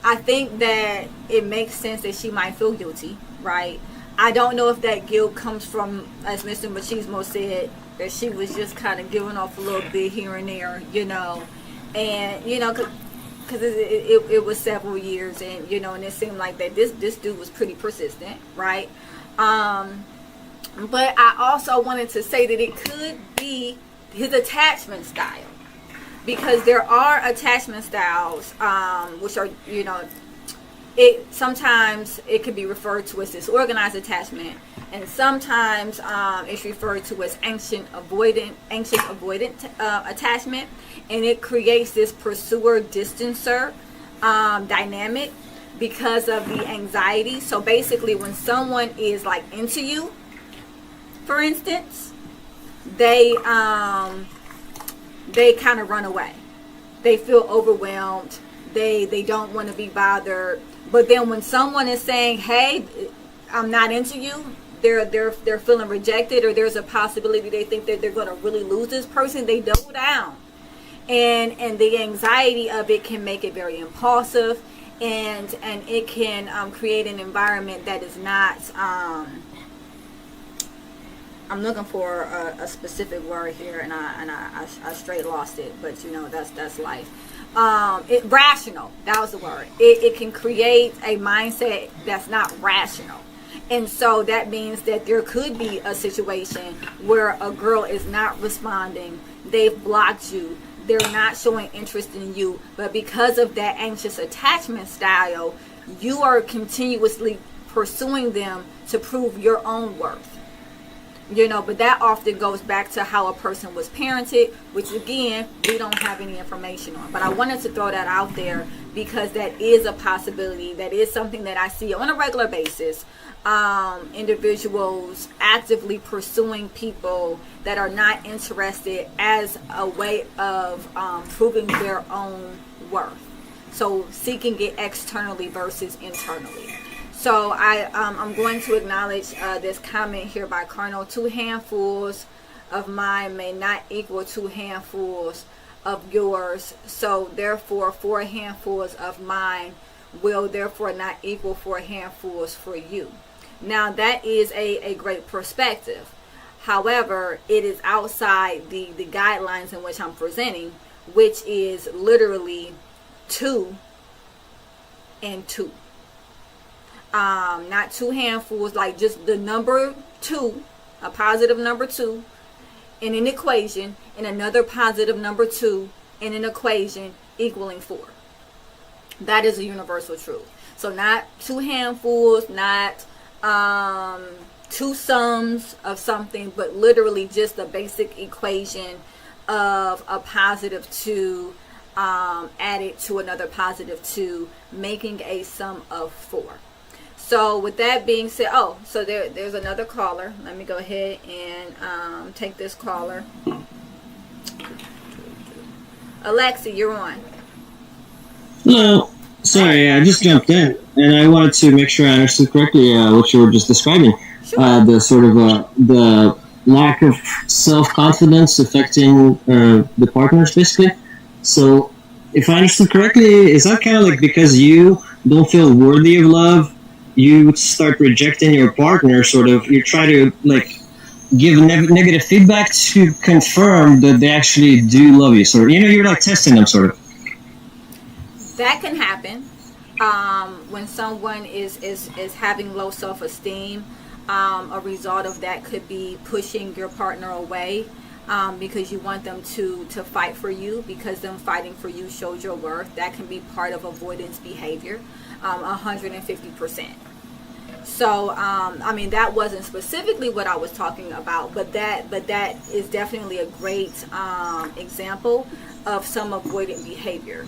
Speaker 1: I think that it makes sense that she might feel guilty, right? I don't know if that guilt comes from, as Mr. Machismo said, that she was just kind of giving off a little bit here and there, you know, and, you know, because it was several years, and, you know, and it seemed like that this dude was pretty persistent, right? But I also wanted to say that it could be his attachment style, because there are attachment styles, which are, you know, sometimes it could be referred to as disorganized attachment, and sometimes it's referred to as anxious avoidant attachment, and it creates this pursuer distancer dynamic because of the anxiety. So basically, when someone is like into you, for instance, they kind of run away. They feel overwhelmed. They don't want to be bothered. But then when someone is saying, "Hey, I'm not into you," they're feeling rejected, or there's a possibility they think that they're going to really lose this person, they double down. And the anxiety of it can make it very impulsive, and it can create an environment that is not I'm looking for a specific word here, and I straight lost it, but you know, that's life. Rational, that was the word. It can create a mindset that's not rational. And so that means that there could be a situation where a girl is not responding, they've blocked you, they're not showing interest in you, but because of that anxious attachment style, you are continuously pursuing them to prove your own worth. You know, but that often goes back to how a person was parented, which again, we don't have any information on. But I wanted to throw that out there because that is a possibility. That is something that I see on a regular basis. Individuals actively pursuing people that are not interested as a way of proving their own worth. So seeking it externally versus internally. So I'm going to acknowledge this comment here by Colonel. 2 handfuls of mine may not equal 2 handfuls of yours. So therefore 4 handfuls of mine will therefore not equal 4 handfuls for you. Now that is a great perspective. However, it is outside the guidelines in which I'm presenting, which is literally 2 and 2. Not 2 handfuls, like just the number 2, a positive number 2 in an equation, and another positive number 2 in an equation equaling 4. That is a universal truth. So not 2 handfuls, not 2 sums of something, but literally just a basic equation of a positive 2 added to another positive 2, making a sum of 4. So with that being said, so there's another caller. Let me go ahead and take this caller. Alexi, you're on.
Speaker 9: Hello. Sorry, I just jumped in, and I wanted to make sure I understood correctly what you were just describing. Sure. The sort of the lack of self-confidence affecting the partners, basically. So if I understood correctly, is that kind of like because you don't feel worthy of love, you start rejecting your partner. Sort of, you try to like give negative feedback to confirm that they actually do love you. Sort of, you're like testing them, sort of.
Speaker 1: That can happen when someone is having low self-esteem. A result of that could be pushing your partner away because you want them to fight for you, because them fighting for you shows your worth. That can be part of avoidance behavior, 150%. So, I mean, that wasn't specifically what I was talking about, but that is definitely a great example of some avoidant behavior.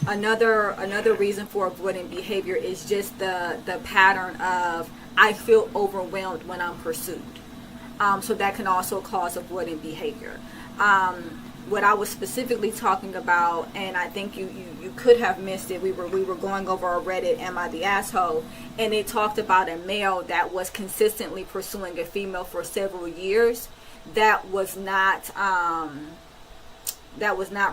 Speaker 1: Another reason for avoidant behavior is just the pattern of I feel overwhelmed when I'm pursued. So that can also cause avoidant behavior. What I was specifically talking about, and I think you could have missed it. We were going over a Reddit, "Am I the Asshole?" and it talked about a male that was consistently pursuing a female for several years. That was not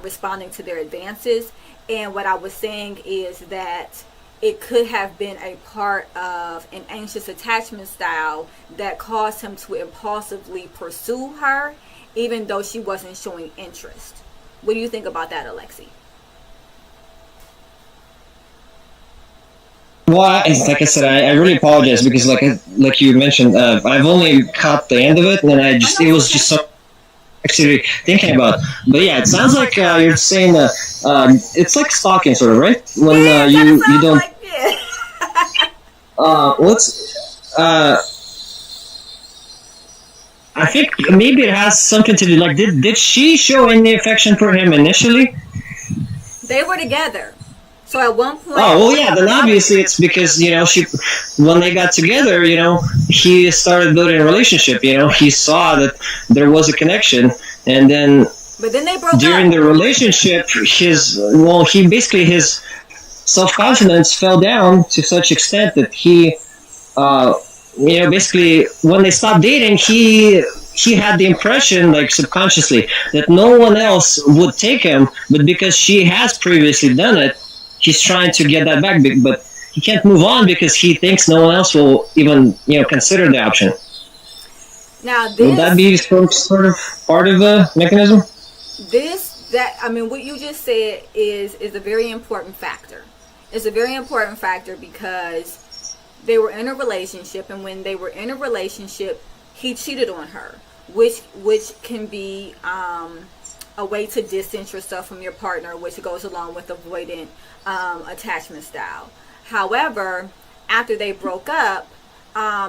Speaker 1: responding to their advances. And what I was saying is that it could have been a part of an anxious attachment style that caused him to impulsively pursue her, even though she wasn't showing interest. What do you think about that, Alexi?
Speaker 9: Well, like I said, I really apologize because, like you mentioned, I've only caught the end of it, and then it was just so actually thinking about. But yeah, it sounds like you're saying that it's like stalking, sort of, right? When you don't.
Speaker 1: Like
Speaker 9: I think maybe it has something to do. Like, did she show any affection for him initially?
Speaker 1: They were together. So at one point.
Speaker 9: Oh well, yeah. Then obviously it's because when they got together, he started building a relationship. He saw that there was a connection, and then.
Speaker 1: But then they broke
Speaker 9: during
Speaker 1: up.
Speaker 9: the relationship, his self-confidence fell down to such extent that he, basically when they stopped dating, he had the impression, like subconsciously, that no one else would take him, but because she has previously done it, he's trying to get that back, but he can't move on because he thinks no one else will even, consider the option.
Speaker 1: Now,
Speaker 9: would that be sort of part of the mechanism?
Speaker 1: What you just said is a very important factor. It's a very important factor because they were in a relationship, and when they were in a relationship, he cheated on her, which can be a way to distance yourself from your partner, which goes along with avoidant attachment style. However, after they broke up,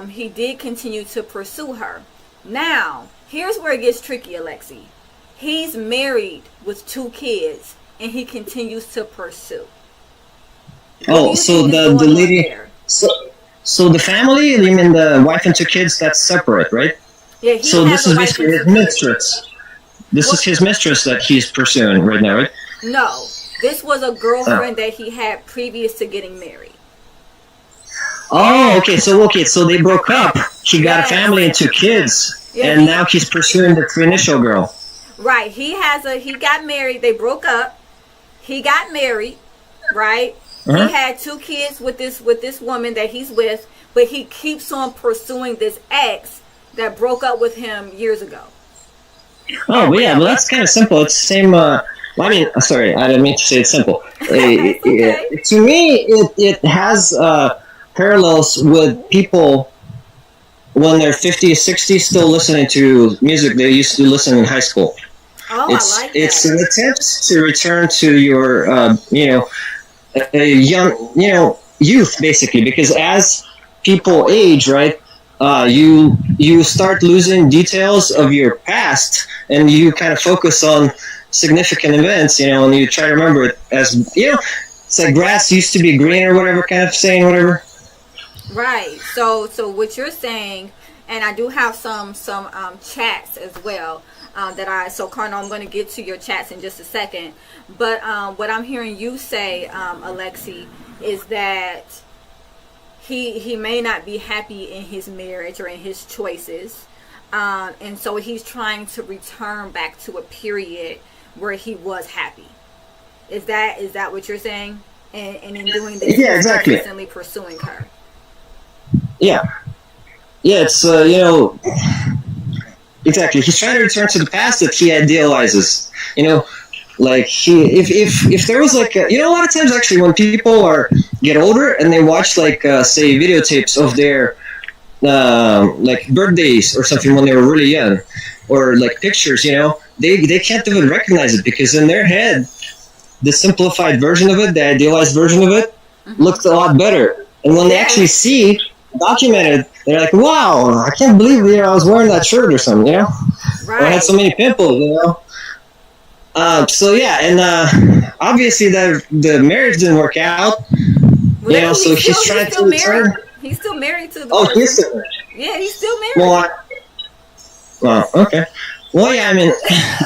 Speaker 1: he did continue to pursue her. Now, here's where it gets tricky, Alexi. He's married with 2 kids, and he continues to pursue.
Speaker 9: Oh, so the lady, so the family, you mean the wife and 2 kids, that's separate, right?
Speaker 1: Yeah.
Speaker 9: So this is basically his mistress. This is his mistress that he's pursuing right now, right?
Speaker 1: No, this was a girlfriend that he had previous to getting married.
Speaker 9: Oh, okay. So they broke up. He got a family and 2 kids, and now he's pursuing the initial girl.
Speaker 1: Right. He got married. They broke up. He got married, right? Uh-huh. He had 2 kids with this woman that he's with, but he keeps on pursuing this ex that broke up with him years ago.
Speaker 9: Oh, well, yeah. Well, that's kind of simple. It's the same. Sorry, I didn't mean to say it's simple.
Speaker 1: It's okay.
Speaker 9: To me, it has parallels with people when they're 50, 60, still listening to music they used to listen in high school.
Speaker 1: Oh, I like that.
Speaker 9: It's an attempt to return to your, young, youth, basically, because as people age, right, you start losing details of your past, and you kind of focus on significant events, and you try to remember it as, it's like grass used to be green or whatever kind of saying, whatever.
Speaker 1: Right. So what you're saying, and I do have some chats as well. So Carnal, I'm going to get to your chats in just a second. But what I'm hearing you say, Alexi, is that he may not be happy in his marriage or in his choices. And so he's trying to return back to a period where he was happy. Is that what you're saying? and in doing this,
Speaker 9: Yeah,
Speaker 1: he's
Speaker 9: exactly.
Speaker 1: consistently pursuing her.
Speaker 9: Yeah, it's exactly. He's trying to return to the past that he idealizes. Like if there was like a lot of times actually when people get older and they watch like say videotapes of their like birthdays or something when they were really young, or like pictures, they can't even recognize it because in their head the simplified version of it, the idealized version of it, looked a lot better. And when they actually see documented, they're like, wow, I can't believe I was wearing that shirt or something, or I had so many pimples, so yeah, and obviously the marriage didn't work out, so he's trying to return.
Speaker 1: He's still married to the
Speaker 9: person. He's still married.
Speaker 1: Yeah, he's still married.
Speaker 9: Well, okay. Well, yeah, I mean,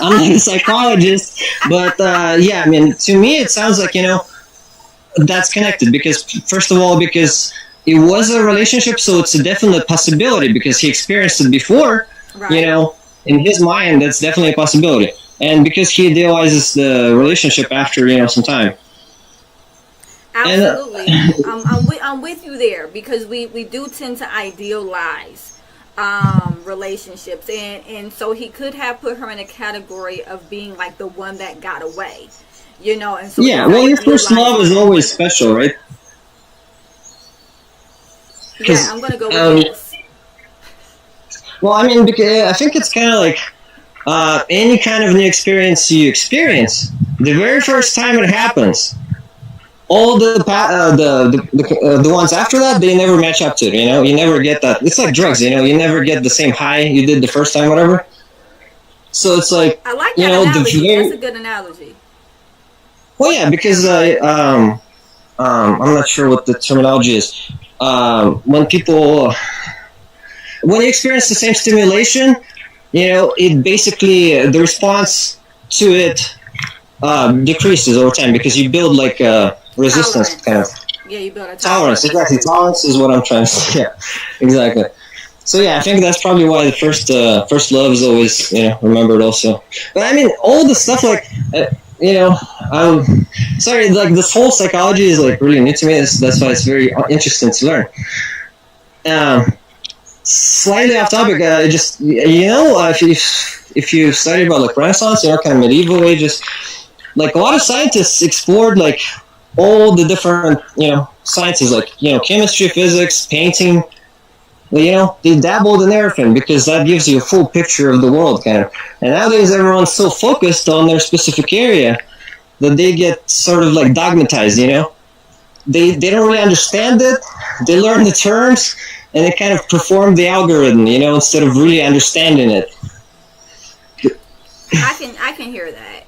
Speaker 9: I'm not a psychologist, but yeah, I mean, to me it sounds like, that's connected because, first of all, because it was a relationship, so it's a definite possibility because he experienced it before, in his mind, that's definitely a possibility. And because he idealizes the relationship after, some time.
Speaker 1: Absolutely. I'm with you there because we do tend to idealize relationships, and so he could have put her in a category of being like the one that got away, and so
Speaker 9: yeah, well, your first love is always special, right?
Speaker 1: Yeah, I'm gonna go with this.
Speaker 9: Well, I mean, because I think it's kind of like any kind of new experience you experience, the very first time it happens, all the ones after that, they never match up to it, you never get that. It's like drugs, you never get the same high you did the first time, whatever. So it's like,
Speaker 1: I like that analogy. That's a good analogy.
Speaker 9: Well, yeah, because I'm not sure what the terminology is. When you experience the same stimulation, it basically, the response to it decreases over time because you build like a resistance kind of.
Speaker 1: Yeah, you build a
Speaker 9: tolerance. Exactly, tolerance is what I'm trying to say. Yeah, exactly. So yeah, I think that's probably why the first love is always remembered also. But I mean, all the stuff like sorry, like this whole psychology is like really new to me. That's why it's very interesting to learn. Slightly off topic, just if you study about like Renaissance, kind of medieval ages, like a lot of scientists explored like all the different sciences, like chemistry, physics, painting. They dabbled in everything because that gives you a full picture of the world, kind of. And nowadays, everyone's so focused on their specific area that they get sort of like dogmatized. They don't really understand it. They learn the terms. And they kind of perform the algorithm, instead of really understanding it.
Speaker 1: I can hear that,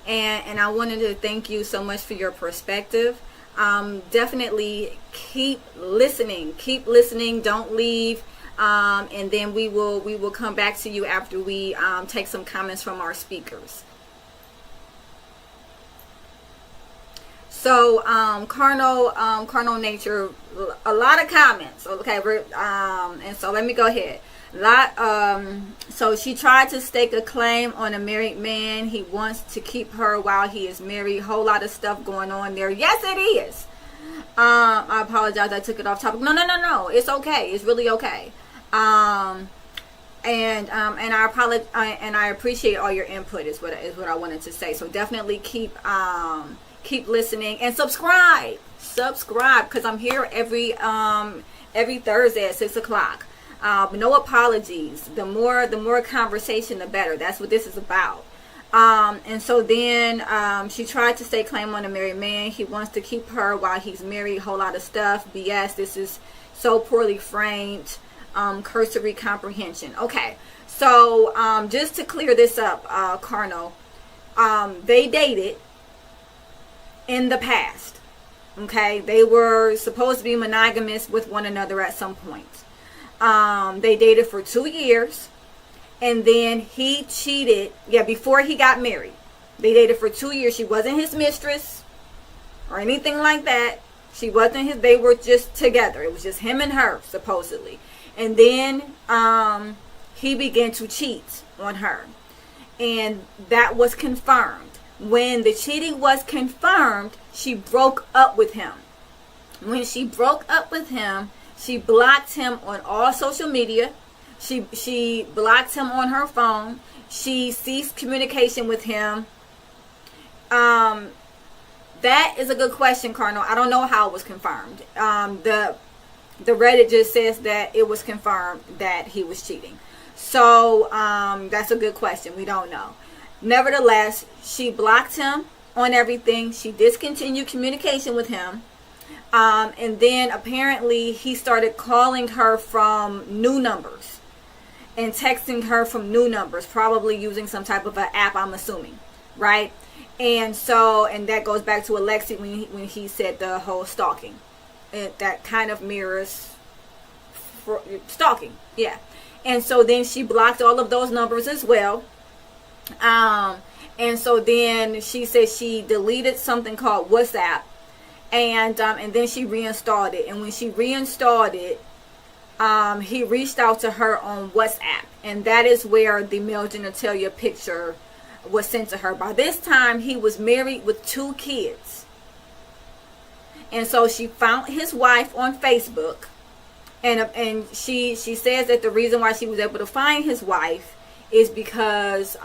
Speaker 1: and I wanted to thank you so much for your perspective. Definitely keep listening, don't leave, and then we will come back to you after we take some comments from our speakers. So, carnal nature, a lot of comments. Okay, and so let me go ahead. So she tried to stake a claim on a married man. He wants to keep her while he is married. Whole lot of stuff going on there. Yes, it is. I apologize. I took it off topic. No. It's okay. It's really okay. And I apologize. And I appreciate all your input. Is what I wanted to say. So definitely keep listening and subscribe because I'm here every Thursday at 6:00. No apologies. The more conversation, the better. That's what this is about. And so then she tried to stake claim on a married man. He wants to keep her while he's married. Whole lot of stuff. BS. This is so poorly framed. Cursory comprehension. Okay. So just to clear this up, Carnal, they dated in the past. Okay, they were supposed to be monogamous with one another at some point. They dated for 2 years, and then he cheated. Yeah, before he got married, they dated for 2 years. She wasn't his mistress or anything like that. She wasn't his. They were just together. It was just him and her supposedly, and then he began to cheat on her, and that was confirmed. when the cheating was confirmed, she broke up with him. When she broke up with him, she blocked him on all social media. She blocked him on her phone. She ceased communication with him. That is a good question, Cardinal. I don't know how it was confirmed. The Reddit just says that it was confirmed that he was cheating. So that's a good question. We don't know. Nevertheless, she blocked him on everything. She discontinued communication with him. And then apparently he started calling her from new numbers and texting her from new numbers, probably using some type of an app, I'm assuming, right? And so, and that goes back to Alexi when he said the whole stalking. That kind of mirrors stalking, yeah. And so then she blocked all of those numbers as well. And so then she said she deleted something called WhatsApp, and then she reinstalled it. And when she reinstalled it, he reached out to her on WhatsApp, and that is where the male genitalia picture was sent to her. By this time, he was married with 2 kids. And so she found his wife on Facebook, and she says that the reason why she was able to find his wife is because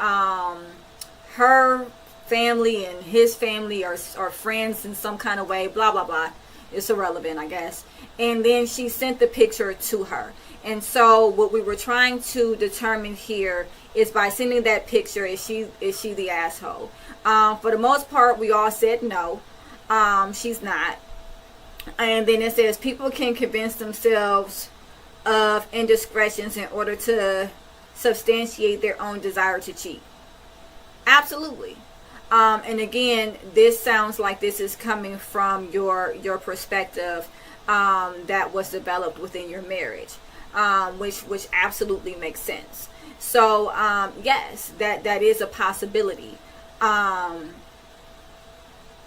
Speaker 1: her family and his family are friends in some kind of way, blah blah blah. It's irrelevant, I guess. And then she sent the picture to her. And so what we were trying to determine here is by sending that picture, is she the asshole? For the most part, we all said no, she's not. And then it says people can convince themselves of indiscretions in order to substantiate their own desire to cheat. Absolutely. And again, this sounds like this is coming from your perspective that was developed within your marriage, which absolutely makes sense. So yes, that is a possibility.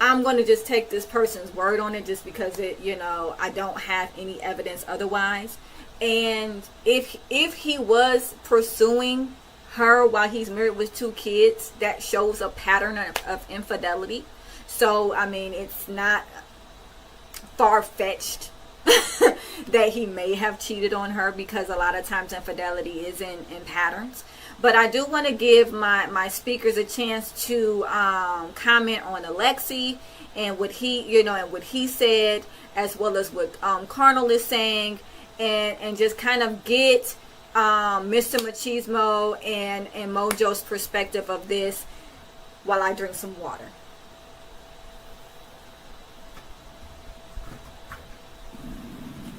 Speaker 1: I'm going to just take this person's word on it, just because I don't have any evidence otherwise. And if he was pursuing her while he's married with 2 kids, that shows a pattern of infidelity. So I mean, it's not far-fetched that he may have cheated on her, because a lot of times infidelity is in patterns. But I do want to give my speakers a chance to comment on Alexi and what he said, as well as what Carnal is saying, and just kind of get Mr. Machismo and Mojo's perspective of this while I drink some water.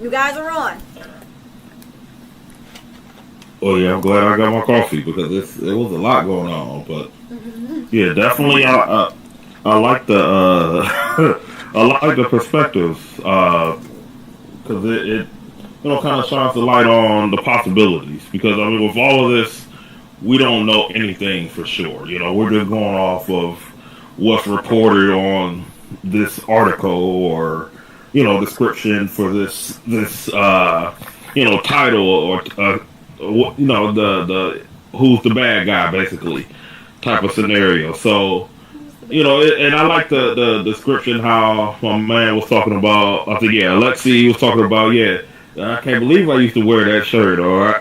Speaker 1: You guys are on.
Speaker 2: Oh yeah, I'm glad I got my coffee, because it was a lot going on. But yeah, definitely I like the I like the perspectives, because it kind of shines the light on the possibilities. Because I mean, with all of this, we don't know anything for sure. We're just going off of what's reported on this article, or description for this title, or the who's the bad guy, basically, type of scenario. So and I like the description, how my man was talking about. I think Alexi was talking about, I can't believe I used to wear that shirt, or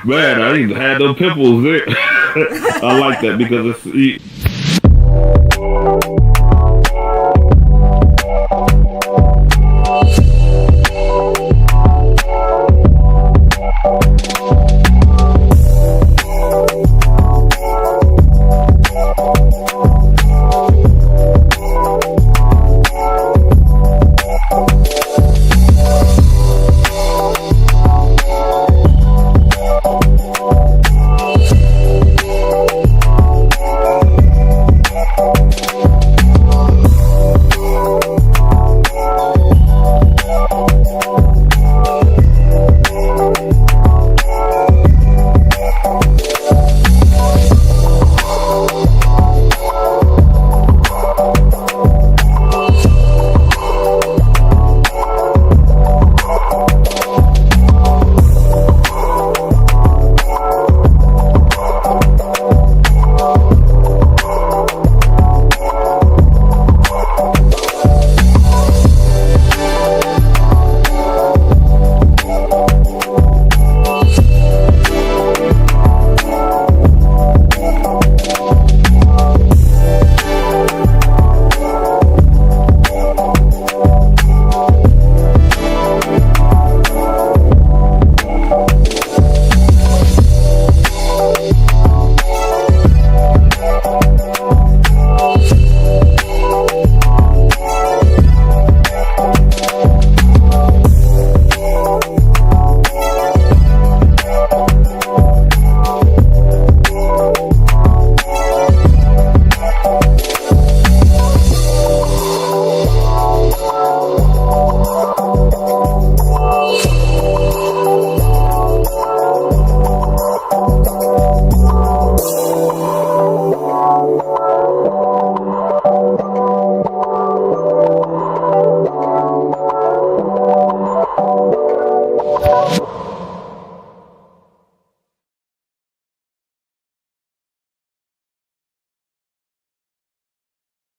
Speaker 2: man, I even had those pimples there. I like that, because it's